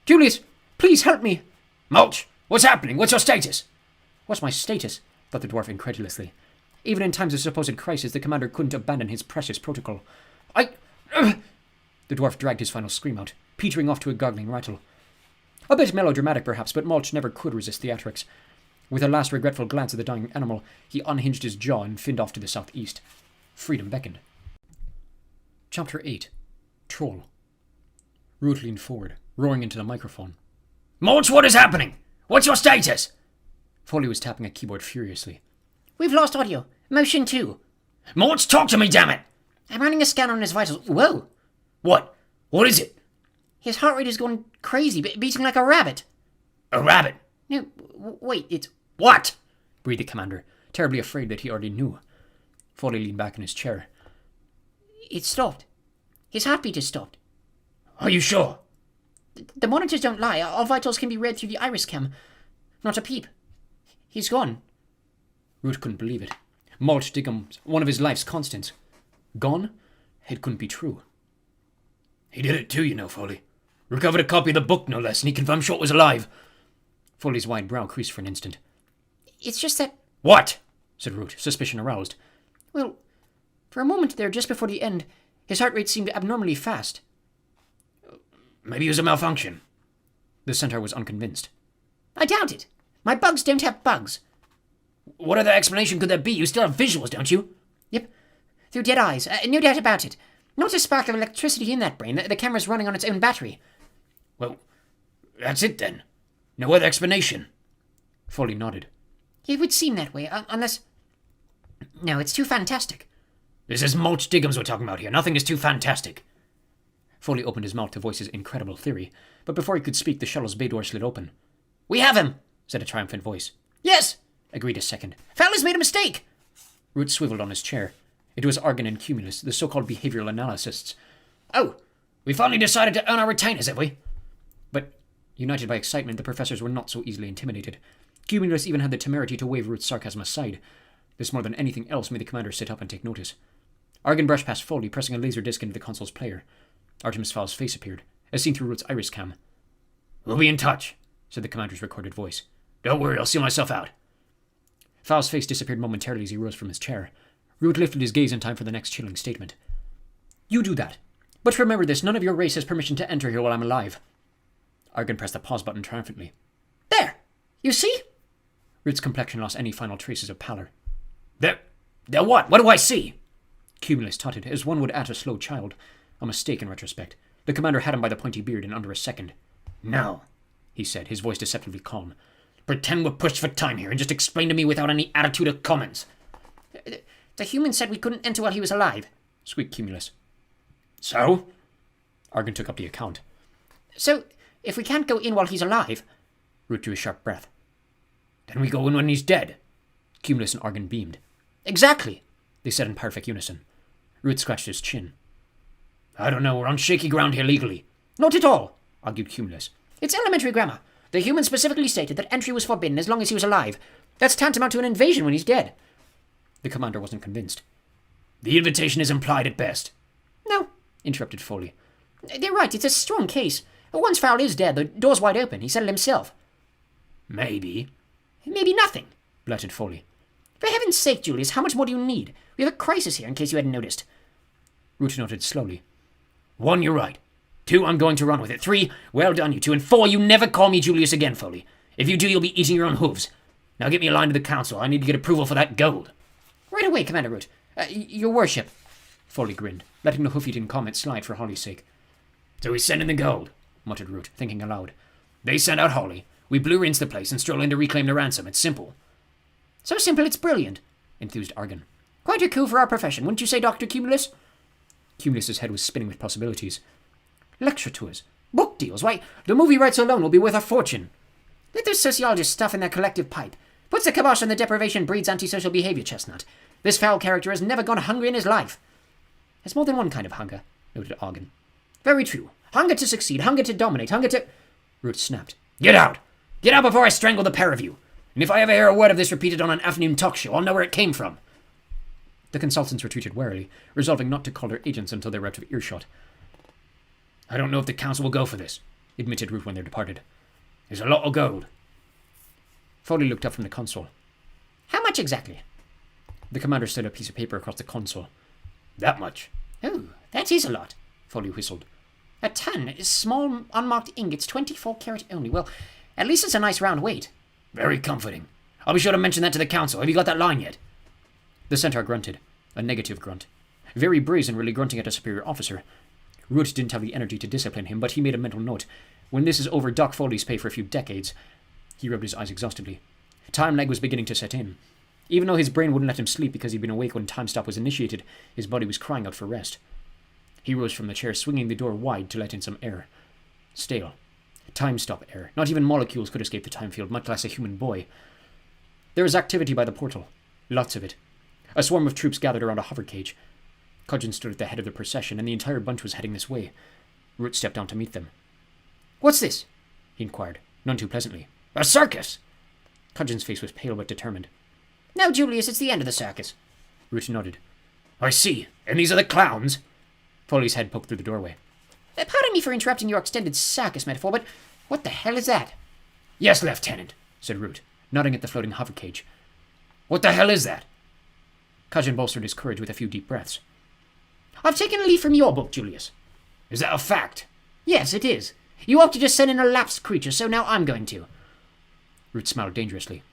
S3: Julius! Please help me!
S4: Mulch! What's happening? What's your status?
S3: What's my status? Thought the dwarf incredulously. Even in times of supposed crisis, the commander couldn't abandon his precious protocol. The dwarf dragged his final scream out, petering off to a gargling rattle. A bit melodramatic, perhaps, but Mulch never could resist theatrics. With a last regretful glance at the dying animal, he unhinged his jaw and finned off to the southeast. Freedom beckoned. Chapter 8. Troll. Root leaned forward, roaring into the microphone.
S4: Mulch, what is happening? What's your status?
S3: Foley was tapping a keyboard furiously.
S2: We've lost audio. Motion 2.
S4: Mulch, talk to me, damn it!
S2: I'm running a scan on his vitals. Whoa!
S4: What? What is it?
S2: His heart rate is going crazy, beating like a rabbit.
S4: A rabbit?
S2: No, wait, it's...
S4: What?
S3: Breathed the commander, terribly afraid that he already knew. Foley leaned back in his chair.
S2: It's stopped. His heartbeat has stopped.
S4: Are you sure?
S2: The monitors don't lie. All vitals can be read through the iris cam. Not a peep. He's gone.
S3: Root couldn't believe it. Mulch Diggum's one of his life's constants. Gone? It couldn't be true.
S4: He did it too, you know, Foley. Recovered a copy of the book, no less, and he confirmed Short was alive.
S3: Foley's wide brow creased for an instant.
S2: It's just that...
S4: What?
S3: Said Root, suspicion aroused.
S2: Well, for a moment there, just before the end, his heart rate seemed abnormally fast.
S4: Maybe it was a malfunction.
S3: The centaur was unconvinced.
S2: I doubt it. My bugs don't have bugs.
S4: What other explanation could there be? You still have visuals, don't you?
S2: Yep. Through dead eyes. No doubt about it. Not a spark of electricity in that brain. The camera's running on its own battery.
S4: Well, that's it then. No other explanation.
S3: Foley nodded.
S2: It would seem that way, unless... No, it's too fantastic.
S4: This is Mulch Diggums we're talking about here. Nothing is too fantastic.
S3: Foley opened his mouth to voice his incredible theory, but before he could speak, the shuttle's bay door slid open.
S2: We have him,
S3: said a triumphant voice.
S2: Yes,
S3: agreed a second.
S2: Fowler's made a mistake.
S3: Root swiveled on his chair. It was Argon and Cumulus, the so-called behavioral analysts.
S4: Oh, we finally decided to earn our retainers, have we?
S3: But United by excitement, the professors were not so easily intimidated. Cumulus even had the temerity to wave Root's sarcasm aside. This more than anything else made the commander sit up and take notice. Argan brushed past Foley, pressing a laser disc into the console's player. Artemis Fowl's face appeared, as seen through Root's iris cam.
S4: "We'll be in touch,"
S3: said the commander's recorded voice.
S4: "Don't worry, I'll see myself out."
S3: Fowl's face disappeared momentarily as he rose from his chair. Root lifted his gaze in time for the next chilling statement. "You do that. But remember this, none of your race has permission to enter here while I'm alive." Argan pressed the pause button triumphantly.
S2: There! You see?
S3: Root's complexion lost any final traces of pallor.
S4: There what? What do I see?"
S3: Cumulus tutted, as one would at a slow child. A mistake in retrospect. The commander had him by the pointy beard in under a second.
S4: "Now," he said, his voice deceptively calm. "Pretend we're pushed for time here and just explain to me without any attitude or comments."
S2: The human said we couldn't enter while he was alive,
S3: squeaked Cumulus.
S4: "So?"
S3: Argan took up the account.
S2: "So, if we can't go in while he's alive..."
S3: Root drew a sharp breath.
S4: "Then we go in when he's dead."
S3: Cumulus and Argan beamed.
S2: "Exactly,"
S3: they said in perfect unison. Root scratched his chin.
S4: "I don't know, we're on shaky ground here legally."
S2: "Not at all,"
S3: argued Cumulus.
S2: "It's elementary grammar. The human specifically stated that entry was forbidden as long as he was alive. That's tantamount to an invasion when he's dead."
S3: The commander wasn't convinced.
S4: "The invitation is implied at best."
S2: "No,"
S3: interrupted Foley.
S2: "They're right, it's a strong case. Once Fowl is dead, the door's wide open. He said it himself."
S4: "Maybe."
S2: "Maybe nothing."
S3: blurted Foley.
S2: "For heaven's sake, Julius, how much more do you need? We have a crisis here, in case you hadn't noticed."
S3: Root nodded slowly.
S4: 1, you're right. 2, I'm going to run with it. 3, well done, you two. And 4, you never call me Julius again, Foley. If you do, you'll be eating your own hooves. Now get me a line to the council. I need to get approval for that gold."
S2: "Right away, Commander Root. Your worship."
S3: Foley grinned, letting the hoof-eating comment slide for Holly's sake.
S4: "So we send in the gold,"
S3: muttered Root, thinking aloud.
S4: "They send out Holly. We blue rinse the place and stroll in to reclaim the ransom. It's simple."
S2: "So simple, it's brilliant,"
S3: enthused Argan.
S2: "Quite a coup for our profession, wouldn't you say, Dr. Cumulus?"
S3: Cumulus's head was spinning with possibilities.
S2: "Lecture tours, book deals, why, the movie rights alone will be worth a fortune. Let those sociologists stuff in their collective pipe. Puts the kibosh on the deprivation breeds antisocial behavior, Chestnut. This Fowl character has never gone hungry in his life."
S3: "There's more than one kind of hunger," noted Argan.
S2: "Very true. Hunger to succeed, hunger to dominate, hunger to..."
S3: Root snapped.
S4: "Get out! Get out before I strangle the pair of you! And if I ever hear a word of this repeated on an afternoon talk show, I'll know where it came from."
S3: The consultants retreated warily, resolving not to call their agents until they were out of earshot.
S4: "I don't know if the council will go for this,"
S3: admitted Root when they departed.
S4: "There's a lot of gold."
S3: Foley looked up from the console.
S2: "How much exactly?"
S3: The commander slid a piece of paper across the console.
S4: "That much."
S2: "Oh, that is a lot."
S3: Foley whistled.
S2: "A ton is small, unmarked ingots, 24 karat only. Well, at least it's a nice round weight."
S4: "Very comforting. I'll be sure to mention that to the council. Have you got that line yet?"
S3: The centaur grunted. A negative grunt. Very brazen, really grunting at a superior officer. Root didn't have the energy to discipline him, but he made a mental note. When this is over Doc Foley's pay for a few decades. He rubbed his eyes exhaustedly. Time lag was beginning to set in. Even though his brain wouldn't let him sleep because he'd been awake when time stop was initiated, his body was crying out for rest. He rose from the chair, swinging the door wide to let in some air. Stale. Time stop air. Not even molecules could escape the time field, much less a human boy. There was activity by the portal. Lots of it. A swarm of troops gathered around a hover cage. Cudgeon stood at the head of the procession, and the entire bunch was heading this way. Root stepped down to meet them.
S2: "What's this?"
S3: he inquired, none too pleasantly.
S4: "A circus!"
S3: Cudgeon's face was pale but determined.
S2: "No, Julius, it's the end of the circus."
S3: Root nodded.
S4: "I see. And these are the clowns?"
S3: Foley's head poked through the doorway.
S2: Pardon me for interrupting your extended circus metaphor, but what the hell is that?"
S4: "Yes, Lieutenant,"
S3: said Root, nodding at the floating hover cage.
S4: "What the hell is that?"
S3: Cudgeon bolstered his courage with a few deep breaths.
S2: "I've taken a leaf from your book, Julius."
S4: "Is that a fact?"
S2: "Yes, it is. You opted to send in a lapsed creature, so now I'm going to."
S3: Root smiled dangerously.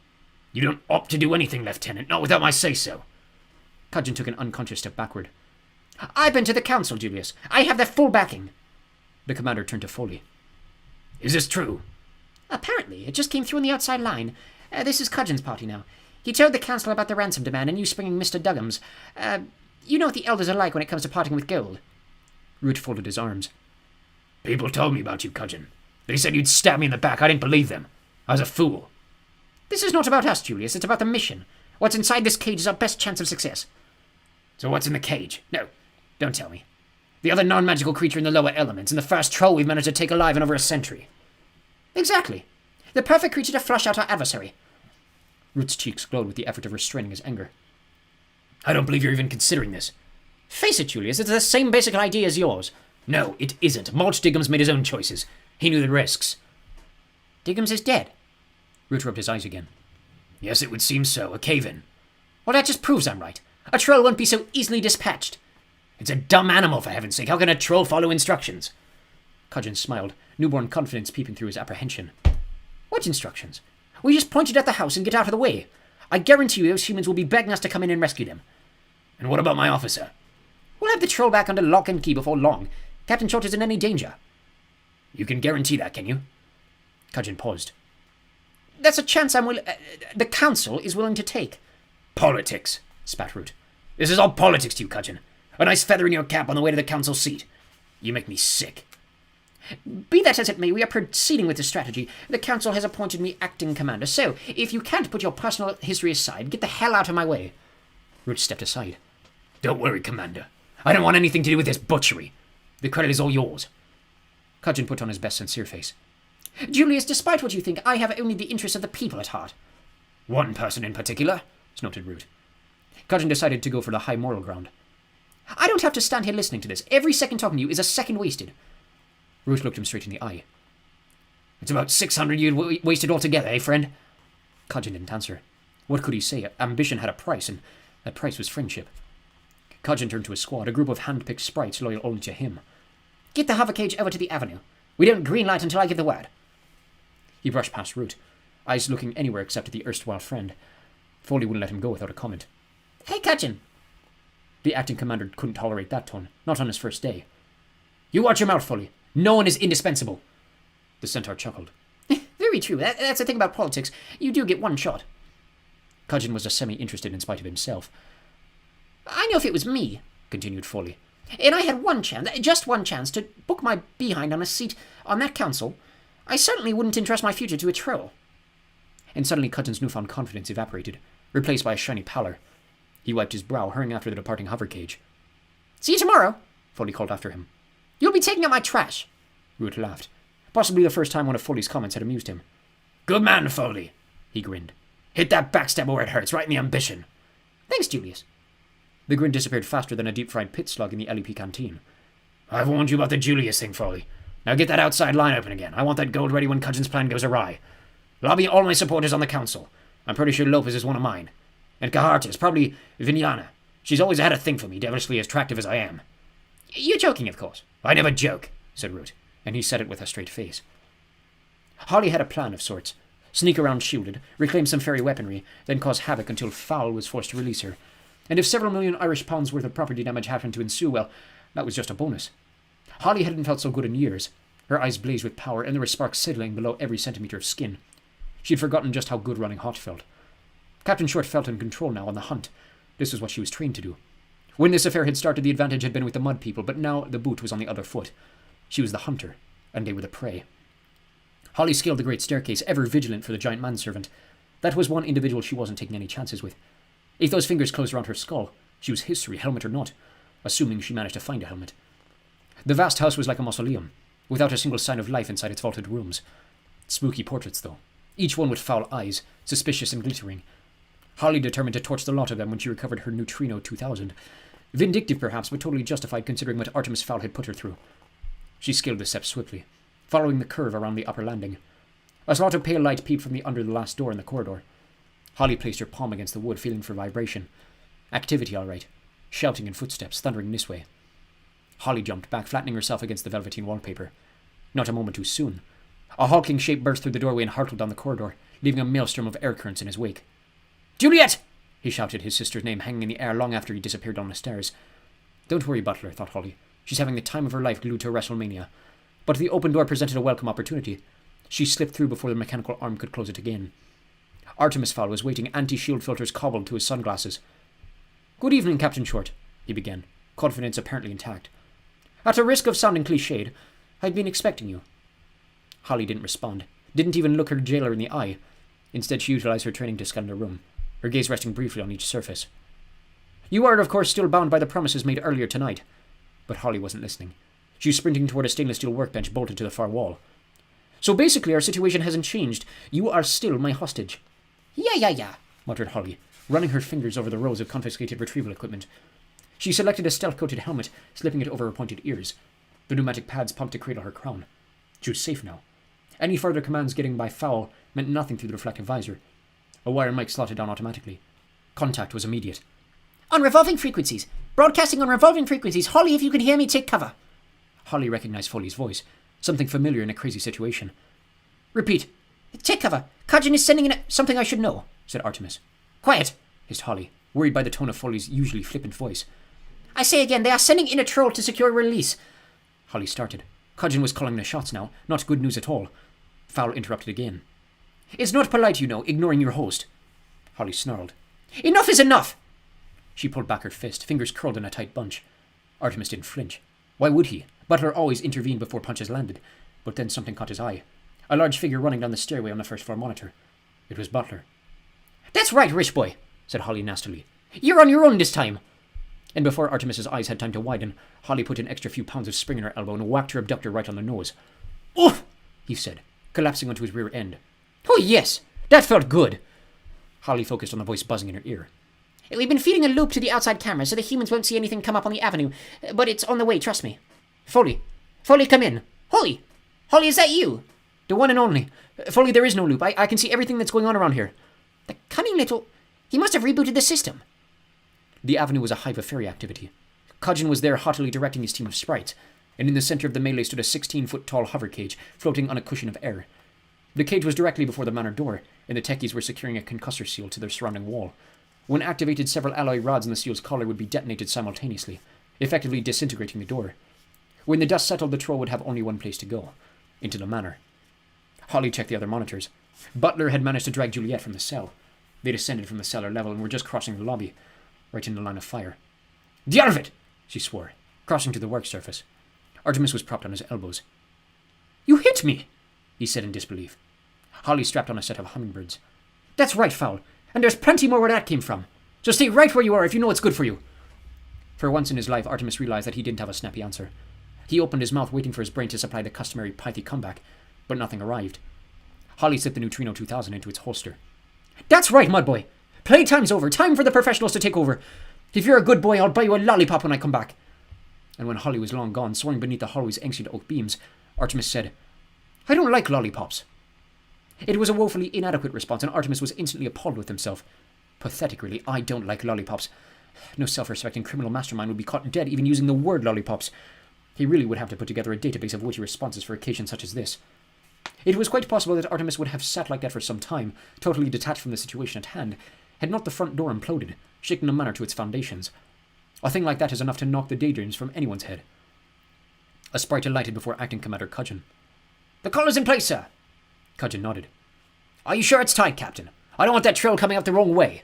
S4: "You don't opt to do anything, Lieutenant, not without my say-so."
S3: Cudgeon took an unconscious step backward.
S2: "I've been to the council, Julius. I have their full backing."
S3: The commander turned to Foley.
S4: "Is this true?"
S2: "Apparently. It just came through on the outside line. This is Cudgeon's party now. He told the council about the ransom demand and you springing Mr. Duggum's. You know what the elders are like when it comes to parting with gold."
S3: Root folded his arms.
S4: "People told me about you, Cudgeon. They said you'd stab me in the back. I didn't believe them. I was a fool."
S2: "This is not about us, Julius. It's about the mission. What's inside this cage is our best chance of success."
S4: "So what's in the cage?" "No, don't tell me." "The other non-magical creature in the lower elements, and the first troll we've managed to take alive in over a century."
S2: Exactly. The perfect creature to flush out our adversary. Root's cheeks glowed with the effort of restraining his anger.
S4: I don't believe you're even considering this.
S2: Face it, Julius, it's the same basic idea as yours.
S4: No, it isn't. Mulch Diggums made his own choices. He knew the risks.
S2: Diggums is dead.
S3: Root rubbed his eyes again.
S4: Yes, it would seem so. A cave-in.
S2: Well, that just proves I'm right. A troll won't be so easily dispatched.
S4: It's a dumb animal, for heaven's sake. How can a troll follow instructions?
S3: Cudgeon smiled, newborn confidence peeping through his apprehension.
S2: What instructions? We just pointed at the house and get out of the way. I guarantee you those humans will be begging us to come in and rescue them.
S4: And what about my officer?
S2: We'll have the troll back under lock and key before long. Captain Short isn't in any danger.
S4: You can guarantee that, can you?
S3: Cudgeon paused.
S2: That's a chance the council is willing to take.
S4: Politics, spat Root. This is all politics to you, Cudgeon. A nice feather in your cap on the way to the council seat. You make me sick.
S2: Be that as it may, we are proceeding with the strategy. The council has appointed me acting commander, so if you can't put your personal history aside, get the hell out of my way.
S3: Root stepped aside.
S4: Don't worry, Commander. I don't want anything to do with this butchery. The credit is all yours.
S3: Cudgeon put on his best sincere face.
S2: Julius, despite what you think, I have only the interests of the people at heart.
S4: One person in particular,
S3: snorted Root. Cudgeon decided to go for the high moral ground.
S2: I don't have to stand here listening to this. Every second talking to you is a second wasted.
S3: Root looked him straight in the eye.
S4: It's about 600 years wasted altogether, eh, friend?
S3: Cudgeon didn't answer. What could he say? Ambition had a price, and that price was friendship. Cudgeon turned to his squad, a group of hand-picked sprites loyal only to him.
S2: Get the hover cage over to the avenue. We don't greenlight until I give the word.
S3: He brushed past Root, eyes looking anywhere except at the erstwhile friend. Foley wouldn't let him go without a comment.
S2: Hey, Cudgeon.
S3: The acting commander couldn't tolerate that tone, not on his first day.
S4: You watch your mouth, Foley. No one is indispensable.
S3: The centaur chuckled.
S2: Very true. That's the thing about politics. You do get one shot.
S3: Cudgeon was a semi-interested in spite of himself.
S2: I know if it was me, continued Foley, and I had one chance, just one chance, to book my behind on a seat on that council, I certainly wouldn't entrust my future to a troll.
S3: And suddenly Cudgeon's newfound confidence evaporated, replaced by a shiny pallor. He wiped his brow, hurrying after the departing hover cage.
S2: See you tomorrow,
S3: Foley called after him.
S2: You'll be taking out my trash.
S3: Root laughed, possibly the first time one of Foley's comments had amused him.
S4: Good man, Foley,
S3: he grinned.
S4: Hit that backstab where it hurts, right in the ambition.
S2: Thanks, Julius.
S3: The grin disappeared faster than a deep-fried pit slug in the LEP canteen.
S4: I've warned you about the Julius thing, Foley. Now get that outside line open again. I want that gold ready when Cudgeon's plan goes awry. Lobby all my supporters on the council. I'm pretty sure Lopez is one of mine. And Cajartes, probably Vignana. She's always had a thing for me, devilishly attractive as I am.
S2: You're joking, of course.
S4: I never joke, said Root,
S3: and he said it with a straight face. Holly had a plan of sorts. Sneak around shielded, reclaim some fairy weaponry, then cause havoc until Fowl was forced to release her. And if several million Irish pounds worth of property damage happened to ensue, well, that was just a bonus. Holly hadn't felt so good in years. Her eyes blazed with power, and there were sparks sizzling below every centimetre of skin. She had forgotten just how good running hot felt. Captain Short felt in control now on the hunt. This was what she was trained to do. When this affair had started, the advantage had been with the mud people, but now the boot was on the other foot. She was the hunter, and they were the prey. Holly scaled the great staircase, ever vigilant for the giant manservant. That was one individual she wasn't taking any chances with. If those fingers closed around her skull, she was history, helmet or not, assuming she managed to find a helmet. The vast house was like a mausoleum, without a single sign of life inside its vaulted rooms. Spooky portraits, though, each one with foul eyes, suspicious and glittering. Holly determined to torch the lot of them when she recovered her Neutrino 2000. Vindictive, perhaps, but totally justified considering what Artemis Fowl had put her through. She scaled the steps swiftly, following the curve around the upper landing. A slot of pale light peeped from under the last door in the corridor. Holly placed her palm against the wood, feeling for vibration. Activity, all right. Shouting and footsteps, thundering this way. Holly jumped back, flattening herself against the velveteen wallpaper. Not a moment too soon. A hulking shape burst through the doorway and hurtled down the corridor, leaving a maelstrom of air currents in his wake.
S2: "Juliet!"
S3: he shouted, his sister's name hanging in the air long after he disappeared down the stairs. Don't worry, Butler, thought Holly. She's having the time of her life glued to WrestleMania. But the open door presented a welcome opportunity. She slipped through before the mechanical arm could close it again. Artemis Fowl was waiting, anti-shield filters cobbled to his sunglasses. Good evening, Captain Short, he began, confidence apparently intact. At a risk of sounding cliched, I'd been expecting you. Holly didn't respond, didn't even look her jailer in the eye. Instead, she utilized her training to scan the room, her gaze resting briefly on each surface. You are, of course, still bound by the promises made earlier tonight. But Holly wasn't listening. She was sprinting toward a stainless steel workbench bolted to the far wall. So basically our situation hasn't changed. You are still my hostage.
S2: Yeah,
S3: Muttered Holly, running her fingers over the rows of confiscated retrieval equipment. She selected a stealth-coated helmet, slipping it over her pointed ears. The pneumatic pads pumped to cradle her crown. She was safe now. Any further commands getting by Fowl meant nothing through the reflective visor. A wire mic slotted down automatically. Contact was immediate.
S2: On revolving frequencies. Broadcasting on revolving frequencies. Holly, if you can hear me, take cover.
S3: Holly recognized Foley's voice, something familiar in a crazy situation.
S2: Repeat. Take cover. Kajin is sending in something I should know,
S3: said Artemis.
S2: Quiet,
S3: hissed Holly, worried by the tone of Foley's usually flippant voice.
S2: I say again, they are sending in a troll to secure release.
S3: Holly started. Kajin was calling the shots now, not good news at all. Fowl interrupted again.
S2: It's not polite, you know, ignoring your host.
S3: Holly snarled.
S2: Enough is enough!
S3: She pulled back her fist, fingers curled in a tight bunch. Artemis didn't flinch. Why would he? Butler always intervened before punches landed. But then something caught his eye. A large figure running down the stairway on the first-floor monitor. It was Butler.
S2: That's right, rich boy,
S3: said Holly nastily.
S2: You're on your own this time.
S3: And before Artemis's eyes had time to widen, Holly put an extra few pounds of spring in her elbow and whacked her abductor right on the nose.
S2: Oof!
S3: He said, collapsing onto his rear end.
S2: Oh yes, that felt good.
S3: Holly focused on the voice buzzing in her ear.
S2: We've been feeding a loop to the outside camera so the humans won't see anything come up on the avenue, but it's on the way, trust me. Foley, come in. Holly, is that you?
S3: The one and only. Foley, there is no loop. I can see everything that's going on around here.
S2: The cunning little... He must have rebooted the system.
S3: The avenue was a hive of fairy activity. Kajin was there haughtily directing his team of sprites, and in the center of the melee stood a 16-foot-tall hover cage floating on a cushion of air. The cage was directly before the manor door, and the techies were securing a concussor seal to their surrounding wall. When activated, several alloy rods in the seal's collar would be detonated simultaneously, effectively disintegrating the door. When the dust settled, the troll would have only one place to go, into the manor. Holly checked the other monitors. Butler had managed to drag Juliet from the cell. They descended from the cellar level and were just crossing the lobby, right in the line of fire. "The out of it!" she swore, crossing to the work surface. Artemis was propped on his elbows.
S2: You hit me,
S3: he said in disbelief. Holly strapped on a set of hummingbirds.
S2: That's right, Fowl, and there's plenty more where that came from. So stay right where you are if you know what's good for you.
S3: For once in his life, Artemis realized that he didn't have a snappy answer. He opened his mouth, waiting for his brain to supply the customary pithy comeback, but nothing arrived. Holly slipped the Neutrino 2000 into its holster.
S2: That's right, Mudboy. Playtime's over. Time for the professionals to take over. If you're a good boy, I'll buy you a lollipop when I come back.
S3: And when Holly was long gone, soaring beneath the hallway's ancient oak beams, Artemis said, I don't like lollipops. It was a woefully inadequate response, and Artemis was instantly appalled with himself. Pathetic, really. I don't like lollipops. No self-respecting criminal mastermind would be caught dead even using the word lollipops. He really would have to put together a database of witty responses for occasions such as this. It was quite possible that Artemis would have sat like that for some time, totally detached from the situation at hand, had not the front door imploded, shaking the manor to its foundations. A thing like that is enough to knock the daydreams from anyone's head. A sprite alighted before Acting Commander Cudgeon.
S2: The collar's in place, sir.
S3: Cudgeon nodded.
S2: Are you sure it's tight, Captain? I don't want that trail coming out the wrong way.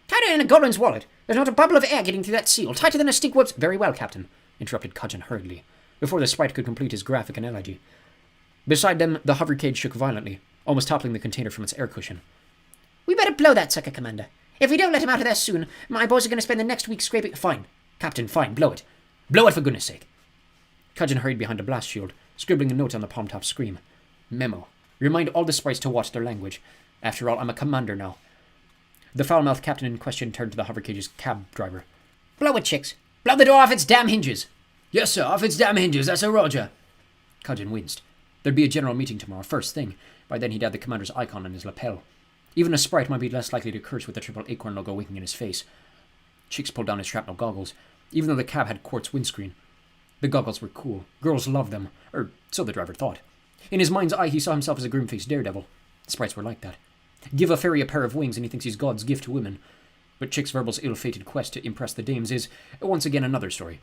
S2: Tighter than a goblin's wallet. There's not a bubble of air getting through that seal. Tighter than a stink whoops.
S3: Very well, Captain, interrupted Cudgeon hurriedly, before the sprite could complete his graphic analogy. Beside them, the hover cage shook violently, almost toppling the container from its air cushion.
S2: We better blow that sucker, Commander. If we don't let him out of there soon, my boys are going to spend the next week scraping...
S3: Fine, Captain, fine, blow it. Blow it for goodness sake. Cudgeon hurried behind a blast shield, scribbling a note on the palm-top screen. Memo. Remind all the sprites to watch their language. After all, I'm a commander now. The foul-mouthed captain in question turned to the hover cage's cab driver.
S2: Blow it, chicks. Blow the door off its damn hinges.
S4: Yes, sir, off its damn hinges, that's a roger.
S3: Cudgeon winced. There'd be a general meeting tomorrow, first thing. By then he'd have the commander's icon on his lapel. Even a sprite might be less likely to curse with the triple acorn logo winking in his face. Chicks pulled down his shrapnel goggles, even though the cab had quartz windscreen. The goggles were cool. Girls loved them. Or so the driver thought. In his mind's eye, he saw himself as a grim-faced daredevil. Sprites were like that. Give a fairy a pair of wings and he thinks he's God's gift to women. But Chick's Verbal's ill-fated quest to impress the dames is, once again, another story.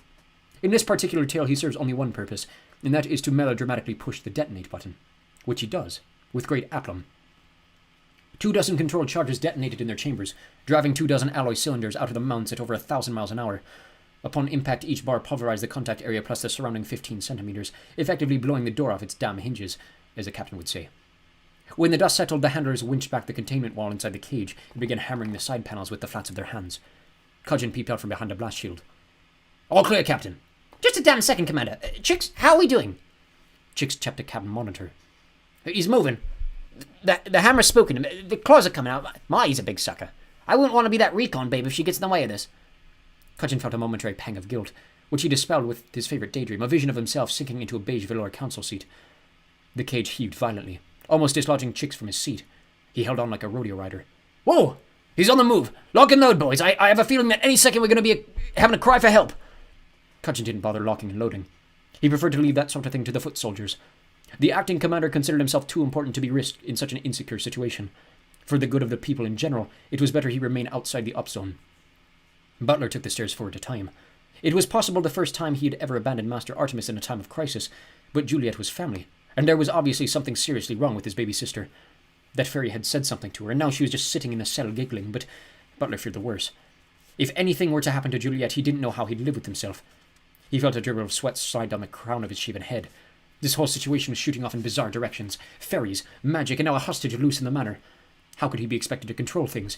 S3: In this particular tale, he serves only one purpose, and that is to melodramatically push the detonate button. Which he does, with great aplomb. 24 controlled charges detonated in their chambers, driving 24 alloy cylinders out of the mounts at over 1,000 miles an hour. Upon impact, each bar pulverized the contact area plus the surrounding 15 centimeters, effectively blowing the door off its damn hinges, as the captain would say. When the dust settled, the handlers winched back the containment wall inside the cage and began hammering the side panels with the flats of their hands. Cudgeon peeped out from behind a blast shield. All clear, Captain.
S2: Just a damn second, Commander. Chicks, how are we doing?
S3: Chicks checked the cabin monitor.
S2: He's moving. The hammer's spooking him. The claws are coming out. He's a big sucker. I wouldn't want to be that recon babe if she gets in the way of this.
S3: Cudgeon felt a momentary pang of guilt, which he dispelled with his favourite daydream, a vision of himself sinking into a beige velour council seat. The cage heaved violently, almost dislodging Chicks from his seat. He held on like a rodeo rider.
S4: Whoa! He's on the move. Lock and load, boys. I have a feeling that any second we're going to be having a cry for help.
S3: Cudgeon didn't bother locking and loading. He preferred to leave that sort of thing to the foot soldiers. The acting commander considered himself too important to be risked in such an insecure situation. For the good of the people in general, it was better he remain outside the up zone. Butler took the stairs 4 at a time. It was possible the first time he had ever abandoned Master Artemis in a time of crisis, but Juliet was family, and there was obviously something seriously wrong with his baby sister. That fairy had said something to her, and now she was just sitting in a cell giggling, but Butler feared the worst. If anything were to happen to Juliet, he didn't know how he'd live with himself. He felt a dribble of sweat slide down the crown of his shaven head. This whole situation was shooting off in bizarre directions. Fairies, magic, and now a hostage loose in the manor. How could he be expected to control things?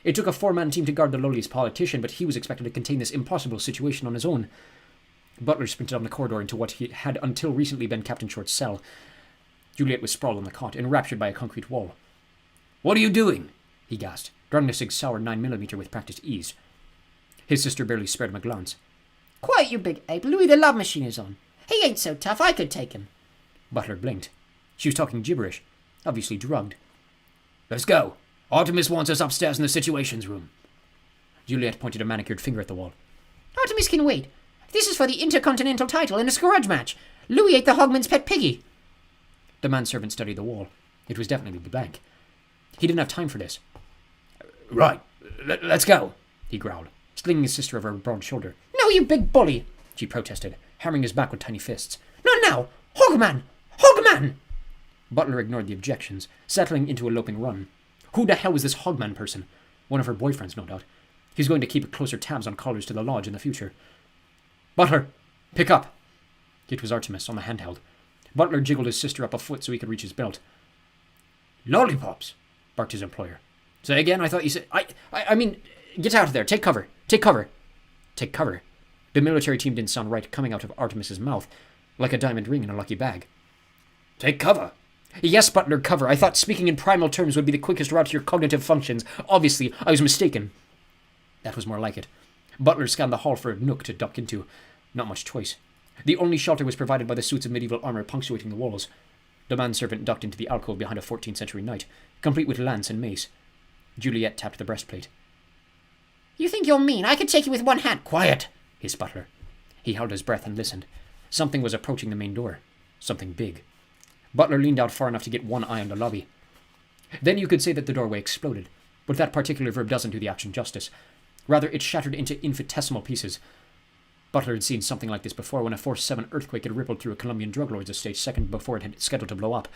S3: It took a 4-man team to guard the lowliest politician, but he was expected to contain this impossible situation on his own. Butler sprinted on the corridor into what he had until recently been Captain Short's cell. Juliet was sprawled on the cot, enraptured by a concrete wall.
S4: What are you doing?
S3: He gasped, drawing the Sig Sauer 9mm with practiced ease. His sister barely spared him a glance.
S2: Quiet, you big ape. Louis the Love Machine is on. He ain't so tough. I could take him.
S3: Butler blinked. She was talking gibberish, obviously drugged.
S4: Let's go. Artemis wants us upstairs in the situations room.
S3: Juliet pointed a manicured finger at the wall.
S2: Artemis can wait. This is for the Intercontinental title in a scourge match. Louis ate the Hogman's pet piggy.
S3: The manservant studied the wall. It was definitely blank. He didn't have time for this.
S4: Right. Let's go,
S3: he growled, slinging his sister over her broad shoulder.
S2: No, you big bully,
S3: she protested, hammering his back with tiny fists.
S2: Not now! Hogman! Hogman!
S3: Butler ignored the objections, settling into a loping run. Who the hell was this Hogman person? One of her boyfriends, no doubt. He was going to keep closer tabs on callers to the lodge in the future. Butler! Pick up! It was Artemis on the handheld. Butler jiggled his sister up a foot so he could reach his belt.
S4: Lollipops,
S3: barked his employer.
S4: Say again, I thought you said...
S3: I mean, get out of there. Take cover. Take cover. Take cover. The military team didn't sound right coming out of Artemis's mouth, like a diamond ring in a lucky bag.
S4: Take cover.
S3: Yes, Butler, cover. I thought speaking in primal terms would be the quickest route to your cognitive functions. Obviously, I was mistaken. That was more like it. Butler scanned the hall for a nook to duck into. Not much choice. The only shelter was provided by the suits of medieval armour punctuating the walls. The manservant ducked into the alcove behind a 14th century knight, complete with lance and mace. Juliet tapped the breastplate.
S2: You think you're mean? I could take you with one hand.
S3: Quiet, hissed Butler. He held his breath and listened. Something was approaching the main door. Something big. Butler leaned out far enough to get one eye on the lobby. Then you could say that the doorway exploded, but that particular verb doesn't do the action justice. Rather, it shattered into infinitesimal pieces. Butler had seen something like this before when a Force 7 earthquake had rippled through a Colombian drug lord's estate second before it had scheduled to blow up,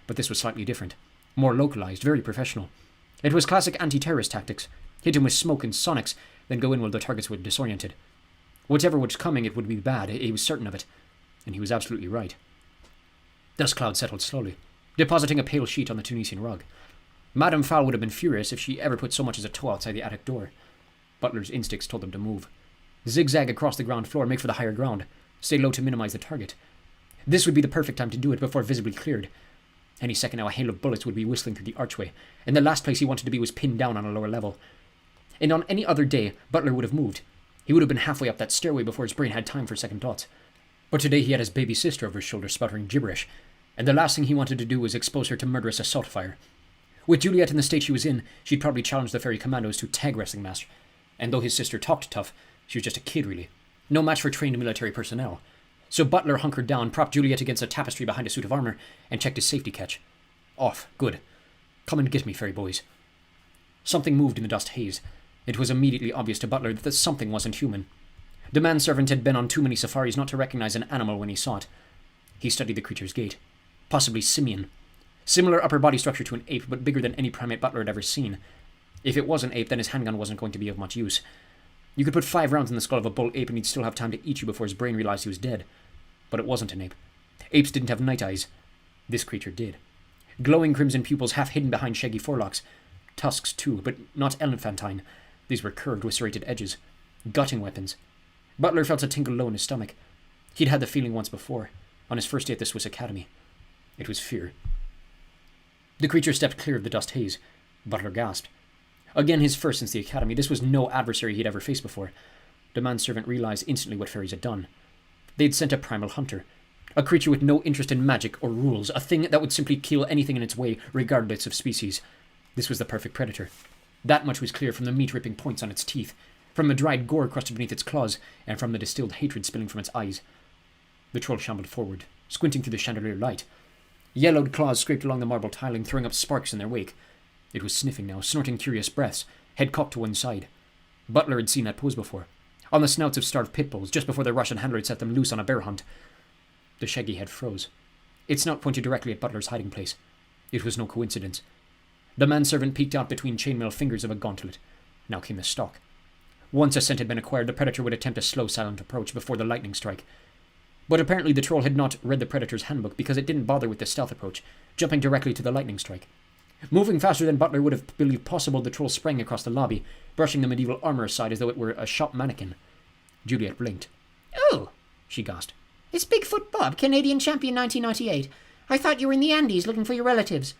S3: but this was slightly different. More localized, very professional. It was classic anti-terrorist tactics. Hit him with smoke and sonics, then go in while the targets were disoriented. Whatever was coming, it would be bad. He was certain of it. And he was absolutely right. Dust cloud settled slowly, depositing a pale sheet on the Tunisian rug. Madame Fowl would have been furious if she ever put so much as a toe outside the attic door. Butler's instincts told them to move. Zigzag across the ground floor, make for the higher ground. Stay low to minimize the target. This would be the perfect time to do it before visibly cleared. Any second now a hail of bullets would be whistling through the archway, and the last place he wanted to be was pinned down on a lower level. And on any other day, Butler would have moved. He would have been halfway up that stairway before his brain had time for second thoughts. But today he had his baby sister over his shoulder sputtering gibberish, and the last thing he wanted to do was expose her to murderous assault fire. With Juliet in the state she was in, she'd probably challenge the fairy commandos to a tag wrestling match. And though his sister talked tough, she was just a kid, really. No match for trained military personnel. So Butler hunkered down, propped Juliet against a tapestry behind a suit of armour, and checked his safety catch. Off. Good. Come and get me, fairy boys. Something moved in the dust haze. It was immediately obvious to Butler that this something wasn't human. The manservant had been on too many safaris not to recognize an animal when he saw it. He studied the creature's gait. Possibly simian. Similar upper body structure to an ape, but bigger than any primate Butler had ever seen. If it was an ape, then his handgun wasn't going to be of much use. You could put 5 rounds in the skull of a bull ape and he'd still have time to eat you before his brain realized he was dead. But it wasn't an ape. Apes didn't have night eyes. This creature did. Glowing crimson pupils half hidden behind shaggy forelocks. Tusks, too, but not elephantine. These were curved with serrated edges. Gutting weapons. Butler felt a tingle low in his stomach. He'd had the feeling once before, on his first day at the Swiss Academy. It was fear. The creature stepped clear of the dust haze. Butler gasped. Again, his first since the academy. This was no adversary he'd ever faced before. The manservant realized instantly what fairies had done. They'd sent a primal hunter. A creature with no interest in magic or rules. A thing that would simply kill anything in its way, regardless of species. This was the perfect predator. That much was clear from the meat-ripping points on its teeth, from the dried gore crusted beneath its claws, and from the distilled hatred spilling from its eyes. The troll shambled forward, squinting through the chandelier light. Yellowed claws scraped along the marble tiling, throwing up sparks in their wake. It was sniffing now, snorting curious breaths, head cocked to one side. Butler had seen that pose before, on the snouts of starved pit bulls, just before their Russian handler had set them loose on a bear hunt. The shaggy head froze. Its snout pointed directly at Butler's hiding place. It was no coincidence. The manservant peeked out between chainmail fingers of a gauntlet. Now came the stalk. Once a scent had been acquired, the predator would attempt a slow, silent approach before the lightning strike. But apparently the troll had not read the predator's handbook because it didn't bother with the stealth approach, jumping directly to the lightning strike. Moving faster than Butler would have believed possible, the troll sprang across the lobby, brushing the medieval armor aside as though it were a shop mannequin. Juliet blinked.
S2: "Oh," she gasped. "It's Bigfoot Bob, Canadian champion 1998. I thought you were in the Andes looking for your relatives."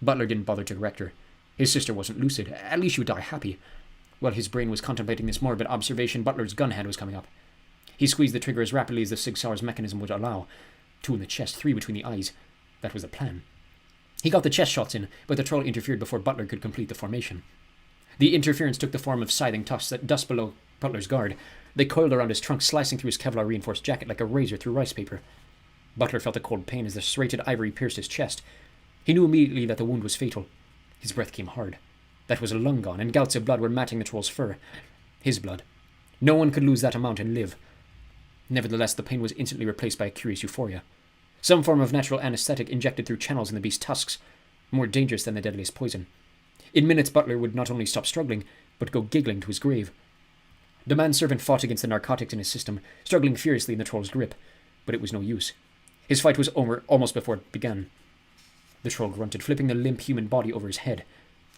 S3: Butler didn't bother to correct her. His sister wasn't lucid. At least she would die happy. While his brain was contemplating this morbid observation, Butler's gun hand was coming up. He squeezed the trigger as rapidly as the Sig Sauer's mechanism would allow. 2 in the chest, 3 between the eyes. That was the plan. He got the chest shots in, but the troll interfered before Butler could complete the formation. The interference took the form of scything tusks that dust below Butler's guard. They coiled around his trunk, slicing through his Kevlar-reinforced jacket like a razor through rice paper. Butler felt a cold pain as the serrated ivory pierced his chest. He knew immediately that the wound was fatal. His breath came hard. That was a lung gone, and gouts of blood were matting the troll's fur. His blood. No one could lose that amount and live. Nevertheless, the pain was instantly replaced by a curious euphoria. Some form of natural anesthetic injected through channels in the beast's tusks, more dangerous than the deadliest poison. In minutes, Butler would not only stop struggling, but go giggling to his grave. The manservant fought against the narcotics in his system, struggling furiously in the troll's grip, but it was no use. His fight was over almost before it began. The troll grunted, flipping the limp human body over his head.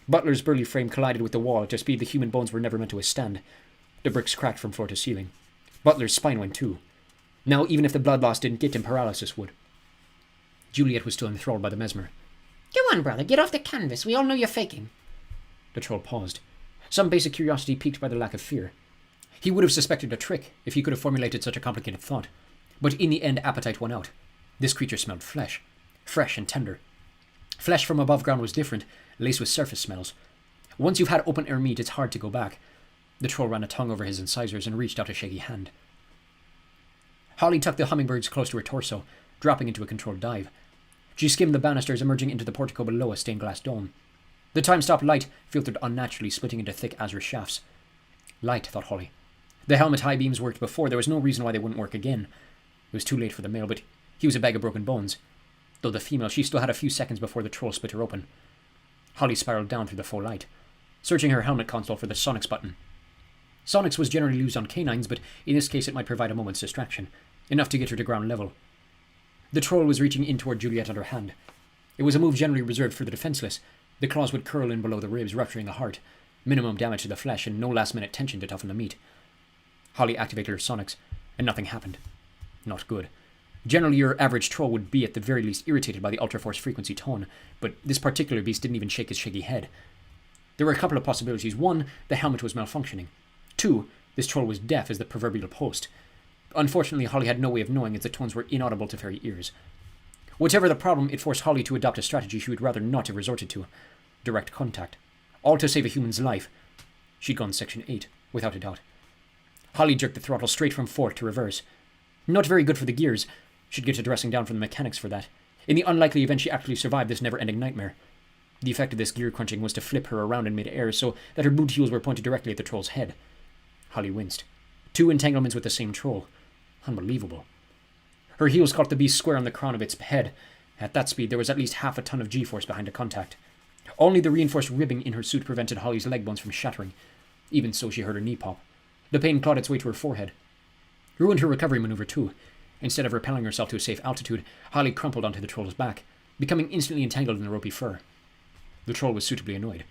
S3: Butler's burly frame collided with the wall at a speed the human bones were never meant to withstand. The bricks cracked from floor to ceiling. Butler's spine went too. Now, even if the blood loss didn't get him, paralysis would. Juliet was still enthralled by the mesmer.
S2: "Go on, brother, get off the canvas. We all know you're faking."
S3: The troll paused, some basic curiosity piqued by the lack of fear. He would have suspected a trick if he could have formulated such a complicated thought. But in the end, appetite won out. This creature smelled flesh, fresh and tender. Flesh from above ground was different, laced with surface smells. Once you've had open-air meat, it's hard to go back. The troll ran a tongue over his incisors and reached out a shaggy hand. Holly tucked the hummingbirds close to her torso, dropping into a controlled dive. She skimmed the banisters, emerging into the portico below a stained-glass dome. The time-stop light filtered unnaturally, splitting into thick azure shafts. Light, thought Holly. The helmet high beams worked before. There was no reason why they wouldn't work again. It was too late for the male, but he was a bag of broken bones. Though the female, she still had a few seconds before the troll split her open. Holly spiraled down through the faux light, searching her helmet console for the Sonics button. Sonics was generally used on canines, but in this case it might provide a moment's distraction, enough to get her to ground level. The troll was reaching in toward Juliet on her hand. It was a move generally reserved for the defenseless. The claws would curl in below the ribs, rupturing the heart. Minimum damage to the flesh, and no last-minute tension to toughen the meat. Holly activated her Sonics, and nothing happened. Not good. Generally, your average troll would be at the very least irritated by the ultra-force frequency tone, but this particular beast didn't even shake his shaggy head. There were a couple of possibilities. 1, the helmet was malfunctioning. 2, this troll was deaf as the proverbial post. Unfortunately, Holly had no way of knowing as the tones were inaudible to fairy ears. Whatever the problem, it forced Holly to adopt a strategy she would rather not have resorted to. Direct contact. All to save a human's life. She'd gone Section 8, without a doubt. Holly jerked the throttle straight from fourth to reverse. Not very good for the gears. She'd get to dressing down from the mechanics for that. In the unlikely event she actually survived this never-ending nightmare. The effect of this gear crunching was to flip her around in mid-air so that her boot heels were pointed directly at the troll's head. Holly winced. 2 entanglements with the same troll. Unbelievable. Her heels caught the beast square on the crown of its head. At that speed, there was at least half a ton of G-force behind the contact. Only the reinforced ribbing in her suit prevented Holly's leg bones from shattering. Even so, she heard her knee pop. The pain clawed its way to her forehead. Ruined her recovery maneuver, too. Instead of repelling herself to a safe altitude, Holly crumpled onto the troll's back, becoming instantly entangled in the ropey fur. The troll was suitably annoyed.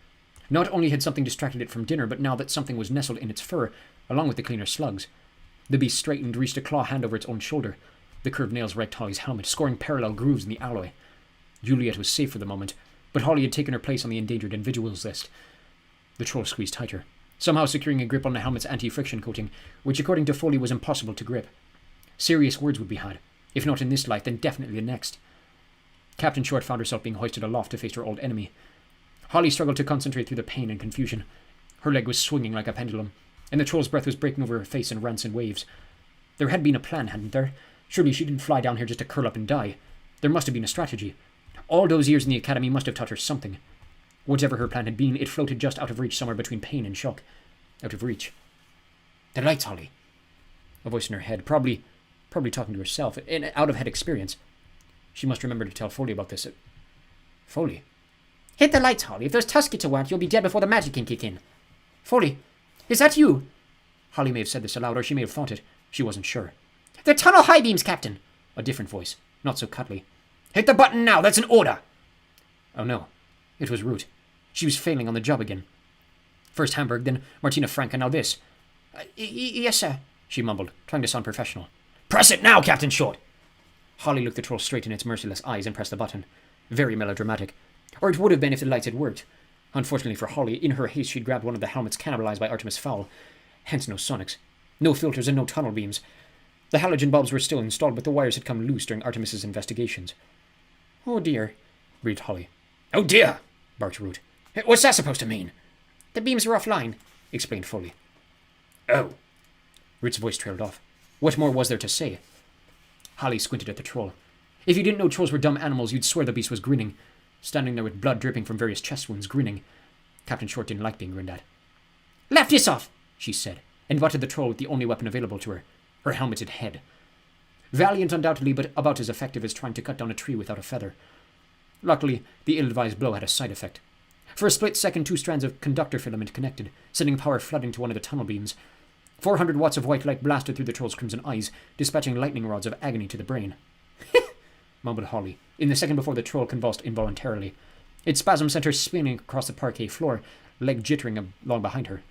S3: Not only had something distracted it from dinner, but now that something was nestled in its fur, along with the cleaner slugs. The beast straightened, reached a claw hand over its own shoulder. The curved nails raked Holly's helmet, scoring parallel grooves in the alloy. Juliet was safe for the moment, but Holly had taken her place on the endangered individuals list. The troll squeezed tighter, somehow securing a grip on the helmet's anti-friction coating, which according to Foley was impossible to grip. Serious words would be had, if not in this life, then definitely the next. Captain Short found herself being hoisted aloft to face her old enemy. Holly struggled to concentrate through the pain and confusion. Her leg was swinging like a pendulum, and the troll's breath was breaking over her face in rants and waves. There had been a plan, hadn't there? Surely she didn't fly down here just to curl up and die. There must have been a strategy. All those years in the academy must have taught her something. Whatever her plan had been, it floated just out of reach somewhere between pain and shock. Out of reach. The lights, Holly. A voice in her head, probably talking to herself, an out-of-head experience. She must remember to tell Foley about this. Foley?
S2: Hit the lights, Holly. If there's Tusky to watch, you'll be dead before the magic can kick in. Foley, is that you?
S3: Holly may have said this aloud, or she may have thought it. She wasn't sure.
S2: The tunnel high beams, Captain.
S3: A different voice, not so cuddly.
S4: Hit the button now, that's an order!
S3: Oh no, it was Root. She was failing on the job again. First Hamburg, then Martina Franca, now this.
S2: Yes, sir,
S3: she mumbled, trying to sound professional.
S4: Press it now, Captain Short!
S3: Holly looked the troll straight in its merciless eyes and pressed the button. Very melodramatic. Or it would have been if the lights had worked. Unfortunately for Holly, in her haste she'd grabbed one of the helmets cannibalized by Artemis Fowl. Hence no sonics. No filters and no tunnel beams. The halogen bulbs were still installed, but the wires had come loose during Artemis's investigations.
S2: Oh dear,
S3: breathed Holly.
S4: Oh dear,
S3: barked Root.
S4: What's that supposed to mean?
S2: The beams are offline,
S3: explained Foley.
S4: Oh.
S3: Root's voice trailed off. What more was there to say? Holly squinted at the troll. If you didn't know trolls were dumb animals, you'd swear the beast was grinning. Standing there with blood dripping from various chest wounds, grinning. Captain Short didn't like being grinned at.
S2: Left this off,
S3: she said, and butted the troll with the only weapon available to her, her helmeted head. Valiant undoubtedly, but about as effective as trying to cut down a tree without a feather. Luckily, the ill-advised blow had a side effect. For a split second, 2 strands of conductor filament connected, sending power flooding to one of the tunnel beams. 400 watts of white light blasted through the troll's crimson eyes, dispatching lightning rods of agony to the brain. Mumbled Holly, in the second before the troll convulsed involuntarily. Its spasm sent her spinning across the parquet floor, leg jittering along behind her.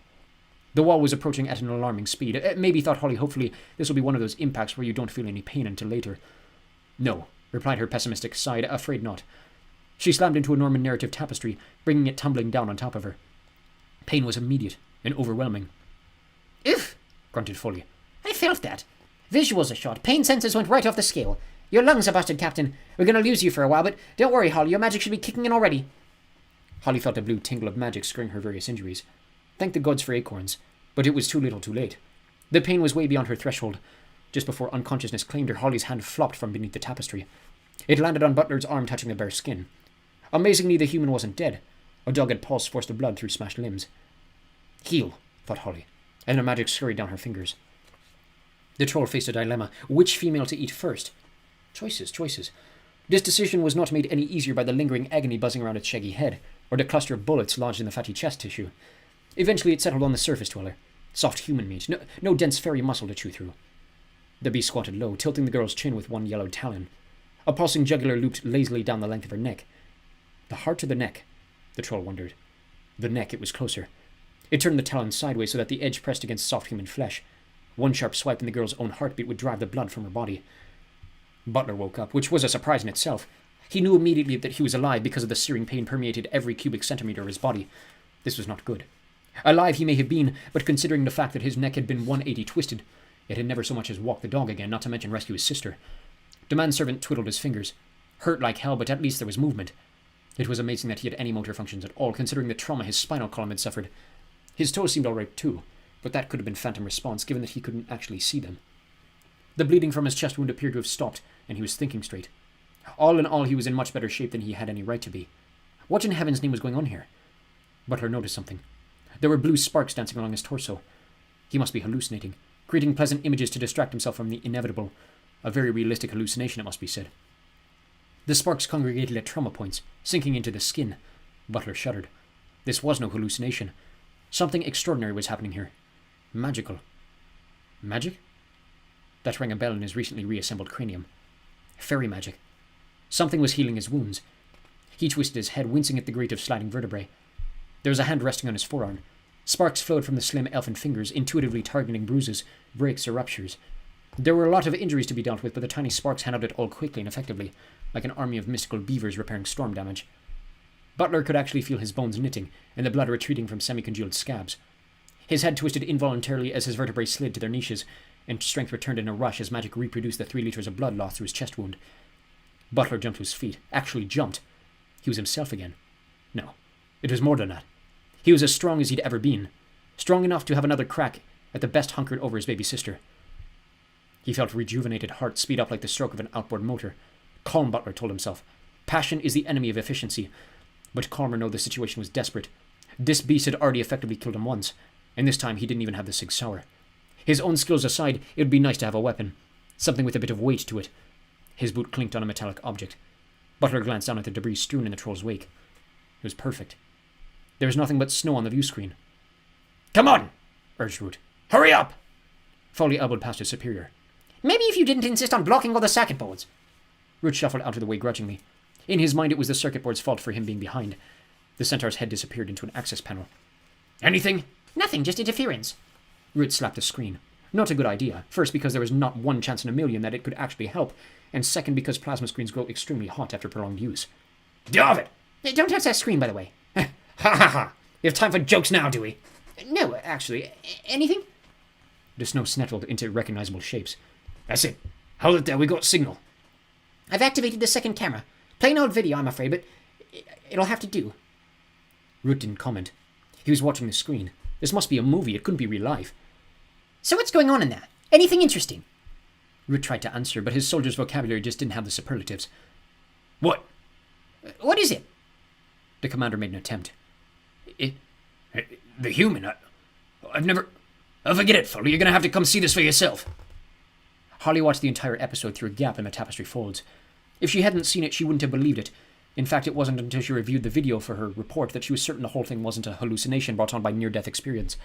S3: The wall was approaching at an alarming speed. Maybe, thought Holly, hopefully this will be one of those impacts where you don't feel any pain until later. No, replied her pessimistic side, afraid not. She slammed into a Norman narrative tapestry, bringing it tumbling down on top of her. Pain was immediate and overwhelming.
S2: Oof,
S3: grunted Foley.
S2: I felt that. Visuals are shot. Pain sensors went right off the scale. Your lungs are busted, Captain. We're going to lose you for a while, but don't worry, Holly. Your magic should be kicking in already.
S3: Holly felt a blue tingle of magic skirting her various injuries. Thank the gods for acorns. But it was too little too late. The pain was way beyond her threshold. Just before unconsciousness claimed her, Holly's hand flopped from beneath the tapestry. It landed on Butler's arm, touching the bare skin. Amazingly, the human wasn't dead. A dogged pulse forced the blood through smashed limbs. Heal, thought Holly, and her magic scurried down her fingers. The troll faced a dilemma. Which female to eat first? Choices. This decision was not made any easier by the lingering agony buzzing around its shaggy head, or the cluster of bullets lodged in the fatty chest tissue. Eventually it settled on the surface dweller. Soft human meat, no dense fairy muscle to chew through. The beast squatted low, tilting the girl's chin with one yellowed talon. A pulsing jugular looped lazily down the length of her neck. The heart or the neck? The troll wondered. The neck, it was closer. It turned the talon sideways so that the edge pressed against soft human flesh. One sharp swipe and the girl's own heartbeat would drive the blood from her body. Butler woke up, which was a surprise in itself. He knew immediately that he was alive because of the searing pain permeated every cubic centimeter of his body. This was not good. Alive he may have been, but considering the fact that his neck had been 180 twisted, it had never so much as walked the dog again, not to mention rescue his sister. The manservant twiddled his fingers. Hurt like hell, but at least there was movement. It was amazing that he had any motor functions at all, considering the trauma his spinal column had suffered. His toes seemed all right too, but that could have been phantom response, given that he couldn't actually see them. The bleeding from his chest wound appeared to have stopped, and he was thinking straight. All in all, he was in much better shape than he had any right to be. What in heaven's name was going on here? Butler noticed something. There were blue sparks dancing along his torso. He must be hallucinating, creating pleasant images to distract himself from the inevitable. A very realistic hallucination, it must be said. The sparks congregated at trauma points, sinking into the skin. Butler shuddered. This was no hallucination. Something extraordinary was happening here. Magical. Magic? That rang a bell in his recently reassembled cranium. Fairy magic. Something was healing his wounds. He twisted his head, wincing at the grate of sliding vertebrae. There was a hand resting on his forearm. Sparks flowed from the slim elfin fingers, intuitively targeting bruises, breaks, or ruptures. There were a lot of injuries to be dealt with, but the tiny sparks handled it all quickly and effectively, like an army of mystical beavers repairing storm damage. Butler could actually feel his bones knitting and the blood retreating from semi-congealed scabs. His head twisted involuntarily as his vertebrae slid to their niches, and strength returned in a rush as magic reproduced the 3 liters of blood lost through his chest wound. Butler jumped to his feet, actually jumped. He was himself again. No, it was more than that. He was as strong as he'd ever been, strong enough to have another crack at the best hunkered over his baby sister. He felt rejuvenated heart speed up like the stroke of an outboard motor. Calm, Butler told himself. Passion is the enemy of efficiency. But calmer know the situation was desperate. This beast had already effectively killed him once, and this time he didn't even have the Sig Sauer. His own skills aside, it would be nice to have a weapon, something with a bit of weight to it. His boot clinked on a metallic object. Butler glanced down at the debris strewn in the troll's wake. It was perfect. There was nothing but snow on the view screen.
S4: Come on,
S3: urged Root.
S4: hurry up!
S3: Foley elbowed past his superior.
S2: Maybe if you didn't insist on blocking all the circuit boards.
S3: Root shuffled out of the way grudgingly. In his mind, it was the circuit board's fault for him being behind. The centaur's head disappeared into an access panel.
S4: Anything?
S2: Nothing, just interference.
S3: Root slapped the screen. Not a good idea. First, because there was not one chance in a million that it could actually help, and second, because plasma screens grow extremely hot after prolonged use.
S4: Damn it!
S2: Don't touch that screen, by the way.
S4: Ha ha ha! We have time for jokes now, do we?
S2: No, actually. Anything?
S3: The snow snettled into recognizable shapes.
S4: That's it. Hold it there, we got signal.
S2: I've activated the second camera. Plain old video, I'm afraid, but it'll have to do.
S3: Root didn't comment. He was watching the screen. This must be a movie. It couldn't be real life.
S2: So what's going on in that? Anything interesting?
S3: Root tried to answer, but his soldier's vocabulary just didn't have the superlatives.
S4: What?
S2: What is it?
S3: The commander made an attempt.
S4: The human? I've never... Oh, forget it, Foley. You're going to have to come see this for yourself.
S3: Holly watched the entire episode through a gap in the tapestry folds. If she hadn't seen it, she wouldn't have believed it. In fact, it wasn't until she reviewed the video for her report that she was certain the whole thing wasn't a hallucination brought on by near-death experience.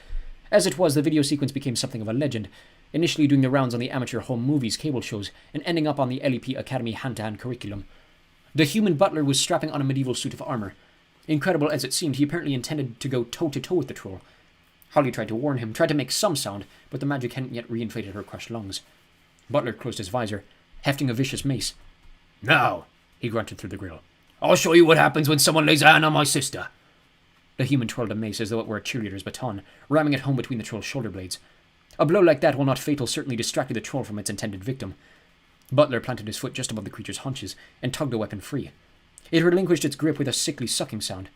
S3: As it was, the video sequence became something of a legend, initially doing the rounds on the amateur home movies cable shows, and ending up on the LEP Academy hand-to-hand curriculum. The human butler was strapping on a medieval suit of armor. Incredible as it seemed, he apparently intended to go toe-to-toe with the troll. Holly tried to warn him, tried to make some sound, but the magic hadn't yet reinflated her crushed lungs. Butler closed his visor, hefting a vicious mace.
S4: Now,
S3: He grunted through the grill.
S4: I'll show you what happens when someone lays a hand on my sister.
S3: The human twirled a mace as though it were a cheerleader's baton, ramming it home between the troll's shoulder blades. A blow like that, while not fatal, certainly distracted the troll from its intended victim. Butler planted his foot just above the creature's haunches and tugged the weapon free. It relinquished its grip with a sickly sucking sound.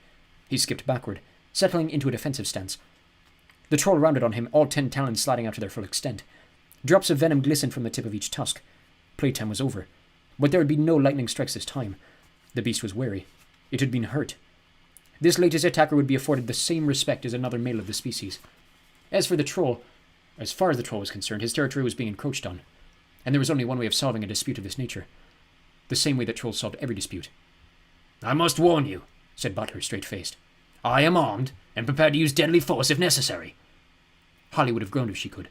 S3: He skipped backward, settling into a defensive stance. The troll rounded on him, all 10 talons sliding out to their full extent. Drops of venom glistened from the tip of each tusk. Playtime was over. But there would be no lightning strikes this time. The beast was wary. It had been hurt. This latest attacker would be afforded the same respect as another male of the species. As for the troll, as far as the troll was concerned, his territory was being encroached on. And there was only one way of solving a dispute of this nature. The same way that trolls solved every dispute.
S4: I must warn you, said Butler, straight-faced. I am armed and prepared to use deadly force if necessary.
S3: Holly would have groaned if she could.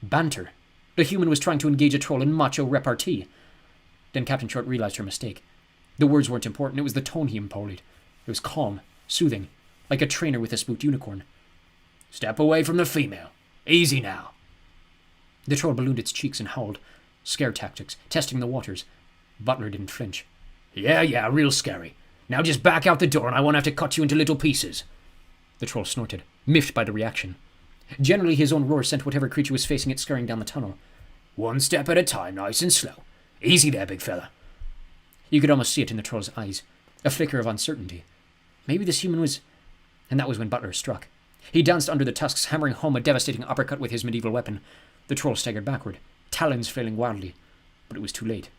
S3: Banter. The human was trying to engage a troll in macho repartee. Then Captain Short realized her mistake. The words weren't important, it was the tone he employed. It was calm, soothing, like a trainer with a spooked unicorn.
S4: Step away from the female. Easy now.
S3: The troll ballooned its cheeks and howled. Scare tactics, testing the waters. Butler didn't flinch.
S4: Yeah, real scary. Now just back out the door and I won't have to cut you into little pieces.
S3: The troll snorted, miffed by the reaction. Generally, his own roar sent whatever creature was facing it scurrying down the tunnel.
S4: One step at a time, nice and slow. Easy there, big fella.
S3: You could almost see it in the troll's eyes. A flicker of uncertainty. Maybe this human was... And that was when Butler struck. He danced under the tusks, hammering home a devastating uppercut with his medieval weapon. The troll staggered backward, talons flailing wildly. But it was too late.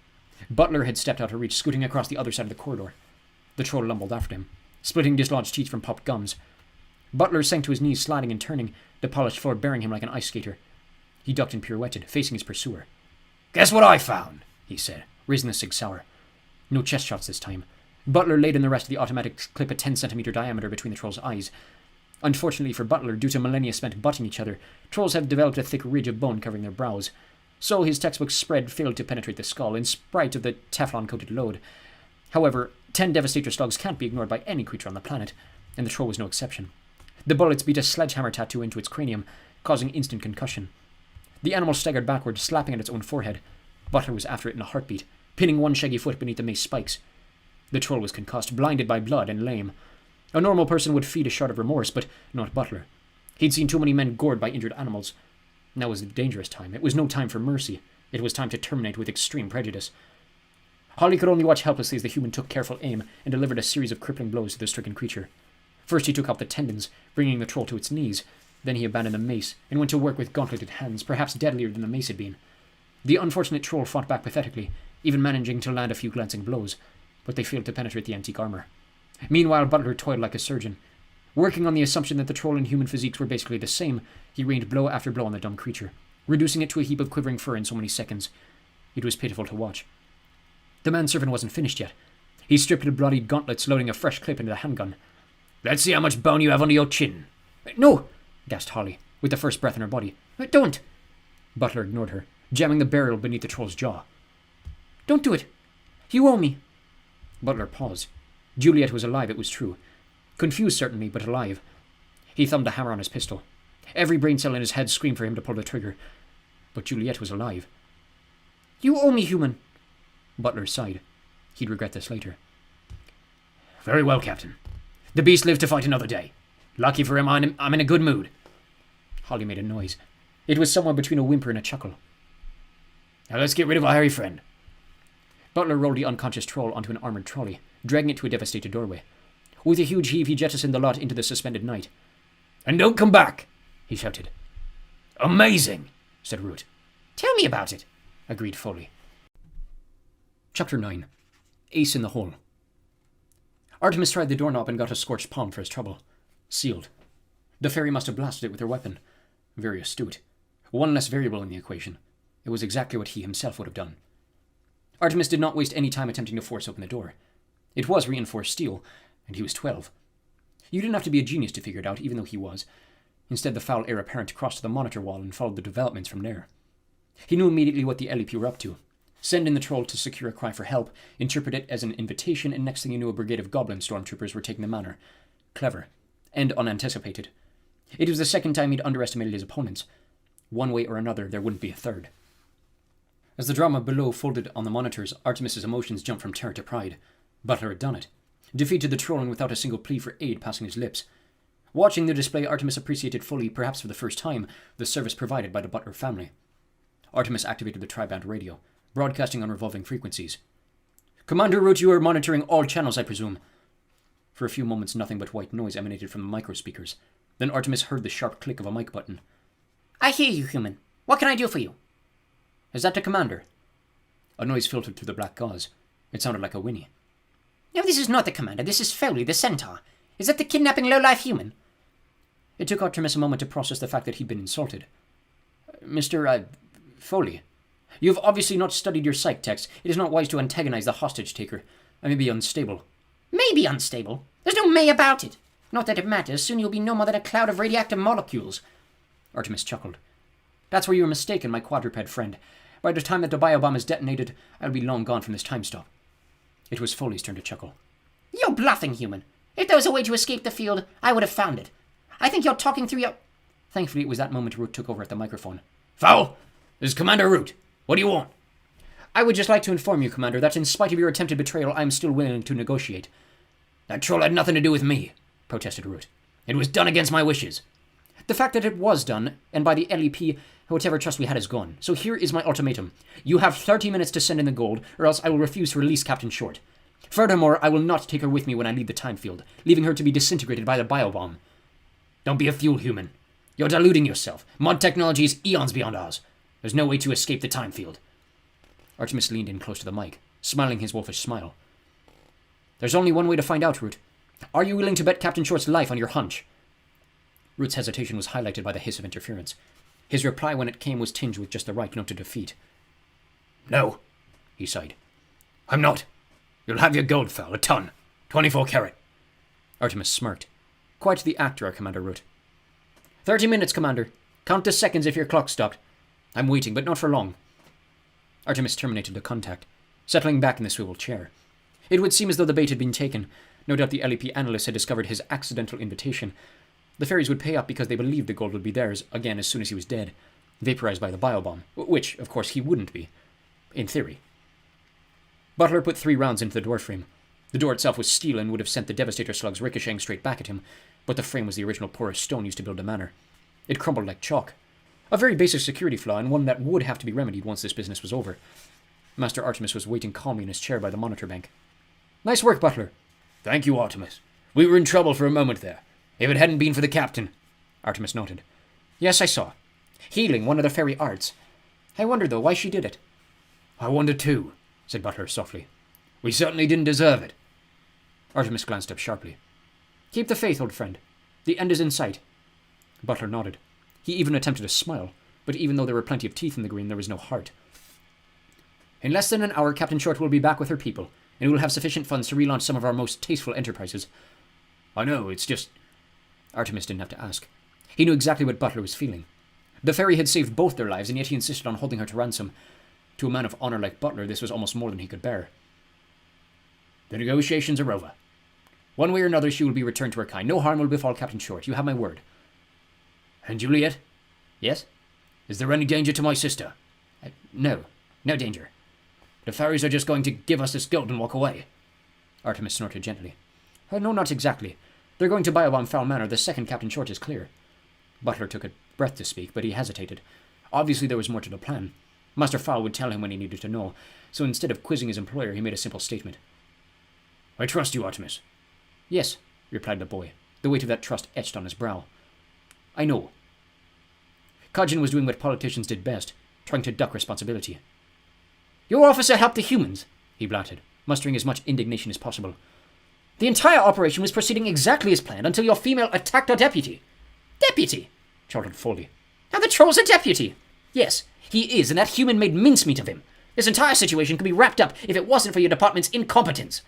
S3: Butler had stepped out of reach, scooting across the other side of the corridor. The troll lumbled after him, splitting dislodged teeth from popped gums. Butler sank to his knees, sliding and turning, the polished floor bearing him like an ice skater. He ducked and pirouetted, facing his pursuer.
S4: Guess what I found, he said,
S3: raising the Sig Sauer. No chest shots this time. Butler laid in the rest of the automatic clip a 10-centimeter diameter between the troll's eyes. Unfortunately for Butler, due to millennia spent butting each other, trolls have developed a thick ridge of bone covering their brows. So his textbook spread failed to penetrate the skull, in spite of the Teflon-coated load. However, 10 Devastator slugs can't be ignored by any creature on the planet, and the troll was no exception. The bullets beat a sledgehammer tattoo into its cranium, causing instant concussion. The animal staggered backward, slapping at its own forehead. Butler was after it in a heartbeat, pinning one shaggy foot beneath the mace spikes. The troll was concussed, blinded by blood, and lame. A normal person would feed a shot of remorse, but not Butler. He'd seen too many men gored by injured animals. Now was a dangerous time. It was no time for mercy. It was time to terminate with extreme prejudice. Holly could only watch helplessly as the human took careful aim and delivered a series of crippling blows to the stricken creature. First he took out the tendons, bringing the troll to its knees. Then he abandoned the mace and went to work with gauntleted hands, perhaps deadlier than the mace had been. The unfortunate troll fought back pathetically, even managing to land a few glancing blows, but they failed to penetrate the antique armor. Meanwhile, Butler toiled like a surgeon. Working on the assumption that the troll and human physiques were basically the same, he rained blow after blow on the dumb creature, reducing it to a heap of quivering fur in so many seconds. It was pitiful to watch. The manservant wasn't finished yet. He stripped the bloodied gauntlets, loading a fresh clip into the handgun.
S4: Let's see how much bone you have under your chin.
S3: No! Gasped Holly, with the first breath in her body. Don't! Butler ignored her, jamming the barrel beneath the troll's jaw. Don't do it! You owe me! Butler paused. Juliet was alive, it was true. Confused, certainly, but alive. He thumbed the hammer on his pistol. Every brain cell in his head screamed for him to pull the trigger. But Juliet was alive. You owe me, human! Butler sighed. He'd regret this later.
S4: Very well, Captain. The beast lived to fight another day. Lucky for him, I'm in a good mood.
S3: Holly made a noise. It was somewhere between a whimper and a chuckle.
S4: Now let's get rid of our hairy friend.
S3: Butler rolled the unconscious troll onto an armored trolley, dragging it to a devastated doorway. With a huge heave, he jettisoned the lot into the suspended night.
S4: And don't come back, he shouted. Amazing, said Root.
S2: Tell me about it,
S3: agreed Foley. Chapter 9. Ace in the Hole. Artemis tried the doorknob and got a scorched palm for his trouble. Sealed. The fairy must have blasted it with her weapon. Very astute. One less variable in the equation. It was exactly what he himself would have done. Artemis did not waste any time attempting to force open the door. It was reinforced steel, and he was 12. You didn't have to be a genius to figure it out, even though he was. Instead, the foul heir apparent crossed to the monitor wall and followed the developments from there. He knew immediately what the LEP were up to. Send in the troll to secure a cry for help, interpret it as an invitation, and next thing you knew, a brigade of goblin stormtroopers were taking the manor. Clever. And unanticipated. It was the second time he'd underestimated his opponents. One way or another, there wouldn't be a third. As the drama below folded on the monitors, Artemis's emotions jumped from terror to pride. Butler had done it. Defeated the troll and without a single plea for aid passing his lips. Watching the display, Artemis appreciated fully, perhaps for the first time, the service provided by the Butler family. Artemis activated the tri-band radio, broadcasting on revolving frequencies. Commander Root, you are monitoring all channels, I presume. For a few moments, nothing but white noise emanated from the microspeakers. Then Artemis heard the sharp click of a mic button.
S2: I hear you, human. What can I do for you?
S3: Is that the commander? A noise filtered through the black gauze. It sounded like a whinny.
S2: No, this is not the commander. This is Foley, the centaur. Is that the kidnapping low-life human?
S3: It took Artemis a moment to process the fact that he'd been insulted. Mr. Foley, you have obviously not studied your psych text. It is not wise to antagonize the hostage-taker. I may be unstable.
S2: Maybe unstable. There's no may about it. Not that it matters. Soon you'll be no more than a cloud of radioactive molecules.
S3: Artemis chuckled. That's where you were mistaken, my quadruped friend. By the time that the biobomb is detonated, I'll be long gone from this time stop. It was Foley's turn to chuckle.
S2: You're bluffing, human. If there was a way to escape the field, I would have found it. I think you're talking through your...
S3: Thankfully, it was that moment Root took over at the microphone.
S4: Fowl, this is Commander Root. What do you want?
S3: I would just like to inform you, Commander, that in spite of your attempted betrayal, I am still willing to negotiate.
S4: That troll had nothing to do with me, protested Root. It was done against my wishes.
S3: The fact that it was done, and by the LEP, whatever trust we had is gone. So here is my ultimatum. You have 30 minutes to send in the gold, or else I will refuse to release Captain Short. Furthermore, I will not take her with me when I leave the time field, leaving her to be disintegrated by the biobomb.
S4: Don't be a fool, human. You're deluding yourself. Mod technology is eons beyond ours. There's no way to escape the time field.
S3: Artemis leaned in close to the mic, smiling his wolfish smile. There's only one way to find out, Root. Are you willing to bet Captain Short's life on your hunch? Root's hesitation was highlighted by the hiss of interference. His reply when it came was tinged with just the right note of defeat.
S4: No, he sighed. I'm not. You'll have your gold, Fowl, a ton. 24 carat.
S3: Artemis smirked. Quite the actor, our Commander Root. 30 minutes, Commander. Count the seconds if your clock stopped. I'm waiting, but not for long. Artemis terminated the contact, settling back in the swivel chair. It would seem as though the bait had been taken. No doubt the LEP analyst had discovered his accidental invitation. The fairies would pay up because they believed the gold would be theirs again as soon as he was dead, vaporized by the biobomb, which, of course, he wouldn't be. In theory. Butler put 3 rounds into the doorframe. The door itself was steel and would have sent the Devastator slugs ricocheting straight back at him, but the frame was the original porous stone used to build a manor. It crumbled like chalk. A very basic security flaw, and one that would have to be remedied once this business was over. Master Artemis was waiting calmly in his chair by the monitor bank. "Nice work, Butler."
S4: "Thank you, Artemis. We were in trouble for a moment there. If it hadn't been for the captain."
S3: Artemis nodded. "Yes, I saw. Healing, one of the fairy arts. I wonder, though, why she did it."
S4: "I wonder too," said Butler softly. "We certainly didn't deserve it."
S3: Artemis glanced up sharply. "Keep the faith, old friend. The end is in sight." Butler nodded. He even attempted a smile, but even though there were plenty of teeth in the grin, there was no heart. "In less than an hour, Captain Short will be back with her people, and we will have sufficient funds to relaunch some of our most tasteful enterprises."
S4: "I know, it's just..."
S3: Artemis didn't have to ask. He knew exactly what Butler was feeling. The fairy had saved both their lives, and yet he insisted on holding her to ransom. To a man of honor like Butler, this was almost more than he could bear.
S4: "The negotiations are over.
S3: One way or another, she will be returned to her kind. No harm will befall Captain Short. You have my word."
S4: "And Juliet?
S3: Yes?
S4: Is there any danger to my sister?"
S3: No. No danger."
S4: "The fairies are just going to give us this gold and walk away?"
S3: Artemis snorted gently. No, not exactly. They're going to Biobomb Fowl Manor the second Captain Short is clear." Butler took a breath to speak, but he hesitated. Obviously there was more to the plan. Master Fowl would tell him when he needed to know, so instead of quizzing his employer, he made a simple statement.
S4: "I trust you, Artemis."
S3: "Yes," replied the boy, the weight of that trust etched on his brow. "I know." Cudgeon was doing what politicians did best, trying to duck responsibility. "Your officer helped the humans," he blatted, mustering as much indignation as possible. "The entire operation was proceeding exactly as planned until your female attacked our deputy." "Deputy?" chortled Foley. "And the troll's a deputy!" "Yes, he is, and that human made mincemeat of him. This entire situation could be wrapped up if it wasn't for your department's incompetence."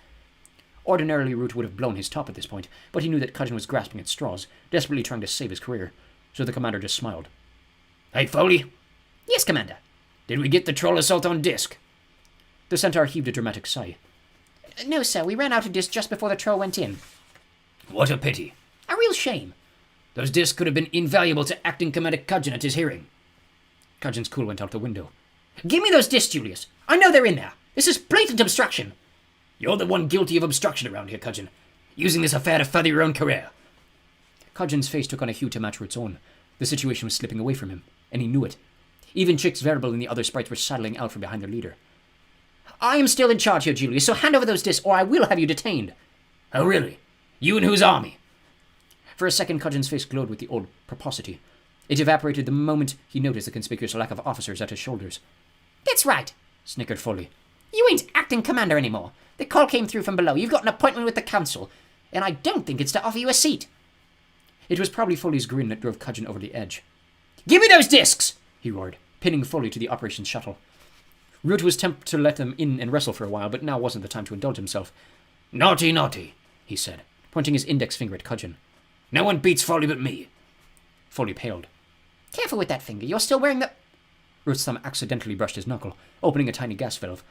S3: Ordinarily, Root would have blown his top at this point, but he knew that Cudgeon was grasping at straws, desperately trying to save his career, so the commander just smiled.
S4: "Hey, Foley."
S2: "Yes, Commander."
S4: "Did we get the troll assault on disc?"
S3: The centaur heaved a dramatic sigh.
S2: "No, sir, we ran out of disc just before the troll went in."
S4: "What a pity.
S2: "A real shame."
S4: Those discs could have been invaluable to Acting Commander Cudgeon at his hearing."
S3: Cudgeon's cool went out the window.
S2: "Give me those discs, Julius. I know they're in there. This is blatant obstruction."
S4: "You're the one guilty of obstruction around here, Cudgeon. Using this affair to further your own career."
S3: Cudgeon's face took on a hue to match Root's own. The situation was slipping away from him, and he knew it. Even Chicks Verbal and the other sprites were saddling out from behind their leader.
S2: "I am still in charge here, Julius, so hand over those discs or I will have you detained."
S4: "Oh, really? You and whose army?"
S3: For a second, Cudgeon's face glowed with the old pomposity. It evaporated the moment he noticed the conspicuous lack of officers at his shoulders.
S2: "That's right,"
S3: snickered Foley.
S2: "You ain't acting commander anymore. The call came through from below. You've got an appointment with the council, and I don't think it's to offer you a seat."
S3: It was probably Foley's grin that drove Cudgeon over the edge.
S2: "Give me those discs!"
S3: he roared, pinning Foley to the operations shuttle. Root was tempted to let them in and wrestle for a while, but now wasn't the time to indulge himself.
S4: "Naughty, naughty,"
S3: he said, pointing his index finger at Cudgeon.
S4: "No one beats Foley but me."
S3: Foley paled.
S2: "Careful with that finger. You're still wearing the—"
S3: Root's thumb accidentally brushed his knuckle, opening a tiny gas valve.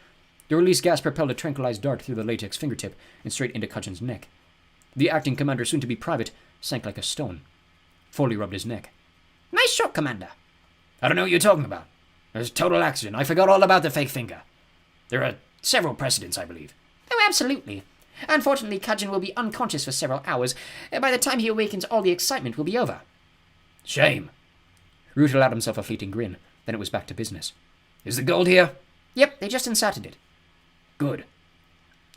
S3: The released gas propelled a tranquilized dart through the latex fingertip and straight into Cudgeon's neck. The acting commander, soon to be private, sank like a stone. Foley rubbed his neck.
S2: "Nice shot, Commander."
S4: "I don't know what you're talking about. It was a total accident. I forgot all about the fake finger. There are several precedents, I believe."
S2: "Oh, absolutely. Unfortunately, Cudgeon will be unconscious for several hours. By the time he awakens, all the excitement will be over."
S4: "Shame."
S3: Root allowed himself a fleeting grin. Then it was back to business.
S4: "Is the gold here?"
S2: "Yep, they just inserted it."
S4: "Good."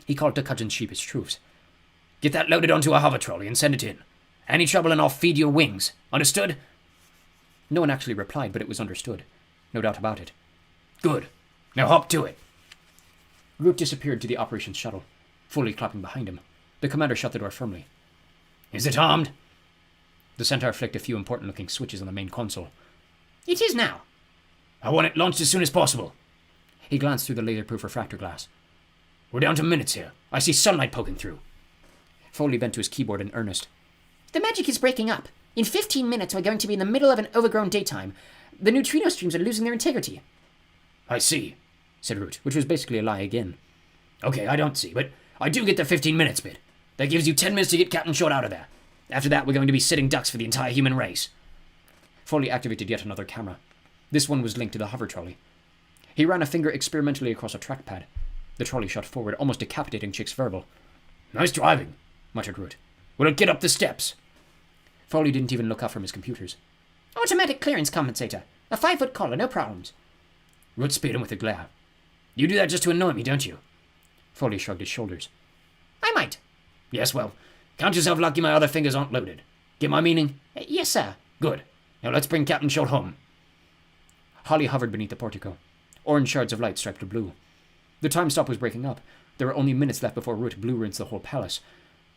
S3: He called to Cudgeon's sheepish troops.
S4: "Get that loaded onto a hover trolley and send it in. Any trouble and I'll feed your wings. Understood?"
S3: No one actually replied, but it was understood. No doubt about it.
S4: "Good. Now hop to it."
S3: Root disappeared to the operations shuttle, Foley clapping behind him. The commander shut the door firmly.
S4: "Is it armed?"
S3: The centaur flicked a few important-looking switches on the main console.
S2: "It is now."
S4: "I want it launched as soon as possible."
S3: He glanced through the laser-proof refractor glass.
S4: "We're down to minutes here. I see sunlight poking through."
S3: Foley bent to his keyboard in earnest.
S2: "The magic is breaking up. In 15 minutes, we're going to be in the middle of an overgrown daytime. The neutrino streams are losing their integrity."
S4: "I see,"
S3: said Root, which was basically a lie again.
S4: "Okay, I don't see, but I do get the 15 minutes bit. That gives you 10 minutes to get Captain Short out of there. After that, we're going to be sitting ducks for the entire human race."
S3: Foley activated yet another camera. This one was linked to the hover trolley. He ran a finger experimentally across a trackpad. The trolley shot forward, almost decapitating Chick's Verbal.
S4: Nice driving, muttered Root. Will it get up the steps?
S3: Foley didn't even look up from his computers.
S2: Automatic clearance compensator. A 5-foot collar, no problems.
S4: Root spit him with a glare. You do that just to annoy me, don't you?
S3: Foley shrugged his shoulders.
S2: I might.
S4: Yes, well, count yourself lucky my other fingers aren't loaded. Get my meaning?
S2: Yes, sir.
S4: Good. Now let's bring Captain Short home.
S3: Holly hovered beneath the portico. Orange shards of light striped blue. The time stop was breaking up. There were only minutes left before Root blew rinsed the whole palace.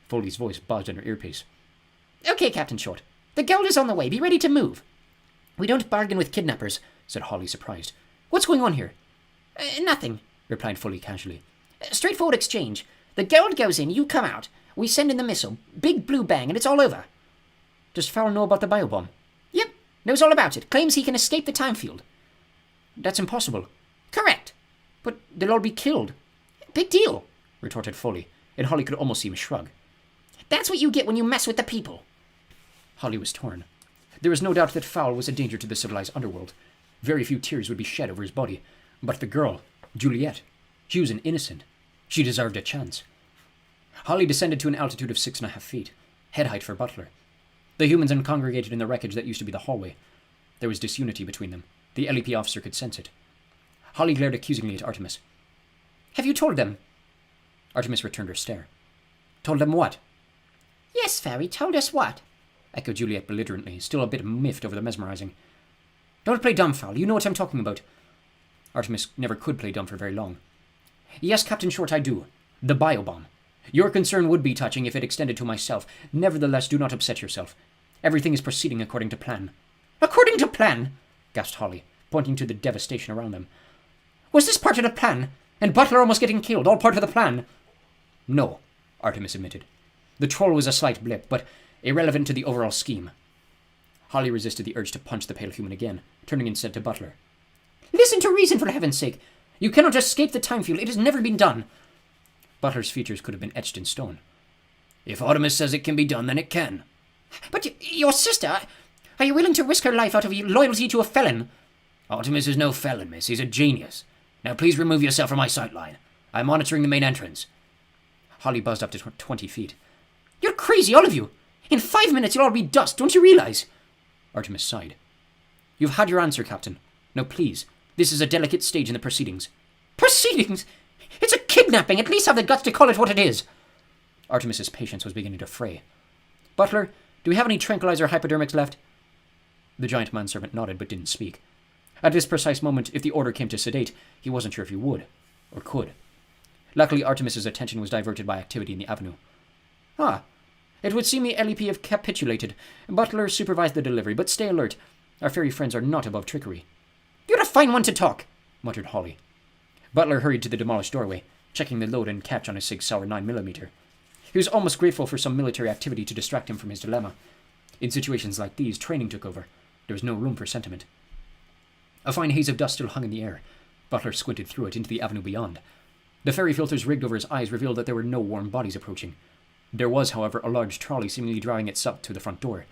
S3: Foley's voice buzzed in her earpiece.
S2: Okay, Captain Short. The gold is on the way. Be ready to move.
S3: We don't bargain with kidnappers, said Holly, surprised.
S2: What's going on here? Nothing, replied Foley casually. Straightforward exchange. The gold goes in, you come out. We send in the missile. Big blue bang, and it's all over.
S3: Does Fowl know about the biobomb?
S2: Yep, knows all about it. Claims he can escape the time field.
S3: That's impossible.
S2: Correct.
S3: But they'll all be killed.
S2: Big deal,
S3: retorted Foley, and Holly could almost see him shrug.
S2: That's what you get when you mess with the people.
S3: Holly was torn. There was no doubt that Fowl was a danger to the civilized underworld. Very few tears would be shed over his body. But the girl, Juliet, she was an innocent. She deserved a chance. Holly descended to an altitude of 6.5 feet, head height for Butler. The humans congregated in the wreckage that used to be the hallway. There was disunity between them. The LEP officer could sense it. Holly glared accusingly at Artemis.
S2: Have you told them?
S3: Artemis returned her stare. Told them what?
S2: Yes, Fairy, told us what?
S3: Echoed Juliet belligerently, still a bit miffed over the mesmerizing. Don't play dumb, Fowl. You know what I'm talking about. Artemis never could play dumb for very long. Yes, Captain Short, I do. The biobomb. Your concern would be touching if it extended to myself. Nevertheless, do not upset yourself. Everything is proceeding according to plan.
S2: According to plan?
S3: Gasped Holly, pointing to the devastation around them.
S2: Was this part of the plan? And Butler almost getting killed, all part of the plan?
S3: No, Artemis admitted. The troll was a slight blip, but irrelevant to the overall scheme. Holly resisted the urge to punch the pale human again, turning instead to Butler.
S2: Listen to reason, for heaven's sake. You cannot escape the time field. It has never been done.
S3: Butler's features could have been etched in stone.
S4: If Artemis says it can be done, then it can.
S2: But your sister... Are you willing to risk her life out of loyalty to a felon?
S4: Artemis is no felon, miss. He's a genius. Now please remove yourself from my sightline. I'm monitoring the main entrance.
S3: Holly buzzed up to 20 feet.
S2: You're crazy, all of you. In 5 minutes you'll all be dust, don't you realize?
S3: Artemis sighed. You've had your answer, Captain. Now please, this is a delicate stage in the proceedings.
S2: Proceedings? It's a kidnapping. At least have the guts to call it what it is.
S3: Artemis's patience was beginning to fray. Butler, do we have any tranquilizer hypodermics left? The giant manservant nodded but didn't speak. At this precise moment, if the order came to sedate, he wasn't sure if he would, or could. Luckily, Artemis's attention was diverted by activity in the avenue. Ah, it would seem the LEP have capitulated. Butler supervised the delivery, but stay alert. Our fairy friends are not above trickery.
S2: You're a fine one to talk,
S3: muttered Holly. Butler hurried to the demolished doorway, checking the load and catch on his Sig Sauer 9mm. He was almost grateful for some military activity to distract him from his dilemma. In situations like these, training took over. There was no room for sentiment. A fine haze of dust still hung in the air. Butler squinted through it into the avenue beyond. The fairy filters rigged over his eyes revealed that there were no warm bodies approaching. There was, however, a large trolley seemingly driving itself to the front door.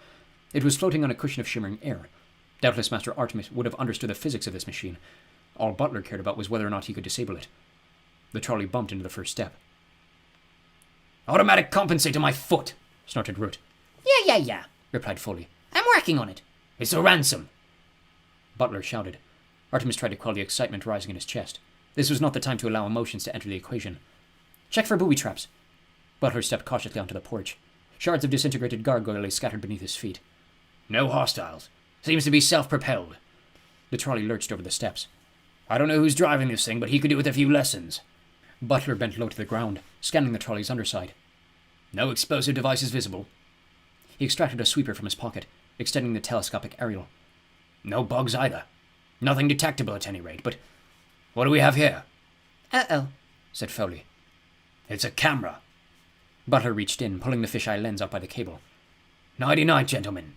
S3: It was floating on a cushion of shimmering air. Doubtless Master Artemis would have understood the physics of this machine. All Butler cared about was whether or not he could disable it. The trolley bumped into the first step.
S4: Automatic compensator my foot,
S3: snorted Root.
S2: Yeah,
S3: Replied Foley.
S2: I'm working on it.
S4: It's a ransom.
S3: Butler shouted. Artemis tried to quell the excitement rising in his chest. This was not the time to allow emotions to enter the equation. Check for booby traps. Butler stepped cautiously onto the porch. Shards of disintegrated gargoyle lay scattered beneath his feet.
S4: No hostiles. Seems to be self-propelled.
S3: The trolley lurched over the steps.
S4: I don't know who's driving this thing, but he could do with a few lessons.
S3: Butler bent low to the ground, scanning the trolley's underside.
S4: No explosive devices visible.
S3: He extracted a sweeper from his pocket, extending the telescopic aerial.
S4: No bugs either. Nothing detectable at any rate, but what do we have here?
S2: Uh-oh,
S3: said Foley.
S4: It's a camera.
S3: Butler reached in, pulling the fisheye lens up by the cable.
S4: Nighty-night, gentlemen.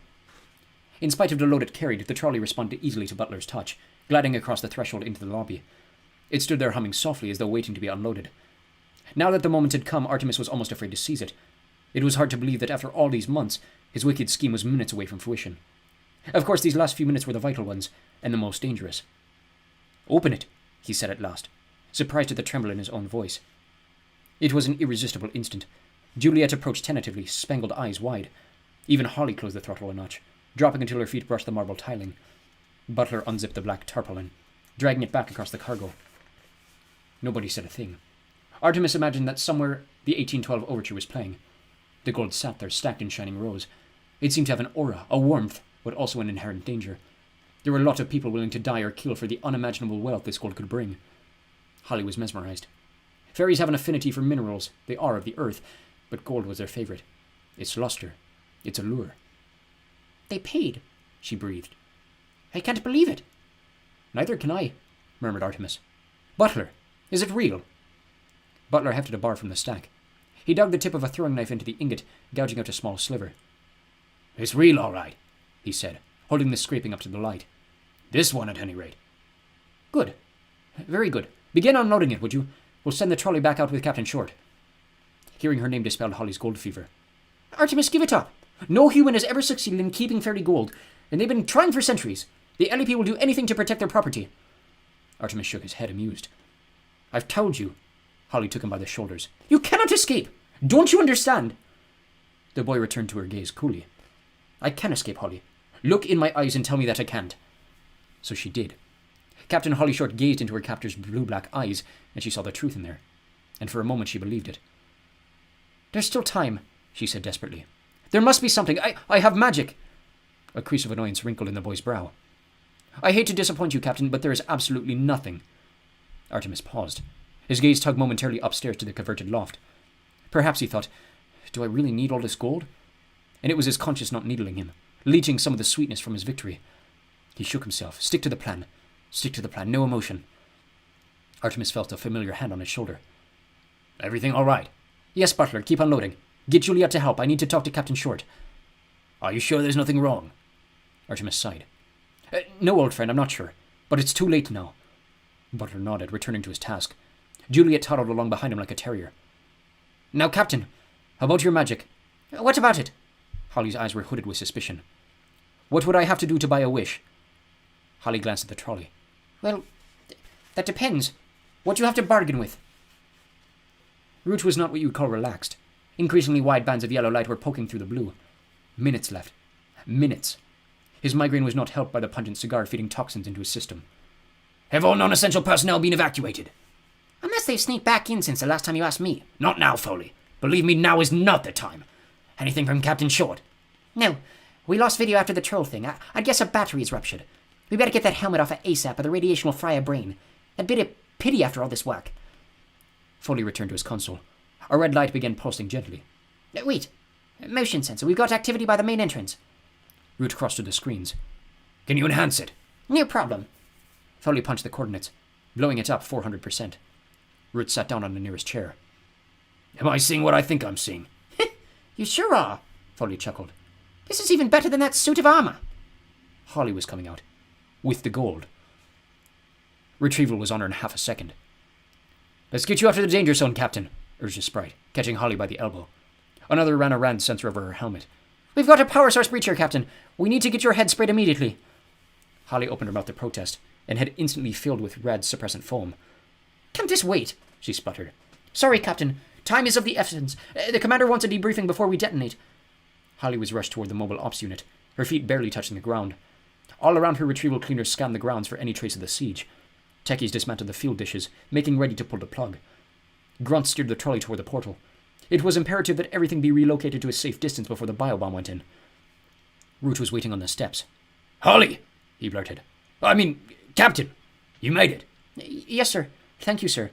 S3: In spite of the load it carried, the trolley responded easily to Butler's touch, gliding across the threshold into the lobby. It stood there humming softly as though waiting to be unloaded. Now that the moment had come, Artemis was almost afraid to seize it. It was hard to believe that after all these months, his wicked scheme was minutes away from fruition. Of course, these last few minutes were the vital ones, and the most dangerous. Open it, he said at last, surprised at the tremble in his own voice. It was an irresistible instant. Juliet approached tentatively, spangled eyes wide. Even Holly closed the throttle a notch, dropping until her feet brushed the marble tiling. Butler unzipped the black tarpaulin, dragging it back across the cargo. Nobody said a thing. Artemis imagined that somewhere the 1812 overture was playing. The gold sat there, stacked in shining rows. It seemed to have an aura, a warmth, but also an inherent danger. There were a lot of people willing to die or kill for the unimaginable wealth this gold could bring. Holly was mesmerized. Fairies have an affinity for minerals. They are of the earth, but gold was their favorite. Its luster, its allure.
S2: They paid, she breathed. I can't believe it.
S3: Neither can I, murmured Artemis. Butler, is it real? Butler hefted a bar from the stack. He dug the tip of a throwing knife into the ingot, gouging out a small sliver.
S4: It's real, all right,
S3: he said, holding the scraping up to the light.
S4: This one, at any rate.
S3: Good. Very good. Begin unloading it, would you? We'll send the trolley back out with Captain Short. Hearing her name dispelled Holly's gold fever.
S2: Artemis, give it up. No human has ever succeeded in keeping fairy gold, and they've been trying for centuries. The LEP will do anything to protect their property.
S3: Artemis shook his head, amused. I've told you. Holly took him by the shoulders.
S2: You cannot escape. Don't you understand?
S3: The boy returned to her gaze coolly. I can escape, Holly. Look in my eyes and tell me that I can't. So she did. Captain Holly Short gazed into her captor's blue-black eyes, and she saw the truth in there. And for a moment she believed it. There's still time, she said desperately. There must be something. I have magic. A crease of annoyance wrinkled in the boy's brow. I hate to disappoint you, Captain, but there is absolutely nothing. Artemis paused. His gaze tugged momentarily upstairs to the converted loft. Perhaps he thought, do I really need all this gold? And it was his conscience not needling him, leeching some of the sweetness from his victory. He shook himself. Stick to the plan. Stick to the plan. No emotion. Artemis felt a familiar hand on his shoulder.
S4: Everything all right?
S3: Yes, Butler. Keep unloading. Get Juliet to help. I need to talk to Captain Short.
S4: Are you sure there's nothing wrong?
S3: Artemis sighed. No, old friend, I'm not sure. But it's too late now. Butler nodded, returning to his task. Juliet toddled along behind him like a terrier. Now, Captain, how about your magic?
S2: What about it?
S3: Holly's eyes were hooded with suspicion. What would I have to do to buy a wish? Holly glanced at the trolley.
S2: Well, that depends. What do you have to bargain with?
S3: Root was not what you would call relaxed. Increasingly wide bands of yellow light were poking through the blue. Minutes left. Minutes. His migraine was not helped by the pungent cigar feeding toxins into his system.
S4: Have all non-essential personnel been evacuated?
S2: Unless they've sneaked back in since the last time you asked me.
S4: Not now, Foley. Believe me, now is not the time. Anything from Captain Short?
S2: No. We lost video after the troll thing. I guess a battery is ruptured. We better get that helmet off at ASAP or the radiation will fry a brain. A bit of pity after all this work.
S3: Foley returned to his console. A red light began pulsing gently.
S2: Wait. Motion sensor. We've got activity by the main entrance.
S3: Root crossed to the screens.
S4: Can you enhance it?
S2: No problem.
S3: Foley punched the coordinates, blowing it up 400%. Root sat down on the nearest chair.
S4: Am I seeing what I think I'm seeing?
S2: You sure are,
S3: Foley chuckled.
S2: This is even better than that suit of armor.
S3: Holly was coming out. With the gold. Retrieval was on her in half a second. Let's get you out of the danger zone, Captain, urged the sprite, catching Holly by the elbow. Another ran a RAND sensor over her helmet.
S2: We've got a power source breach here, Captain. We need to get your head sprayed immediately.
S3: Holly opened her mouth to protest, and head instantly filled with red suppressant foam.
S2: Can't this wait? She spluttered. Sorry, Captain. Time is of the essence. The commander wants a debriefing before we detonate.
S3: Holly was rushed toward the mobile ops unit, her feet barely touching the ground. All around her, retrieval cleaners scanned the grounds for any trace of the siege. Techies dismantled the fuel dishes, making ready to pull the plug. Grunt steered the trolley toward the portal. It was imperative that everything be relocated to a safe distance before the biobomb went in. Root was waiting on the steps.
S4: Holly, he blurted. Captain, you made it.
S2: Yes, sir. Thank you, sir.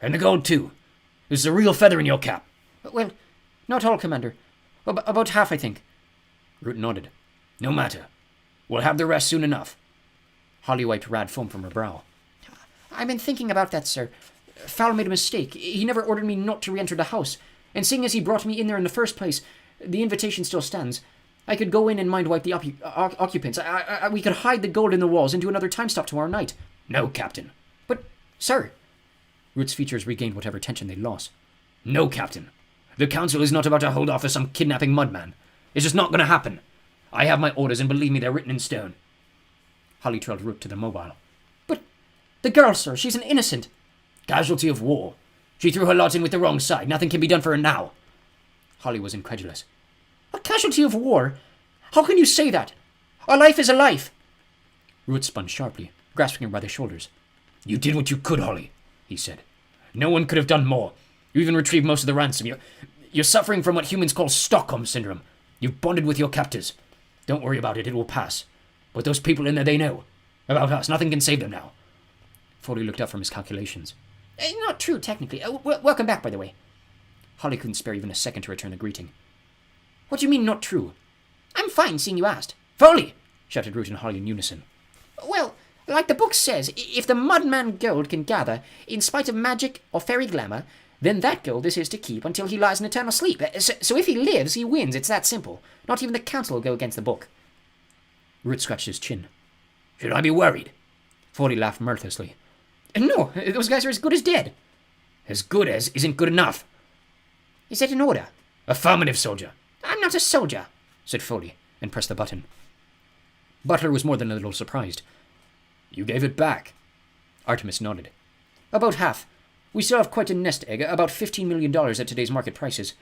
S4: And the gold, too. This is a real feather in your cap.
S2: Well, not all, Commander. About half, I think.
S3: Root nodded.
S4: No matter. We'll have the rest soon enough.
S3: Holly wiped rad foam from her brow.
S2: I've been thinking about that, sir. Fowl made a mistake. He never ordered me not to re-enter the house. And seeing as he brought me in there in the first place, the invitation still stands. I could go in and mind-wipe the occupants. We could hide the gold in the walls and do another time stop tomorrow night.
S4: No, Captain.
S2: But, sir...
S3: Root's features regained whatever tension they'd lost.
S4: No, Captain. The Council is not about to hold off for some kidnapping mudman. It's just not going to happen. I have my orders, and believe me, they're written in stone.
S3: Holly trailed Root to the mobile.
S2: But the girl, sir, she's an innocent.
S4: Casualty of war. She threw her lot in with the wrong side. Nothing can be done for her now.
S3: Holly was incredulous.
S2: A casualty of war? How can you say that? A life is a life.
S3: Root spun sharply, grasping him by the shoulders.
S4: You did what you could, Holly, he said. No one could have done more. You even retrieved most of the ransom. You're suffering from what humans call Stockholm Syndrome. You've bonded with your captors. Don't worry about it, it will pass. But those people in there, they know. About us, nothing can save them now.
S3: Foley looked up from his calculations.
S2: Not true, technically. Welcome back, by the way.
S3: Holly couldn't spare even a second to return the greeting.
S2: What do you mean, not true? I'm fine, seeing you asked.
S3: Foley! Shouted Root and Holly in unison.
S2: Well, like the book says, if the Mudman gold can gather, in spite of magic or fairy glamour, then that gold is his to keep until he lies in eternal sleep. So if he lives, he wins. It's that simple. Not even the council will go against the book.
S3: Root scratched his chin.
S4: Should I be worried?
S3: Foley laughed mirthlessly.
S2: No, those guys are as good as dead.
S4: As good as isn't good enough.
S2: Is that an order?
S4: Affirmative, soldier.
S2: I'm not a soldier,
S3: said Foley, and pressed the button. Butler was more than a little surprised.
S4: You gave it back.
S3: Artemis nodded.
S2: About half.
S3: We still have quite a nest egg, about $15 million at today's market prices.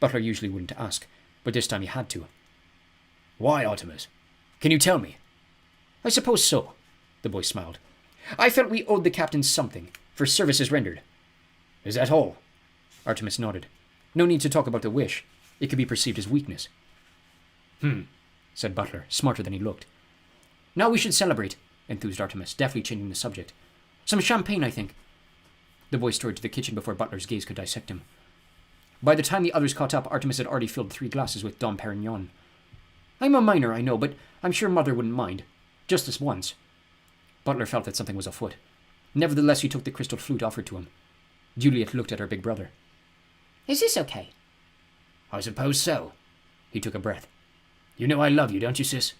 S3: Butler usually wouldn't ask, but this time he had to.
S4: Why, Artemis? Can you tell me?
S3: I suppose so, the boy smiled. I felt we owed the captain something, for services rendered.
S4: Is that all?
S3: Artemis nodded. No need to talk about the wish. It could be perceived as weakness.
S4: Said Butler,
S3: smarter than he looked. Now we should celebrate, enthused Artemis, deftly changing the subject. Some champagne, I think. The boy strode to the kitchen before Butler's gaze could dissect him. By the time the others caught up, Artemis had already filled 3 glasses with Dom Perignon. I'm a minor, I know, but I'm sure Mother wouldn't mind. Just this once. Butler felt that something was afoot. Nevertheless, he took the crystal flute offered to him. Juliet looked at her big brother.
S2: Is this okay?
S4: I suppose so.
S3: He took a breath.
S4: You know I love you, don't you, sis?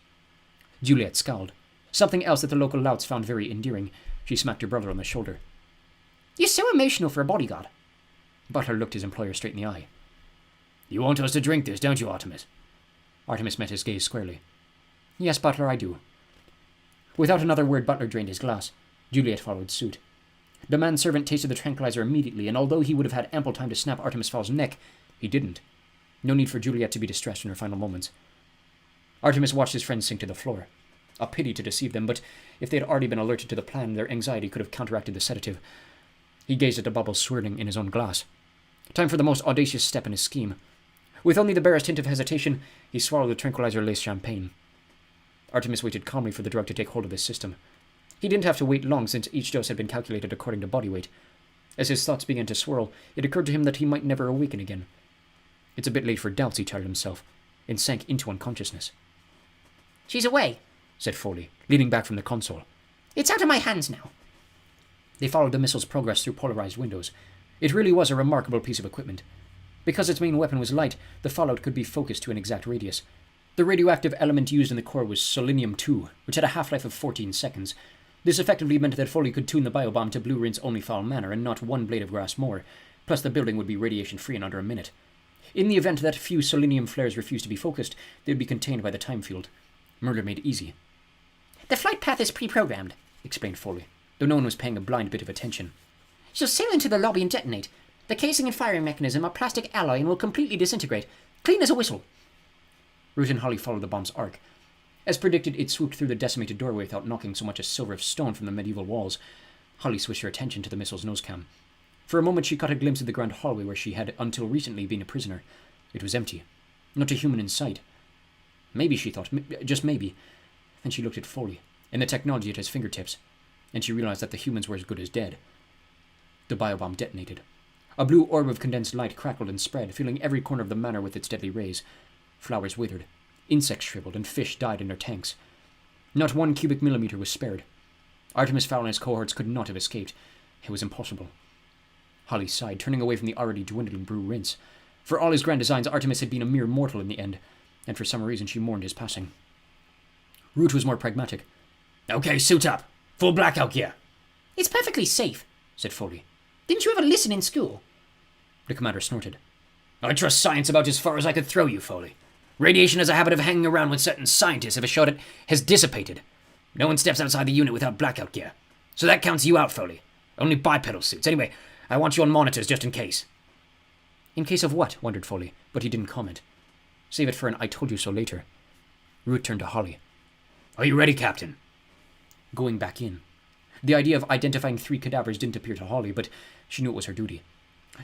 S3: Juliet scowled. Something else that the local louts found very endearing. She smacked her brother on the shoulder.
S2: You're so emotional for a bodyguard.
S3: Butler looked his employer straight in the eye.
S4: You want us to drink this, don't you, Artemis?
S3: Artemis met his gaze squarely. Yes, Butler, I do. Without another word, Butler drained his glass. Juliet followed suit. The manservant tasted the tranquilizer immediately, and although he would have had ample time to snap Artemis Fowl's neck, he didn't. No need for Juliet to be distressed in her final moments. Artemis watched his friends sink to the floor. A pity to deceive them, but if they had already been alerted to the plan, their anxiety could have counteracted the sedative. He gazed at the bubbles swirling in his own glass. Time for the most audacious step in his scheme. With only the barest hint of hesitation, he swallowed the tranquilizer-laced champagne. Artemis waited calmly for the drug to take hold of his system. He didn't have to wait long, since each dose had been calculated according to body weight. As his thoughts began to swirl, it occurred to him that he might never awaken again. It's a bit late for doubts, he told himself, and sank into unconsciousness.
S2: She's away,
S3: said Foley, leaning back from the console.
S2: It's out of my hands now.
S3: They followed the missile's progress through polarized windows. It really was a remarkable piece of equipment. Because its main weapon was light, the fallout could be focused to an exact radius. The radioactive element used in the core was selenium-2, which had a half-life of 14 seconds. This effectively meant that Foley could tune the biobomb to Blue Rin's only foul manner, and not one blade of grass more, plus the building would be radiation-free in under a minute. In the event that few selenium flares refused to be focused, they would be contained by the time field. Murder made easy.
S2: The flight path is pre-programmed,
S3: explained Foley, though no one was paying a blind bit of attention.
S2: She'll sail into the lobby and detonate. The casing and firing mechanism are plastic alloy and will completely disintegrate. Clean as a whistle.
S3: Root and Holly followed the bomb's arc. As predicted, it swooped through the decimated doorway without knocking so much as silver of stone from the medieval walls. Holly switched her attention to the missile's nose cam. For a moment she caught a glimpse of the grand hallway where she had, until recently, been a prisoner. It was empty. Not a human in sight. Maybe, she thought, just maybe. Then she looked at Foley, and the technology at his fingertips, and she realized that the humans were as good as dead. The biobomb detonated. A blue orb of condensed light crackled and spread, filling every corner of the manor with its deadly rays. Flowers withered, insects shriveled, and fish died in their tanks. Not 1 cubic millimeter was spared. Artemis Fowl and his cohorts could not have escaped. It was impossible. Holly sighed, turning away from the already dwindling Blue Rinse. For all his grand designs, Artemis had been a mere mortal in the end, and for some reason she mourned his passing. Root was more pragmatic.
S4: Okay, suit up. Full blackout gear.
S2: It's perfectly safe,
S3: said Foley.
S2: Didn't you ever listen in school?
S3: The commander snorted.
S4: I trust science about as far as I could throw you, Foley. Radiation has a habit of hanging around when certain scientists have assured it has dissipated. No one steps outside the unit without blackout gear. So that counts you out, Foley. Only bipedal suits. Anyway, I want you on monitors just in case.
S3: In case of what? Wondered Foley, but he didn't comment. Save it for an I told you so later. Root turned to Holly.
S4: Are you ready, Captain?
S3: Going back in. The idea of identifying 3 cadavers didn't appeal to Holly, but she knew it was her duty.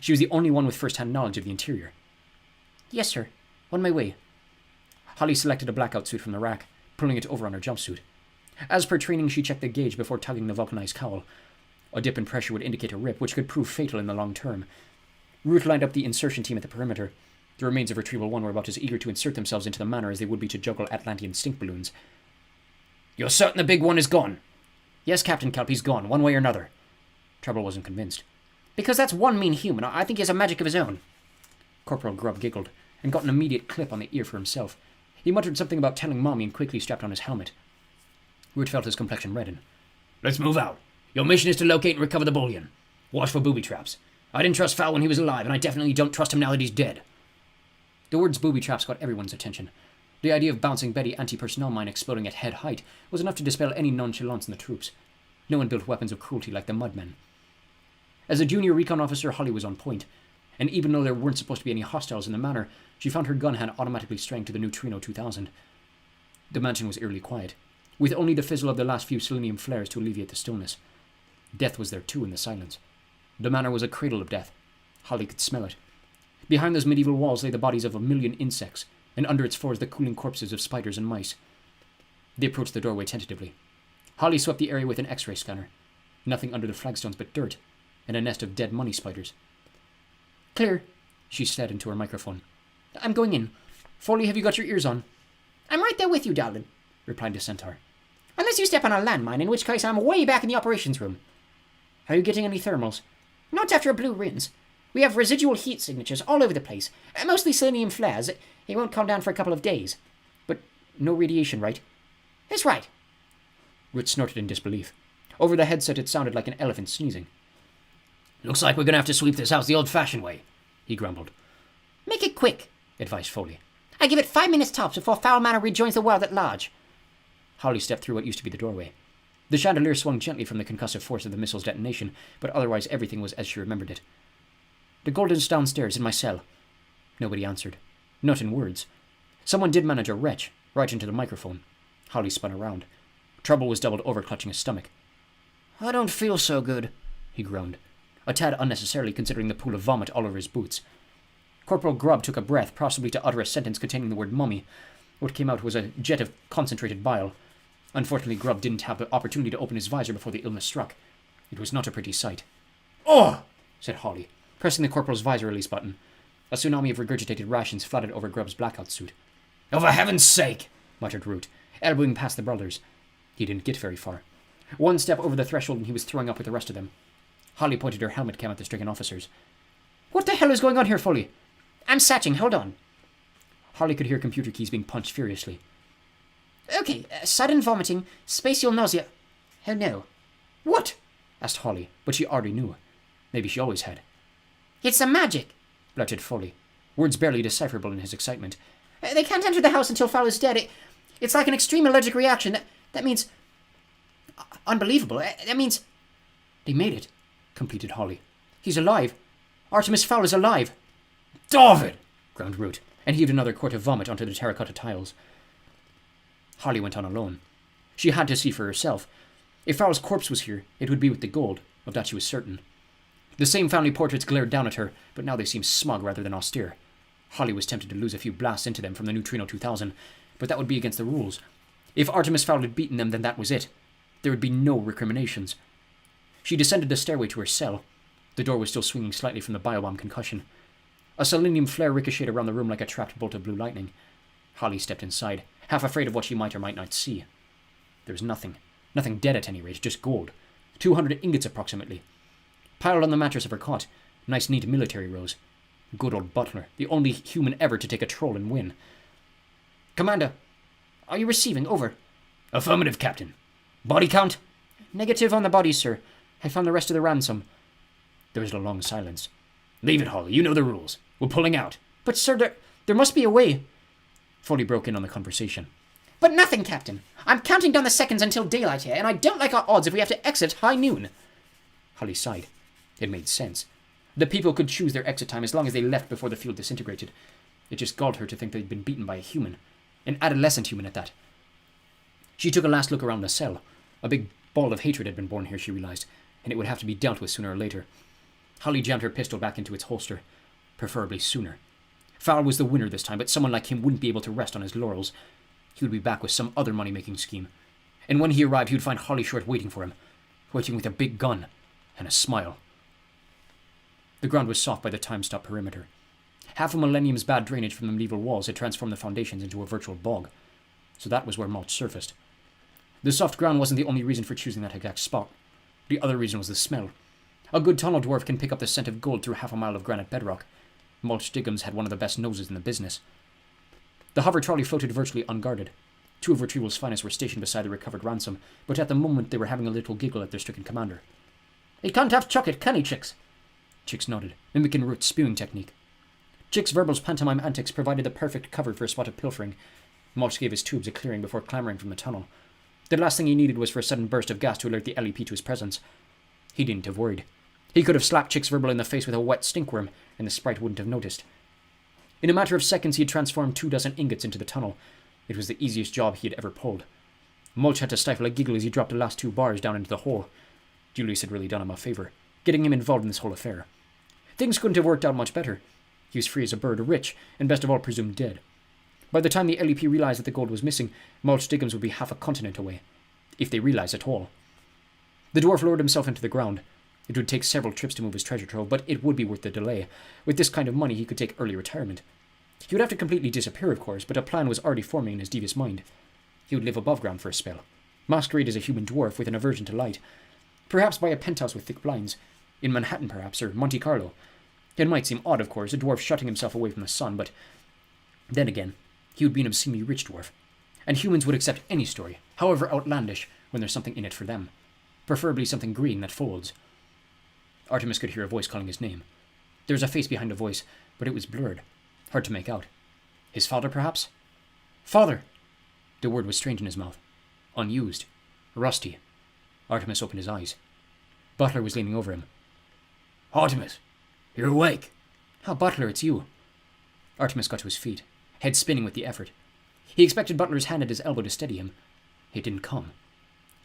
S3: She was the only one with first-hand knowledge of the interior. Yes, sir. On my way. Holly selected a blackout suit from the rack, pulling it over on her jumpsuit. As per training, she checked the gauge before tugging the vulcanized cowl. A dip in pressure would indicate a rip, which could prove fatal in the long term. Root lined up the insertion team at the perimeter. The remains of Retrieval 1 were about as eager to insert themselves into the manor as they would be to juggle Atlantean stink balloons.
S4: You're certain the big one is gone?
S3: Yes, Captain Kelp, he's gone, one way or another. Trouble wasn't convinced.
S2: Because that's one mean human. I think he has a magic of his own.
S3: Corporal Grubb giggled, and got an immediate clip on the ear for himself. He muttered something about telling Mommy and quickly strapped on his helmet. Root felt his complexion redden.
S4: Let's move out. Your mission is to locate and recover the bullion. Watch for booby traps. I didn't trust Fowl when he was alive, and I definitely don't trust him now that he's dead.
S3: The words booby traps got everyone's attention. The idea of bouncing Betty anti-personnel mine exploding at head height was enough to dispel any nonchalance in the troops. No one built weapons of cruelty like the Mudmen. As a junior recon officer, Holly was on point, and even though there weren't supposed to be any hostiles in the manor, she found her gun hand automatically strang to the Neutrino 2000. The mansion was eerily quiet, with only the fizzle of the last few selenium flares to alleviate the stillness. Death was there too in the silence. The manor was a cradle of death. Holly could smell it. Behind those medieval walls lay the bodies of a million insects, and under its floors the cooling corpses of spiders and mice. They approached the doorway tentatively. Holly swept the area with an X-ray scanner. Nothing under the flagstones but dirt, and a nest of dead money spiders.
S2: Clear,
S3: she said into her microphone. I'm going in. Foley, have you got your ears on?
S2: I'm right there with you, darling,
S3: replied the centaur.
S2: Unless you step on a landmine, in which case I'm way back in the operations room.
S3: Are you getting any thermals?
S2: Not after a blue rinse. We have residual heat signatures all over the place. Mostly selenium flares. It won't calm down for a couple of days.
S3: But no radiation, right?
S2: That's right.
S3: Root snorted in disbelief. Over the headset it sounded like an elephant sneezing.
S4: Looks like we're gonna have to sweep this house the old-fashioned way, he grumbled.
S2: Make it quick,
S3: advised Foley.
S2: I give it 5 minutes tops before Fowl Manor rejoins the world at large.
S3: Holly stepped through what used to be the doorway. The chandelier swung gently from the concussive force of the missile's detonation, but otherwise everything was as she remembered it. The Golden's downstairs in my cell. Nobody answered. Not in words. Someone did manage a retch, right into the microphone. Holly spun around. Trouble was doubled over, clutching his stomach.
S2: I don't feel so good,
S3: he groaned, a tad unnecessarily considering the pool of vomit all over his boots. Corporal Grubb took a breath, possibly to utter a sentence containing the word mummy. What came out was a jet of concentrated bile. Unfortunately, Grubb didn't have the opportunity to open his visor before the illness struck. It was not a pretty sight.
S4: Oh!
S3: said Holly, pressing the corporal's visor release button. A tsunami of regurgitated rations flooded over Grubb's blackout suit.
S4: Oh, for heaven's sake!
S3: muttered Root, elbowing past the brothers. He didn't get very far. One step over the threshold and he was throwing up with the rest of them. Holly pointed her helmet cam at the stricken officers.
S2: What the hell is going on here, Foley?
S3: I'm satching, hold on. Holly could hear computer keys being punched furiously.
S2: Okay, sudden vomiting, spatial nausea. Oh no.
S3: What? asked Holly, but she already knew. Maybe she always had.
S2: It's a magic,
S3: blurted Foley, words barely decipherable in his excitement.
S2: They can't enter the house until Fowl is dead. It's like an extreme allergic reaction. That means... Unbelievable. That means...
S3: They made it, completed Holly. He's alive. Artemis Fowl is alive.
S4: David!
S3: groaned Root, and heaved another quart of vomit onto the terracotta tiles. Holly went on alone. She had to see for herself. If Fowl's corpse was here, it would be with the gold. Of that she was certain. The same family portraits glared down at her, but now they seemed smug rather than austere. Holly was tempted to lose a few blasts into them from the Neutrino 2000, but that would be against the rules. If Artemis Fowl had beaten them, then that was it. There would be no recriminations. She descended the stairway to her cell. The door was still swinging slightly from the biobomb concussion. A selenium flare ricocheted around the room like a trapped bolt of blue lightning. Holly stepped inside, half afraid of what she might or might not see. There was nothing. Nothing dead at any rate, just gold. 200 ingots approximately. Piled on the mattress of her cot, nice neat military rows. Good old Butler, the only human ever to take a troll and win.
S2: Commander, are you receiving? Over.
S4: Affirmative, Captain. Body count?
S3: Negative on the bodies, sir. I found the rest of the ransom. There was a long silence.
S4: Leave it, Holly. You know the rules. We're pulling out.
S3: But, sir, there must be a way. Foley broke in on the conversation.
S2: But nothing, Captain. I'm counting down the seconds until daylight here, and I don't like our odds if we have to exit high noon.
S3: Holly sighed. It made sense. The people could choose their exit time as long as they left before the field disintegrated. It just galled her to think they'd been beaten by a human. An adolescent human at that. She took a last look around the cell. A big ball of hatred had been born here, she realized, and it would have to be dealt with sooner or later. Holly jammed her pistol back into its holster. Preferably sooner. Fowl was the winner this time, but someone like him wouldn't be able to rest on his laurels. He would be back with some other money-making scheme. And when he arrived, he would find Holly Short waiting for him. Waiting with a big gun and a smile. The ground was soft by the time-stop perimeter. Half a millennium's bad drainage from the medieval walls had transformed the foundations into a virtual bog. So that was where mulch surfaced. The soft ground wasn't the only reason for choosing that exact spot. The other reason was the smell. A good tunnel dwarf can pick up the scent of gold through half a mile of granite bedrock. Mulch Diggums had one of the best noses in the business. The hover trolley floated virtually unguarded. Two of Retrieval's finest were stationed beside the recovered ransom, but at the moment they were having a little giggle at their stricken commander.
S2: He can't have chucket, can he, Chicks?
S3: Chicks nodded, mimicking Root's spewing technique. Chicks' Verbal's pantomime antics provided the perfect cover for a spot of pilfering. Mulch gave his tubes a clearing before clambering from the tunnel. The last thing he needed was for a sudden burst of gas to alert the LEP to his presence. He needn't have worried. He could have slapped Chicks' Verbal in the face with a wet stinkworm, and the sprite wouldn't have noticed. In a matter of seconds, he had transformed 24 ingots into the tunnel. It was the easiest job he had ever pulled. Mulch had to stifle a giggle as he dropped the last 2 bars down into the hole. Julius had really done him a favour, getting him involved in this whole affair. Things couldn't have worked out much better. He was free as a bird, rich, and best of all presumed dead. By the time the LEP realised that the gold was missing, Mulch Diggums would be half a continent away. If they realised at all. The dwarf lowered himself into the ground. It would take several trips to move his treasure trove, but it would be worth the delay. With this kind of money, he could take early retirement. He would have to completely disappear, of course, but a plan was already forming in his devious mind. He would live above ground for a spell. Masquerade as a human dwarf with an aversion to light. Perhaps buy a penthouse with thick blinds. In Manhattan, perhaps, or Monte Carlo. It might seem odd, of course, a dwarf shutting himself away from the sun, but then again, he would be an obscenely rich dwarf. And humans would accept any story, however outlandish, when there's something in it for them. Preferably something green that folds. Artemis could hear a voice calling his name. There was a face behind the voice, but it was blurred. Hard to make out. His father, perhaps? Father! The word was strange in his mouth. Unused. Rusty. Artemis opened his eyes. Butler was leaning over him.
S4: Artemis, you're awake.
S3: Butler, it's you. Artemis got to his feet, head spinning with the effort. He expected Butler's hand at his elbow to steady him. It didn't come.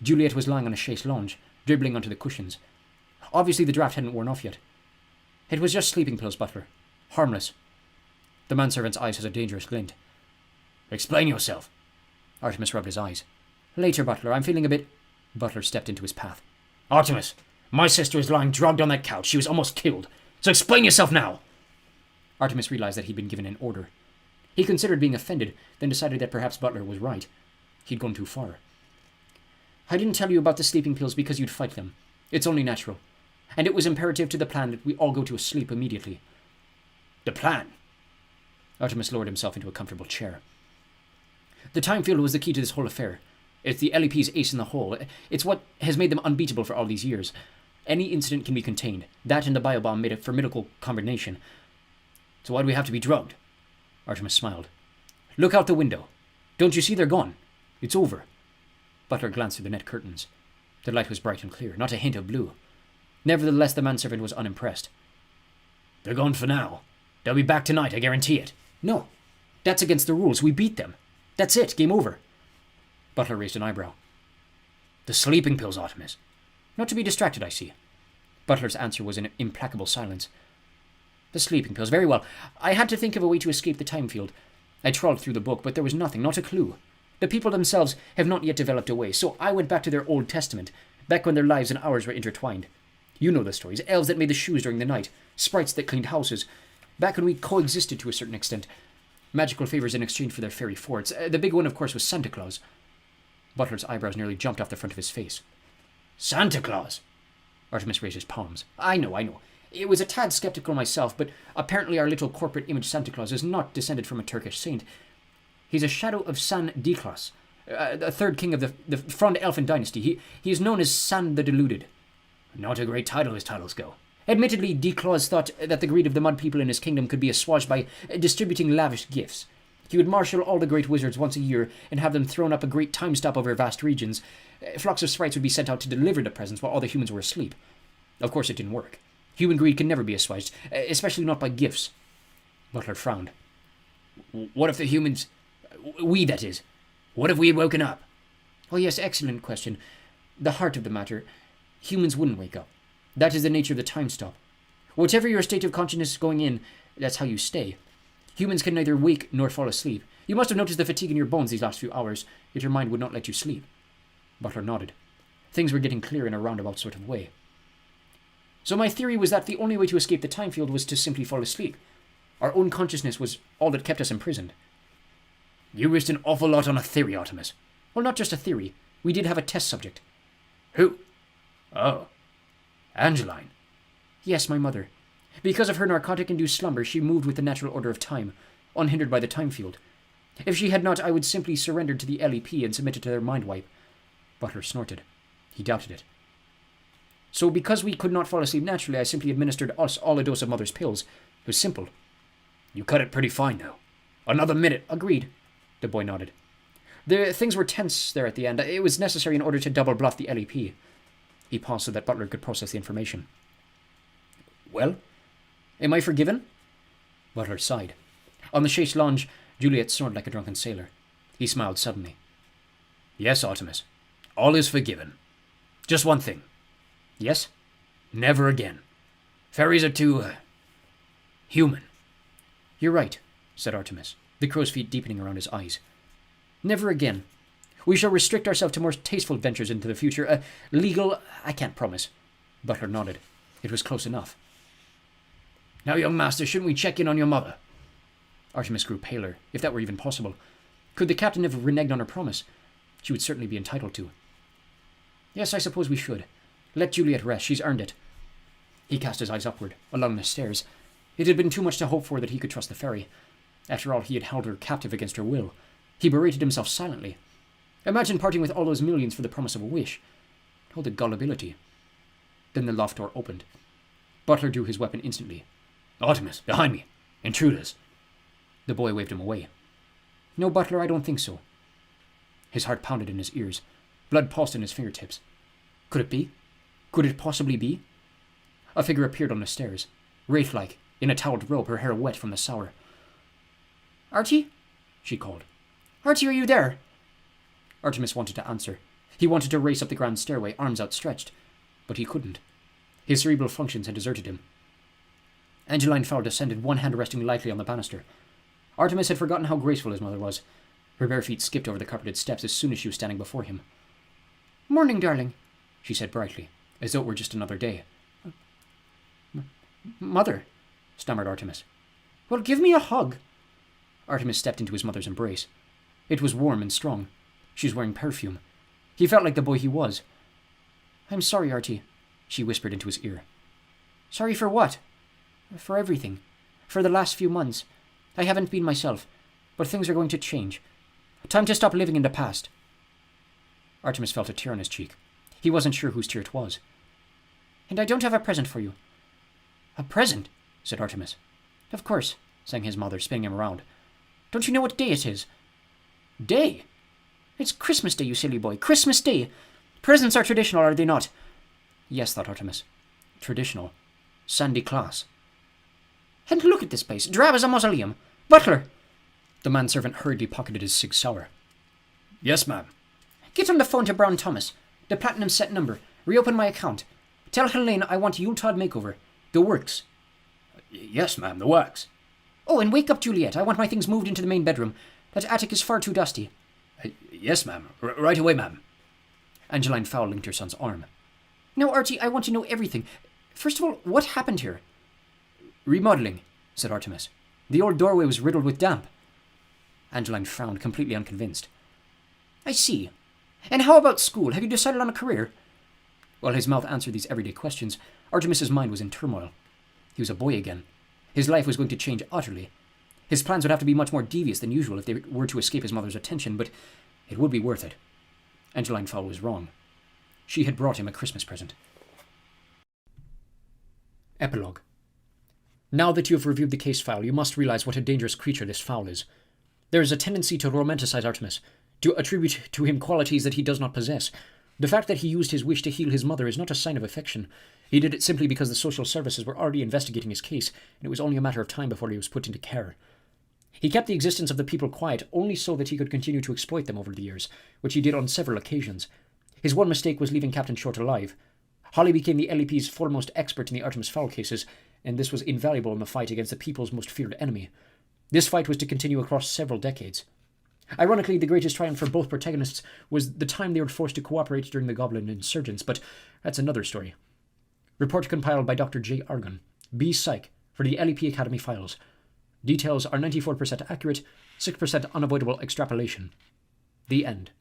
S3: Juliet was lying on a chaise lounge, dribbling onto the cushions. Obviously the draft hadn't worn off yet. It was just sleeping pills, Butler. Harmless. The manservant's eyes had a dangerous glint.
S4: Explain yourself.
S3: Artemis rubbed his eyes. Later, Butler. I'm feeling a bit... Butler stepped into his path.
S4: Artemis, my sister is lying drugged on that couch. She was almost killed. So explain yourself now.
S3: Artemis realized that he'd been given an order. He considered being offended, then decided that perhaps Butler was right. He'd gone too far. I didn't tell you about the sleeping pills because you'd fight them. It's only natural. And it was imperative to the plan that we all go to sleep immediately.
S4: The plan?
S3: Artemis lowered himself into a comfortable chair. The time field was the key to this whole affair. It's the LEP's ace in the hole. It's what has made them unbeatable for all these years. Any incident can be contained. That and the biobomb made a formidable combination.
S4: So why do we have to be drugged?
S3: Artemis smiled. Look out the window. Don't you see they're gone? It's over. Butler glanced through the net curtains. The light was bright and clear, not a hint of blue. Nevertheless, the manservant was unimpressed.
S4: They're gone for now. They'll be back tonight, I guarantee it.
S3: No. That's against the rules. We beat them. That's it. Game over. Butler raised an eyebrow.
S4: The sleeping pills, Artemis.
S3: Not to be distracted, I see. Butler's answer was an implacable silence. The sleeping pills. Very well. I had to think of a way to escape the time field. I trawled through the book, but there was nothing, not a clue. The people themselves have not yet developed a way, so I went back to their Old Testament, back when their lives and ours were intertwined. You know the stories. Elves that made the shoes during the night. Sprites that cleaned houses. Back when we coexisted to a certain extent. Magical favors in exchange for their fairy forts. The big one, of course, was Santa Claus. Butler's eyebrows nearly jumped off the front of his face.
S4: Santa Claus?
S3: Artemis raised his palms. I know. It was a tad skeptical myself, but apparently our little corporate image Santa Claus is not descended from a Turkish saint. He's a shadow of San Diklas, the third king of the Frond Elfin dynasty. He is known as San the Deluded.
S4: Not a great title as titles go.
S3: Admittedly, Diklas thought that the greed of the mud people in his kingdom could be assuaged by distributing lavish gifts. He would marshal all the great wizards once a year and have them thrown up a great time stop over vast regions. Flocks of sprites would be sent out to deliver the presents while all the humans were asleep. Of course, it didn't work. Human greed can never be assuaged, especially not by gifts. Butler frowned.
S4: What if the humans... We, that is. What if we had woken up?
S3: Oh yes, excellent question. The heart of the matter, humans wouldn't wake up. That is the nature of the time stop. Whatever your state of consciousness going in, that's how you stay. Humans can neither wake nor fall asleep. You must have noticed the fatigue in your bones these last few hours, yet your mind would not let you sleep. Butler nodded. Things were getting clear in a roundabout sort of way. So my theory was that the only way to escape the time field was to simply fall asleep. Our own consciousness was all that kept us imprisoned.
S4: You risked an awful lot on a theory, Artemis.
S3: Well, not just a theory. We did have a test subject.
S4: Who? Oh. Angeline.
S3: Yes, my mother. Because of her narcotic-induced slumber, she moved with the natural order of time, unhindered by the time field. If she had not, I would simply surrender to the LEP and submit it to their mind wipe. Butler snorted. He doubted it. So because we could not fall asleep naturally, I simply administered us all a dose of Mother's pills. It was simple.
S4: You cut it pretty fine, though. Another minute.
S3: Agreed. The boy nodded. The things were tense there at the end. It was necessary in order to double bluff the LEP. He paused so that Butler could process the information. Well, am I forgiven? Butler sighed. On the chaise lounge, Juliet snored like a drunken sailor. He smiled suddenly.
S4: Yes, Artemis. All is forgiven. Just one thing.
S3: Yes?
S4: Never again. Fairies are too... human.
S3: You're right, said Artemis, the crow's feet deepening around his eyes. Never again. We shall restrict ourselves to more tasteful ventures into the future. Legal, I can't promise. Butler nodded. It was close enough.
S4: Now, young master, shouldn't we check in on your mother?
S3: Artemis grew paler, if that were even possible. Could the captain have reneged on her promise? She would certainly be entitled to. Yes, I suppose we should. Let Juliet rest. She's earned it. He cast his eyes upward, along the stairs. It had been too much to hope for that he could trust the fairy. After all, he had held her captive against her will. He berated himself silently. Imagine parting with all those millions for the promise of a wish. Oh, the gullibility. Then the loft door opened. Butler drew his weapon instantly.
S4: Artemis, behind me. Intruders.
S3: The boy waved him away. No, Butler, I don't think so. His heart pounded in his ears. Blood pulsed in his fingertips. Could it be? Could it possibly be? A figure appeared on the stairs, wraith-like, in a toweled robe, her hair wet from the shower. Archie? She called. Archie, are you there? Artemis wanted to answer. He wanted to race up the grand stairway, arms outstretched. But he couldn't. His cerebral functions had deserted him. Angeline Fowl descended, one hand resting lightly on the banister. Artemis had forgotten how graceful his mother was. Her bare feet skipped over the carpeted steps as soon as she was standing before him. Morning, darling, she said brightly, as though it were just another day. Mother, stammered Artemis. Well, give me a hug. Artemis stepped into his mother's embrace. It was warm and strong. She was wearing perfume. He felt like the boy he was. I'm sorry, Artie, she whispered into his ear. Sorry for what? For everything. For the last few months. I haven't been myself, but things are going to change. Time to stop living in the past. Artemis felt a tear on his cheek. He wasn't sure whose tear it was. And I don't have a present for you. A present? Said Artemis. Of course, sang his mother, spinning him around. Don't you know what day it is? Day? It's Christmas Day, you silly boy. Christmas Day! Presents are traditional, are they not? Yes, thought Artemis. Traditional. Sandy class. And look at this place, drab as a mausoleum. Butler! The manservant hurriedly pocketed his Sig Sauer.
S4: Yes, ma'am.
S3: Get on the phone to Brown Thomas. The platinum set number. Reopen my account. Tell Helene I want Yuletide makeover. The works.
S4: Yes, ma'am, the works.
S3: Oh, and wake up Juliet. I want my things moved into the main bedroom. That attic is far too dusty.
S4: Yes, ma'am. Right away, ma'am.
S3: Angeline Fowl linked her son's arm. Now, Archie, I want to know everything. First of all, what happened here? Remodeling, said Artemis. The old doorway was riddled with damp. Angeline frowned, completely unconvinced. I see. And how about school? Have you decided on a career? While his mouth answered these everyday questions, Artemis's mind was in turmoil. He was a boy again. His life was going to change utterly. His plans would have to be much more devious than usual if they were to escape his mother's attention, but it would be worth it. Angeline Fowl was wrong. She had brought him a Christmas present. Epilogue. Now that you have reviewed the case file, you must realize what a dangerous creature this Fowl is. There is a tendency to romanticize Artemis, to attribute to him qualities that he does not possess. The fact that he used his wish to heal his mother is not a sign of affection. He did it simply because the social services were already investigating his case, and it was only a matter of time before he was put into care. He kept the existence of the people quiet only so that he could continue to exploit them over the years, which he did on several occasions. His one mistake was leaving Captain Short alive. Holly became the LEP's foremost expert in the Artemis Fowl cases, and this was invaluable in the fight against the people's most feared enemy. This fight was to continue across several decades. Ironically, the greatest triumph for both protagonists was the time they were forced to cooperate during the Goblin insurgents, but that's another story. Report compiled by Dr. J. Argon, B. Psych, for the LEP Academy files. Details are 94% accurate, 6% unavoidable extrapolation. The end.